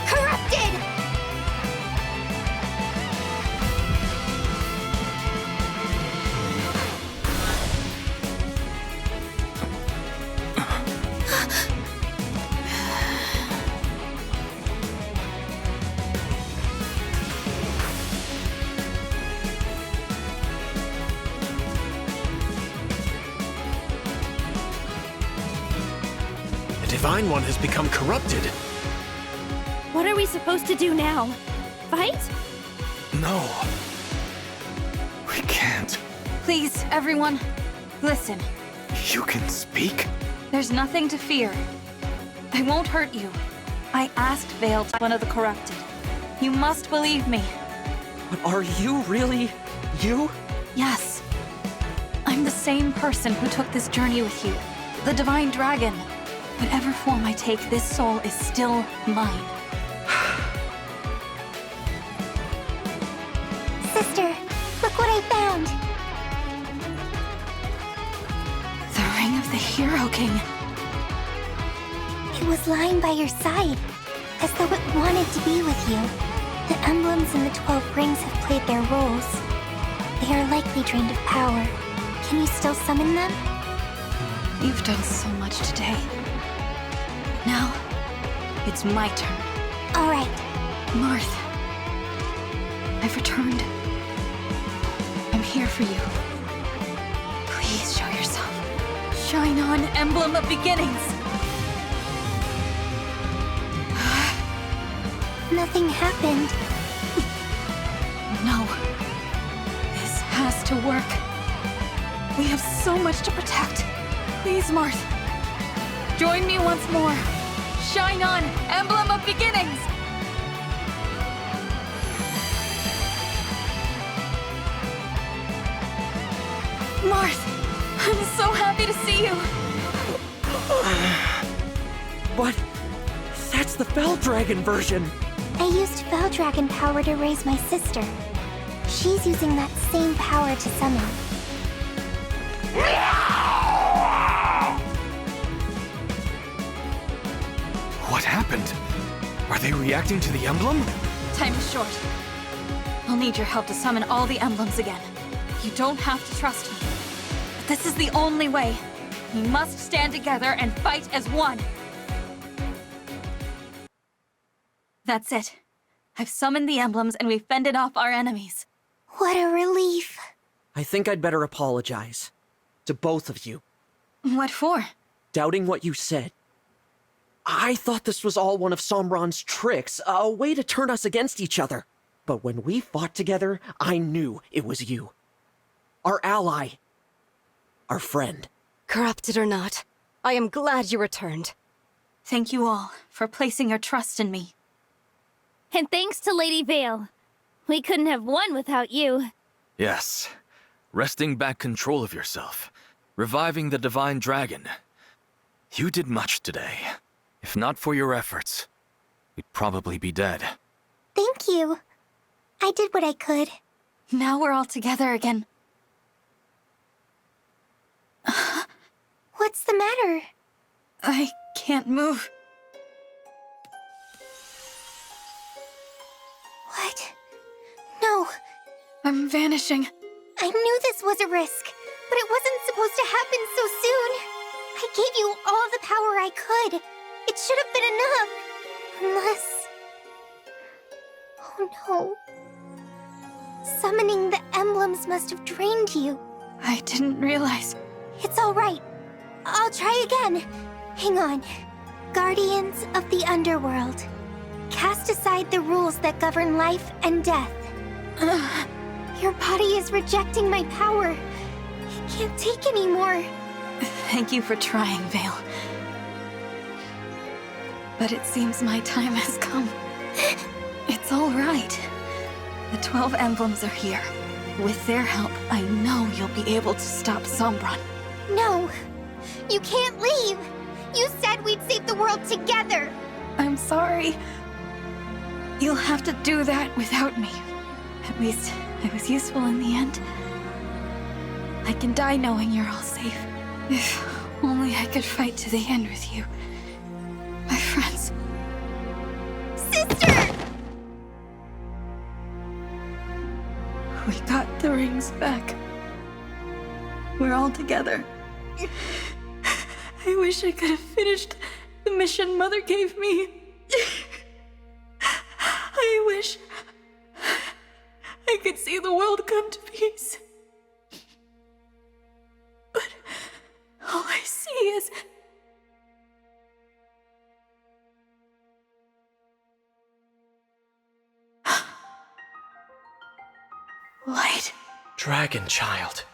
Corrupted! The Divine One has become corrupted. What are we supposed to do now? Fight? No. We can't. Please, everyone, listen. You can speak? There's nothing to fear. I won't hurt you. I asked Vale to be one of the corrupted. You must believe me. But are you really you? Yes. I'm the same person who took this journey with you. The Divine Dragon. Whatever form I take, this soul is still mine. Sister, look what I found. The Ring of the Hero King. It was lying by your side, as though it wanted to be with you. The emblems in the 12 rings have played their roles. They are likely drained of power. Can you still summon them? You've done so much today. Now, it's my turn. All right. Marth, I've returned. I'm here for you. Please show yourself. Shine on, Emblem of Beginnings! Nothing happened. No. This has to work. We have so much to protect. Please, Marth. Join me once more. Shine on, Emblem of Beginnings! Marth, I'm so happy to see you. But that's the Fell Dragon version. I used Fell Dragon power to raise my sister. She's using that same power to summon. What happened? Are they reacting to the emblem? Time is short. I'll need your help to summon all the emblems again. You don't have to trust me. But this is the only way. We must stand together and fight as one. That's it. I've summoned the emblems and we've fended off our enemies. What a relief. I think I'd better apologize. To both of you. What for? Doubting what you said. I thought this was all one of Sombron's tricks, a way to turn us against each other. But when we fought together, I knew it was you. Our ally. Our friend. Corrupted or not, I am glad you returned. Thank you all for placing your trust in me. And thanks to Lady Vale. We couldn't have won without you. Yes. Wresting back control of yourself. Reviving the Divine Dragon. You did much today. If not for your efforts, we'd probably be dead. Thank you. I did what I could. Now we're all together again. What's the matter? I can't move. What? No. I'm vanishing. I knew this was a risk, but it wasn't supposed to happen so soon. I gave you all the power I could. It should have been enough. Unless... Oh no. Summoning the emblems must have drained you. I didn't realize. It's all right. I'll try again. Hang on. Guardians of the Underworld. Cast aside the rules that govern life and death. Your body is rejecting my power. It can't take anymore. Thank you for trying, Vale. But it seems my time has come. It's all right. The 12 emblems are here. With their help, I know you'll be able to stop Sombron. No. You can't leave. You said we'd save the world together. I'm sorry. You'll have to do that without me. At least, I was useful in the end. I can die knowing you're all safe. If only I could fight to the end with you. My friends. Sister! We got the rings back. We're all together. I wish I could have finished the mission Mother gave me. I wish I could see the world come to peace. But all I see is... light. Dragon Child,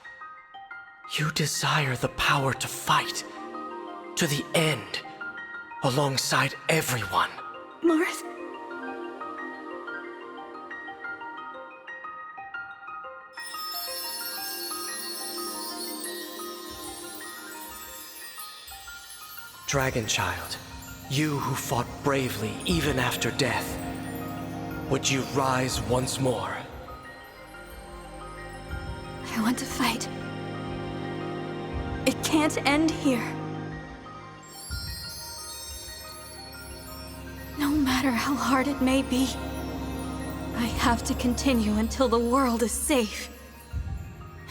you desire the power to fight to the end alongside everyone. Marth? Dragon Child, you who fought bravely even after death, would you rise once more? I want to fight. It can't end here. No matter how hard it may be, I have to continue until the world is safe.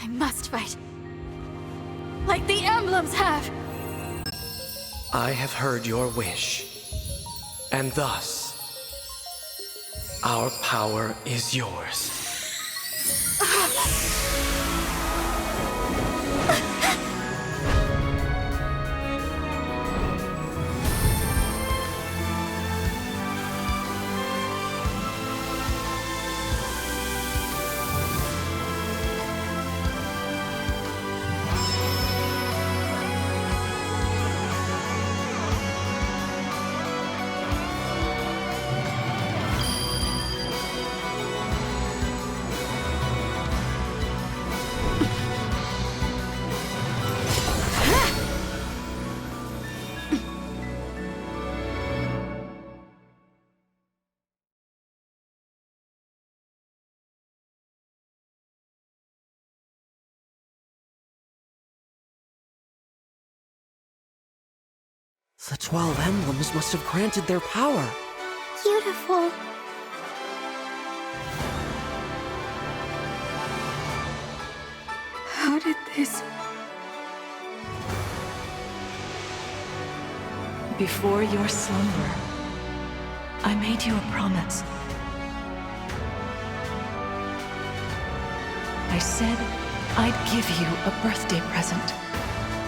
I must fight. Like the emblems have! I have heard your wish, and thus, our power is yours. The 12 emblems must have granted their power. Beautiful. How did this... Before your slumber, I made you a promise. I said I'd give you a birthday present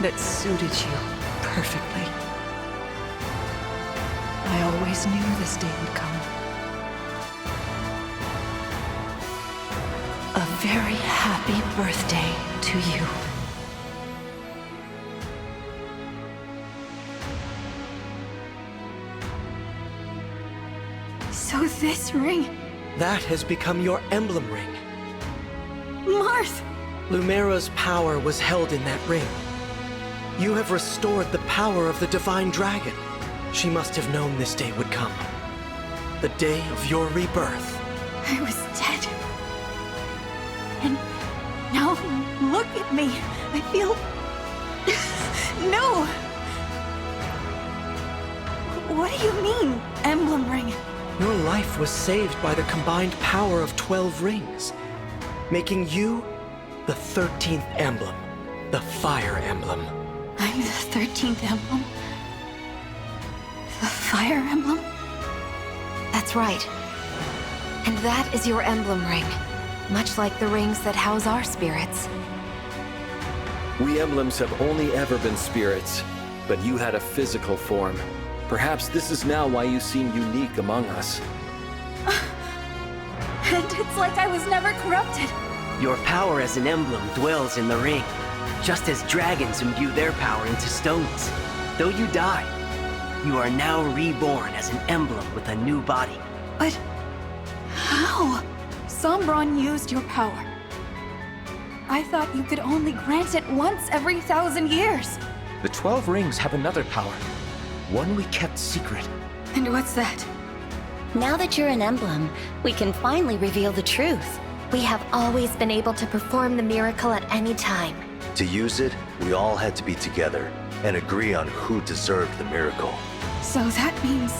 that suited you perfectly. I always knew this day would come. A very happy birthday to you. So this ring... That has become your emblem ring. Marth! Lumera's power was held in that ring. You have restored the power of the Divine Dragon. She must have known this day would come. The day of your rebirth. I was dead. And now, look at me. I feel... No! What do you mean, emblem ring? Your life was saved by the combined power of 12 rings, making you the 13th emblem, the Fire Emblem. I'm the 13th emblem? The Fire Emblem? That's right. And that is your emblem ring, much like the rings that house our spirits. We emblems have only ever been spirits, but you had a physical form. Perhaps this is now why you seem unique among us. And it's like I was never corrupted. Your power as an emblem dwells in the ring, just as dragons imbue their power into stones. Though you die, you are now reborn as an emblem with a new body. But how? Sombron used your power. I thought you could only grant it once every 1,000 years. The 12 rings have another power, one we kept secret. And what's that? Now that you're an emblem, we can finally reveal the truth. We have always been able to perform the miracle at any time. To use it, we all had to be together and agree on who deserved the miracle. So that means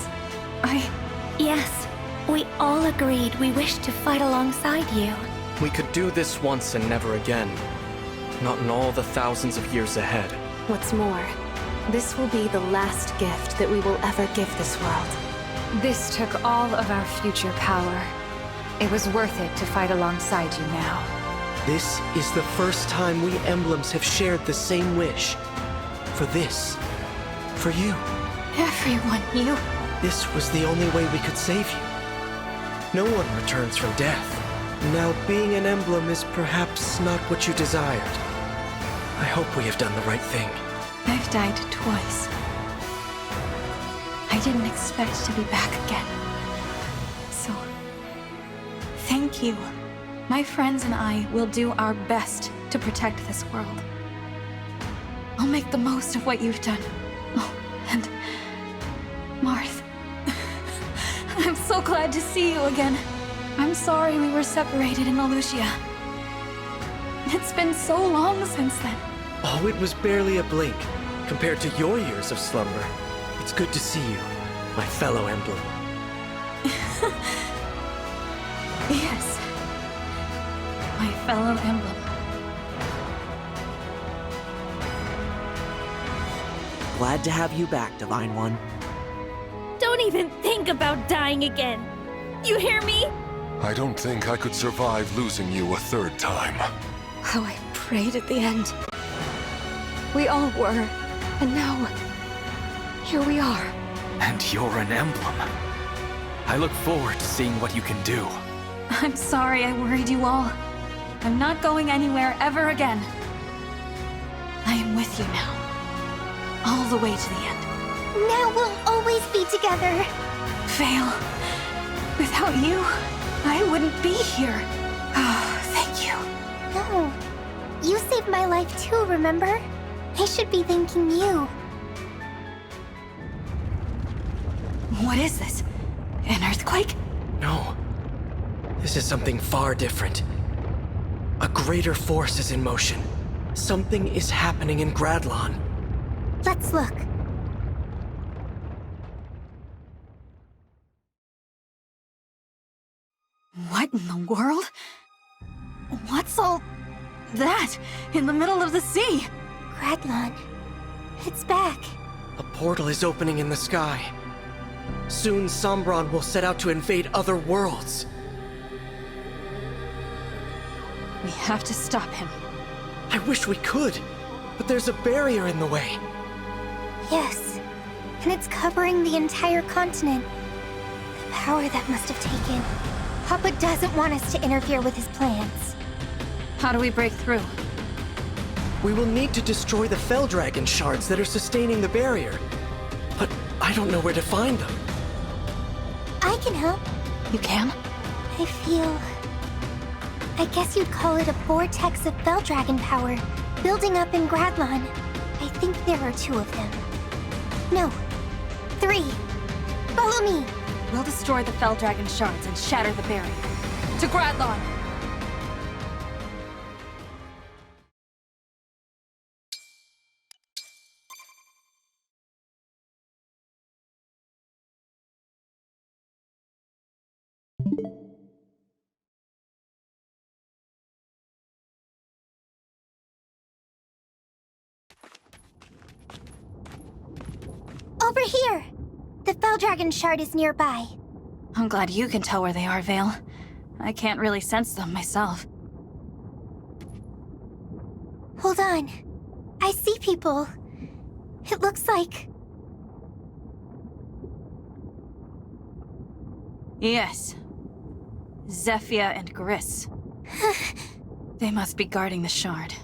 Yes, we all agreed we wished to fight alongside you. We could do this once and never again. Not in all the thousands of years ahead. What's more, this will be the last gift that we will ever give this world. This took all of our future power. It was worth it to fight alongside you now. This is the first time we emblems have shared the same wish. For this. For you. Everyone knew. This was the only way we could save you. No one returns from death. Now, being an emblem is perhaps not what you desired. I hope we have done the right thing. I've died twice. I didn't expect to be back again. So, thank you. My friends and I will do our best to protect this world. I'll make the most of what you've done. Oh, and Marth. I'm so glad to see you again. I'm sorry we were separated in Alucia. It's been so long since then. Oh, it was barely a blink compared to your years of slumber. It's good to see you, my fellow emblem. Yes. My fellow emblem. Glad to have you back, Divine One. Don't even think about dying again. You hear me? I don't think I could survive losing you a third time. How I prayed at the end. We all were, and now, here we are. And you're an emblem. I look forward to seeing what you can do. I'm sorry I worried you all. I'm not going anywhere ever again. I am with you now. All the way to the end. Now we'll always be together. Vale, without you, I wouldn't be here. Oh, thank you. No. You saved my life too, remember? I should be thanking you. What is this? An earthquake? No. This is something far different. A greater force is in motion. Something is happening in Gradlon. Let's look. What in the world? What's all that in the middle of the sea? Gradlon. It's back. A portal is opening in the sky. Soon Sombron will set out to invade other worlds. We have to stop him. I wish we could, but there's a barrier in the way. Yes. And it's covering the entire continent. The power that must have taken. Papa doesn't want us to interfere with his plans. How do we break through? We will need to destroy the Fell Dragon shards that are sustaining the barrier. But I don't know where to find them. I can help. You can? I feel... I guess you'd call it a vortex of Fell Dragon power, building up in Gradlon. I think there are 2 of them. No, 3. Follow me. We'll destroy the Fell Dragon shards and shatter the barrier. To Gradlon! Over here! The Fell Dragon shard is nearby. I'm glad you can tell where they are, Vale. I can't really sense them myself. Hold on. I see people. It looks like... Yes. Zephia and Gris. They must be guarding the shard.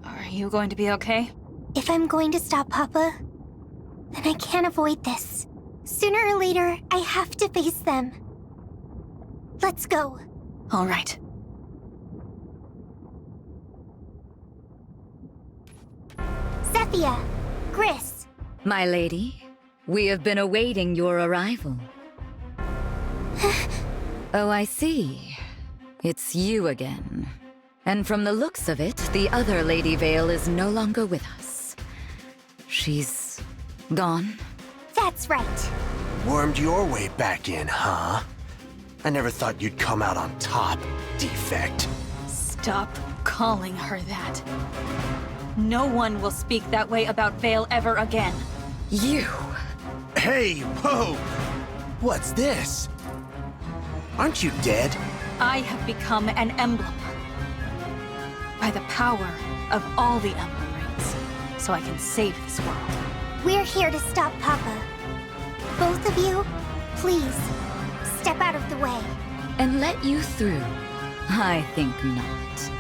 Are you going to be okay? If I'm going to stop Papa, then I can't avoid this. Sooner or later, I have to face them. Let's go. All right. Zephia, Gris. My lady, we have been awaiting your arrival. Oh, I see. It's you again. And from the looks of it, the other Lady Vale is no longer with us. She's gone? That's right. Wormed your way back in, huh? I never thought you'd come out on top, defect. Stop calling her that. No one will speak that way about Vale ever again. You! Hey, whoa! What's this? Aren't you dead? I have become an emblem. By the power of all the emblem rings, so I can save this world. We're here to stop Papa. Both of you, please, step out of the way. And let you through? I think not.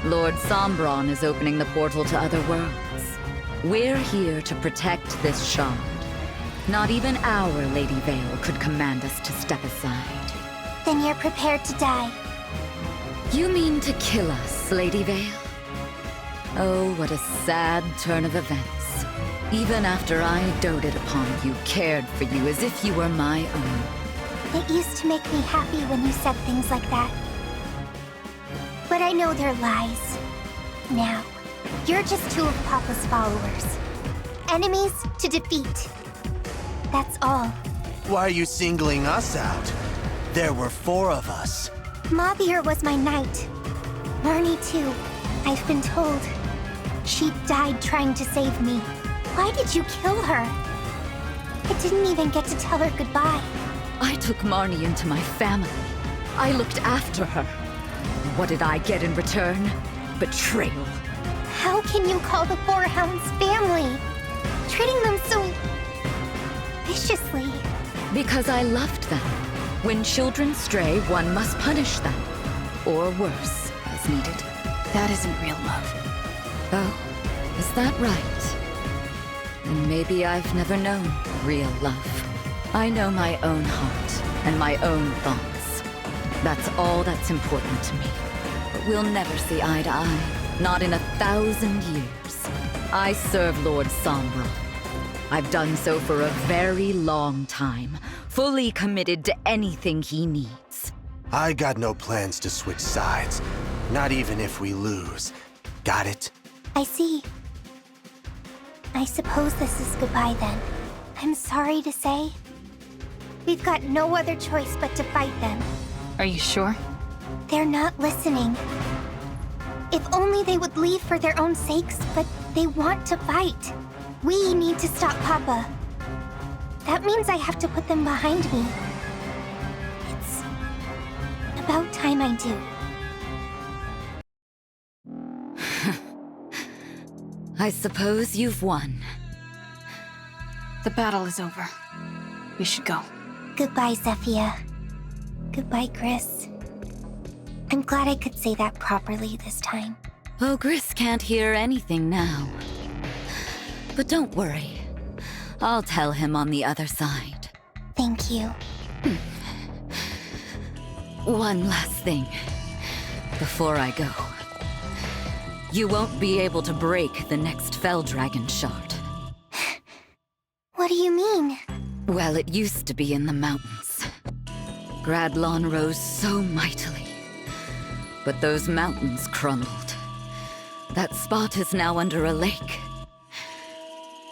Lord Sombron is opening the portal to other worlds. We're here to protect this shard. Not even our Lady Vale could command us to step aside. Then you're prepared to die. You mean to kill us, Lady Vale? Oh, what a sad turn of events. Even after I doted upon you, cared for you as if you were my own. It used to make me happy when you said things like that. But I know they're lies. Now, you're just two of Papa's followers. Enemies to defeat. That's all. Why are you singling us out? There were 4 of us. Mabir was my knight. Marnie too, I've been told. She died trying to save me. Why did you kill her? I didn't even get to tell her goodbye. I took Marnie into my family. I looked after her. What did I get in return? Betrayal. How can you call the 4 Hounds family? Treating them so... viciously. Because I loved them. When children stray, one must punish them. Or worse, as needed. That isn't real love. Oh, is that right? Then maybe I've never known real love. I know my own heart and my own thoughts. That's all that's important to me. But we'll never see eye to eye. Not in 1,000 years. I serve Lord Sombra. I've done so for a very long time, fully committed to anything he needs. I got no plans to switch sides, not even if we lose. Got it? I see. I suppose this is goodbye then. I'm sorry to say. We've got no other choice but to fight them. Are you sure? They're not listening. If only they would leave for their own sakes, but they want to fight. We need to stop Papa. That means I have to put them behind me. It's about time I do. I suppose you've won. The battle is over. We should go. Goodbye, Zephia. Goodbye, Gris. I'm glad I could say that properly this time. Oh, Gris can't hear anything now. But don't worry. I'll tell him on the other side. Thank you. One last thing. Before I go. You won't be able to break the next Fell Dragon shard. What do you mean? Well, it used to be in the mountains. Gradlon rose so mightily. But those mountains crumbled. That spot is now under a lake.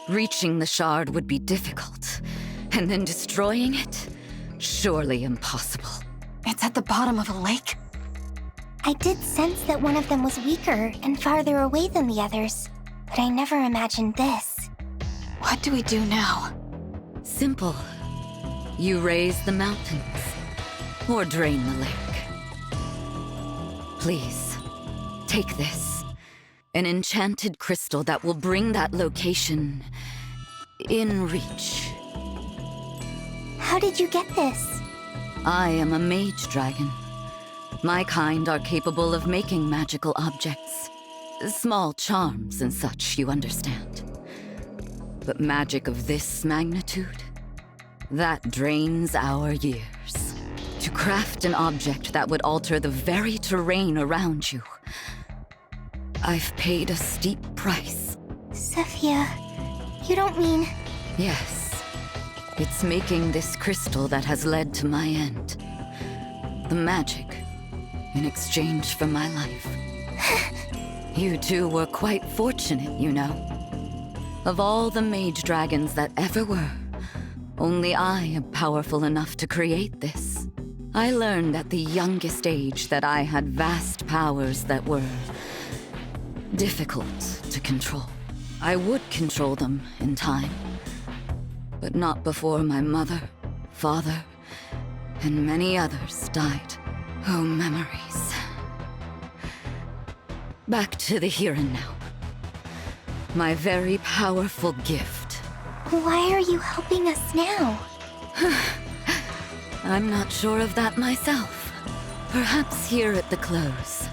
Reaching the shard would be difficult, and then destroying it? Surely impossible. It's at the bottom of a lake? I did sense that one of them was weaker and farther away than the others, but I never imagined this. What do we do now? Simple. You raise the mountains, or drain the lake. Please, take this. An enchanted crystal that will bring that location in reach. How did you get this? I am a mage dragon. My kind are capable of making magical objects. Small charms and such, you understand. But magic of this magnitude? That drains our years. To craft an object that would alter the very terrain around you, I've paid a steep price. Zephia, you don't mean... Yes. It's making this crystal that has led to my end. The magic, in exchange for my life. You two were quite fortunate, you know. Of all the mage dragons that ever were, only I am powerful enough to create this. I learned at the youngest age that I had vast powers that were difficult to control. I would control them in time, but not before my mother, father, and many others died. Oh, memories. Back to the here and now. My very powerful gift. Why are you helping us now? I'm not sure of that myself. Perhaps here at the close,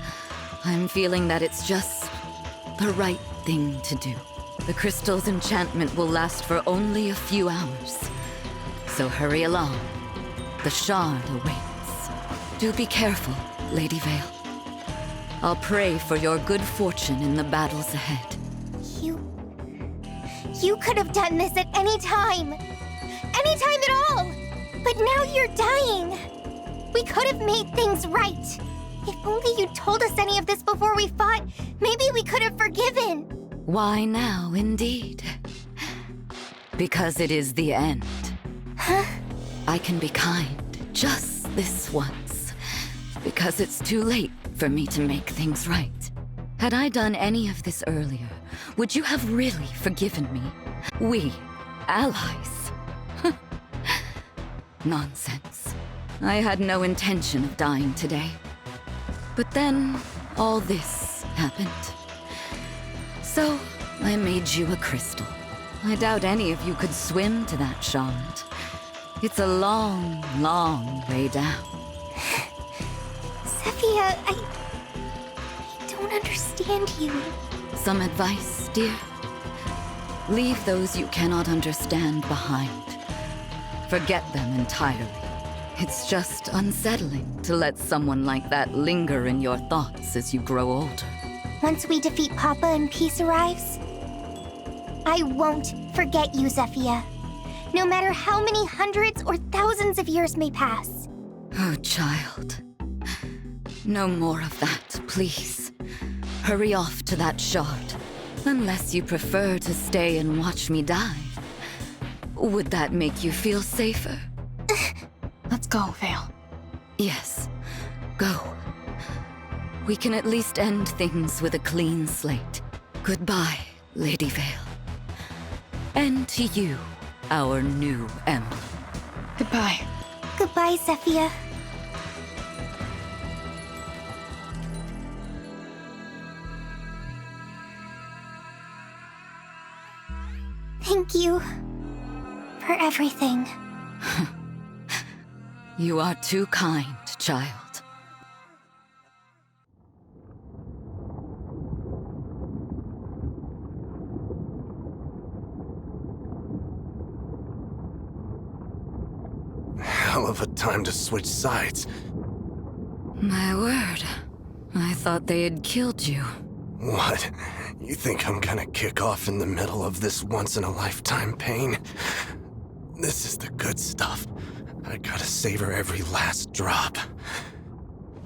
I'm feeling that it's just the right thing to do. The crystal's enchantment will last for only a few hours. So hurry along. The shard awaits. Do be careful, Lady Vale. I'll pray for your good fortune in the battles ahead. You could have done this at any time. Any time at all. But now you're dying. We could have made things right. If only you'd told us any of this before we fought, maybe we could have forgiven. Why now, indeed? Because it is the end. Huh? I can be kind just this once. Because it's too late for me to make things right. Had I done any of this earlier, would you have really forgiven me? We, allies. Nonsense. I had no intention of dying today. But then, all this happened. So, I made you a crystal. I doubt any of you could swim to that shard. It's a long, long way down. Zephyr, I don't understand you. Some advice, dear? Leave those you cannot understand behind. Forget them entirely. It's just unsettling to let someone like that linger in your thoughts as you grow older. Once we defeat Papa and peace arrives, I won't forget you, Zephyr. No matter how many hundreds or thousands of years may pass. Oh, child. No more of that, please. Hurry off to that shard. Unless you prefer to stay and watch me die. Would that make you feel safer? Let's go, Vale. Yes, go. We can at least end things with a clean slate. Goodbye, Lady Vale. And to you, our new emblem. Goodbye. Goodbye, Zephyr. Thank you for everything. You are too kind, child. Hell of a time to switch sides. My word. I thought they had killed you. What? You think I'm gonna kick off in the middle of this once-in-a-lifetime pain? This is the good stuff. I gotta savor every last drop.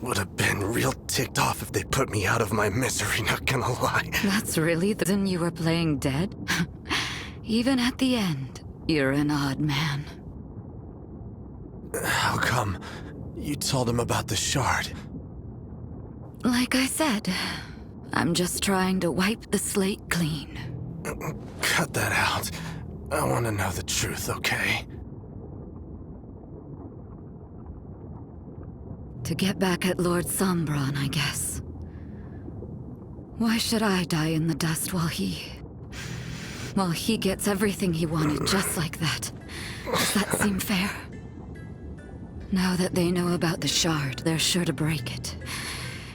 Would have been real ticked off if they put me out of my misery, not gonna lie. That's really the reason you were playing dead? Even at the end, you're an odd man. How come? You told him about the shard. Like I said, I'm just trying to wipe the slate clean. Cut that out. I want to know the truth, okay? To get back at Lord Sombron, I guess. Why should I die in the dust while he gets everything he wanted just like that? Does that seem fair? Now that they know about the shard, they're sure to break it.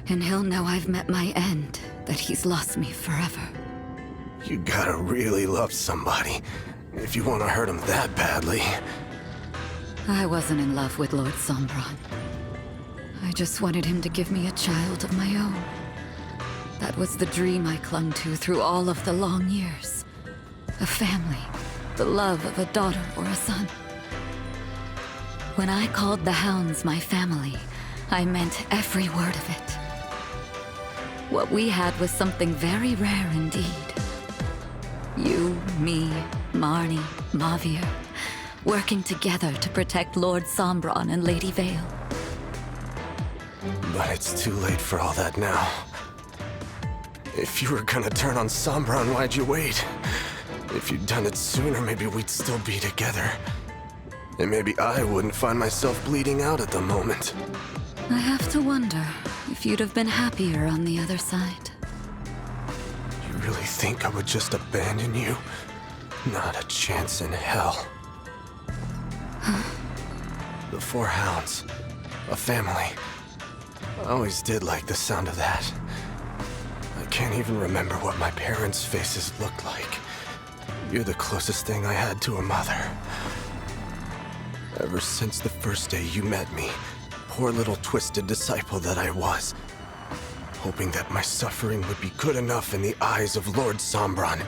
And he'll know I've met my end, that he's lost me forever. You gotta really love somebody if you want to hurt him that badly. I wasn't in love with Lord Sombron. I just wanted him to give me a child of my own. That was the dream I clung to through all of the long years. A family, the love of a daughter or a son. When I called the hounds my family, I meant every word of it. What we had was something very rare indeed. You, me, Marnie, Mavir, working together to protect Lord Sombron and Lady Vale. But it's too late for all that now. If you were gonna turn on Sombron, why'd you wait? If you'd done it sooner, maybe we'd still be together. And maybe I wouldn't find myself bleeding out at the moment. I have to wonder if you'd have been happier on the other side. You really think I would just abandon you? Not a chance in hell. The Four Hounds. A family. I always did like the sound of that. I can't even remember what my parents' faces looked like. You're the closest thing I had to a mother. Ever since the first day you met me, poor little twisted disciple that I was, hoping that my suffering would be good enough in the eyes of Lord Sombron.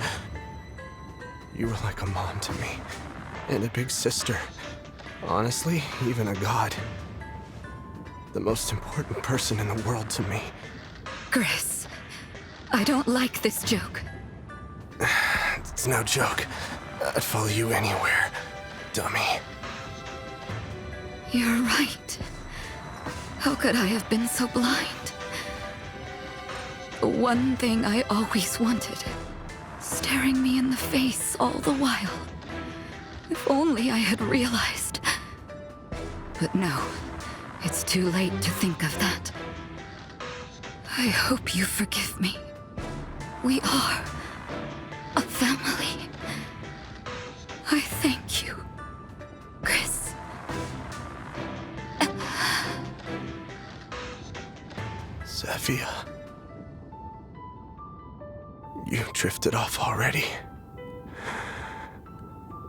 You were like a mom to me, and a big sister. Honestly, even a god. The most important person in the world to me. Chris, I don't like this joke. It's no joke. I'd follow you anywhere, dummy. You're right. How could I have been so blind? The one thing I always wanted, staring me in the face all the while. If only I had realized. But no, it's too late to think of that. I hope you forgive me. We are a family. I thank you, Chris. Zephyr. You drifted off already.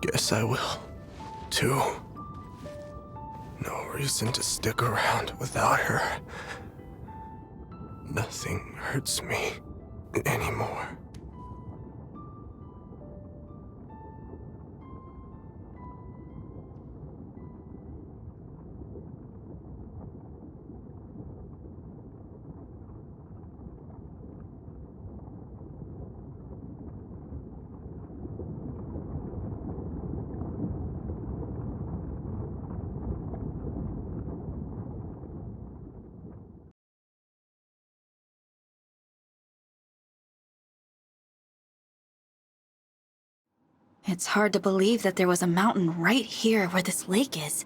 Guess I will, too. No reason to stick around without her. Nothing hurts me anymore. It's hard to believe that there was a mountain right here where this lake is.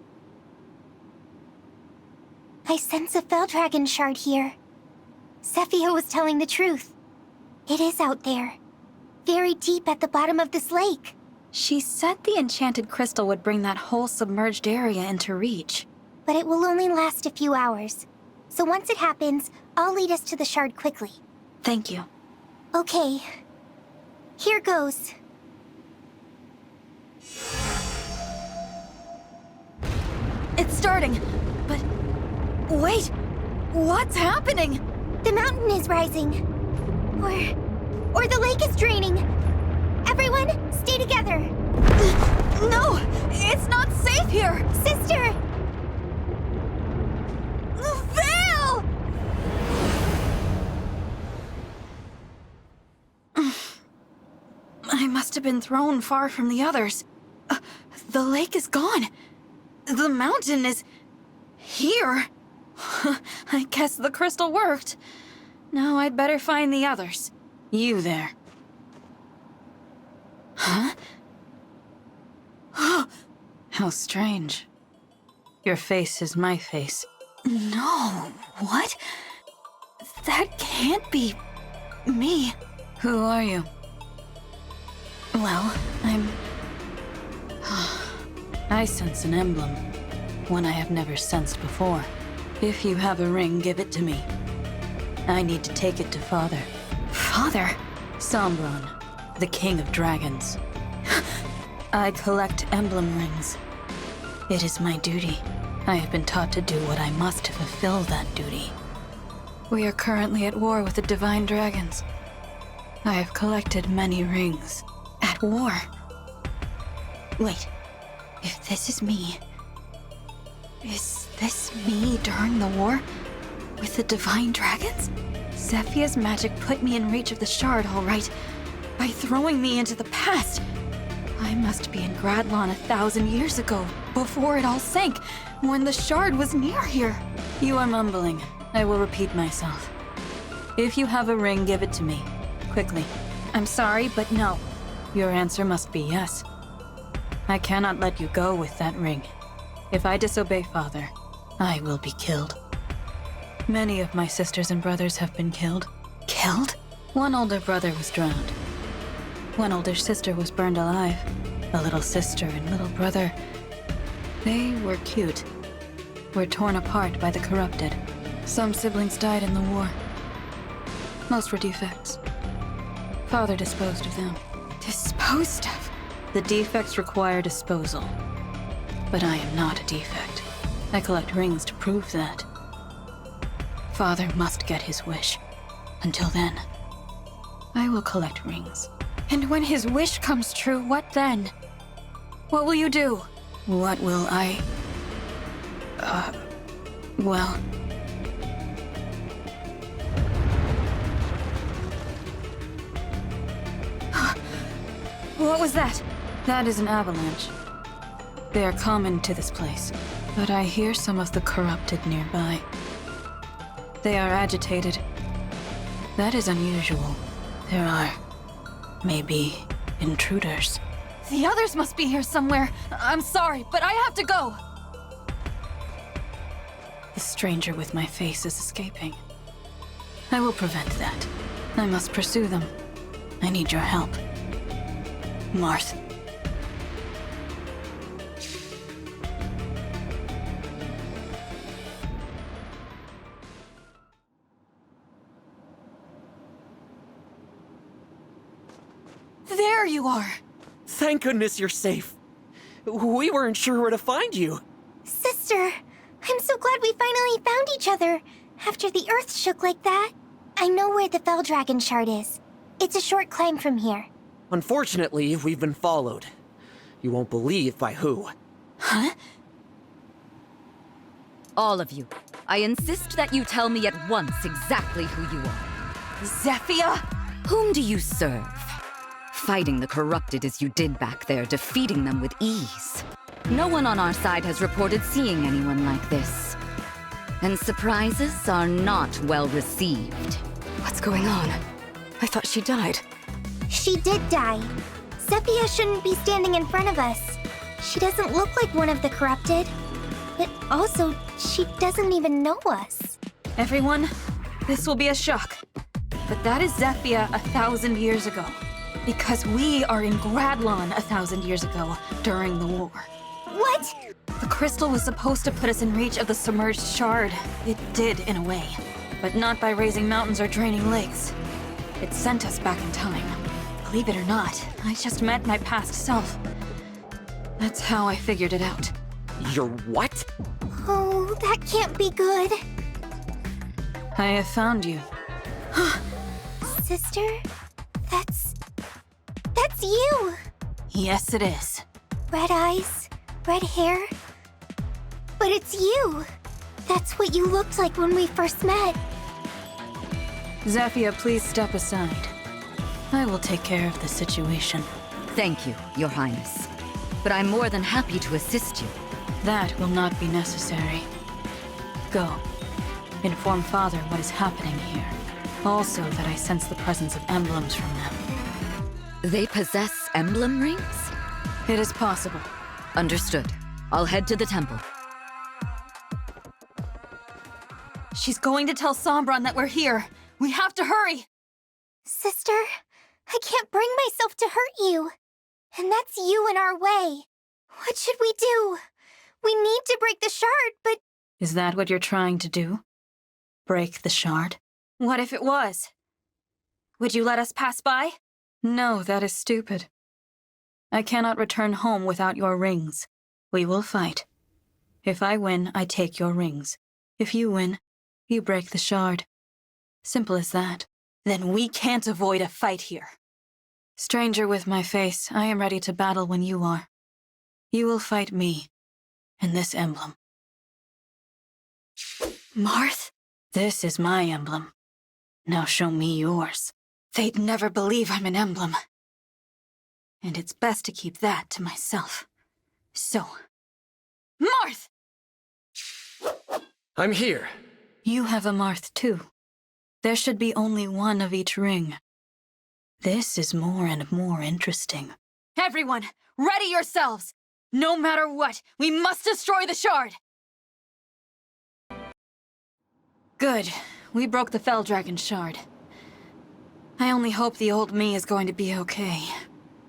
I sense a Fell Dragon shard here. Zephyr was telling the truth. It is out there. Very deep at the bottom of this lake. She said the enchanted crystal would bring that whole submerged area into reach. But it will only last a few hours. So once it happens, I'll lead us to the shard quickly. Thank you. Okay. Here goes. It's starting, but... Wait! What's happening? The mountain is rising. Or the lake is draining. Everyone, stay together. No! It's not safe here! Sister! Veil! I must have been thrown far from the others. The lake is gone. The mountain is... here. I guess the crystal worked. Now I'd better find the others. You there. Huh? How strange. Your face is my face. No, what? That can't be... me. Who are you? Well, I sense an emblem. One I have never sensed before. If you have a ring, give it to me. I need to take it to Father. Father? Sombron, the King of Dragons. I collect emblem rings. It is my duty. I have been taught to do what I must to fulfill that duty. We are currently at war with the Divine Dragons. I have collected many rings. At war? Wait, if this is me... Is this me during the war? With the Divine Dragons? Zephyr's magic put me in reach of the shard, all right. By throwing me into the past. I must be in Gradlon 1,000 years ago, before it all sank, when the shard was near here. You are mumbling. I will repeat myself. If you have a ring, give it to me. Quickly. I'm sorry, but no. Your answer must be yes. I cannot let you go with that ring. If I disobey Father, I will be killed. Many of my sisters and brothers have been killed. Killed? One older brother was drowned. One older sister was burned alive. A little sister and little brother, they were cute. Were torn apart by the corrupted. Some siblings died in the war. Most were defects. Father disposed of them. Disposed of? The defects require disposal. But I am not a defect. I collect rings to prove that. Father must get his wish. Until then, I will collect rings. And when his wish comes true, what then? What will you do? What will I... well... What was that? That is an avalanche. They are common to this place, but I hear some of the corrupted nearby. They are agitated. That is unusual. There are... maybe... intruders. The others must be here somewhere. I'm sorry, but I have to go! The stranger with my face is escaping. I will prevent that. I must pursue them. I need your help. Marth. There you are! Thank goodness you're safe. We weren't sure where to find you. Sister, I'm so glad we finally found each other, after the earth shook like that. I know where the Fell Dragon shard is. It's a short climb from here. Unfortunately, we've been followed. You won't believe by who. Huh? All of you, I insist that you tell me at once exactly who you are. Zephia? Whom do you serve? Fighting the corrupted as you did back there, defeating them with ease. No one on our side has reported seeing anyone like this. And surprises are not well received. What's going on? I thought she died. She did die. Zephia shouldn't be standing in front of us. She doesn't look like one of the corrupted. But also, she doesn't even know us. Everyone, this will be a shock. But that is Zephia 1,000 years ago. Because we are in Gradlon 1,000 years ago, during the war. What? The crystal was supposed to put us in reach of the submerged shard. It did, in a way. But not by raising mountains or draining lakes. It sent us back in time. Believe it or not, I just met my past self. That's how I figured it out. Your what? Oh, that can't be good. I have found you. Sister? That's you! Yes, it is. Red eyes, red hair. But it's you! That's what you looked like when we first met. Zephia, please step aside. I will take care of the situation. Thank you, Your Highness. But I'm more than happy to assist you. That will not be necessary. Go. Inform Father what is happening here. Also that I sense the presence of emblems from them. They possess emblem rings? It is possible. Understood. I'll head to the temple. She's going to tell Sombron that we're here. We have to hurry! Sister, I can't bring myself to hurt you. And that's you in our way. What should we do? We need to break the shard, but... Is that what you're trying to do? Break the shard? What if it was? Would you let us pass by? No, that is stupid. I cannot return home without your rings. We will fight. If I win, I take your rings. If you win, you break the shard. Simple as that. Then we can't avoid a fight here. Stranger with my face, I am ready to battle when you are. You will fight me, and this emblem. Marth? This is my emblem. Now show me yours. They'd never believe I'm an emblem. And it's best to keep that to myself. So... Marth! I'm here. You have a Marth too. There should be only one of each ring. This is more and more interesting. Everyone, ready yourselves! No matter what, we must destroy the shard! Good. We broke the Fell Dragon shard. I only hope the old me is going to be okay.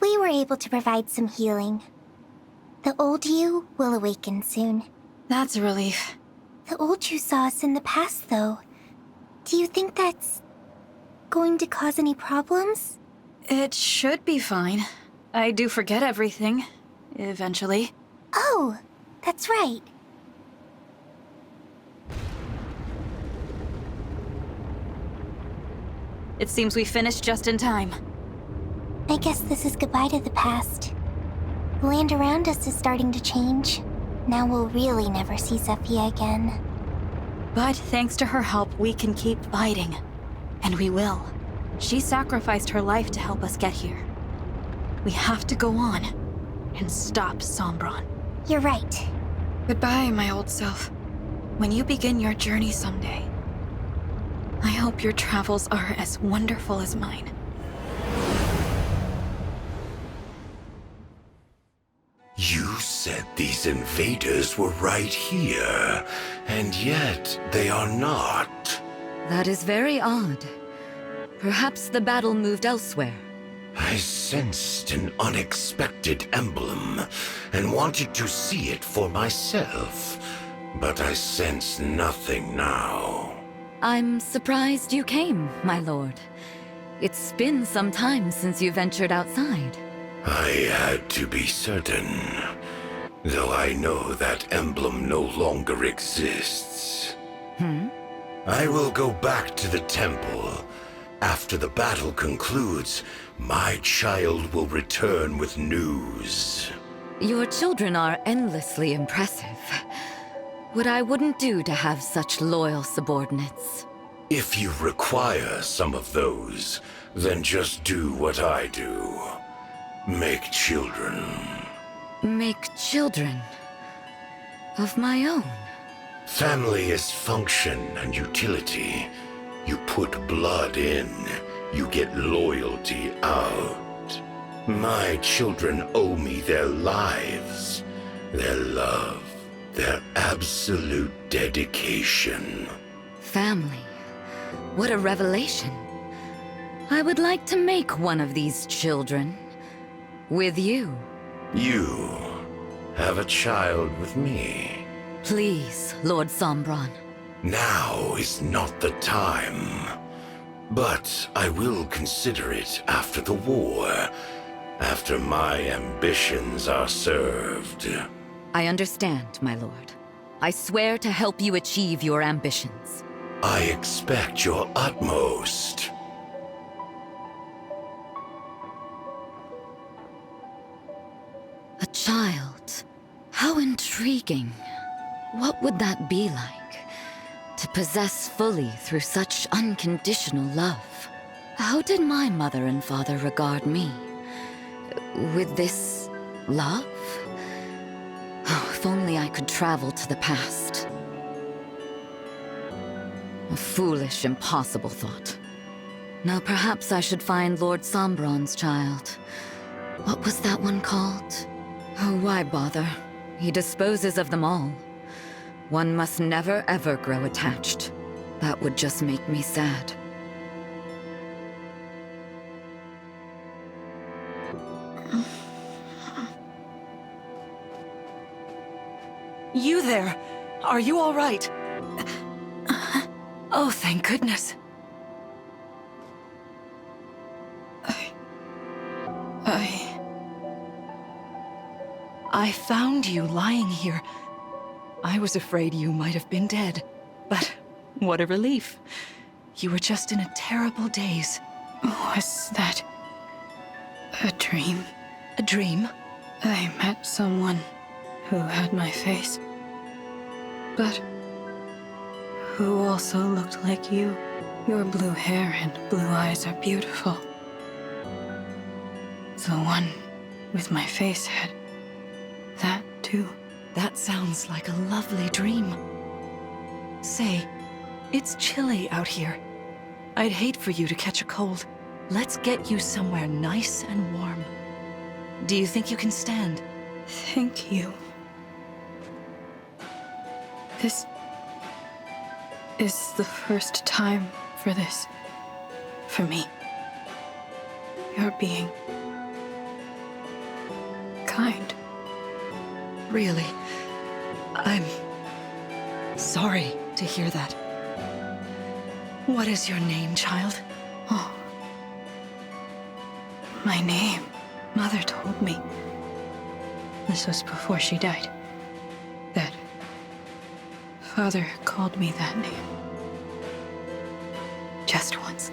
We were able to provide some healing. The old you will awaken soon. That's a relief. The old you saw us in the past, though. Do you think that's... going to cause any problems? It should be fine. I do forget everything. Eventually. Oh, that's right. It seems we finished just in time. I guess this is goodbye to the past. The land around us is starting to change. Now we'll really never see Zephyr again. But thanks to her help, we can keep fighting. And we will. She sacrificed her life to help us get here. We have to go on and stop Sombron. You're right. Goodbye, my old self. When you begin your journey someday, I hope your travels are as wonderful as mine. You said these invaders were right here, and yet they are not. That is very odd. Perhaps the battle moved elsewhere. I sensed an unexpected emblem, and wanted to see it for myself, but I sense nothing now. I'm surprised you came, my lord. It's been some time since you ventured outside. I had to be certain, though I know that emblem no longer exists. I will go back to the temple. After the battle concludes, my child will return with news. Your children are endlessly impressive. What I wouldn't do to have such loyal subordinates. If you require some of those, then just do what I do. Make children. Make children of my own. Family is function and utility. You put blood in, you get loyalty out. My children owe me their lives, their love, their absolute dedication. Family. What a revelation. I would like to make one of these children. With you. You have a child with me. Please, Lord Sombron. Now is not the time. But I will consider it after the war, after my ambitions are served. I understand, my lord. I swear to help you achieve your ambitions. I expect your utmost. A child. How intriguing. What would that be like? To possess fully through such unconditional love. How did my mother and father regard me? With this love? Oh, if only I could travel to the past. A foolish, impossible thought. Now perhaps I should find Lord Sombron's child. What was that one called? Oh, why bother? He disposes of them all. One must never ever grow attached. That would just make me sad. You there! Are you all right? Oh, thank goodness. I found you lying here. I was afraid you might have been dead. But what a relief. You were just in a terrible daze. Was that a dream? A dream? I met someone who had my face, but who also looked like you. Your blue hair and blue eyes are beautiful. The one with my face had that too. That sounds like a lovely dream. Say, it's chilly out here. I'd hate for you to catch a cold. Let's get you somewhere nice and warm. Do you think you can stand? Thank you. This is the first time for this. For me. You're being kind. Really? I'm sorry to hear that. What is your name, child? Oh. My name. Mother told me. This was before she died. That Father called me that name. Just once.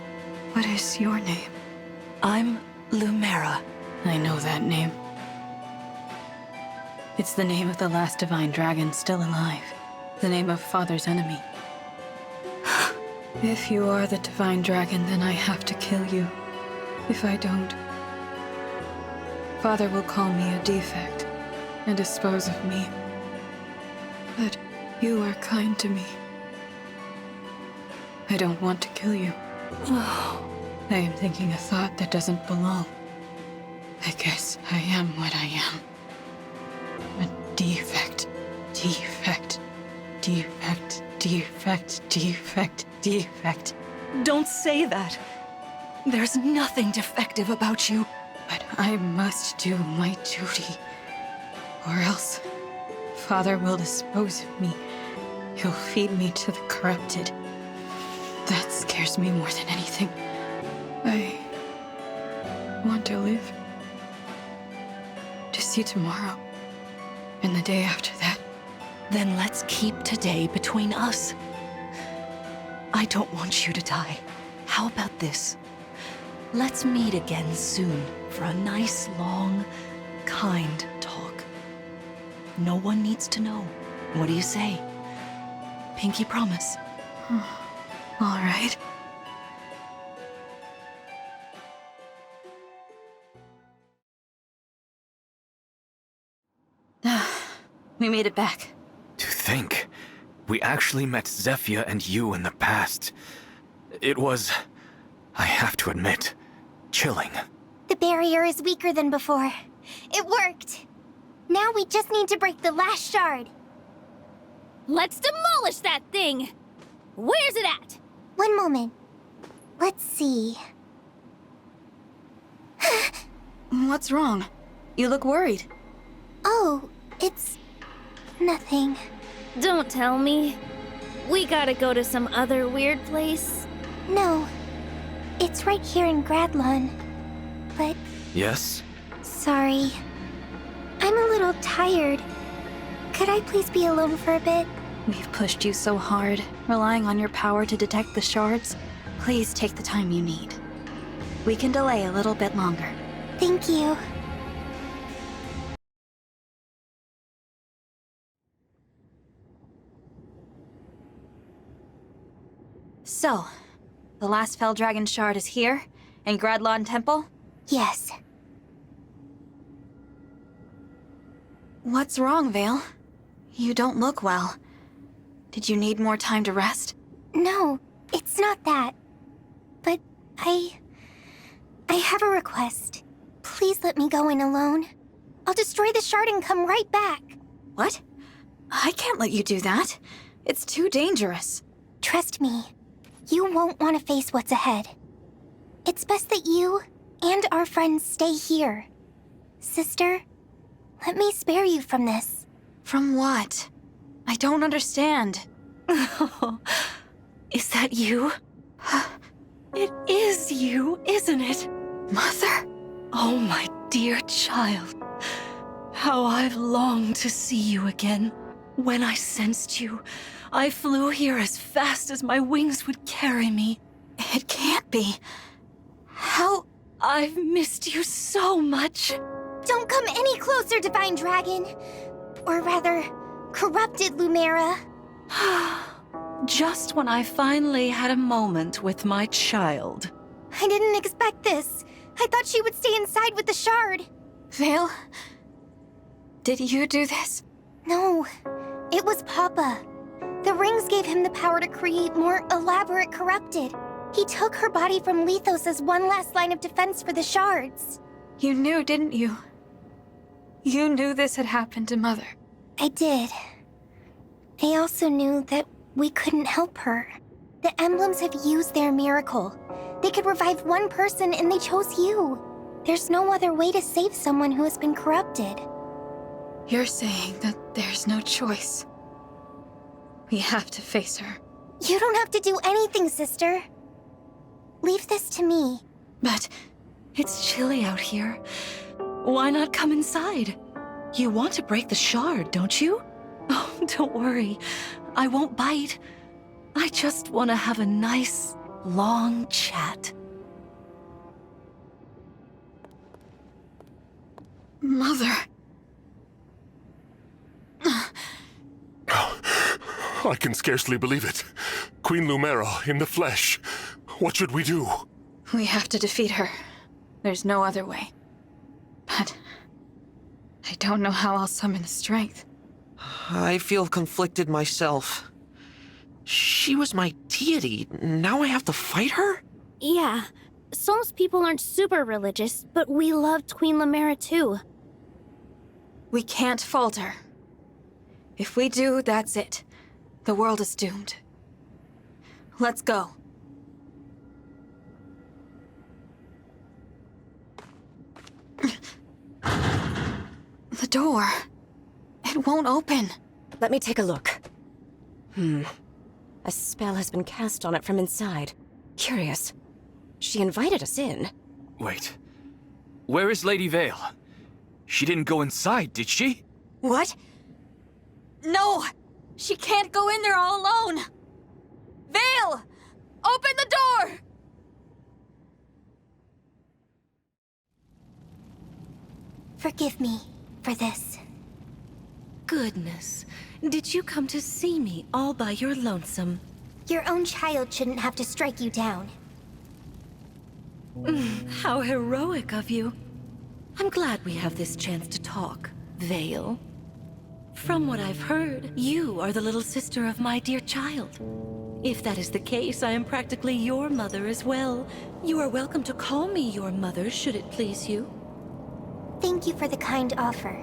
What is your name? I'm Lumera. I know that name. It's the name of the last divine dragon still alive. The name of Father's enemy. If you are the divine dragon, then I have to kill you. If I don't, Father will call me a defect and dispose of me. But you are kind to me. I don't want to kill you. I am thinking a thought that doesn't belong. I guess I am what I am. A defect. Defect. Defect. Defect. Defect. Defect. Don't say that. There's nothing defective about you. But I must do my duty. Or else, Father will dispose of me. He'll feed me to the corrupted. That scares me more than anything. I want to live. To see tomorrow. And the day after that. Then let's keep today between us. I don't want you to die. How about this? Let's meet again soon for a nice, long, kind talk. No one needs to know. What do you say? Pinky promise. All right. We made it back. To think, we actually met Zephyr and you in the past. It was, I have to admit, chilling. The barrier is weaker than before. It worked. Now we just need to break the last shard. Let's demolish that thing! Where's it at? One moment. Let's see. What's wrong? You look worried. Oh, it's nothing. Don't tell me. We gotta go to some other weird place. No. It's right here in Gradlon. But... Yes? Sorry. I'm a little tired. Could I please be alone for a bit? We've pushed you so hard, relying on your power to detect the shards. Please take the time you need. We can delay a little bit longer. Thank you. So, the last Fell Dragon shard is here, in Gradlon Temple? Yes. What's wrong, Vale? You don't look well. Did you need more time to rest? No, it's not that. But I have a request. Please let me go in alone. I'll destroy the shard and come right back. What? I can't let you do that. It's too dangerous. Trust me. You won't want to face what's ahead. It's best that you and our friends stay here. Sister, let me spare you from this. From what? I don't understand. Is that you? It is you, isn't it? Mother? Oh, my dear child. How I've longed to see you again. When I sensed you, I flew here as fast as my wings would carry me. It can't be. How? I've missed you so much. Don't come any closer, Divine Dragon. Or rather, corrupted Lumera. Just when I finally had a moment with my child. I didn't expect this. I thought she would stay inside with the shard. Vale? Did you do this? No, it was Papa. The rings gave him the power to create more elaborate corrupted. He took her body from Lethos as one last line of defense for the shards. You knew, didn't you? You knew this had happened to Mother. I did. I also knew that we couldn't help her. The emblems have used their miracle. They could revive one person and they chose you. There's no other way to save someone who has been corrupted. You're saying that there's no choice. We have to face her. You don't have to do anything, sister. Leave this to me. But it's chilly out here. Why not come inside? You want to break the shard, don't you? Oh, don't worry. I won't bite. I just want to have a nice, long chat. Mother. I can scarcely believe it. Queen Lumera in the flesh. What should we do? We have to defeat her. There's no other way. But I don't know how I'll summon the strength. I feel conflicted myself. She was my deity. Now I have to fight her? Yeah. Solm's people aren't super religious, but we loved Queen Lumera too. We can't falter. If we do, that's it. The world is doomed. Let's go. The door. It won't open. Let me take a look. A spell has been cast on it from inside. Curious. She invited us in. Wait. Where is Lady Vale? She didn't go inside, did she? What? No! She can't go in there all alone! Vale! Open the door! Forgive me for this. Goodness. Did you come to see me all by your lonesome? Your own child shouldn't have to strike you down. How heroic of you. I'm glad we have this chance to talk, Vale. From what I've heard, you are the little sister of my dear child. If that is the case, I am practically your mother as well. You are welcome to call me your mother, should it please you. Thank you for the kind offer.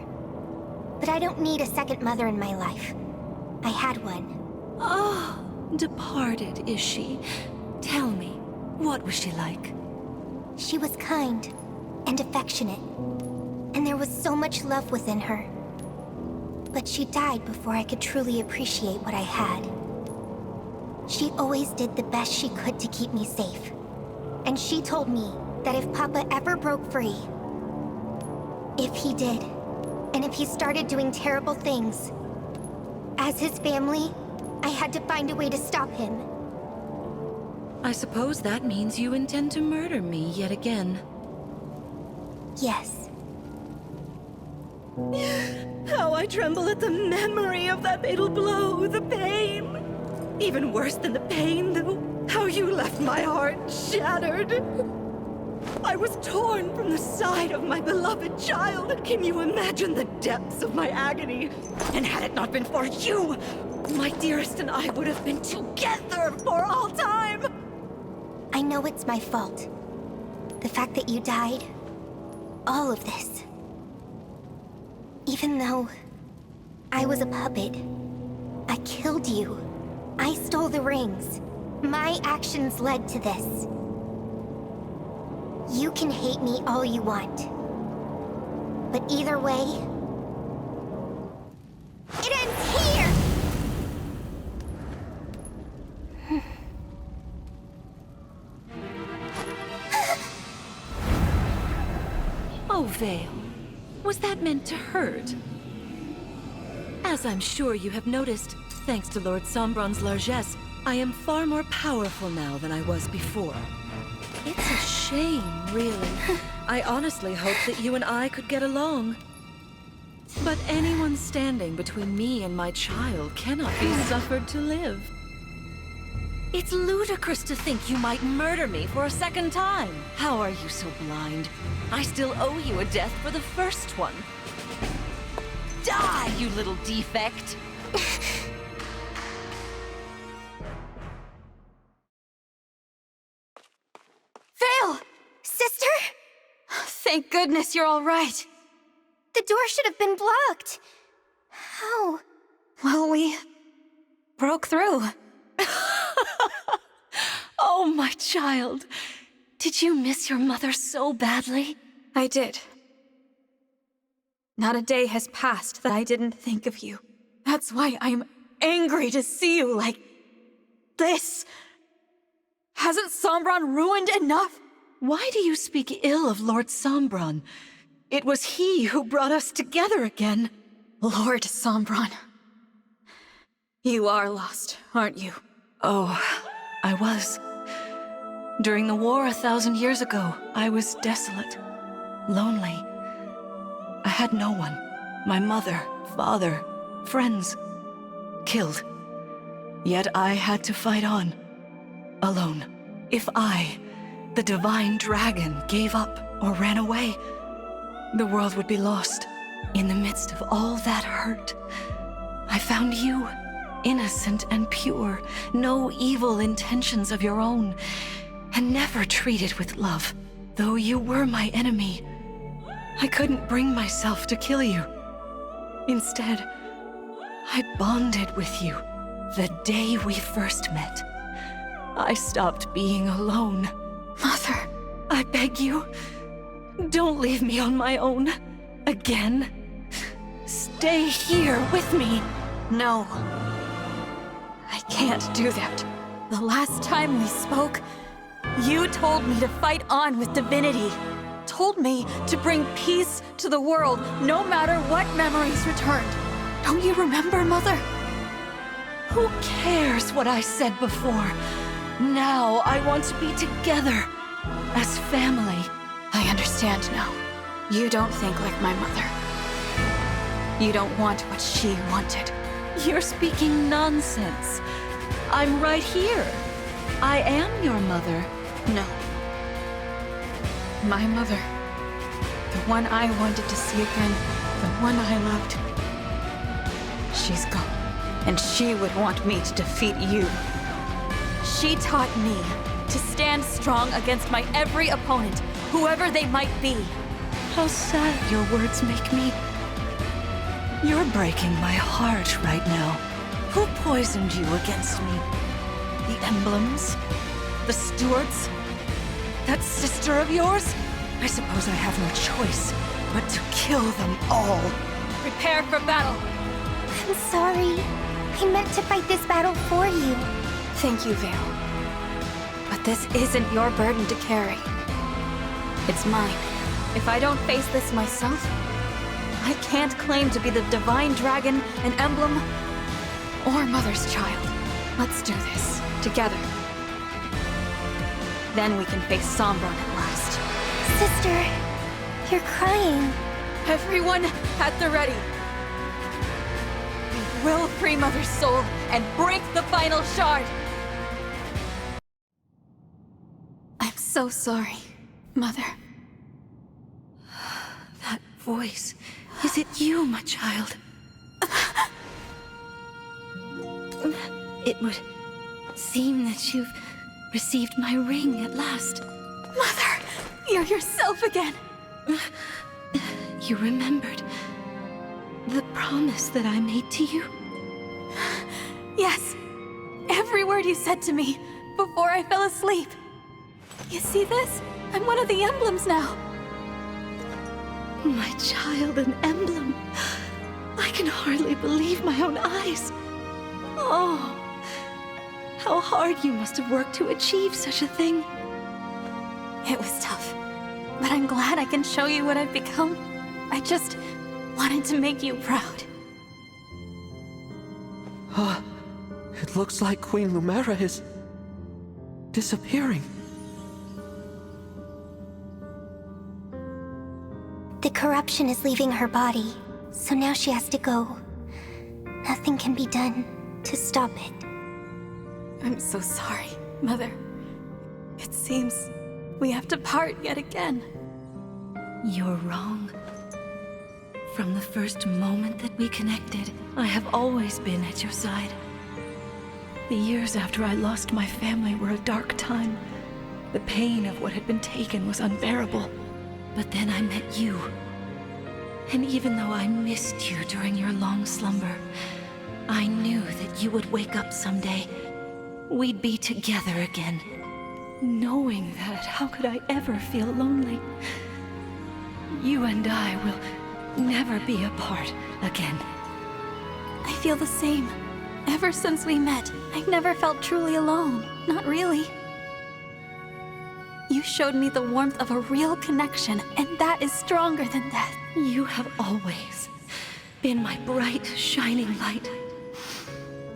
But I don't need a second mother in my life. I had one. Oh, departed is she? Tell me, what was she like? She was kind and affectionate, and there was so much love within her. But she died before I could truly appreciate what I had. She always did the best she could to keep me safe. And she told me that if Papa ever broke free, if he did, and if he started doing terrible things, as his family, I had to find a way to stop him. I suppose that means you intend to murder me yet again. Yes. How I tremble at the memory of that fatal blow, the pain. Even worse than the pain, though, how you left my heart shattered. I was torn from the side of my beloved child. Can you imagine the depths of my agony? And had it not been for you, my dearest and I would have been together for all time. I know it's my fault. The fact that you died, all of this. Even though I was a puppet, I killed you. I stole the rings. My actions led to this. You can hate me all you want. But either way, it ends here! Oh, Vale. Was that meant to hurt? As I'm sure you have noticed, thanks to Lord Sombron's largesse, I am far more powerful now than I was before. It's a shame, really. I honestly hoped that you and I could get along. But anyone standing between me and my child cannot be suffered to live. It's ludicrous to think you might murder me for a second time. How are you so blind? I still owe you a death for the first one. Die, you little defect! Vale! Sister? Thank goodness you're all right. The door should have been blocked. How? Well, we broke through. Oh, my child. Did you miss your mother so badly? I did. Not a day has passed that I didn't think of you. That's why I'm angry to see you like this. Hasn't Sombron ruined enough? Why do you speak ill of Lord Sombron? It was he who brought us together again. Lord Sombron. You are lost, aren't you? Oh, I was. During the war 1,000 years ago, I was desolate, lonely. I had no one. My mother, father, friends, killed. Yet I had to fight on, alone. If I, the divine dragon, gave up or ran away, the world would be lost. In the midst of all that hurt, I found you, innocent and pure, no evil intentions of your own, and never treated with love. Though you were my enemy, I couldn't bring myself to kill you. Instead, I bonded with you the day we first met. I stopped being alone. Mother, I beg you, don't leave me on my own again. Stay here with me. No. I can't do that. The last time we spoke, you told me to fight on with divinity. Told me to bring peace to the world, no matter what memories returned. Don't you remember, Mother? Who cares what I said before? Now I want to be together, as family. I understand now. You don't think like my mother. You don't want what she wanted. You're speaking nonsense. I'm right here. I am your mother. No. My mother. The one I wanted to see again. The one I loved. She's gone. And she would want me to defeat you. She taught me to stand strong against my every opponent, whoever they might be. How sad your words make me. You're breaking my heart right now. Who poisoned you against me? The emblems? The stewards? That sister of yours? I suppose I have no choice but to kill them all. Prepare for battle. I'm sorry. I meant to fight this battle for you. Thank you, Vale. But this isn't your burden to carry. It's mine. If I don't face this myself, I can't claim to be the divine dragon, an emblem, or Mother's child. Let's do this, together. Then we can face Sombron at last. Sister, you're crying. Everyone at the ready. We will free Mother's soul and break the final shard. I'm so sorry, Mother. That voice. Is it you, my child? It would seem that you've received my ring at last. Mother, you're yourself again. You remembered the promise that I made to you? Yes. Every word you said to me before I fell asleep. You see this? I'm one of the emblems now. My child, an emblem. I can hardly believe my own eyes. Oh, how hard you must have worked to achieve such a thing. It was tough, but I'm glad I can show you what I've become. I just wanted to make you proud. It looks like Queen Lumera is disappearing. The corruption is leaving her body, so now she has to go. Nothing can be done to stop it. I'm so sorry, Mother. It seems we have to part yet again. You're wrong. From the first moment that we connected, I have always been at your side. The years after I lost my family were a dark time. The pain of what had been taken was unbearable. But then I met you. And even though I missed you during your long slumber, I knew that you would wake up someday. We'd be together again. Knowing that, how could I ever feel lonely? You and I will never be apart again. I feel the same. Ever since we met, I've never felt truly alone. Not really. You showed me the warmth of a real connection, and that is stronger than death. You have always been my bright, shining light.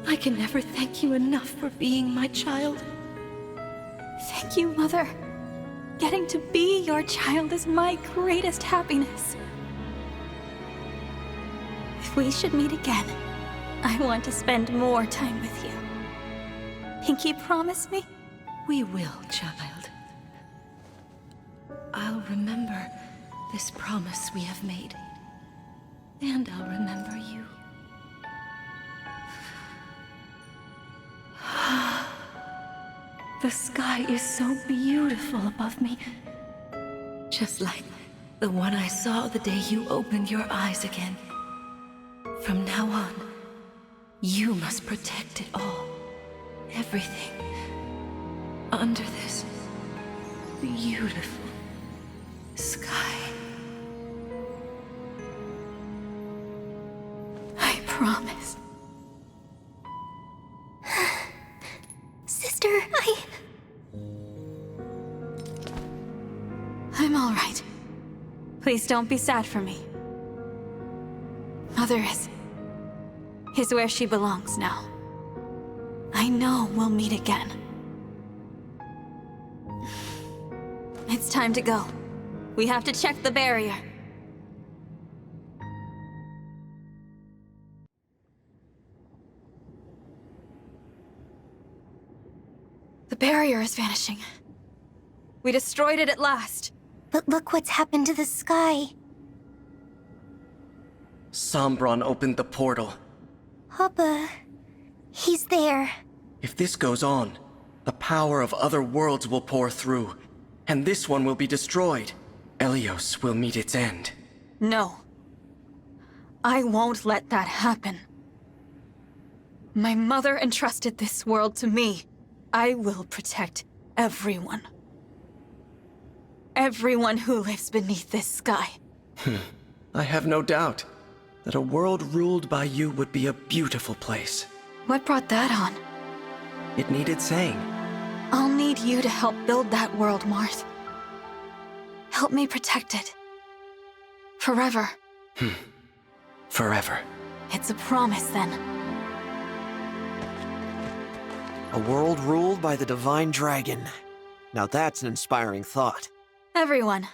I can never thank you enough for being my child. Thank you, Mother. Getting to be your child is my greatest happiness. If we should meet again, I want to spend more time with you. Pinky, promise me? We will, child. I'll remember this promise we have made. And I'll remember you. The sky is so beautiful above me. Just like the one I saw the day you opened your eyes again. From now on, you must protect it all. Everything. Under this beautiful sky. I promise. Sister, I'm all right. Please don't be sad for me. Mother is where she belongs now. I know we'll meet again. It's time to go. We have to check the barrier. The barrier is vanishing. We destroyed it at last. But look what's happened to the sky. Sombron opened the portal. Papa, he's there. If this goes on, the power of other worlds will pour through, and this one will be destroyed. Elyos will meet its end. No. I won't let that happen. My mother entrusted this world to me. I will protect everyone. Everyone who lives beneath this sky. I have no doubt that a world ruled by you would be a beautiful place. What brought that on? It needed saying. I'll need you to help build that world, Marth. Help me protect it. Forever. Forever. It's a promise, then. A world ruled by the Divine Dragon. Now that's an inspiring thought. Everyone,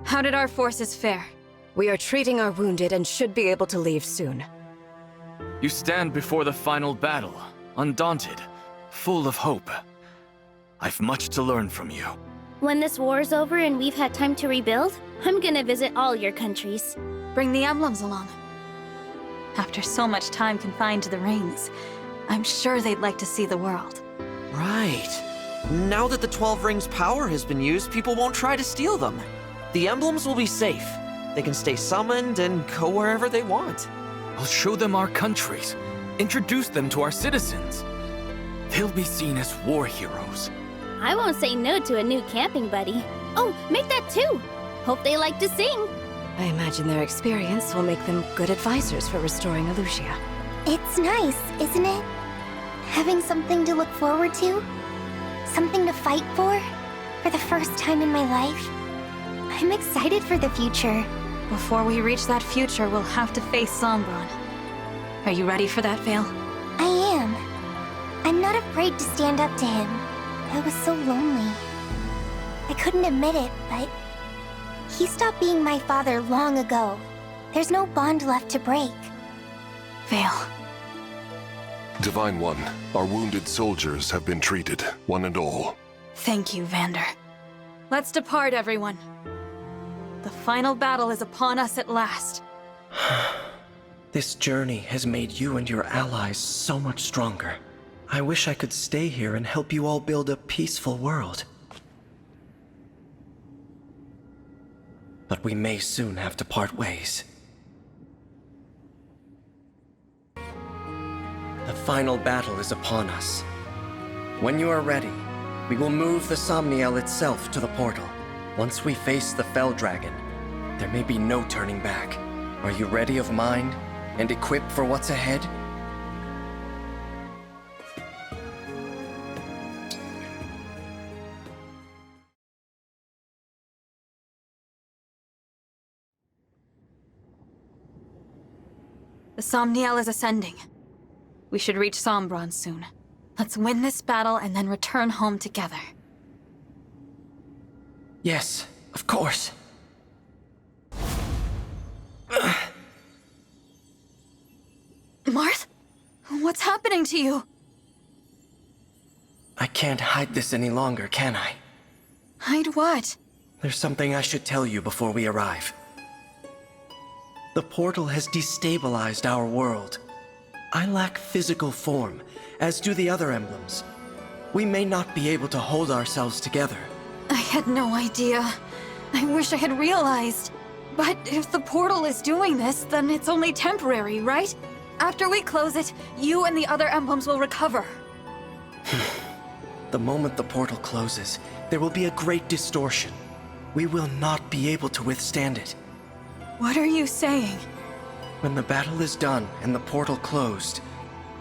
how did our forces fare? We are treating our wounded and should be able to leave soon. You stand before the final battle, undaunted, full of hope. I've much to learn from you. When this war's over and we've had time to rebuild, I'm gonna visit all your countries. Bring the emblems along. After so much time confined to the rings, I'm sure they'd like to see the world. Right. Now that the 12 Rings' power has been used, people won't try to steal them. The emblems will be safe. They can stay summoned and go wherever they want. I'll show them our countries, introduce them to our citizens. They'll be seen as war heroes. I won't say no to a new camping buddy. Oh, make that too! Hope they like to sing. I imagine their experience will make them good advisors for restoring Elusia. It's nice, isn't it? Having something to look forward to? Something to fight for the first time in my life. I'm excited for the future. Before we reach that future, we'll have to face Sombron. Are you ready for that, Vale? I am. I'm not afraid to stand up to him. I was so lonely. I couldn't admit it, but he stopped being my father long ago. There's no bond left to break. Vale. Divine One, our wounded soldiers have been treated, one and all. Thank you, Vander. Let's depart, everyone. The final battle is upon us at last. This journey has made you and your allies so much stronger. I wish I could stay here and help you all build a peaceful world. But we may soon have to part ways. The final battle is upon us. When you are ready, we will move the Somniel itself to the portal. Once we face the Fell Dragon, there may be no turning back. Are you ready of mind and equipped for what's ahead? The Somniel is ascending. We should reach Sombron soon. Let's win this battle and then return home together. Yes, of course. What's happening to you? I can't hide this any longer, can I? Hide what? There's something I should tell you before we arrive. The portal has destabilized our world. I lack physical form, as do the other emblems. We may not be able to hold ourselves together. I had no idea. I wish I had realized. But if the portal is doing this, then it's only temporary, right? After we close it, you and the other emblems will recover. The moment the portal closes, there will be a great distortion. We will not be able to withstand it. What are you saying? When the battle is done and the portal closed,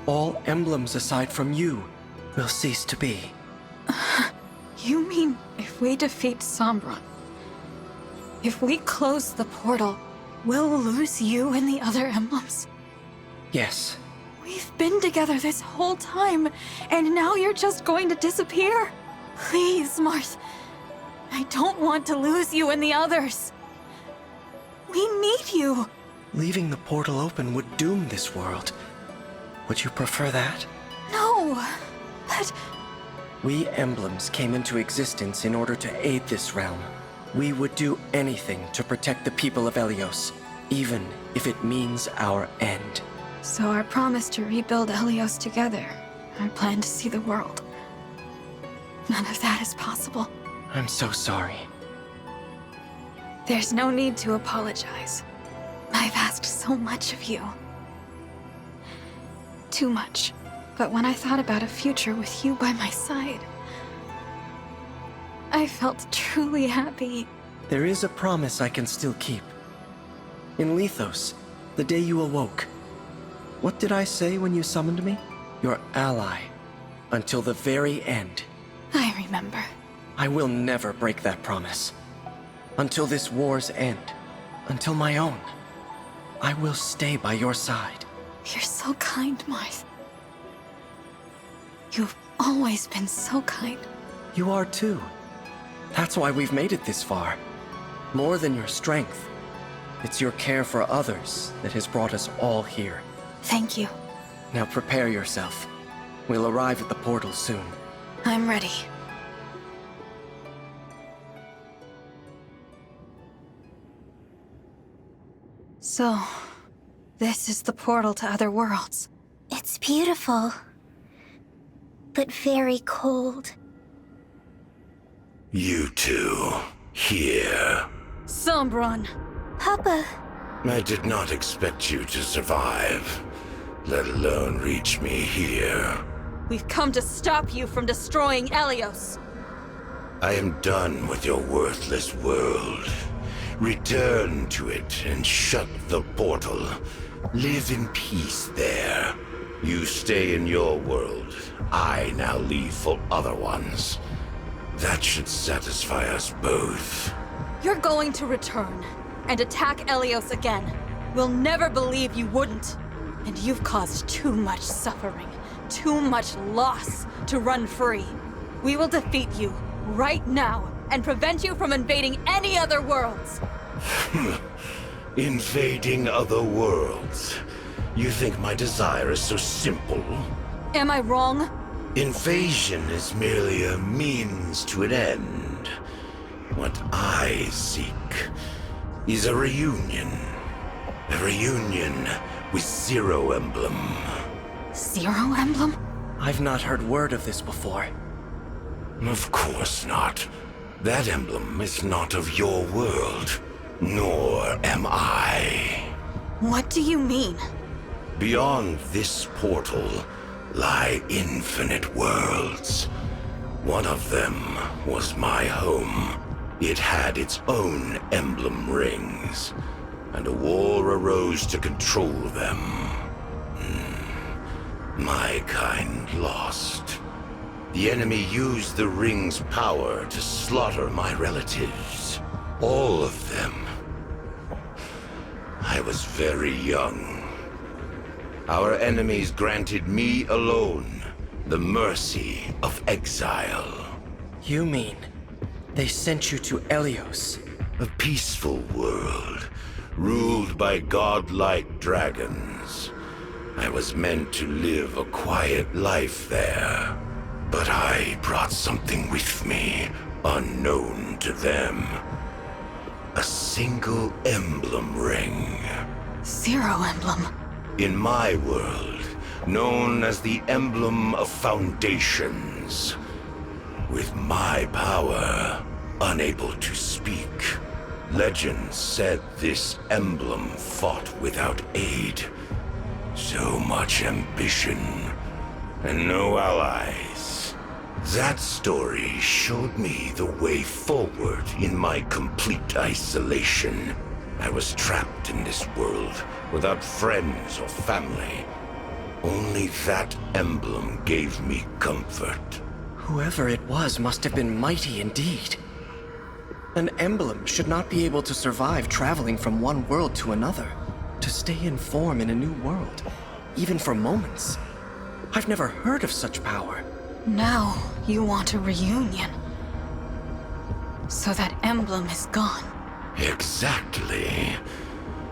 all emblems aside from you will cease to be. You mean if we defeat Sombron, if we close the portal, we'll lose you and the other emblems? Yes. We've been together this whole time, and now you're just going to disappear? Please, Marth. I don't want to lose you and the others. We need you. Leaving the portal open would doom this world. Would you prefer that? No, but... We emblems came into existence in order to aid this realm. We would do anything to protect the people of Helios, even if it means our end. So our promise to rebuild Helios together, our plan to see the world, none of that is possible. I'm so sorry. There's no need to apologize. I've asked so much of you. Too much. But when I thought about a future with you by my side, I felt truly happy. There is a promise I can still keep. In Lethos, the day you awoke, what did I say when you summoned me? Your ally, until the very end. I remember. I will never break that promise. Until this war's end. Until my own. I will stay by your side. You're so kind, Marth. You've always been so kind. You are too. That's why we've made it this far. More than your strength. It's your care for others that has brought us all here. Thank you. Now prepare yourself. We'll arrive at the portal soon. I'm ready. So, this is the portal to other worlds. It's beautiful, but very cold. You two, here. Sombron! Papa! I did not expect you to survive, let alone reach me here. We've come to stop you from destroying Helios. I am done with your worthless world. Return to it and shut the portal. Live in peace there. You stay in your world. I now leave for other ones. That should satisfy us both. You're going to return and attack Helios again. We'll never believe you wouldn't. And you've caused too much suffering, too much loss to run free. We will defeat you right now and prevent you from invading any other worlds. Invading other worlds? You think my desire is so simple? Am I wrong? Invasion is merely a means to an end. What I seek is a reunion. A reunion with Zero Emblem. Zero Emblem? I've not heard word of this before. Of course not. That emblem is not of your world, nor am I. What do you mean? Beyond this portal lie infinite worlds. One of them was my home. It had its own emblem rings, and a war arose to control them. My kind lost. The enemy used the ring's power to slaughter my relatives. All of them. I was very young. Our enemies granted me alone the mercy of exile. You mean they sent you to Helios? A peaceful world, ruled by godlike dragons. I was meant to live a quiet life there. But I brought something with me, unknown to them. A single emblem ring. Zero emblem. In my world, known as the Emblem of Foundations. With my power, unable to speak, legend said this emblem fought without aid. So much ambition, and no allies. That story showed me the way forward in my complete isolation. I was trapped in this world, without friends or family. Only that emblem gave me comfort. Whoever it was must have been mighty indeed. An emblem should not be able to survive traveling from one world to another, to stay in form in a new world, even for moments. I've never heard of such power. Now you want a reunion. So that emblem is gone. Exactly.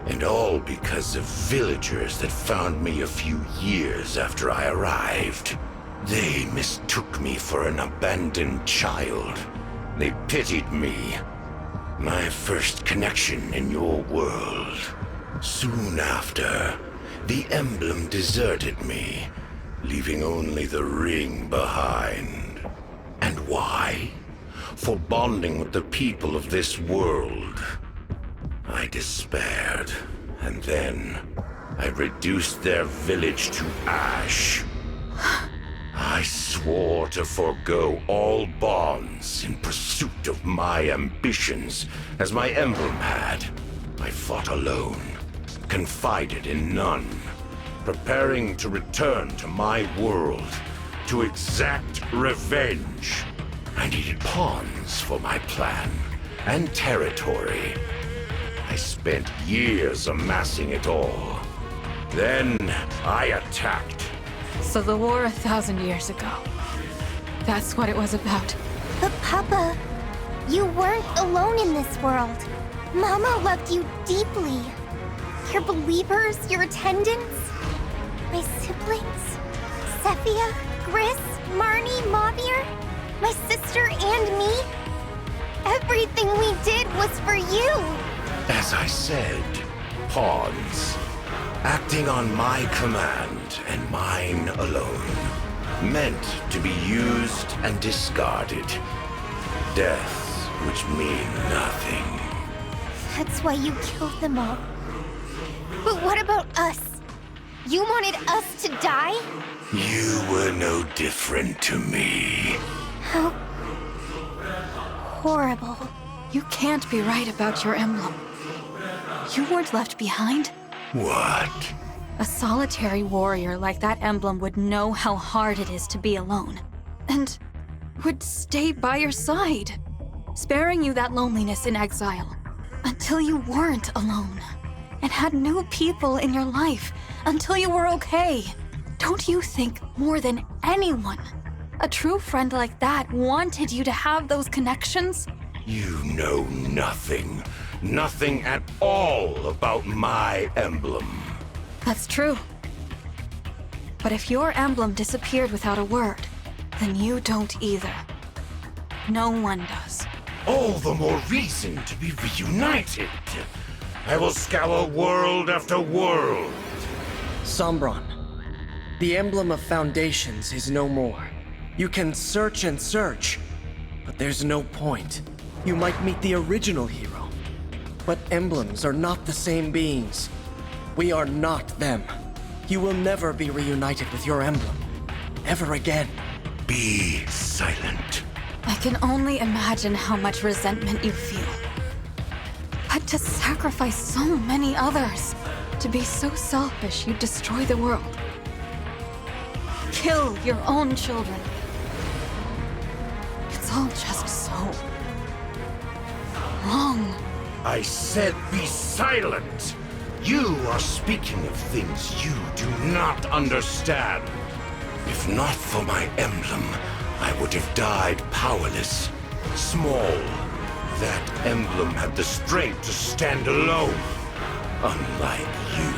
And all because of villagers that found me a few years after I arrived. They mistook me for an abandoned child. They pitied me. My first connection in your world. Soon after, the emblem deserted me, leaving only the ring behind. And why? For bonding with the people of this world. I despaired, and then I reduced their village to ash. I swore to forego all bonds in pursuit of my ambitions, as my emblem had. I fought alone, confided in none, preparing to return to my world, to exact revenge. I needed pawns for my plan, and territory. I spent years amassing it all. Then I attacked. So the war 1,000 years ago. That's what it was about. But Papa, you weren't alone in this world. Mama loved you deeply. Your believers, your attendants, my siblings, Sephia, Gris, Marnie, Mavir, my sister and me. Everything we did was for you. As I said, pawns. Acting on my command and mine alone. Meant to be used and discarded. Deaths which mean nothing. That's why you killed them all. But what about us? You wanted us to die? You were no different to me. How horrible. You can't be right about your emblem. You weren't left behind. What? A solitary warrior like that emblem would know how hard it is to be alone. And would stay by your side, sparing you that loneliness in exile. Until you weren't alone. And had new people in your life. Until you were okay. Don't you think more than anyone, a true friend like that wanted you to have those connections? You know nothing. Nothing at all about my emblem. That's true. But if your emblem disappeared without a word, then you don't either. No one does. All the more reason to be reunited. I will scour world after world. Sombron, the emblem of foundations is no more. You can search and search, but there's no point. You might meet the original hero. But emblems are not the same beings. We are not them. You will never be reunited with your emblem. Ever again. Be silent. I can only imagine how much resentment you feel. But to sacrifice so many others, to be so selfish you'd destroy the world. Kill your own children. It's all just so wrong. I said be silent! You are speaking of things you do not understand. If not for my emblem, I would have died powerless, small. That emblem had the strength to stand alone. Unlike you,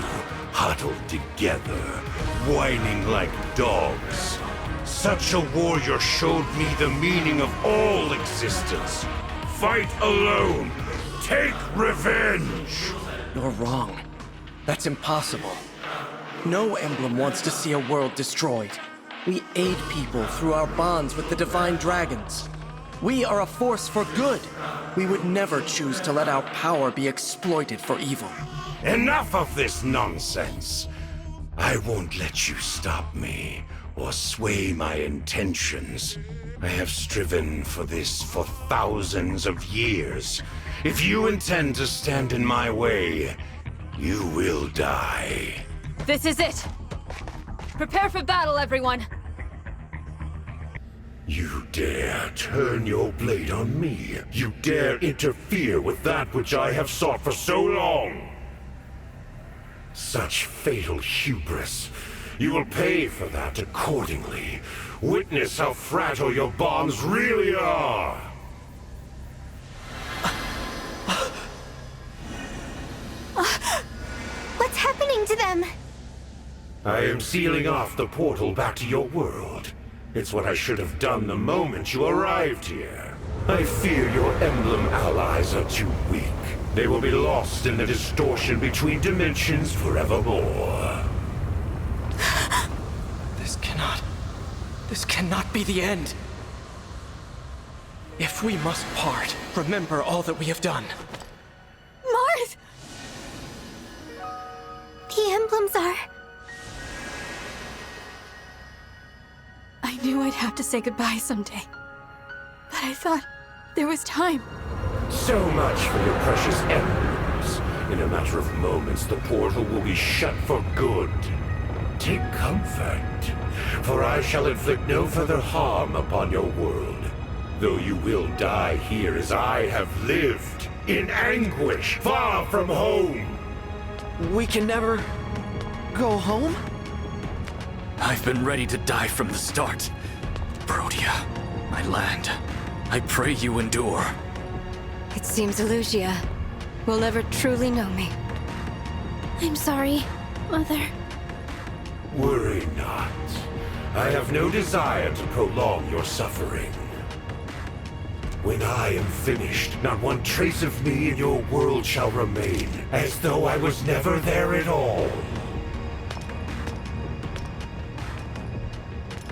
huddled together, whining like dogs. Such a warrior showed me the meaning of all existence. Fight alone. Take revenge. You're wrong. That's impossible. No emblem wants to see a world destroyed. We aid people through our bonds with the divine dragons. We are a force for good. We would never choose to let our power be exploited for evil. Enough of this nonsense. I won't let you stop me or sway my intentions. I have striven for this for thousands of years. If you intend to stand in my way, you will die. This is it! Prepare for battle, everyone! You dare turn your blade on me. You dare interfere with that which I have sought for so long. Such fatal hubris. You will pay for that accordingly. Witness how fragile your bonds really are. What's happening to them? I am sealing off the portal back to your world. It's what I should have done the moment you arrived here. I fear your emblem allies are too weak. They will be lost in the distortion between dimensions forevermore. This cannot be the end. If we must part, remember all that we have done. Mars! The emblems are... I knew I'd have to say goodbye someday. But I thought there was time. So much for your precious emblems. In a matter of moments, the portal will be shut for good. Take comfort, for I shall inflict no further harm upon your world. Though you will die here as I have lived, in anguish, far from home. We can never go home? I've been ready to die from the start. Brodia, my land, I pray you endure. It seems Elusia will never truly know me. I'm sorry, Mother. Worry not. I have no desire to prolong your suffering. When I am finished, not one trace of me in your world shall remain, as though I was never there at all.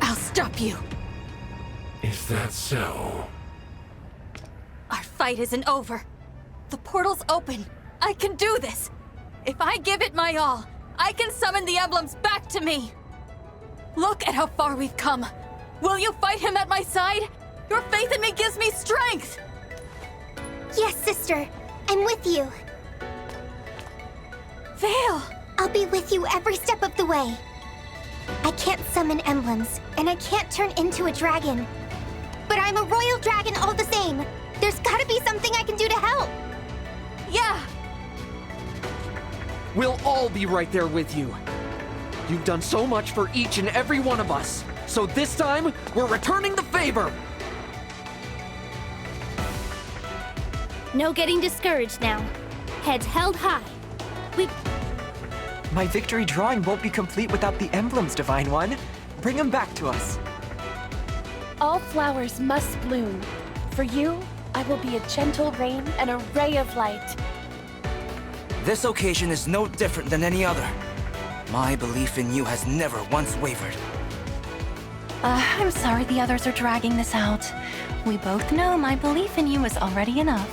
I'll stop you. Is that so? Our fight isn't over. The portal's open. I can do this. If I give it my all, I can summon the emblems back to me. Look at how far we've come. Will you fight him at my side? Your faith in me gives me strength. Yes, sister. I'm with you. Vale! I'll be with you every step of the way. I can't summon emblems, and I can't turn into a dragon. But I'm a royal dragon all the same. There's gotta be something I can do to help. Yeah! We'll all be right there with you. You've done so much for each and every one of us. So this time, we're returning the favor. No getting discouraged now. Heads held high. My victory drawing won't be complete without the emblems, Divine One. Bring them back to us. All flowers must bloom. For you, I will be a gentle rain and a ray of light. This occasion is no different than any other. My belief in you has never once wavered. I'm sorry the others are dragging this out. We both know my belief in you is already enough.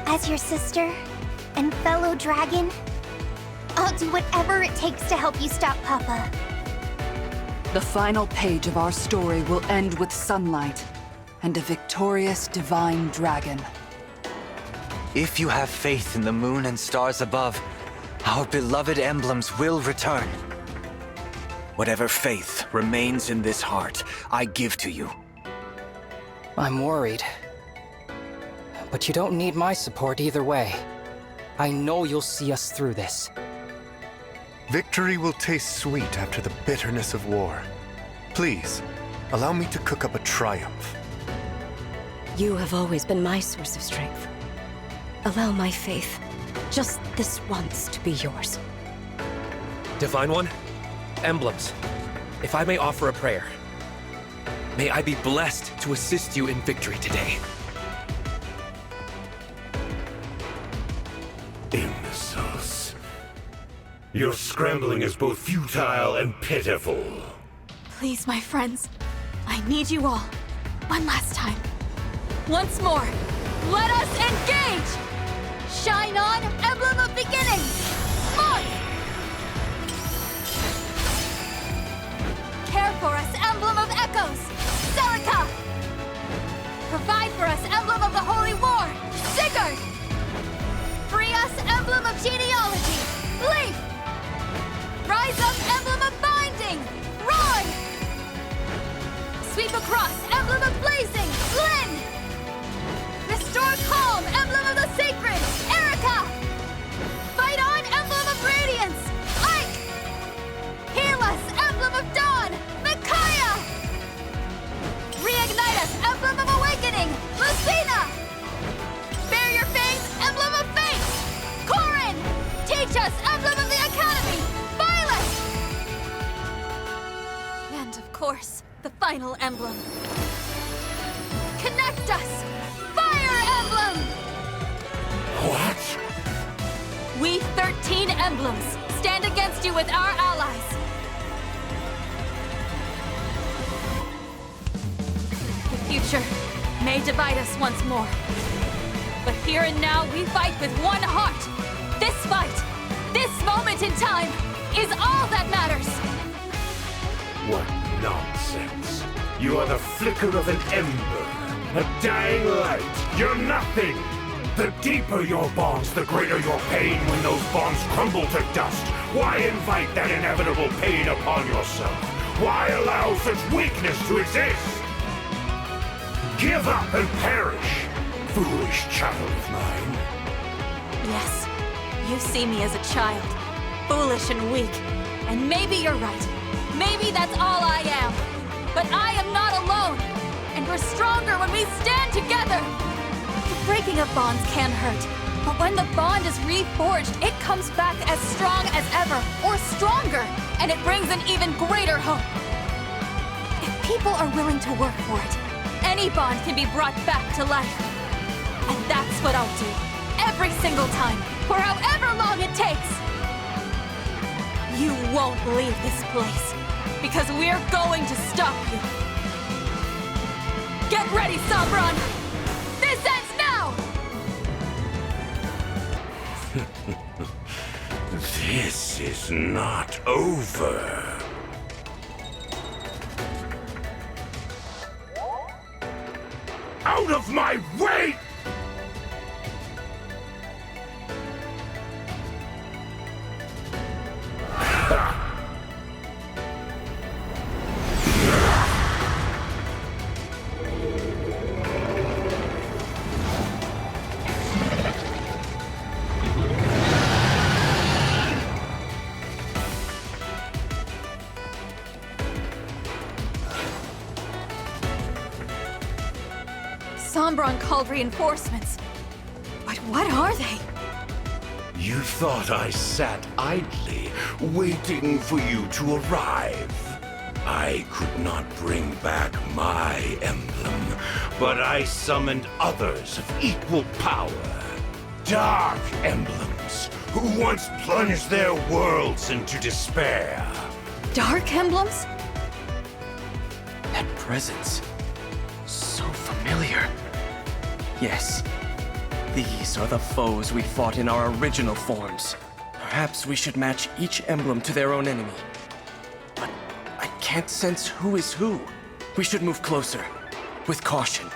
As your sister and fellow dragon, I'll do whatever it takes to help you stop Papa. The final page of our story will end with sunlight and a victorious divine dragon. If you have faith in the moon and stars above, our beloved emblems will return. Whatever faith remains in this heart, I give to you. I'm worried. But you don't need my support either way. I know you'll see us through this. Victory will taste sweet after the bitterness of war. Please, allow me to cook up a triumph. You have always been my source of strength. Allow my faith, just this once, to be yours. Divine One, emblems, if I may offer a prayer, may I be blessed to assist you in victory today. Imbeciles. Your scrambling is both futile and pitiful. Please, my friends, I need you all. One last time. Once more, let us engage! Shine on, Emblem of Beginning! On! Care for us, Emblem of Echoes! Celica! Provide for us, Emblem of the Holy War! Sigurd! Free us, Emblem of Genealogy! Leaf! Rise up, Emblem of Binding! Ron! Sweep across, Emblem of Blazing! Lyn! Restore calm, Emblem of the Sacred! Erica! Fight on, Emblem of Radiance! Ike! Heal us, Emblem of Dawn! Micaiah! Reignite us, Emblem of Awakening! Lucina! Bear your fangs, Emblem of Fate! Corin! Teach us, Emblem of the Academy! Violet! And of course, the final emblem. Connect us! Fire Emblem! What? We 13 emblems stand against you with our allies. The future may divide us once more. But here and now, we fight with one heart. This fight, this moment in time, is all that matters. What nonsense. You are the flicker of an ember, a dying light. You're nothing. The deeper your bonds, the greater your pain when those bonds crumble to dust. Why invite that inevitable pain upon yourself? Why allow such weakness to exist? Give up and perish, foolish child of mine. Yes, you see me as a child, foolish and weak. And maybe you're right. Maybe that's all I am. But I am not alone. And we're stronger when we stand together. The breaking of bonds can hurt. But when the bond is reforged, it comes back as strong as ever, or stronger. And it brings an even greater hope. If people are willing to work for it, any bond can be brought back to life. And that's what I'll do. Every single time, for however long it takes. You won't leave this place, because we're going to stop you. Get ready, Sombron! This ends now! This is not over. Out of my way! Sombron called reinforcements. But what are they? You thought I sat idly, waiting for you to arrive. I could not bring back my emblem, but I summoned others of equal power. Dark emblems, who once plunged their worlds into despair. Dark emblems? That presence. So familiar. Yes. These are the foes we fought in our original forms. Perhaps we should match each emblem to their own enemy. But I can't sense who is who. We should move closer. With caution.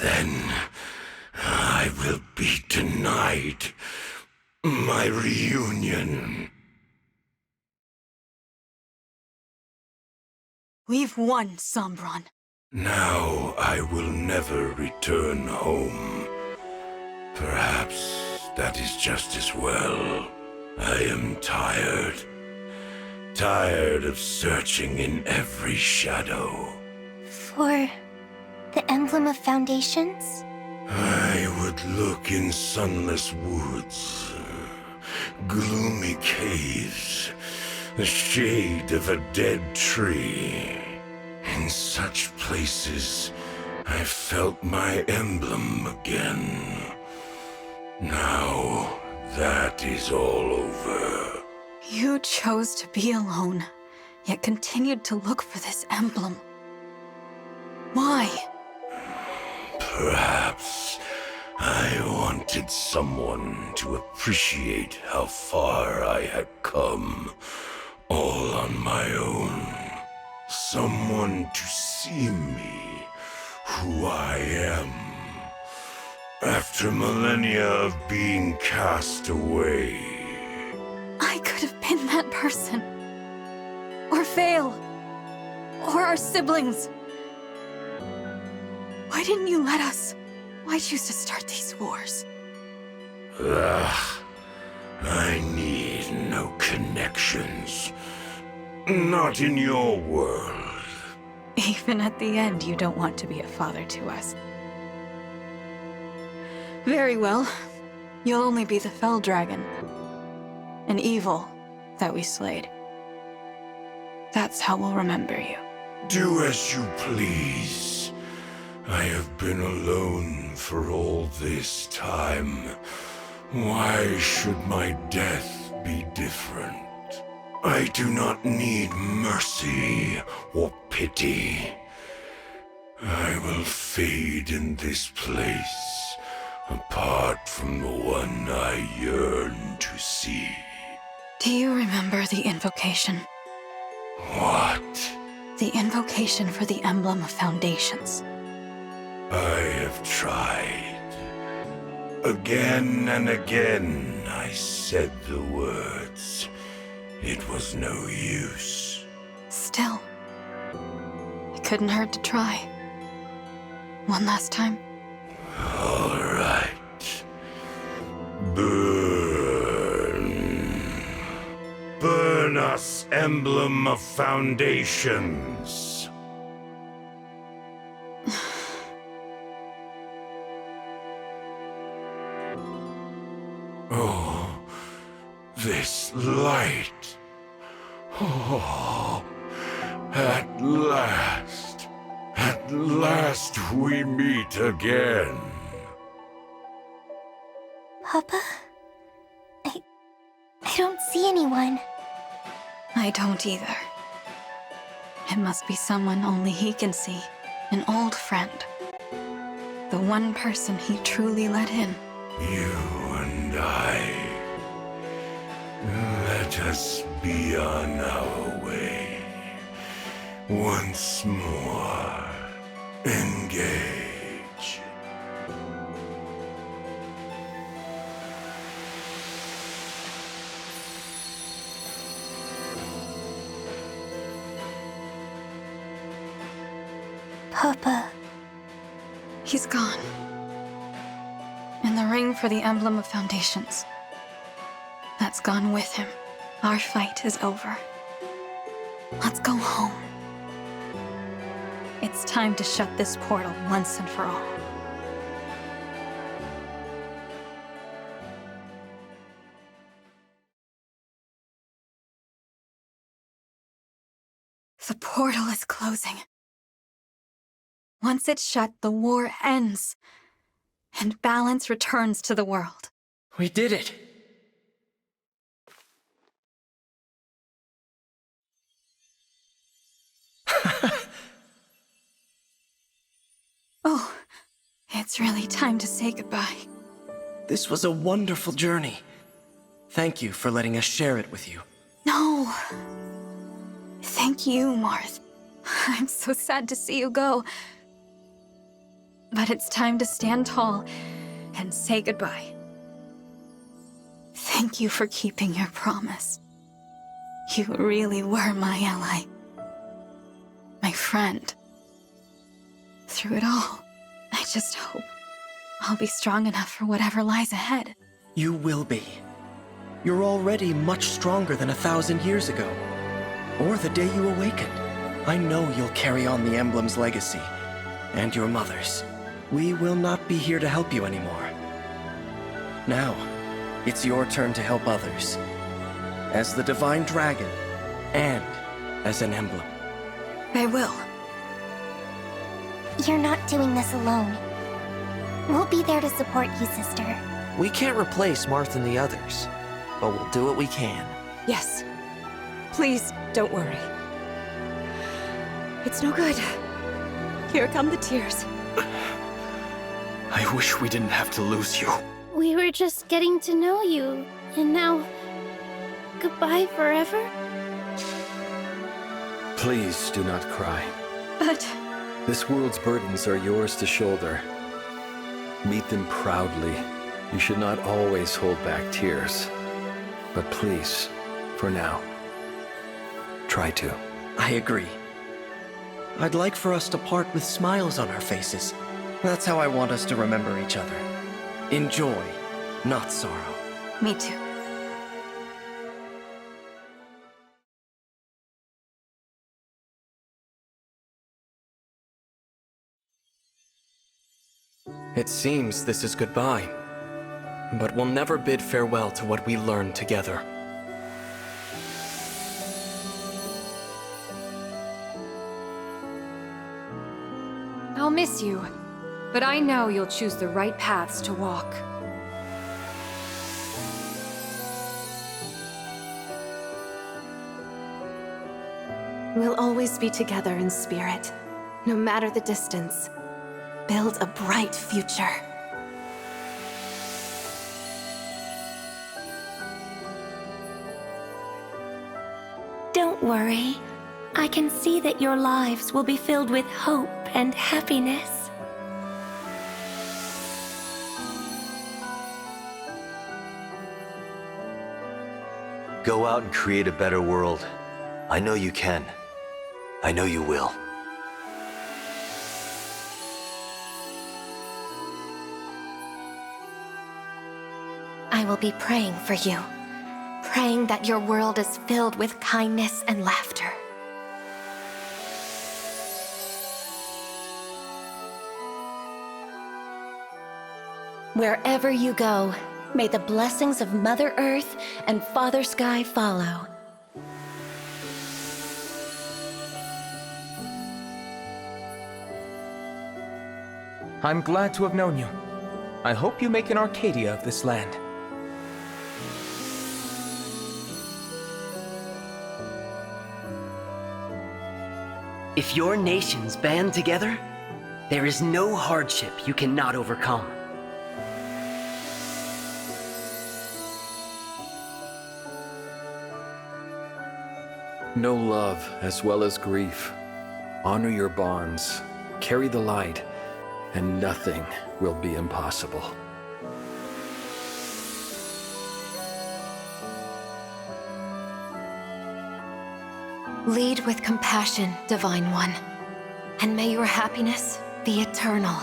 Then I will be denied my reunion. We've won, Sombron. Now I will never return home. Perhaps that is just as well. I am tired. tired of searching in every shadow. For the Emblem of Foundations? I would look in sunless woods, gloomy caves, the shade of a dead tree. In such places, I felt my emblem again. Now, that is all over. You chose to be alone, yet continued to look for this emblem. Why? Perhaps I wanted someone to appreciate how far I had come, all on my own. Someone to see me, who I am. After millennia of being cast away. I could have been that person. Or Vale. Or our siblings. Why didn't you let us? Why choose to start these wars? I need no connections. Not in your world. Even at the end, you don't want to be a father to us. Very well. You'll only be the Fell Dragon. An evil that we slayed. That's how we'll remember you. Do as you please. I have been alone for all this time. Why should my death be different? I do not need mercy or pity. I will fade in this place, apart from the one I yearn to see. Do you remember the invocation? What? The invocation for the Emblem of Foundations. I have tried. Again and again I said the words. It was no use. Still, it couldn't hurt to try. One last time. All right. Burn. Burn us, Emblem of Foundations. Oh, this light. Oh, at last we meet again. Papa? I don't see anyone. I don't either. It must be someone only he can see. An old friend. The one person he truly let in. You and I. Let us be on our way. Once more. Engage. Papa. He's gone. And the ring for the Emblem of Foundations. That's gone with him. Our fight is over. Let's go home. It's time to shut this portal once and for all. The portal is closing. Once it's shut, the war ends, and balance returns to the world. We did it! Oh, it's really time to say goodbye. This was a wonderful journey. Thank you for letting us share it with you. No. Thank you, Marth. I'm so sad to see you go. But it's time to stand tall and say goodbye. Thank you for keeping your promise. You really were my ally. My friend. Through it all, I just hope I'll be strong enough for whatever lies ahead. You will be. You're already much stronger than 1,000 years ago. or the day you awakened. I know you'll carry on the emblem's legacy, and your mother's. We will not be here to help you anymore. Now, it's your turn to help others. As the Divine Dragon, and as an emblem. I will. You're not doing this alone. We'll be there to support you, sister. We can't replace Marth and the others, but we'll do what we can. Yes. Please, don't worry. It's no good. Here come the tears. I wish we didn't have to lose you. We were just getting to know you, and now... goodbye forever? Please do not cry. But... This world's burdens are yours to shoulder. Meet them proudly. You should not always hold back tears. But please, for now, try to. I agree. I'd like for us to part with smiles on our faces. That's how I want us to remember each other. In joy, not sorrow. Me too. It seems this is goodbye, but we'll never bid farewell to what we learned together. I'll miss you, but I know you'll choose the right paths to walk. We'll always be together in spirit, no matter the distance. Build a bright future. Don't worry. I can see that your lives will be filled with hope and happiness. Go out and create a better world. I know you can. I know you will. I will be praying for you. Praying that your world is filled with kindness and laughter. Wherever you go, may the blessings of Mother Earth and Father Sky follow. I'm glad to have known you. I hope you make an Arcadia of this land. If your nations band together, there is no hardship you cannot overcome. Know love as well as grief. Honor your bonds. Carry the light, and nothing will be impossible. Lead with compassion, Divine One, and may your happiness be eternal.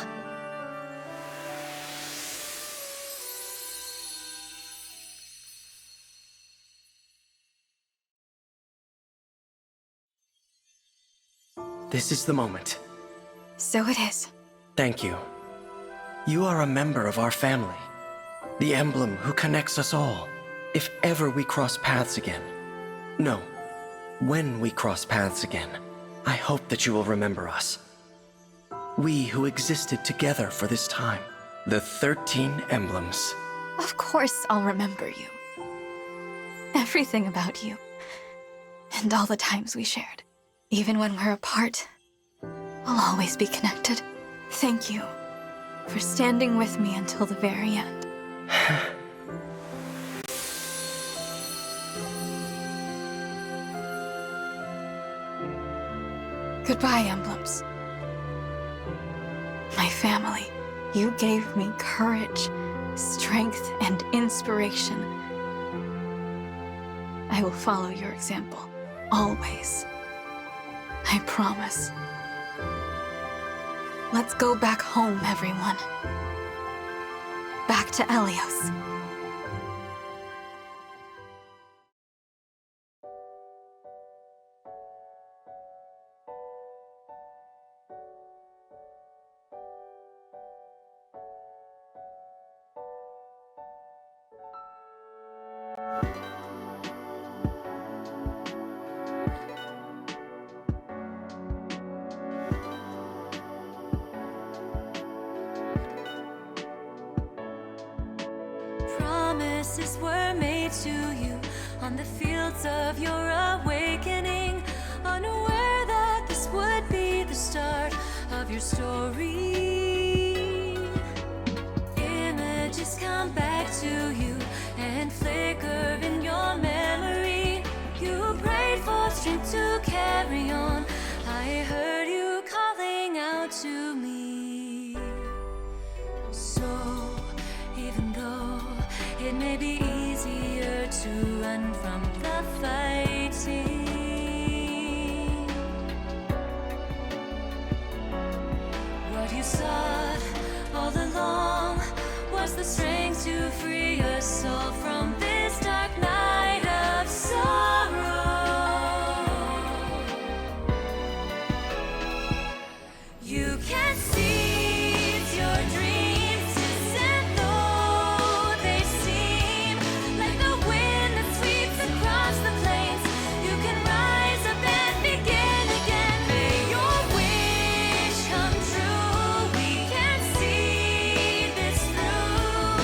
This is the moment. So it is. Thank you. You are a member of our family. The emblem who connects us all. If ever we cross paths again. No. When we cross paths again, I hope that you will remember us. We who existed together for this time. The 13 emblems. Of course I'll remember you. Everything about you. And all the times we shared. Even when we're apart, we'll always be connected. Thank you for standing with me until the very end. Goodbye, emblems. My family, you gave me courage, strength, and inspiration. I will follow your example, always. I promise. Let's go back home, everyone. Back to Elios. Promises were made to you on the fields of your awakening, unaware that this would be the start of your story. Images come back to you and flicker in your memory. You prayed for strength to carry on. I heard you calling out to me. So, even though it may be easier to run from the fighting, what you sought all along was the strength to free your soul from this dark night of sorrow. You can seize your dreams, distant though they seem, like the wind that sweeps across the plains. You can rise up and begin again. May your wish come true. We can see this through.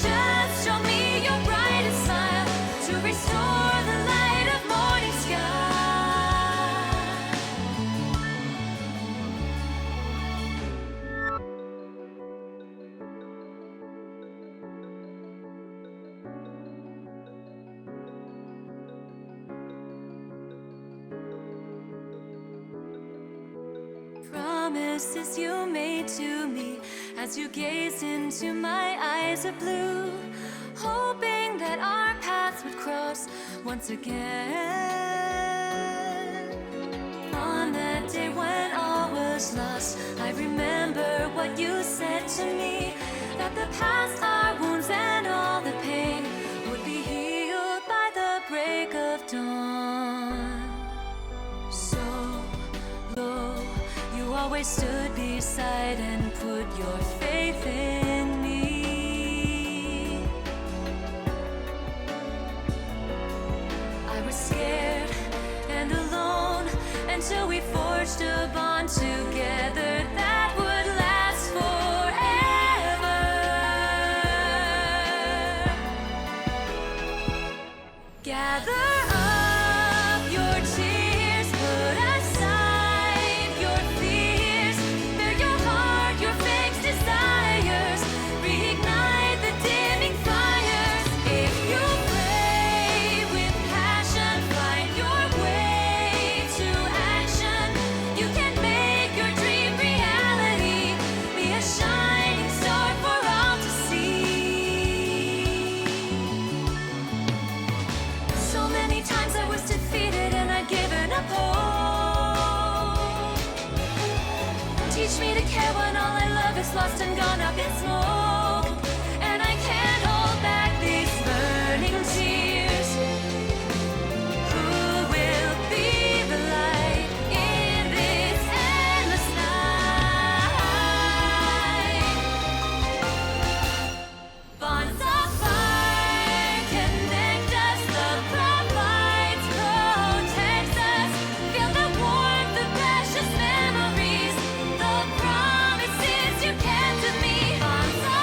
Just show me your brightest smile to restore the light of morning sky. Promises you made to me as you gazed into my eyes of blue, hoping that our paths would cross once again. On that day when all was lost, I remember what you said to me, that the past, our wounds and all the pain would be healed by the break of dawn. So low, you always stood beside and put your faith in me. I was scared and alone until we forged a bond together that would last forever. Gather up your tears, put aside your fears, bare your heart, your fixed desires, reignite the dimming fires. If you pray with passion, find your way to action. You can make your dream reality, be a shining star for all to see. So many times I was defeated and I'd given up hope. Teach me to care when all I love is lost and gone up in smoke. And I can't hold back these burning tears. Who will be the light in this endless night? Bonds of fire connect us, the provides protects us. Feel the warmth of precious memories, the promises you kept to me. Bonds of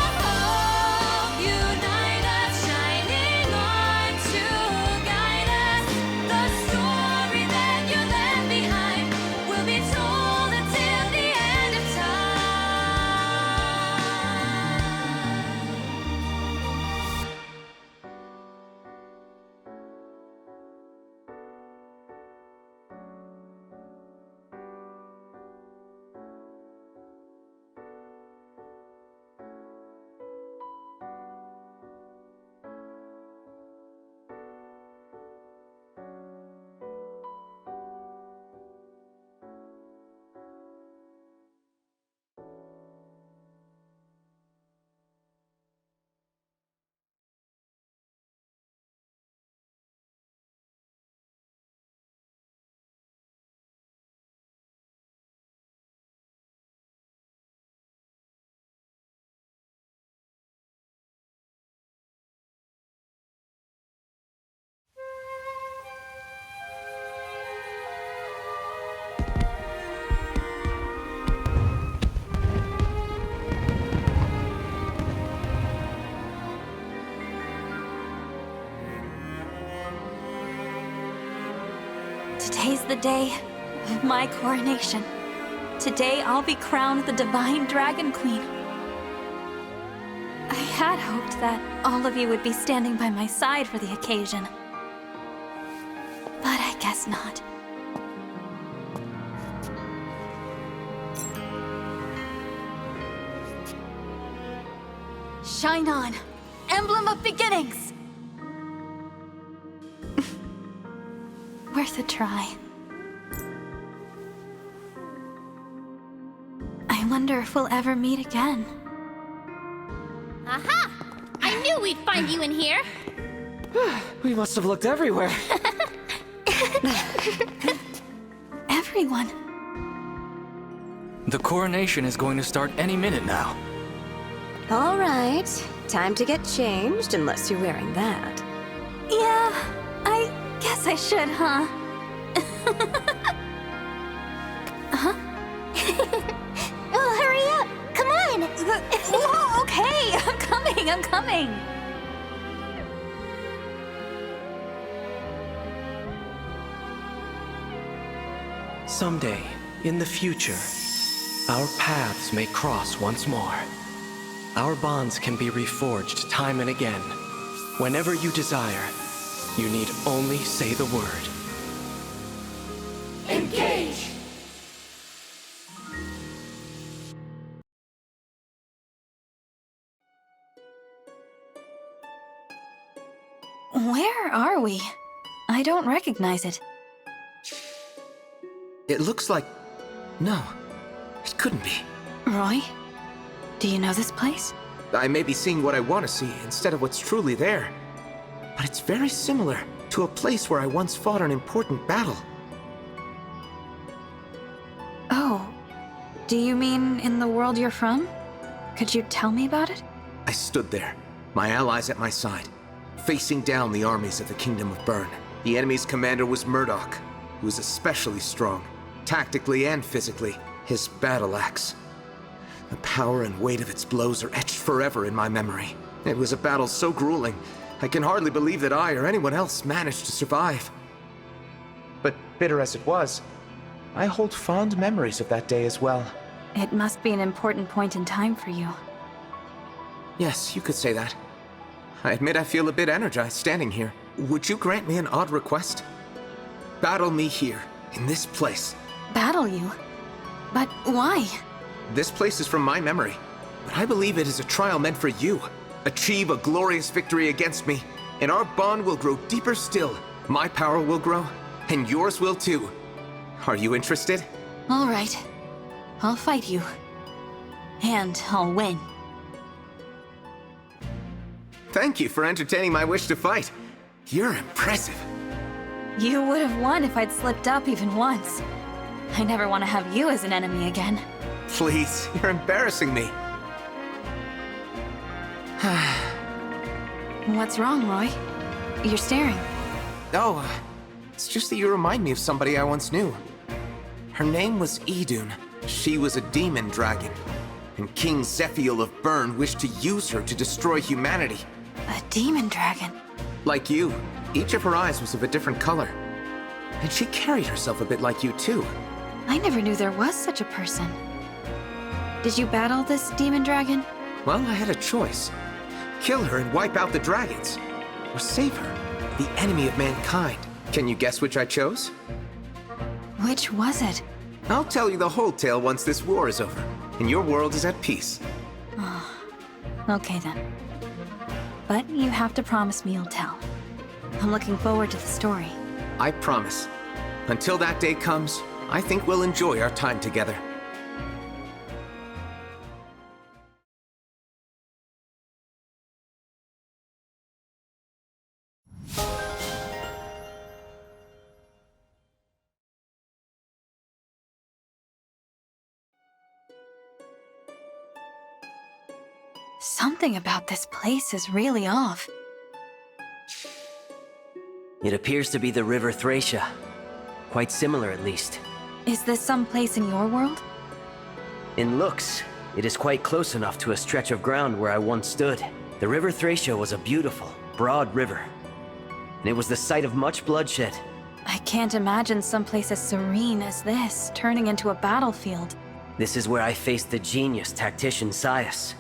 Today's the day of my coronation. Today I'll be crowned the Divine Dragon Queen. I had hoped that all of you would be standing by my side for the occasion. But I guess not. Shine on, emblem of beginnings! Worth a try. I wonder if we'll ever meet again. Aha! I knew we'd find you in here! We must have looked everywhere. Everyone. The coronation is going to start any minute now. All right, time to get changed, unless you're wearing that. Yeah, I guess I should, huh? Oh, hurry up! Come on! Whoa, okay, I'm coming. Someday, in the future, our paths may cross once more. Our bonds can be reforged time and again. Whenever you desire, you need only say the word. Engage! Where are we? I don't recognize it. It looks like... No, it couldn't be. Roy, do you know this place? I may be seeing what I want to see instead of what's truly there. But it's very similar to a place where I once fought an important battle. Oh, do you mean in the world you're from? Could you tell me about it? I stood there, my allies at my side, facing down the armies of the Kingdom of Byrne. The enemy's commander was Murdoch, who was especially strong, tactically and physically. His battle axe. The power and weight of its blows are etched forever in my memory. It was a battle so grueling, I can hardly believe that I or anyone else managed to survive. But bitter as it was, I hold fond memories of that day as well. It must be an important point in time for you. Yes, you could say that. I admit I feel a bit energized standing here. Would you grant me an odd request? Battle me here, in this place. Battle you? But why? This place is from my memory, but I believe it is a trial meant for you. Achieve a glorious victory against me, and our bond will grow deeper still. My power will grow, and yours will too. Are you interested? All right. I'll fight you. And I'll win. Thank you for entertaining my wish to fight. You're impressive. You would have won if I'd slipped up even once. I never want to have you as an enemy again. Please, you're embarrassing me. What's wrong, Roy? You're staring. Oh, it's just that you remind me of somebody I once knew. Her name was Idun. She was a demon dragon, and King Zephiel of Byrne wished to use her to destroy humanity. A demon dragon? Like you, each of her eyes was of a different color. And she carried herself a bit like you too. I never knew there was such a person. Did you battle this demon dragon? Well, I had a choice. Kill her and wipe out the dragons. Or save her, the enemy of mankind. Can you guess which I chose? Which was it? I'll tell you the whole tale once this war is over, and your world is at peace. Oh, okay then. But you have to promise me you'll tell. I'm looking forward to the story. I promise. Until that day comes, I think we'll enjoy our time together. Something about this place is really off. It appears to be the River Thracia. Quite similar, at least. Is this some place in your world? In looks, it is quite close enough to a stretch of ground where I once stood. The River Thracia was a beautiful, broad river. And it was the site of much bloodshed. I can't imagine someplace as serene as this turning into a battlefield. This is where I faced the genius tactician Sias.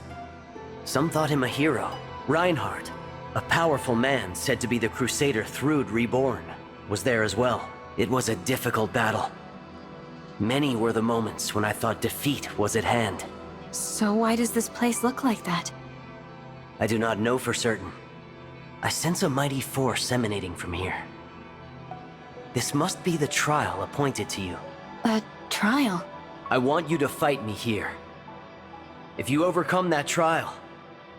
Some thought him a hero. Reinhardt, a powerful man said to be the Crusader Thrud reborn, was there as well. It was a difficult battle. Many were the moments when I thought defeat was at hand. So why does this place look like that? I do not know for certain. I sense a mighty force emanating from here. This must be the trial appointed to you. A trial? I want you to fight me here. If you overcome that trial,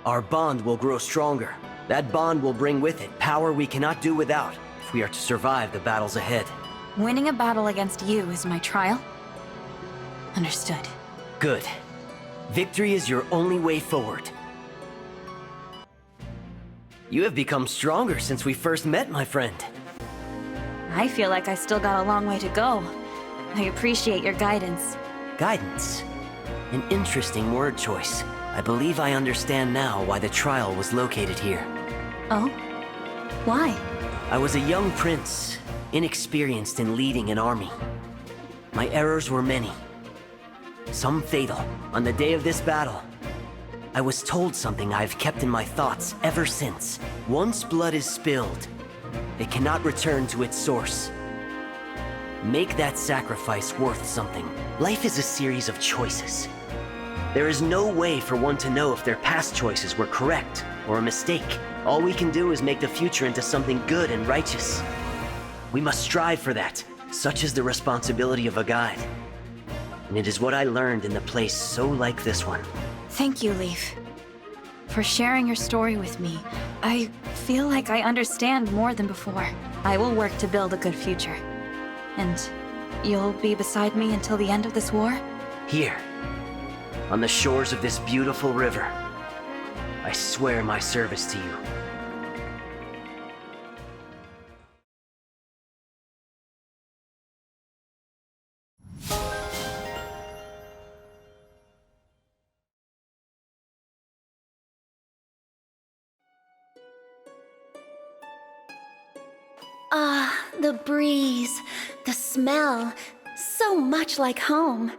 our bond will grow stronger. That bond will bring with it power we cannot do without if we are to survive the battles ahead. Winning a battle against you is my trial? Understood. Good. Victory is your only way forward. You have become stronger since we first met, my friend. I feel like I still got a long way to go. I appreciate your guidance. Guidance? An interesting word choice. I believe I understand now why the trial was located here. Oh? Why? I was a young prince, inexperienced in leading an army. My errors were many. Some fatal. On the day of this battle, I was told something I've kept in my thoughts ever since. Once blood is spilled, it cannot return to its source. Make that sacrifice worth something. Life is a series of choices. There is no way for one to know if their past choices were correct or a mistake. All we can do is make the future into something good and righteous. We must strive for that. Such is the responsibility of a guide. And it is what I learned in a place so like this one. Thank you, Leaf, for sharing your story with me. I feel like I understand more than before. I will work to build a good future. And you'll be beside me until the end of this war? Here, on the shores of this beautiful river, I swear my service to you. Ah, the breeze, the smell, so much like home.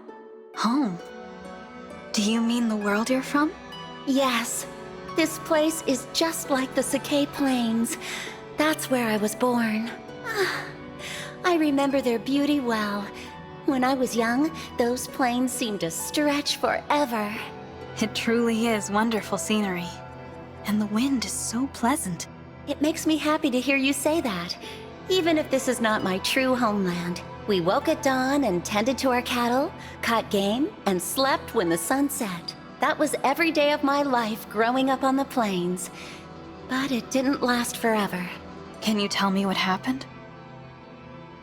Home? Do you mean the world you're from? Yes. This place is just like the Sakai Plains. That's where I was born. I remember their beauty well. When I was young, those plains seemed to stretch forever. It truly is wonderful scenery. And the wind is so pleasant. It makes me happy to hear you say that, even if this is not my true homeland. We woke at dawn and tended to our cattle, caught game, and slept when the sun set. That was every day of my life growing up on the plains. But it didn't last forever. Can you tell me what happened?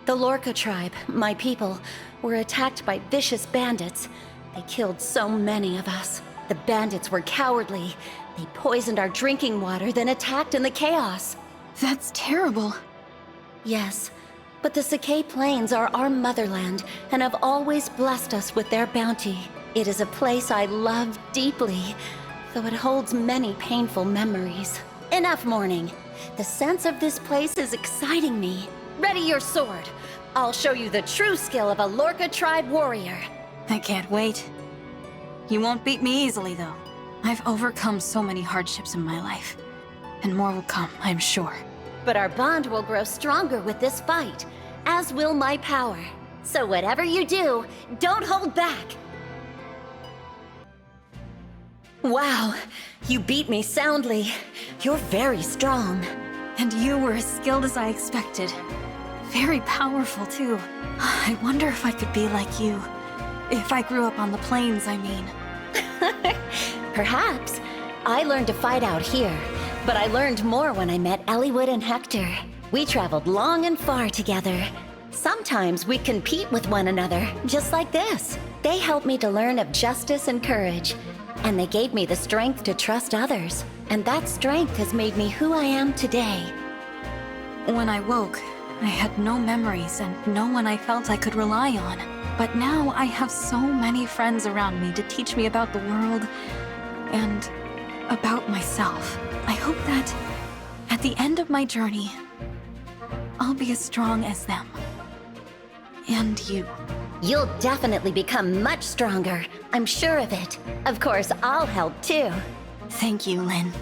The Lorca tribe, my people, were attacked by vicious bandits. They killed so many of us. The bandits were cowardly. They poisoned our drinking water, then attacked in the chaos. That's terrible. Yes, but the Sakai Plains are our motherland and have always blessed us with their bounty. It is a place I love deeply, though it holds many painful memories. Enough mourning. The sense of this place is exciting me. Ready your sword. I'll show you the true skill of a Lorca tribe warrior. I can't wait. You won't beat me easily, though. I've overcome so many hardships in my life. And more will come, I'm sure. But our bond will grow stronger with this fight, as will my power. So whatever you do, don't hold back. Wow, you beat me soundly. You're very strong. And you were as skilled as I expected. Very powerful, too. I wonder if I could be like you. If I grew up on the plains, I mean. Perhaps. I learned to fight out here, but I learned more when I met Eliwood and Hector. We traveled long and far together. Sometimes we compete with one another, just like this. They helped me to learn of justice and courage, and they gave me the strength to trust others. And that strength has made me who I am today. When I woke, I had no memories and no one I felt I could rely on. But now I have so many friends around me to teach me about the world and about myself. I hope that at the end of my journey, I'll be as strong as them. And you. You'll definitely become much stronger. I'm sure of it. Of course, I'll help too. Thank you, Lynn.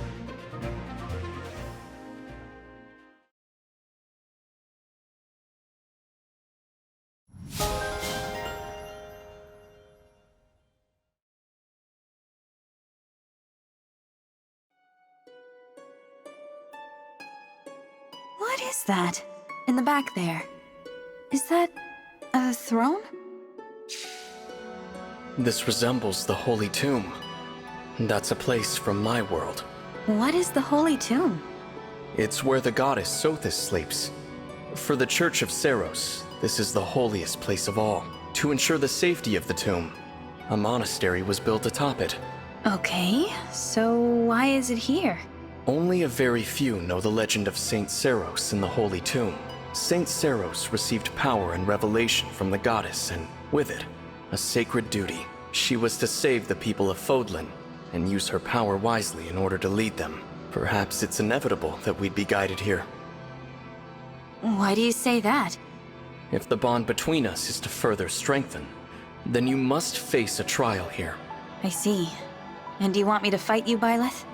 What is that? In the back there. Is that a throne? This resembles the Holy Tomb. That's a place from my world. What is the Holy Tomb? It's where the goddess Sothis sleeps. For the Church of Seros, this is the holiest place of all. To ensure the safety of the tomb, a monastery was built atop it. Okay, so why is it here? Only a very few know the legend of Saint Seros in the Holy Tomb. Saint Seros received power and revelation from the goddess, and with it, a sacred duty. She was to save the people of Fodlan, and use her power wisely in order to lead them. Perhaps it's inevitable that we'd be guided here. Why do you say that? If the bond between us is to further strengthen, then you must face a trial here. I see. And do you want me to fight you, Byleth?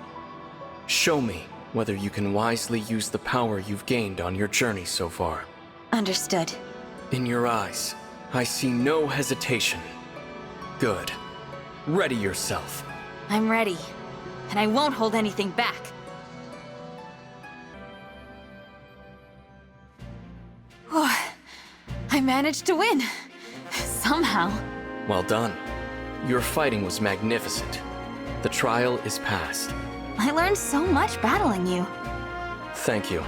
Show me whether you can wisely use the power you've gained on your journey so far. Understood. In your eyes, I see no hesitation. Good. Ready yourself. I'm ready. And I won't hold anything back. Oh, I managed to win. Somehow. Well done. Your fighting was magnificent. The trial is past. I learned so much battling you. Thank you.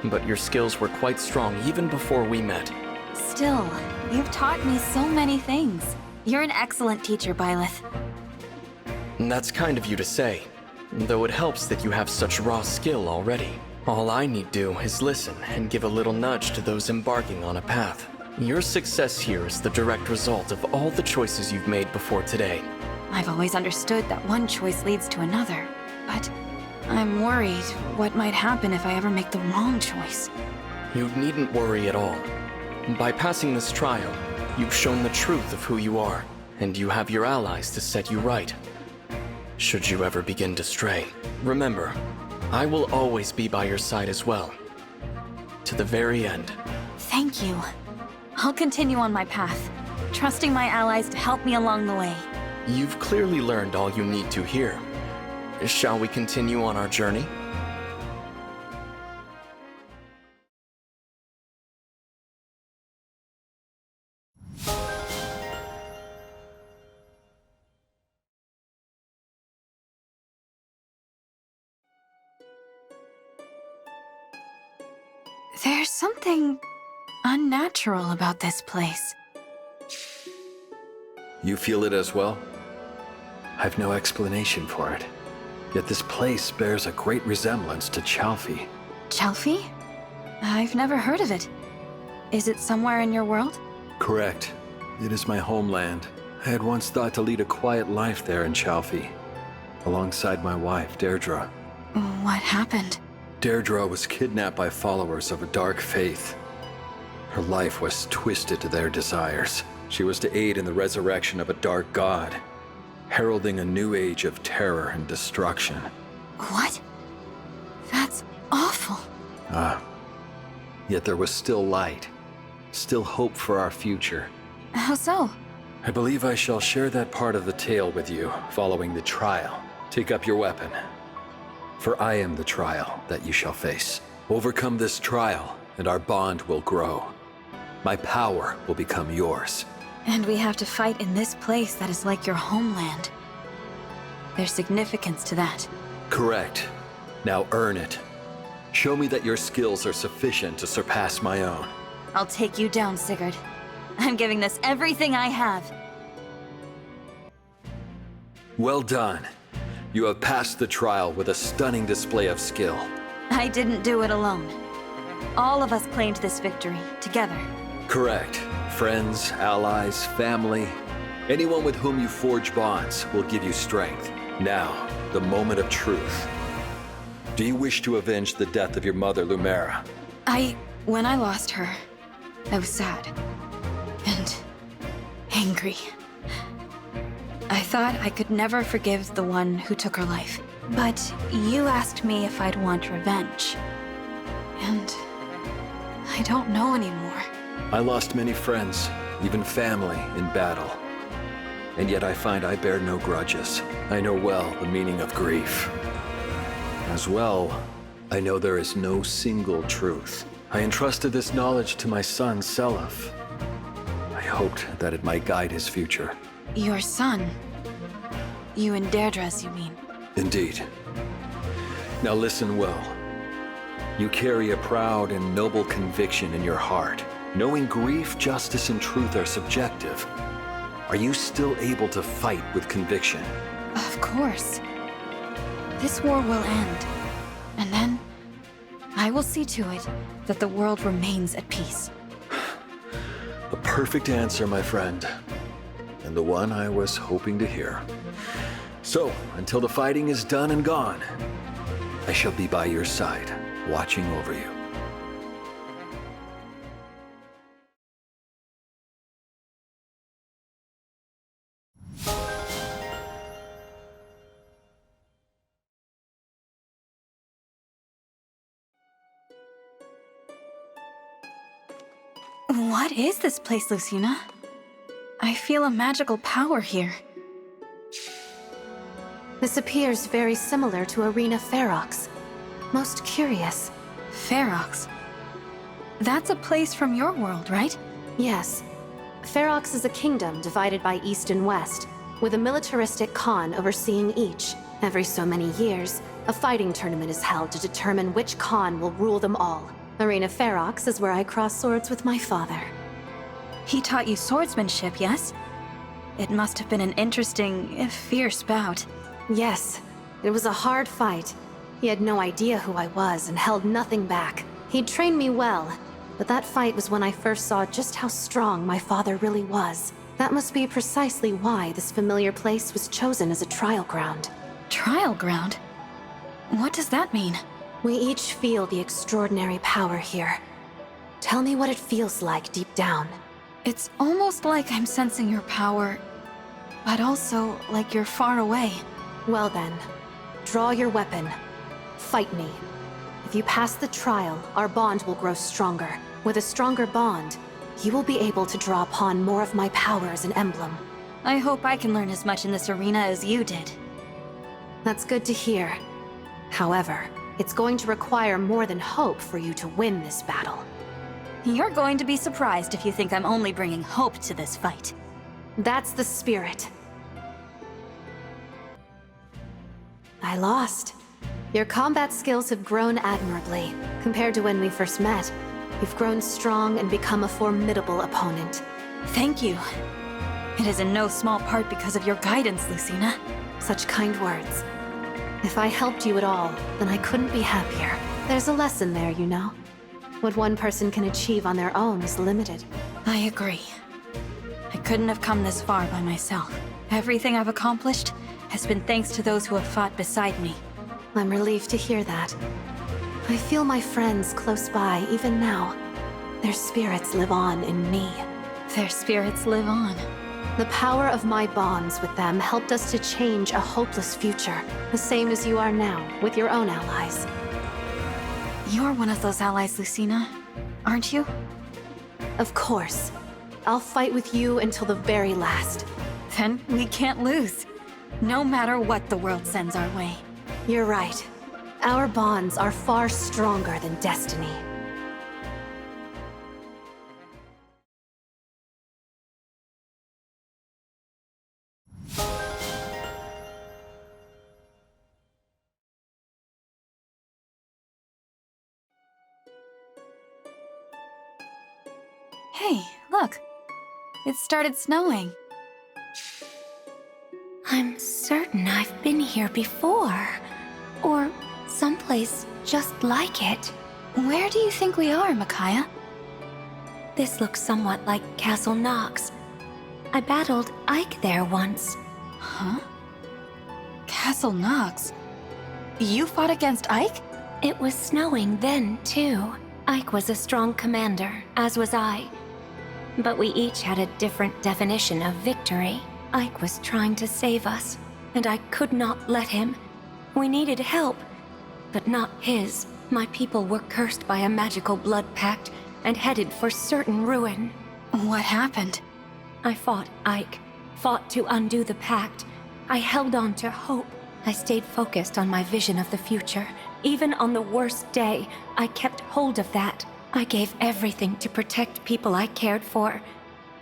But your skills were quite strong even before we met. Still, you've taught me so many things. You're an excellent teacher, Byleth. That's kind of you to say, though it helps that you have such raw skill already. All I need do is listen and give a little nudge to those embarking on a path. Your success here is the direct result of all the choices you've made before today. I've always understood that one choice leads to another, but I'm worried what might happen if I ever make the wrong choice. You needn't worry at all. By passing this trial, you've shown the truth of who you are, and you have your allies to set you right. Should you ever begin to stray, remember, I will always be by your side as well. To the very end. Thank you. I'll continue on my path, trusting my allies to help me along the way. You've clearly learned all you need to here. Shall we continue on our journey? There's something unnatural about this place. You feel it as well? I've no explanation for it. Yet this place bears a great resemblance to Chalfie. Chalfie? I've never heard of it. Is it somewhere in your world? Correct. It is my homeland. I had once thought to lead a quiet life there in Chalfie, alongside my wife, Deirdre. What happened? Deirdre was kidnapped by followers of a dark faith. Her life was twisted to their desires. She was to aid in the resurrection of a dark god, heralding a new age of terror and destruction. What? That's awful. Yet there was still light, still hope for our future. How so? I believe I shall share that part of the tale with you following the trial. Take up your weapon, for I am the trial that you shall face. Overcome this trial, and our bond will grow. My power will become yours. And we have to fight in this place that is like your homeland. There's significance to that. Correct. Now earn it. Show me that your skills are sufficient to surpass my own. I'll take you down, Sigurd. I'm giving this everything I have. Well done. You have passed the trial with a stunning display of skill. I didn't do it alone. All of us claimed this victory, together. Correct. Friends, allies, family. Anyone with whom you forge bonds will give you strength. Now, the moment of truth. Do you wish to avenge the death of your mother, Lumera? When I lost her, I was sad. And angry. I thought I could never forgive the one who took her life. But you asked me if I'd want revenge. And I don't know anymore. I lost many friends, even family, in battle. And yet I find I bear no grudges. I know well the meaning of grief. As well, I know there is no single truth. I entrusted this knowledge to my son, Seliph. I hoped that it might guide his future. Your son? You and Deirdre's, you mean? Indeed. Now listen well. You carry a proud and noble conviction in your heart. Knowing grief, justice, and truth are subjective. Are you still able to fight with conviction? Of course. This war will end. And then, I will see to it that the world remains at peace. A perfect answer, my friend. And the one I was hoping to hear. So, until the fighting is done and gone, I shall be by your side, watching over you. What is this place, Lucina? I feel a magical power here. This appears very similar to Arena Ferox. Most curious. Ferox? That's a place from your world, right? Yes. Ferox is a kingdom divided by east and west, with a militaristic Khan overseeing each. Every so many years, a fighting tournament is held to determine which Khan will rule them all. Arena Ferox is where I cross swords with my father. He taught you swordsmanship, yes? It must have been an interesting, if fierce bout. Yes. It was a hard fight. He had no idea who I was and held nothing back. He'd trained me well, but that fight was when I first saw just how strong my father really was. That must be precisely why this familiar place was chosen as a trial ground. Trial ground? What does that mean? We each feel the extraordinary power here. Tell me what it feels like deep down. It's almost like I'm sensing your power, but also like you're far away. Well then, draw your weapon. Fight me. If you pass the trial, our bond will grow stronger. With a stronger bond, you will be able to draw upon more of my power as an emblem. I hope I can learn as much in this arena as you did. That's good to hear. However, it's going to require more than hope for you to win this battle. You're going to be surprised if you think I'm only bringing hope to this fight. That's the spirit. I lost. Your combat skills have grown admirably. Compared to when we first met, you've grown strong and become a formidable opponent. Thank you. It is in no small part because of your guidance, Lucina. Such kind words. If I helped you at all, then I couldn't be happier. There's a lesson there, you know. What one person can achieve on their own is limited. I agree. I couldn't have come this far by myself. Everything I've accomplished has been thanks to those who have fought beside me. I'm relieved to hear that. I feel my friends close by even now. Their spirits live on in me. Their spirits live on. The power of my bonds with them helped us to change a hopeless future, the same as you are now, with your own allies. You're one of those allies, Lucina, aren't you? Of course. I'll fight with you until the very last. Then we can't lose, no matter what the world sends our way. You're right. Our bonds are far stronger than destiny. Hey, look. It started snowing. I'm certain I've been here before. Or someplace just like it. Where do you think we are, Micaiah? This looks somewhat like Castle Nox. I battled Ike there once. Huh? Castle Nox? You fought against Ike? It was snowing then, too. Ike was a strong commander, as was I. But we each had a different definition of victory. Ike was trying to save us, and I could not let him. We needed help, but not his. My people were cursed by a magical blood pact and headed for certain ruin. What happened? I fought Ike, fought to undo the pact. I held on to hope. I stayed focused on my vision of the future. Even on the worst day, I kept hold of that. I gave everything to protect people I cared for.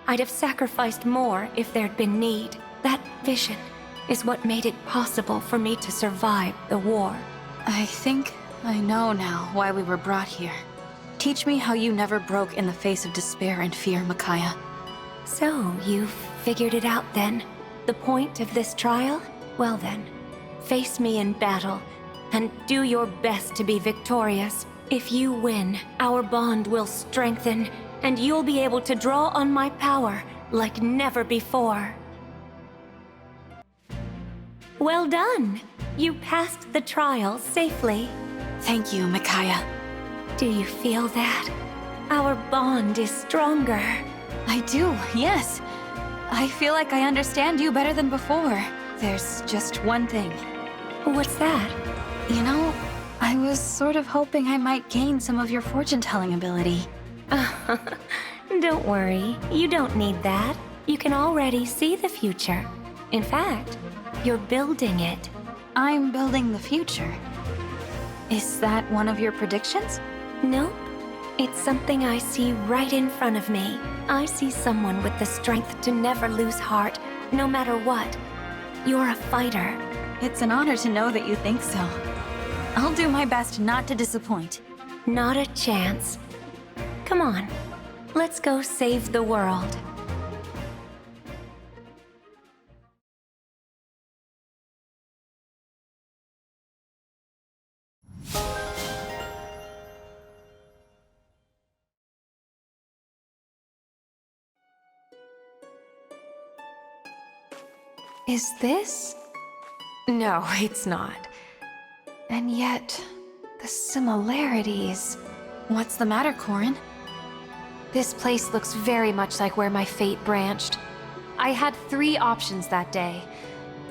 I'd have sacrificed more if there'd been need. That vision is what made it possible for me to survive the war. I think I know now why we were brought here. Teach me how you never broke in the face of despair and fear, Micaiah. So, you've figured it out then? The point of this trial? Well then, face me in battle, and do your best to be victorious. If you win, our bond will strengthen, and you'll be able to draw on my power like never before. Well done! You passed the trial safely. Thank you, Micaiah. Do you feel that? Our bond is stronger. I do, yes. I feel like I understand you better than before. There's just one thing. What's that? You know, I was sort of hoping I might gain some of your fortune-telling ability. Don't worry, you don't need that. You can already see the future. In fact, you're building it. I'm building the future. Is that one of your predictions? Nope. It's something I see right in front of me. I see someone with the strength to never lose heart, no matter what. You're a fighter. It's an honor to know that you think so. I'll do my best not to disappoint. Not a chance. Come on, let's go save the world. Is this? No, it's not. And yet, the similarities. What's the matter, Corin? This place looks very much like where my fate branched. I had 3 options that day.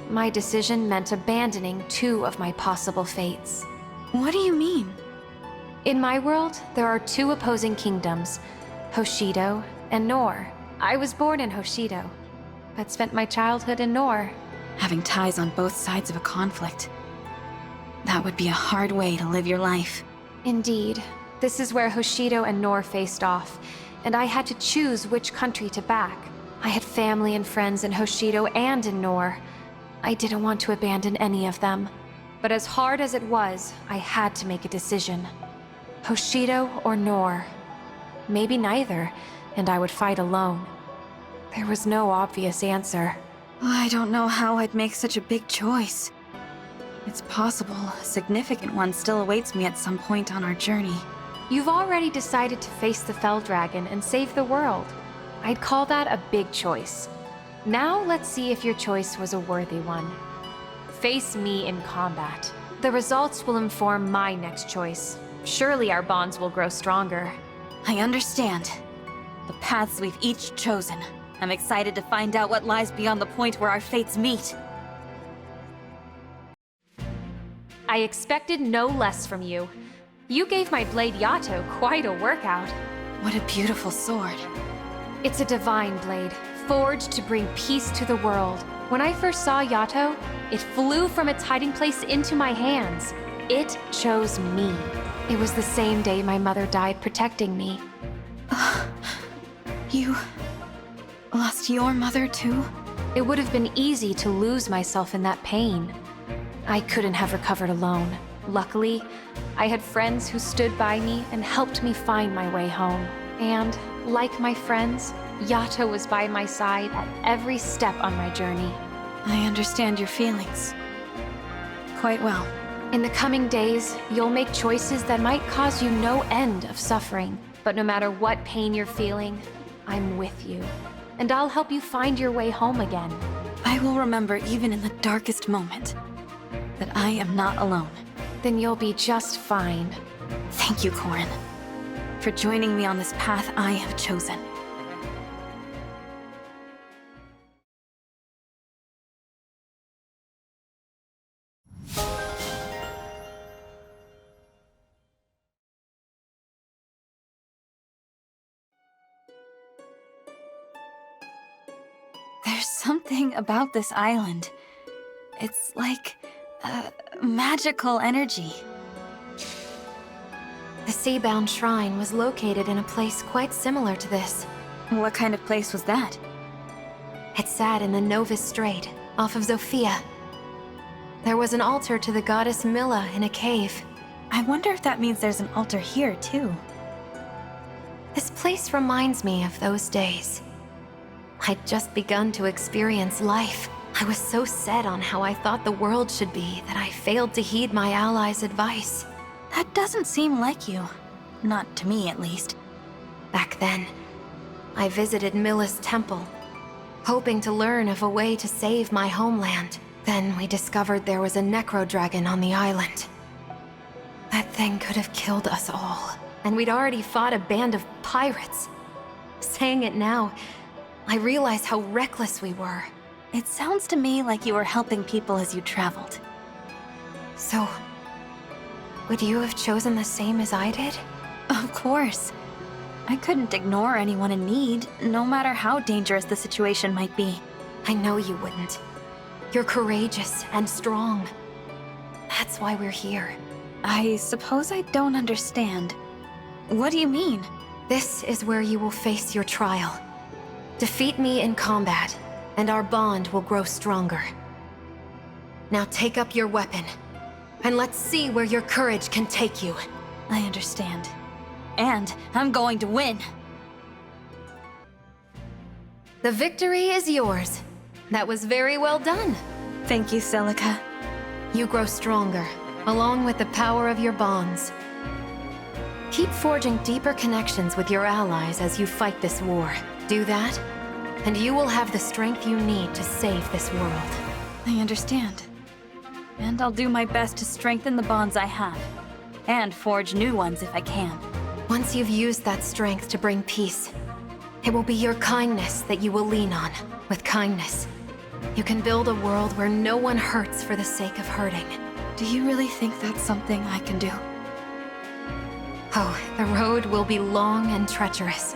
My decision meant abandoning 2 of my possible fates. What do you mean? In my world, there are 2 opposing kingdoms, Hoshido and Nor. I was born in Hoshido, but spent my childhood in Nor. Having ties on both sides of a conflict. That would be a hard way to live your life. Indeed. This is where Hoshido and Nor faced off, and I had to choose which country to back. I had family and friends in Hoshido and in Nor. I didn't want to abandon any of them. But as hard as it was, I had to make a decision. Hoshido or Nor? Maybe neither, and I would fight alone. There was no obvious answer. I don't know how I'd make such a big choice. It's possible a significant one still awaits me at some point on our journey. You've already decided to face the Fell Dragon and save the world. I'd call that a big choice. Now let's see if your choice was a worthy one. Face me in combat. The results will inform my next choice. Surely our bonds will grow stronger. I understand. The paths we've each chosen. I'm excited to find out what lies beyond the point where our fates meet. I expected no less from you. You gave my blade Yato quite a workout. What a beautiful sword. It's a divine blade, forged to bring peace to the world. When I first saw Yato, it flew from its hiding place into my hands. It chose me. It was the same day my mother died protecting me. You lost your mother too? It would have been easy to lose myself in that pain. I couldn't have recovered alone. Luckily, I had friends who stood by me and helped me find my way home. And, like my friends, Yato was by my side at every step on my journey. I understand your feelings quite well. In the coming days, you'll make choices that might cause you no end of suffering. But no matter what pain you're feeling, I'm with you. And I'll help you find your way home again. I will remember even in the darkest moment that I am not alone. Then you'll be just fine. Thank you, Corin. for joining me on this path I have chosen. There's something about this island. It's like magical energy. The Seabound Shrine was located in a place quite similar to this. What kind of place was that? It sat in the Novus Strait, off of Zofia. There was an altar to the goddess Milla in a cave. I wonder if that means there's an altar here, too. This place reminds me of those days. I'd just begun to experience life. I was so set on how I thought the world should be that I failed to heed my allies' advice. That doesn't seem like you. Not to me, at least. Back then, I visited Milla's temple, hoping to learn of a way to save my homeland. Then we discovered there was a necro-dragon on the island. That thing could have killed us all. And we'd already fought a band of pirates. Saying it now, I realize how reckless we were. It sounds to me like you were helping people as you traveled. So, would you have chosen the same as I did? Of course. I couldn't ignore anyone in need, no matter how dangerous the situation might be. I know you wouldn't. You're courageous and strong. That's why we're here. I suppose I don't understand. What do you mean? This is where you will face your trial. Defeat me in combat, and our bond will grow stronger. Now take up your weapon, and let's see where your courage can take you. I understand. And I'm going to win. The victory is yours. That was very well done. Thank you, Celica. You grow stronger, along with the power of your bonds. Keep forging deeper connections with your allies as you fight this war. Do that, and you will have the strength you need to save this world. I understand. And I'll do my best to strengthen the bonds I have, and forge new ones if I can. Once you've used that strength to bring peace, it will be your kindness that you will lean on. With kindness, you can build a world where no one hurts for the sake of hurting. Do you really think that's something I can do? Oh, the road will be long and treacherous.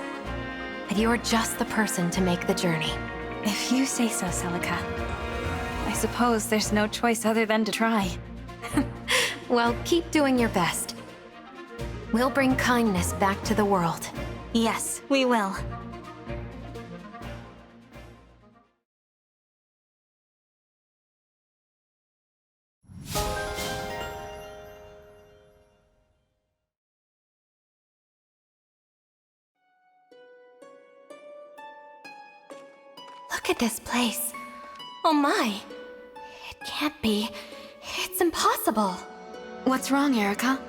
And you're just the person to make the journey. If you say so, Celica. I suppose there's no choice other than to try. Well, keep doing your best. We'll bring kindness back to the world. Yes, we will. Look at this place. Oh my. It can't be. It's impossible. What's wrong, Erica?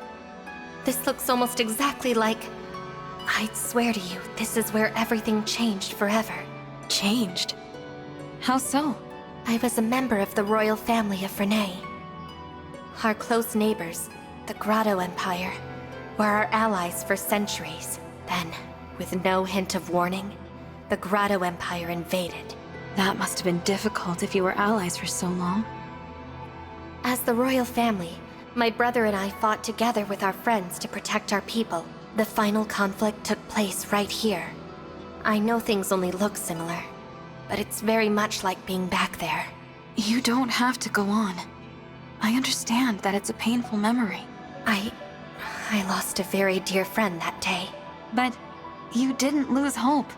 This looks almost exactly like... I'd swear to you, this is where everything changed forever. Changed? How so? I was a member of the royal family of Frenay. Our close neighbors, the Grotto Empire, were our allies for centuries. Then, with no hint of warning, the Grotto Empire invaded. That must have been difficult if you were allies for so long. As the royal family, my brother and I fought together with our friends to protect our people. The final conflict took place right here. I know things only look similar, but it's very much like being back there. You don't have to go on. I understand that it's a painful memory. I lost a very dear friend that day. But you didn't lose hope.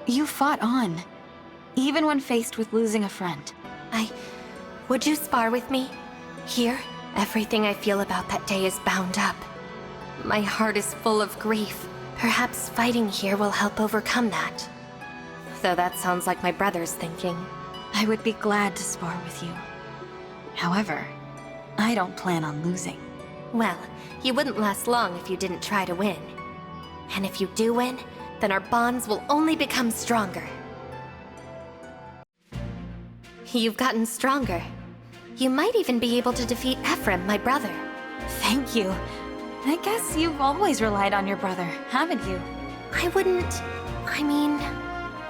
You fought on, even when faced with losing a friend. Would you spar with me? Here, everything I feel about that day is bound up. My heart is full of grief. Perhaps fighting here will help overcome that. Though that sounds like my brother's thinking. I would be glad to spar with you. However, I don't plan on losing. Well, you wouldn't last long if you didn't try to win. And if you do win, then our bonds will only become stronger. You've gotten stronger. You might even be able to defeat Ephraim, my brother. Thank you. I guess you've always relied on your brother, haven't you? I wouldn't... I mean,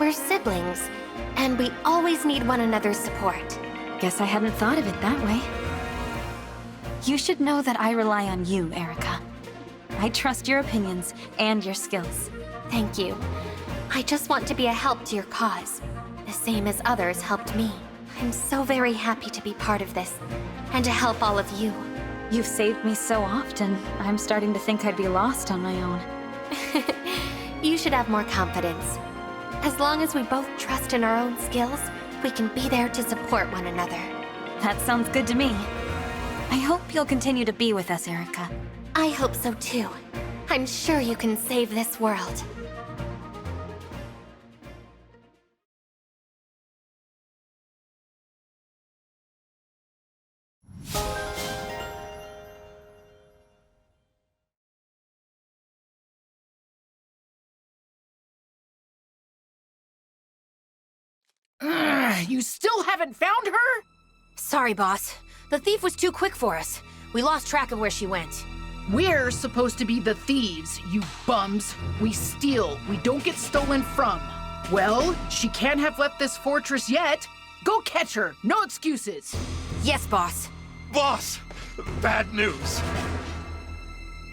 we're siblings, and we always need one another's support. Guess I hadn't thought of it that way. You should know that I rely on you, Erica. I trust your opinions and your skills. Thank you. I just want to be a help to your cause, the same as others helped me. I'm so very happy to be part of this, and to help all of you. You've saved me so often, I'm starting to think I'd be lost on my own. You should have more confidence. As long as we both trust in our own skills, we can be there to support one another. That sounds good to me. I hope you'll continue to be with us, Erica. I hope so too. I'm sure you can save this world. You still haven't found her? Sorry, boss. The thief was too quick for us. We lost track of where she went. We're supposed to be the thieves, you bums. We steal, we don't get stolen from. Well, she can't have left this fortress yet. Go catch her, no excuses. Yes, boss. Boss! Bad news.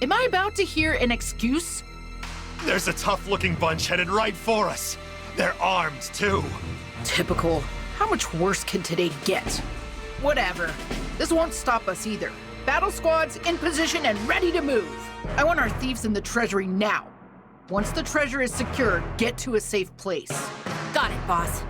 Am I about to hear an excuse? There's a tough-looking bunch headed right for us. They're armed, too. Typical. How much worse can today get? Whatever. This won't stop us either. Battle squads in position and ready to move. I want our thieves in the treasury now. Once the treasure is secure, get to a safe place. Got it, boss.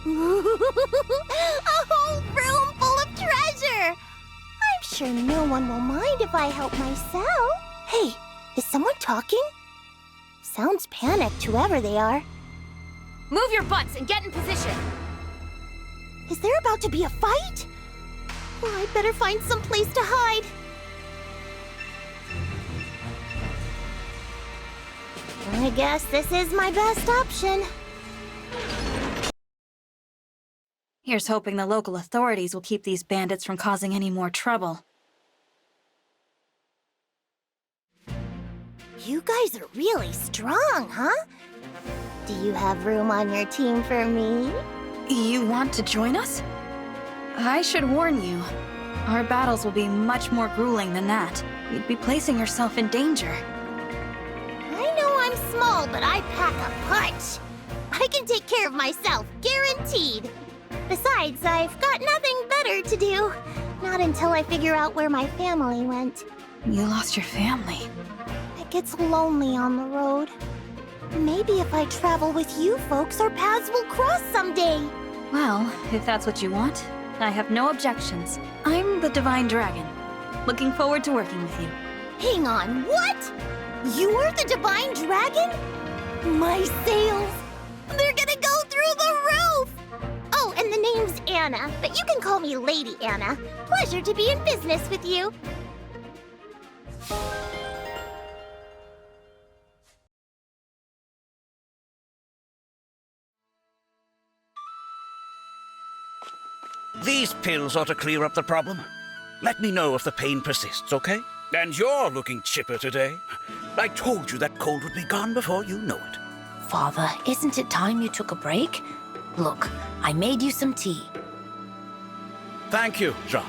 A whole room full of treasure! I'm sure no one will mind if I help myself. Hey, is someone talking? Sounds panicked, whoever they are. Move your butts and get in position. Is there about to be a fight? Well, I'd better find some place to hide. I guess this is my best option. Here's hoping the local authorities will keep these bandits from causing any more trouble. You guys are really strong, huh? Do you have room on your team for me? You want to join us? I should warn you, our battles will be much more grueling than that. You'd be placing yourself in danger. I know I'm small, but I pack a punch. I can take care of myself, guaranteed. Besides, I've got nothing better to do. Not until I figure out where my family went. You lost your family. It gets lonely on the road. Maybe if I travel with you folks, our paths will cross someday. Well, if that's what you want, I have no objections. I'm the Divine Dragon. Looking forward to working with you. Hang on, what? You're the Divine Dragon? My sails! They're gonna go through the roof! Oh, and the name's Anna, but you can call me Lady Anna. Pleasure to be in business with you. These pills ought to clear up the problem. Let me know if the pain persists, okay? And you're looking chipper today. I told you that cold would be gone before you know it. Father, isn't it time you took a break? Look, I made you some tea. Thank you, Jean.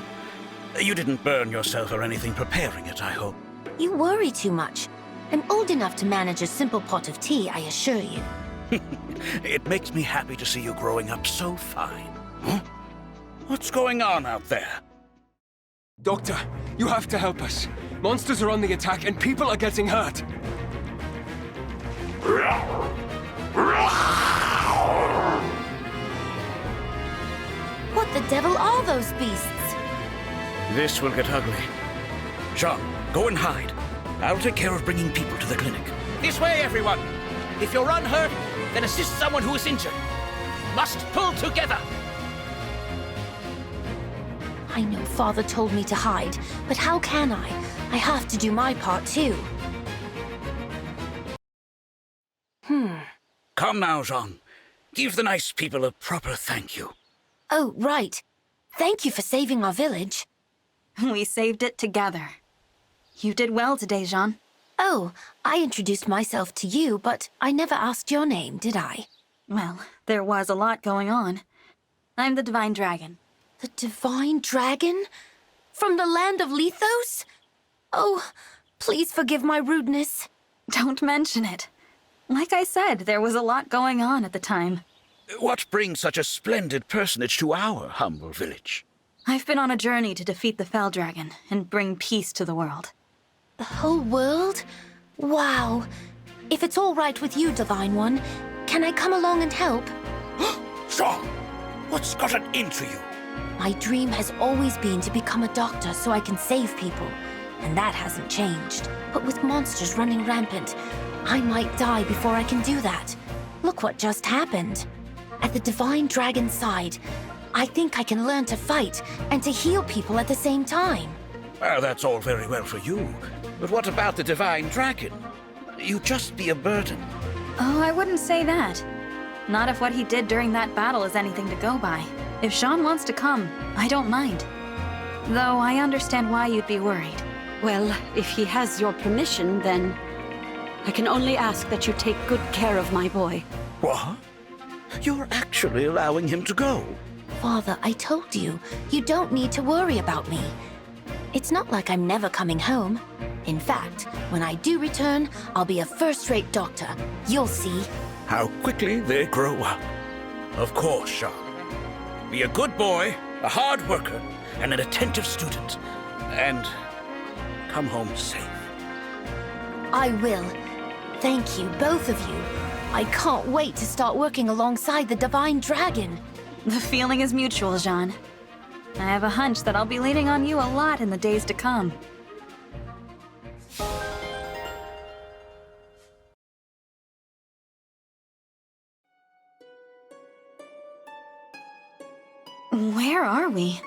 You didn't burn yourself or anything preparing it, I hope. You worry too much. I'm old enough to manage a simple pot of tea, I assure you. It makes me happy to see you growing up so fine. Huh? What's going on out there? Doctor, you have to help us. Monsters are on the attack and people are getting hurt. What the devil are those beasts? This will get ugly. Jean, go and hide. I'll take care of bringing people to the clinic. This way, everyone! If you're unhurt, then assist someone who is injured. You must pull together! I know Father told me to hide, but how can I? I have to do my part too. Come now, Jean. Give the nice people a proper thank you. Oh, right. Thank you for saving our village. We saved it together. You did well today, Jean. Oh, I introduced myself to you, but I never asked your name, did I? Well, there was a lot going on. I'm the Divine Dragon. The Divine Dragon? From the land of Lethos? Oh, please forgive my rudeness. Don't mention it. Like I said, there was a lot going on at the time. What brings such a splendid personage to our humble village? I've been on a journey to defeat the Fell Dragon and bring peace to the world. The whole world? Wow. If it's all right with you, Divine One, can I come along and help? Jean, what's gotten into you? My dream has always been to become a doctor so I can save people, and that hasn't changed. But with monsters running rampant, I might die before I can do that. Look what just happened. At the Divine Dragon's side, I think I can learn to fight and to heal people at the same time. Well, that's all very well for you. But what about the Divine Dragon? You'd just be a burden. Oh, I wouldn't say that. Not if what he did during that battle is anything to go by. If Jean wants to come, I don't mind. Though I understand why you'd be worried. Well, if he has your permission, then I can only ask that you take good care of my boy. What? You're actually allowing him to go? Father, I told you, you don't need to worry about me. It's not like I'm never coming home. In fact, when I do return, I'll be a first-rate doctor. You'll see. How quickly they grow up. Of course, Jean. Be a good boy, a hard worker, and an attentive student. And come home safe. I will. Thank you, both of you. I can't wait to start working alongside the Divine Dragon. The feeling is mutual, Jean. I have a hunch that I'll be leaning on you a lot in the days to come. Where are we?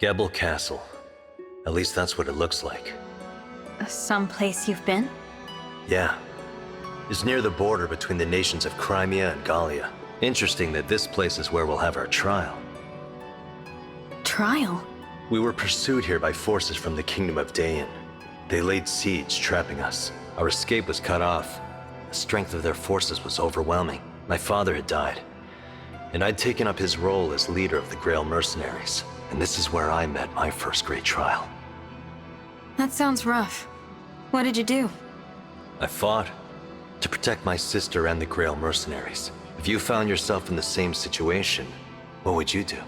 Gebel Castle. At least that's what it looks like. Someplace you've been? Yeah. It's near the border between the nations of Crimea and Gallia. Interesting that this place is where we'll have our trial. Trial? We were pursued here by forces from the Kingdom of Dayan. They laid siege, trapping us. Our escape was cut off. The strength of their forces was overwhelming. My father had died, and I'd taken up his role as leader of the Grail mercenaries. And this is where I met my first great trial. That sounds rough. What did you do? I fought to protect my sister and the Grail mercenaries. If you found yourself in the same situation, what would you do?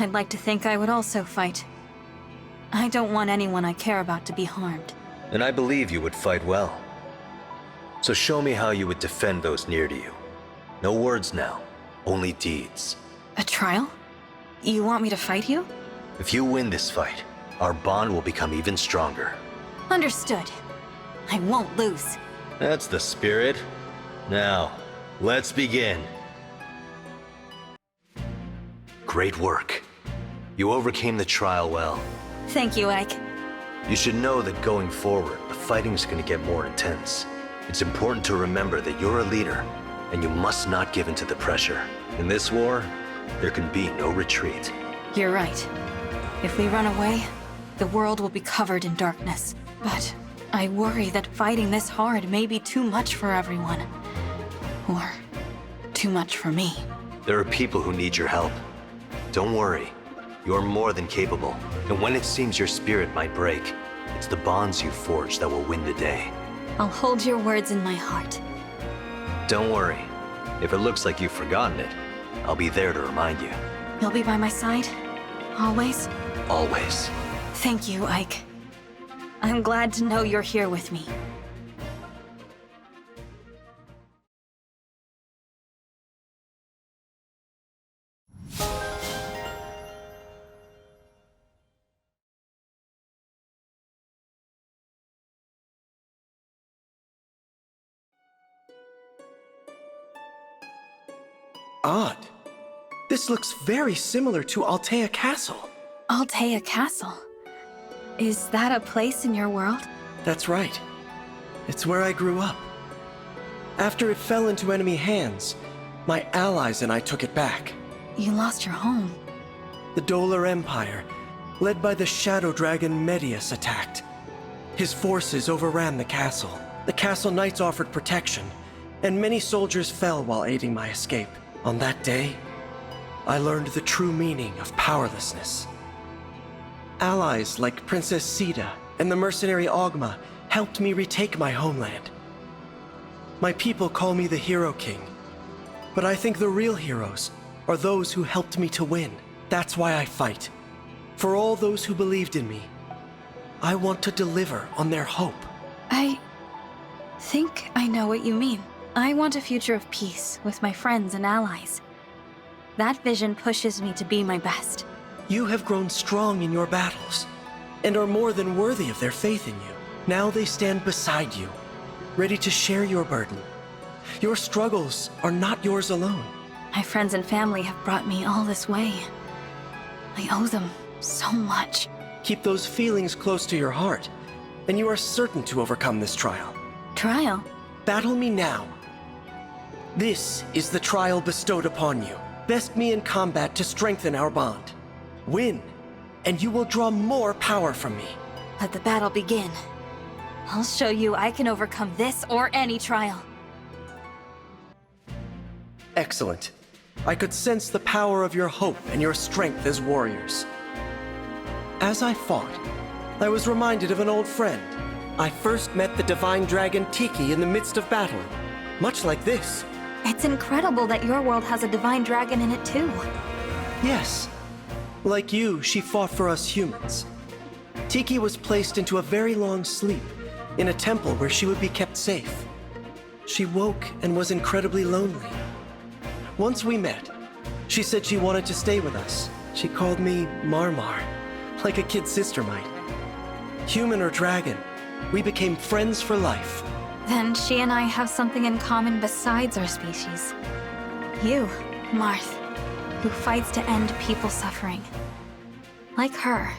I'd like to think I would also fight. I don't want anyone I care about to be harmed. And I believe you would fight well. So show me how you would defend those near to you. No words now, only deeds. A trial? You want me to fight you? If you win this fight, our bond will become even stronger. Understood. I won't lose. That's the spirit. Now, let's begin. Great work. You overcame the trial well. Thank you, Ike. You should know that going forward, the fighting's gonna get more intense. It's important to remember that you're a leader, and you must not give in to the pressure. In this war, there can be no retreat. You're right. If we run away, the world will be covered in darkness. But I worry that fighting this hard may be too much for everyone. Or too much for me. There are people who need your help. Don't worry. You're more than capable. And when it seems your spirit might break, it's the bonds you forge that will win the day. I'll hold your words in my heart. Don't worry. If it looks like you've forgotten it, I'll be there to remind you. You'll be by my side? Always? Always. Thank you, Ike. I'm glad to know you're here with me. Odd. This looks very similar to Altea Castle. Altea Castle? Is that a place in your world? That's right. It's where I grew up. After it fell into enemy hands, my allies and I took it back. You lost your home. The Dolar Empire, led by the Shadow Dragon Medius, attacked. His forces overran the castle. The castle knights offered protection, and many soldiers fell while aiding my escape. On that day, I learned the true meaning of powerlessness. Allies like Princess Sita and the mercenary Ogma helped me retake my homeland. My people call me the Hero King, but I think the real heroes are those who helped me to win. That's why I fight. For all those who believed in me, I want to deliver on their hope. I think I know what you mean. I want a future of peace with my friends and allies. That vision pushes me to be my best. You have grown strong in your battles, and are more than worthy of their faith in you. Now they stand beside you, ready to share your burden. Your struggles are not yours alone. My friends and family have brought me all this way. I owe them so much. Keep those feelings close to your heart, and you are certain to overcome this trial. Trial? Battle me now. This is the trial bestowed upon you. Best me in combat to strengthen our bond. Win, and you will draw more power from me. Let the battle begin. I'll show you I can overcome this or any trial. Excellent. I could sense the power of your hope and your strength as warriors. As I fought, I was reminded of an old friend. I first met the divine dragon Tiki in the midst of battle, much like this. It's incredible that your world has a divine dragon in it too. Yes. Like you, she fought for us humans. Tiki was placed into a very long sleep in a temple where she would be kept safe. She woke and was incredibly lonely. Once we met, she said she wanted to stay with us. She called me Marmar, like a kid sister might. Human or dragon, we became friends for life. Then she and I have something in common besides our species. You, Marth, who fights to end people's suffering. Like her,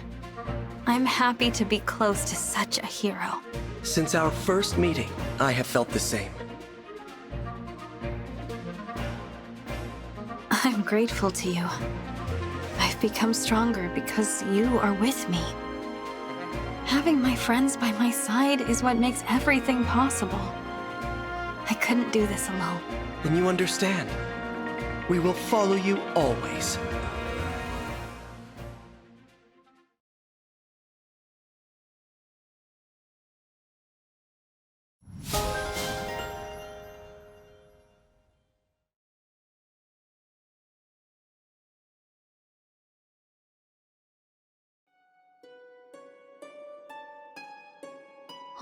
I'm happy to be close to such a hero. Since our first meeting, I have felt the same. I'm grateful to you. I've become stronger because you are with me. Having my friends by my side is what makes everything possible. I couldn't do this alone. Then you understand. We will follow you always.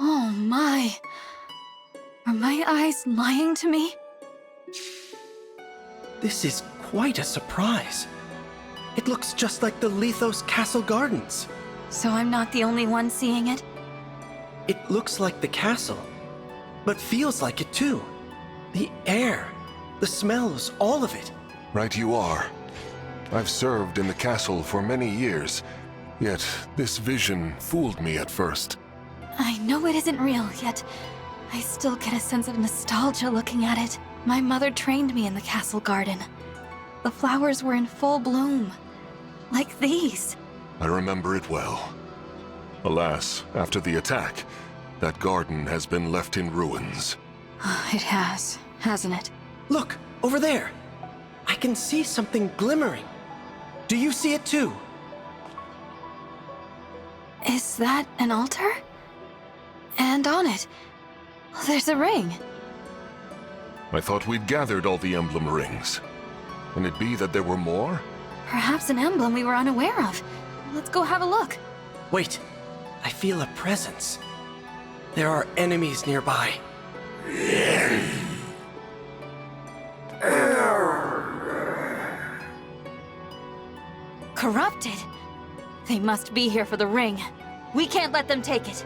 Oh my. Are my eyes lying to me? This is quite a surprise. It looks just like the Lethos Castle Gardens. So I'm not the only one seeing it? It looks like the castle, but feels like it too. The air, the smells, all of it. Right you are. I've served in the castle for many years, yet this vision fooled me at first. I know it isn't real, yet I still get a sense of nostalgia looking at it. My mother trained me in the castle garden. The flowers were in full bloom, like these. I remember it well. Alas, after the attack, that garden has been left in ruins. It has, hasn't it? Look, over there. I can see something glimmering. Do you see it too? Is that an altar? And on it, there's a ring. I thought we'd gathered all the emblem rings. Can it be that there were more? Perhaps an emblem we were unaware of. Let's go have a look. Wait, I feel a presence. There are enemies nearby. Corrupted? They must be here for the ring. We can't let them take it.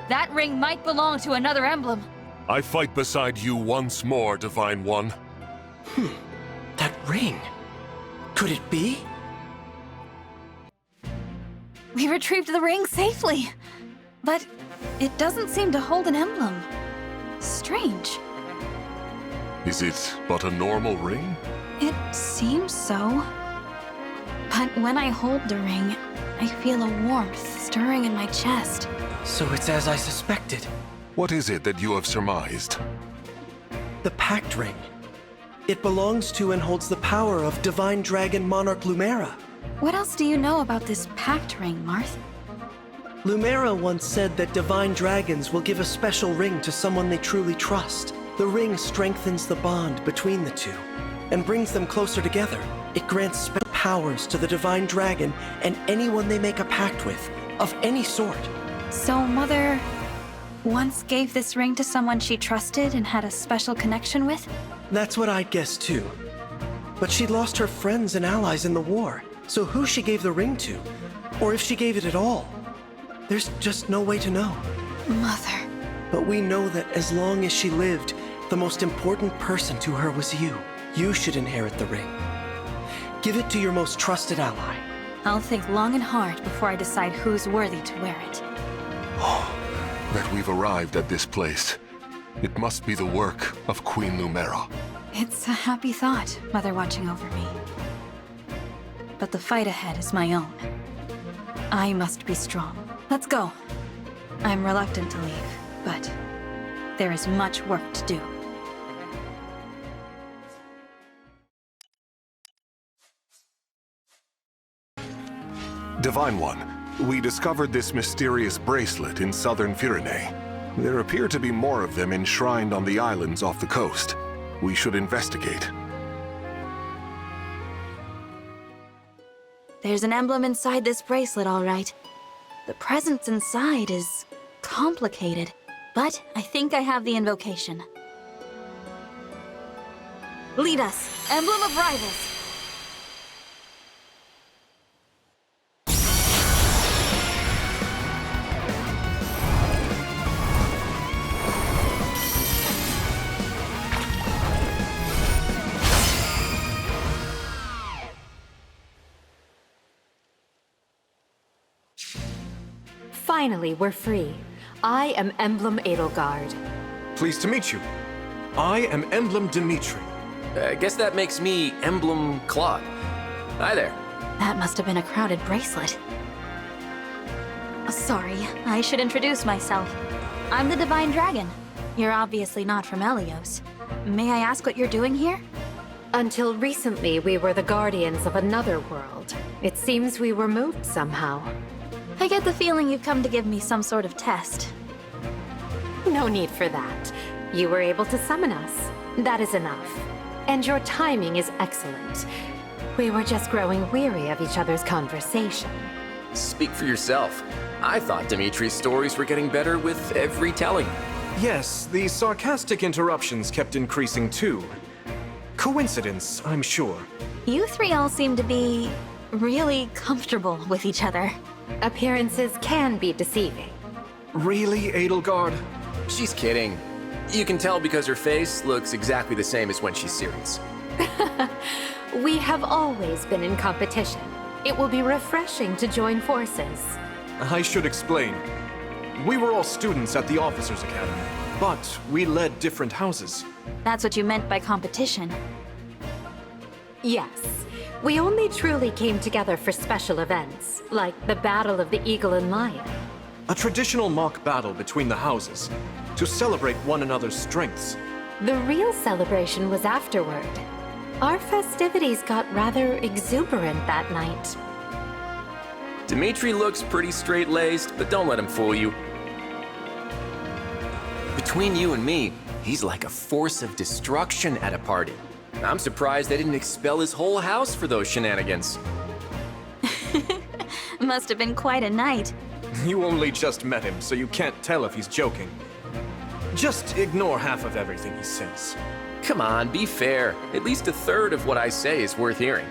That ring might belong to another emblem. I fight beside you once more, Divine One. That ring. Could it be? We retrieved the ring safely. But it doesn't seem to hold an emblem. Strange. Is it but a normal ring? It seems so. But when I hold the ring, I feel a warmth stirring in my chest. So it's as I suspected. What is it that you have surmised? The Pact Ring. It belongs to and holds the power of Divine Dragon Monarch Lumera. What else do you know about this pact ring, Marth? Lumera once said that divine dragons will give a special ring to someone they truly trust. The ring strengthens the bond between the two and brings them closer together. It grants special powers to the divine dragon and anyone they make a pact with, of any sort. So Mother once gave this ring to someone she trusted and had a special connection with? That's what I'd guess too. But she'd lost her friends and allies in the war, so who she gave the ring to, or if she gave it at all, there's just no way to know. Mother. But we know that as long as she lived, the most important person to her was you. You should inherit the ring. Give it to your most trusted ally. I'll think long and hard before I decide who's worthy to wear it. That we've arrived at this place. It must be the work of Queen Lumera. It's a happy thought, Mother watching over me. But the fight ahead is my own. I must be strong. Let's go. I'm reluctant to leave, but there is much work to do. Divine One, we discovered this mysterious bracelet in southern Firene. There appear to be more of them enshrined on the islands off the coast. We should investigate. There's an emblem inside this bracelet, all right. The presence inside is complicated, but I think I have the invocation. Lead us, Emblem of Rivals. Finally, we're free. I am Emblem Edelgard. Pleased to meet you. I am Emblem Dimitri. Guess that makes me Emblem Claude. Hi there. That must have been a crowded bracelet. Sorry, I should introduce myself. I'm the Divine Dragon. You're obviously not from Helios. May I ask what you're doing here? Until recently, we were the guardians of another world. It seems we were moved somehow. I get the feeling you've come to give me some sort of test. No need for that. You were able to summon us. That is enough. And your timing is excellent. We were just growing weary of each other's conversation. Speak for yourself. I thought Dimitri's stories were getting better with every telling. Yes, the sarcastic interruptions kept increasing too. Coincidence, I'm sure. You three all seem to be really comfortable with each other. Appearances can be deceiving. Really, Edelgard? She's kidding. You can tell because her face looks exactly the same as when she's serious. We have always been in competition. It will be refreshing to join forces. I should explain. We were all students at the Officers' Academy, but we led different houses. That's what you meant by competition. Yes. We only truly came together for special events, like the Battle of the Eagle and Lion. A traditional mock battle between the houses, to celebrate one another's strengths. The real celebration was afterward. Our festivities got rather exuberant that night. Dimitri looks pretty straight-laced, but don't let him fool you. Between you and me, he's like a force of destruction at a party. I'm surprised they didn't expel his whole house for those shenanigans. Must have been quite a night. You only just met him, so you can't tell if he's joking. Just ignore half of everything he says. Come on, be fair. At least a third of what I say is worth hearing.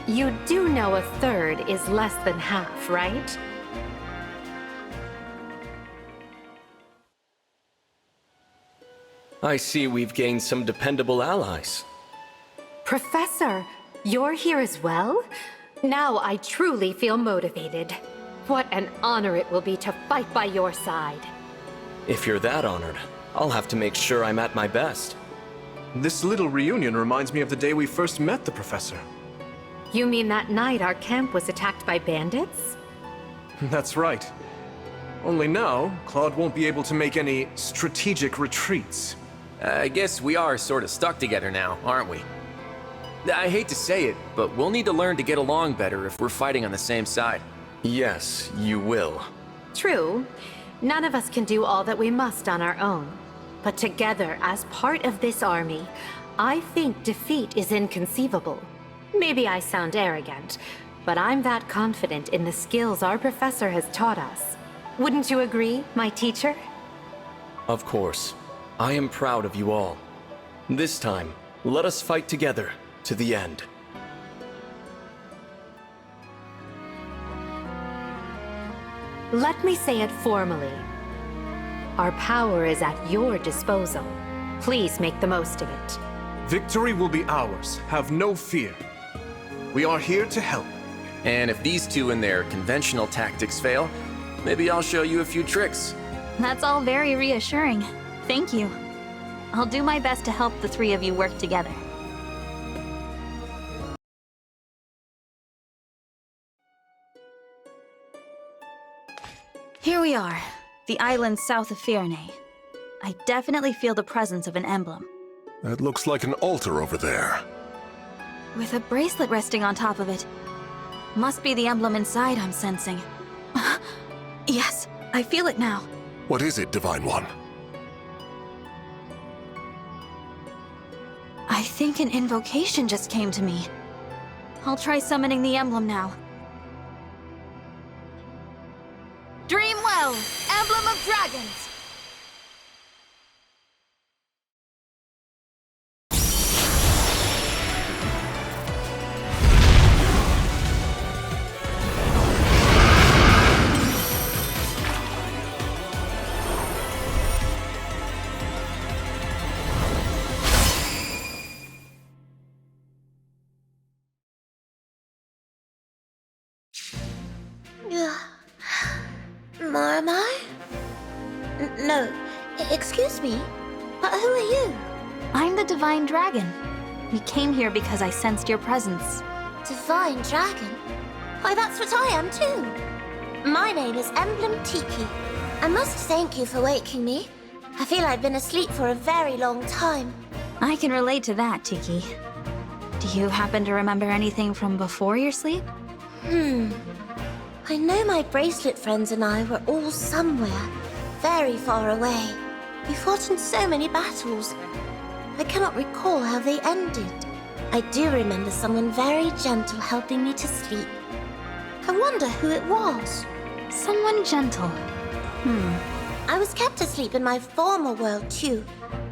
You do know a third is less than half, right? I see we've gained some dependable allies. Professor, you're here as well? Now I truly feel motivated. What an honor it will be to fight by your side. If you're that honored, I'll have to make sure I'm at my best. This little reunion reminds me of the day we first met the professor. You mean that night our camp was attacked by bandits? That's right. Only now, Claude won't be able to make any strategic retreats. I guess we are sort of stuck together now, aren't we? I hate to say it, but we'll need to learn to get along better if we're fighting on the same side. Yes, you will. True. None of us can do all that we must on our own. But together, as part of this army, I think defeat is inconceivable. Maybe I sound arrogant, but I'm that confident in the skills our professor has taught us. Wouldn't you agree, my teacher? Of course. I am proud of you all. This time, let us fight together to the end. Let me say it formally. Our power is at your disposal. Please make the most of it. Victory will be ours. Have no fear. We are here to help. And if these two and their conventional tactics fail, maybe I'll show you a few tricks. That's all very reassuring. Thank you. I'll do my best to help the three of you work together. Here we are, the island south of Firenze. I definitely feel the presence of an emblem. That looks like an altar over there. With a bracelet resting on top of it. Must be the emblem inside I'm sensing. Yes, I feel it now. What is it, Divine One? I think an invocation just came to me. I'll try summoning the emblem now. Dream well, Emblem of Dragons! Marmai? No, excuse me, but who are you? I'm the Divine Dragon. We came here because I sensed your presence. Divine Dragon? Why, that's what I am too. My name is Emblem Tiki. I must thank you for waking me. I feel I've been asleep for a very long time. I can relate to that, Tiki. Do you happen to remember anything from before your sleep? I know my bracelet friends and I were all somewhere, very far away. We fought in so many battles. I cannot recall how they ended. I do remember someone very gentle helping me to sleep. I wonder who it was. Someone gentle. I was kept asleep in my former world too.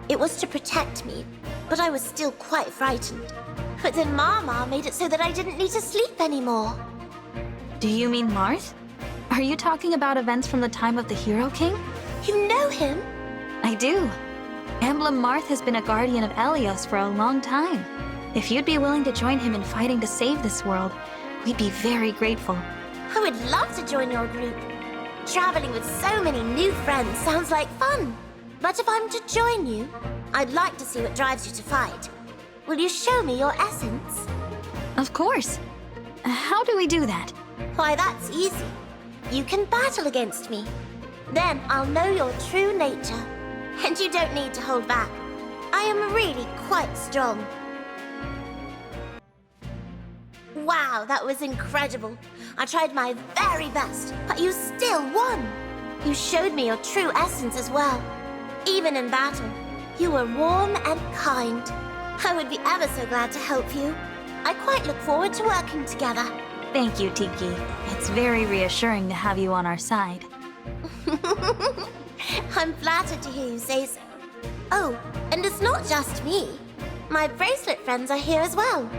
It was to protect me, but I was still quite frightened. But then Mama made it so that I didn't need to sleep anymore. Do you mean Marth? Are you talking about events from the time of the Hero King? You know him? I do. Emblem Marth has been a guardian of Elios for a long time. If you'd be willing to join him in fighting to save this world, we'd be very grateful. I would love to join your group. Traveling with so many new friends sounds like fun. But if I'm to join you, I'd like to see what drives you to fight. Will you show me your essence? Of course. How do we do that? Why, that's easy. You can battle against me. Then I'll know your true nature. And you don't need to hold back. I am really quite strong. Wow, that was incredible. I tried my very best, but you still won. You showed me your true essence as well. Even in battle, you were warm and kind. I would be ever so glad to help you. I quite look forward to working together. Thank you, Tiki. It's very reassuring to have you on our side. I'm flattered to hear you say so. Oh, and it's not just me. My bracelet friends are here as well.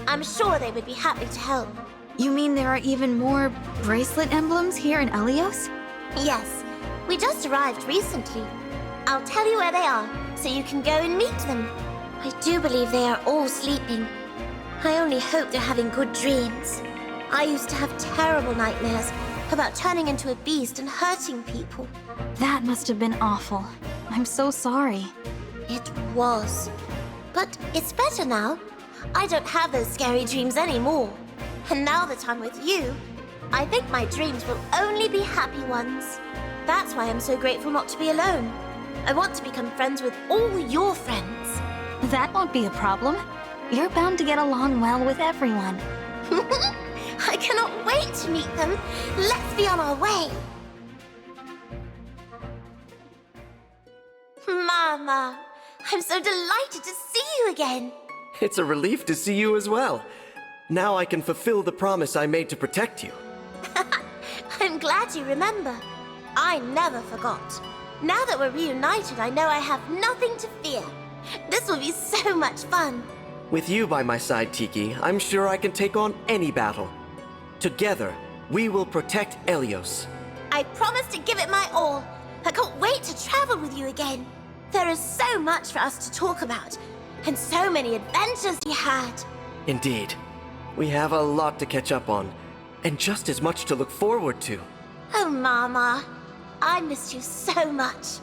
I'm sure they would be happy to help. You mean there are even more bracelet emblems here in Elios? Yes, we just arrived recently. I'll tell you where they are, so you can go and meet them. I do believe they are all sleeping. I only hope they're having good dreams. I used to have terrible nightmares about turning into a beast and hurting people. That must have been awful. I'm so sorry. It was. But it's better now. I don't have those scary dreams anymore. And now that I'm with you, I think my dreams will only be happy ones. That's why I'm so grateful not to be alone. I want to become friends with all your friends. That won't be a problem. You're bound to get along well with everyone. I cannot wait to meet them. Let's be on our way. Mama, I'm so delighted to see you again. It's a relief to see you as well. Now I can fulfill the promise I made to protect you. I'm glad you remember. I never forgot. Now that we're reunited, I know I have nothing to fear. This will be so much fun. With you by my side, Tiki, I'm sure I can take on any battle. Together, we will protect Helios. I promise to give it my all. I can't wait to travel with you again. There is so much for us to talk about, and so many adventures we had. Indeed. We have a lot to catch up on, and just as much to look forward to. Oh, Mama. I missed you so much.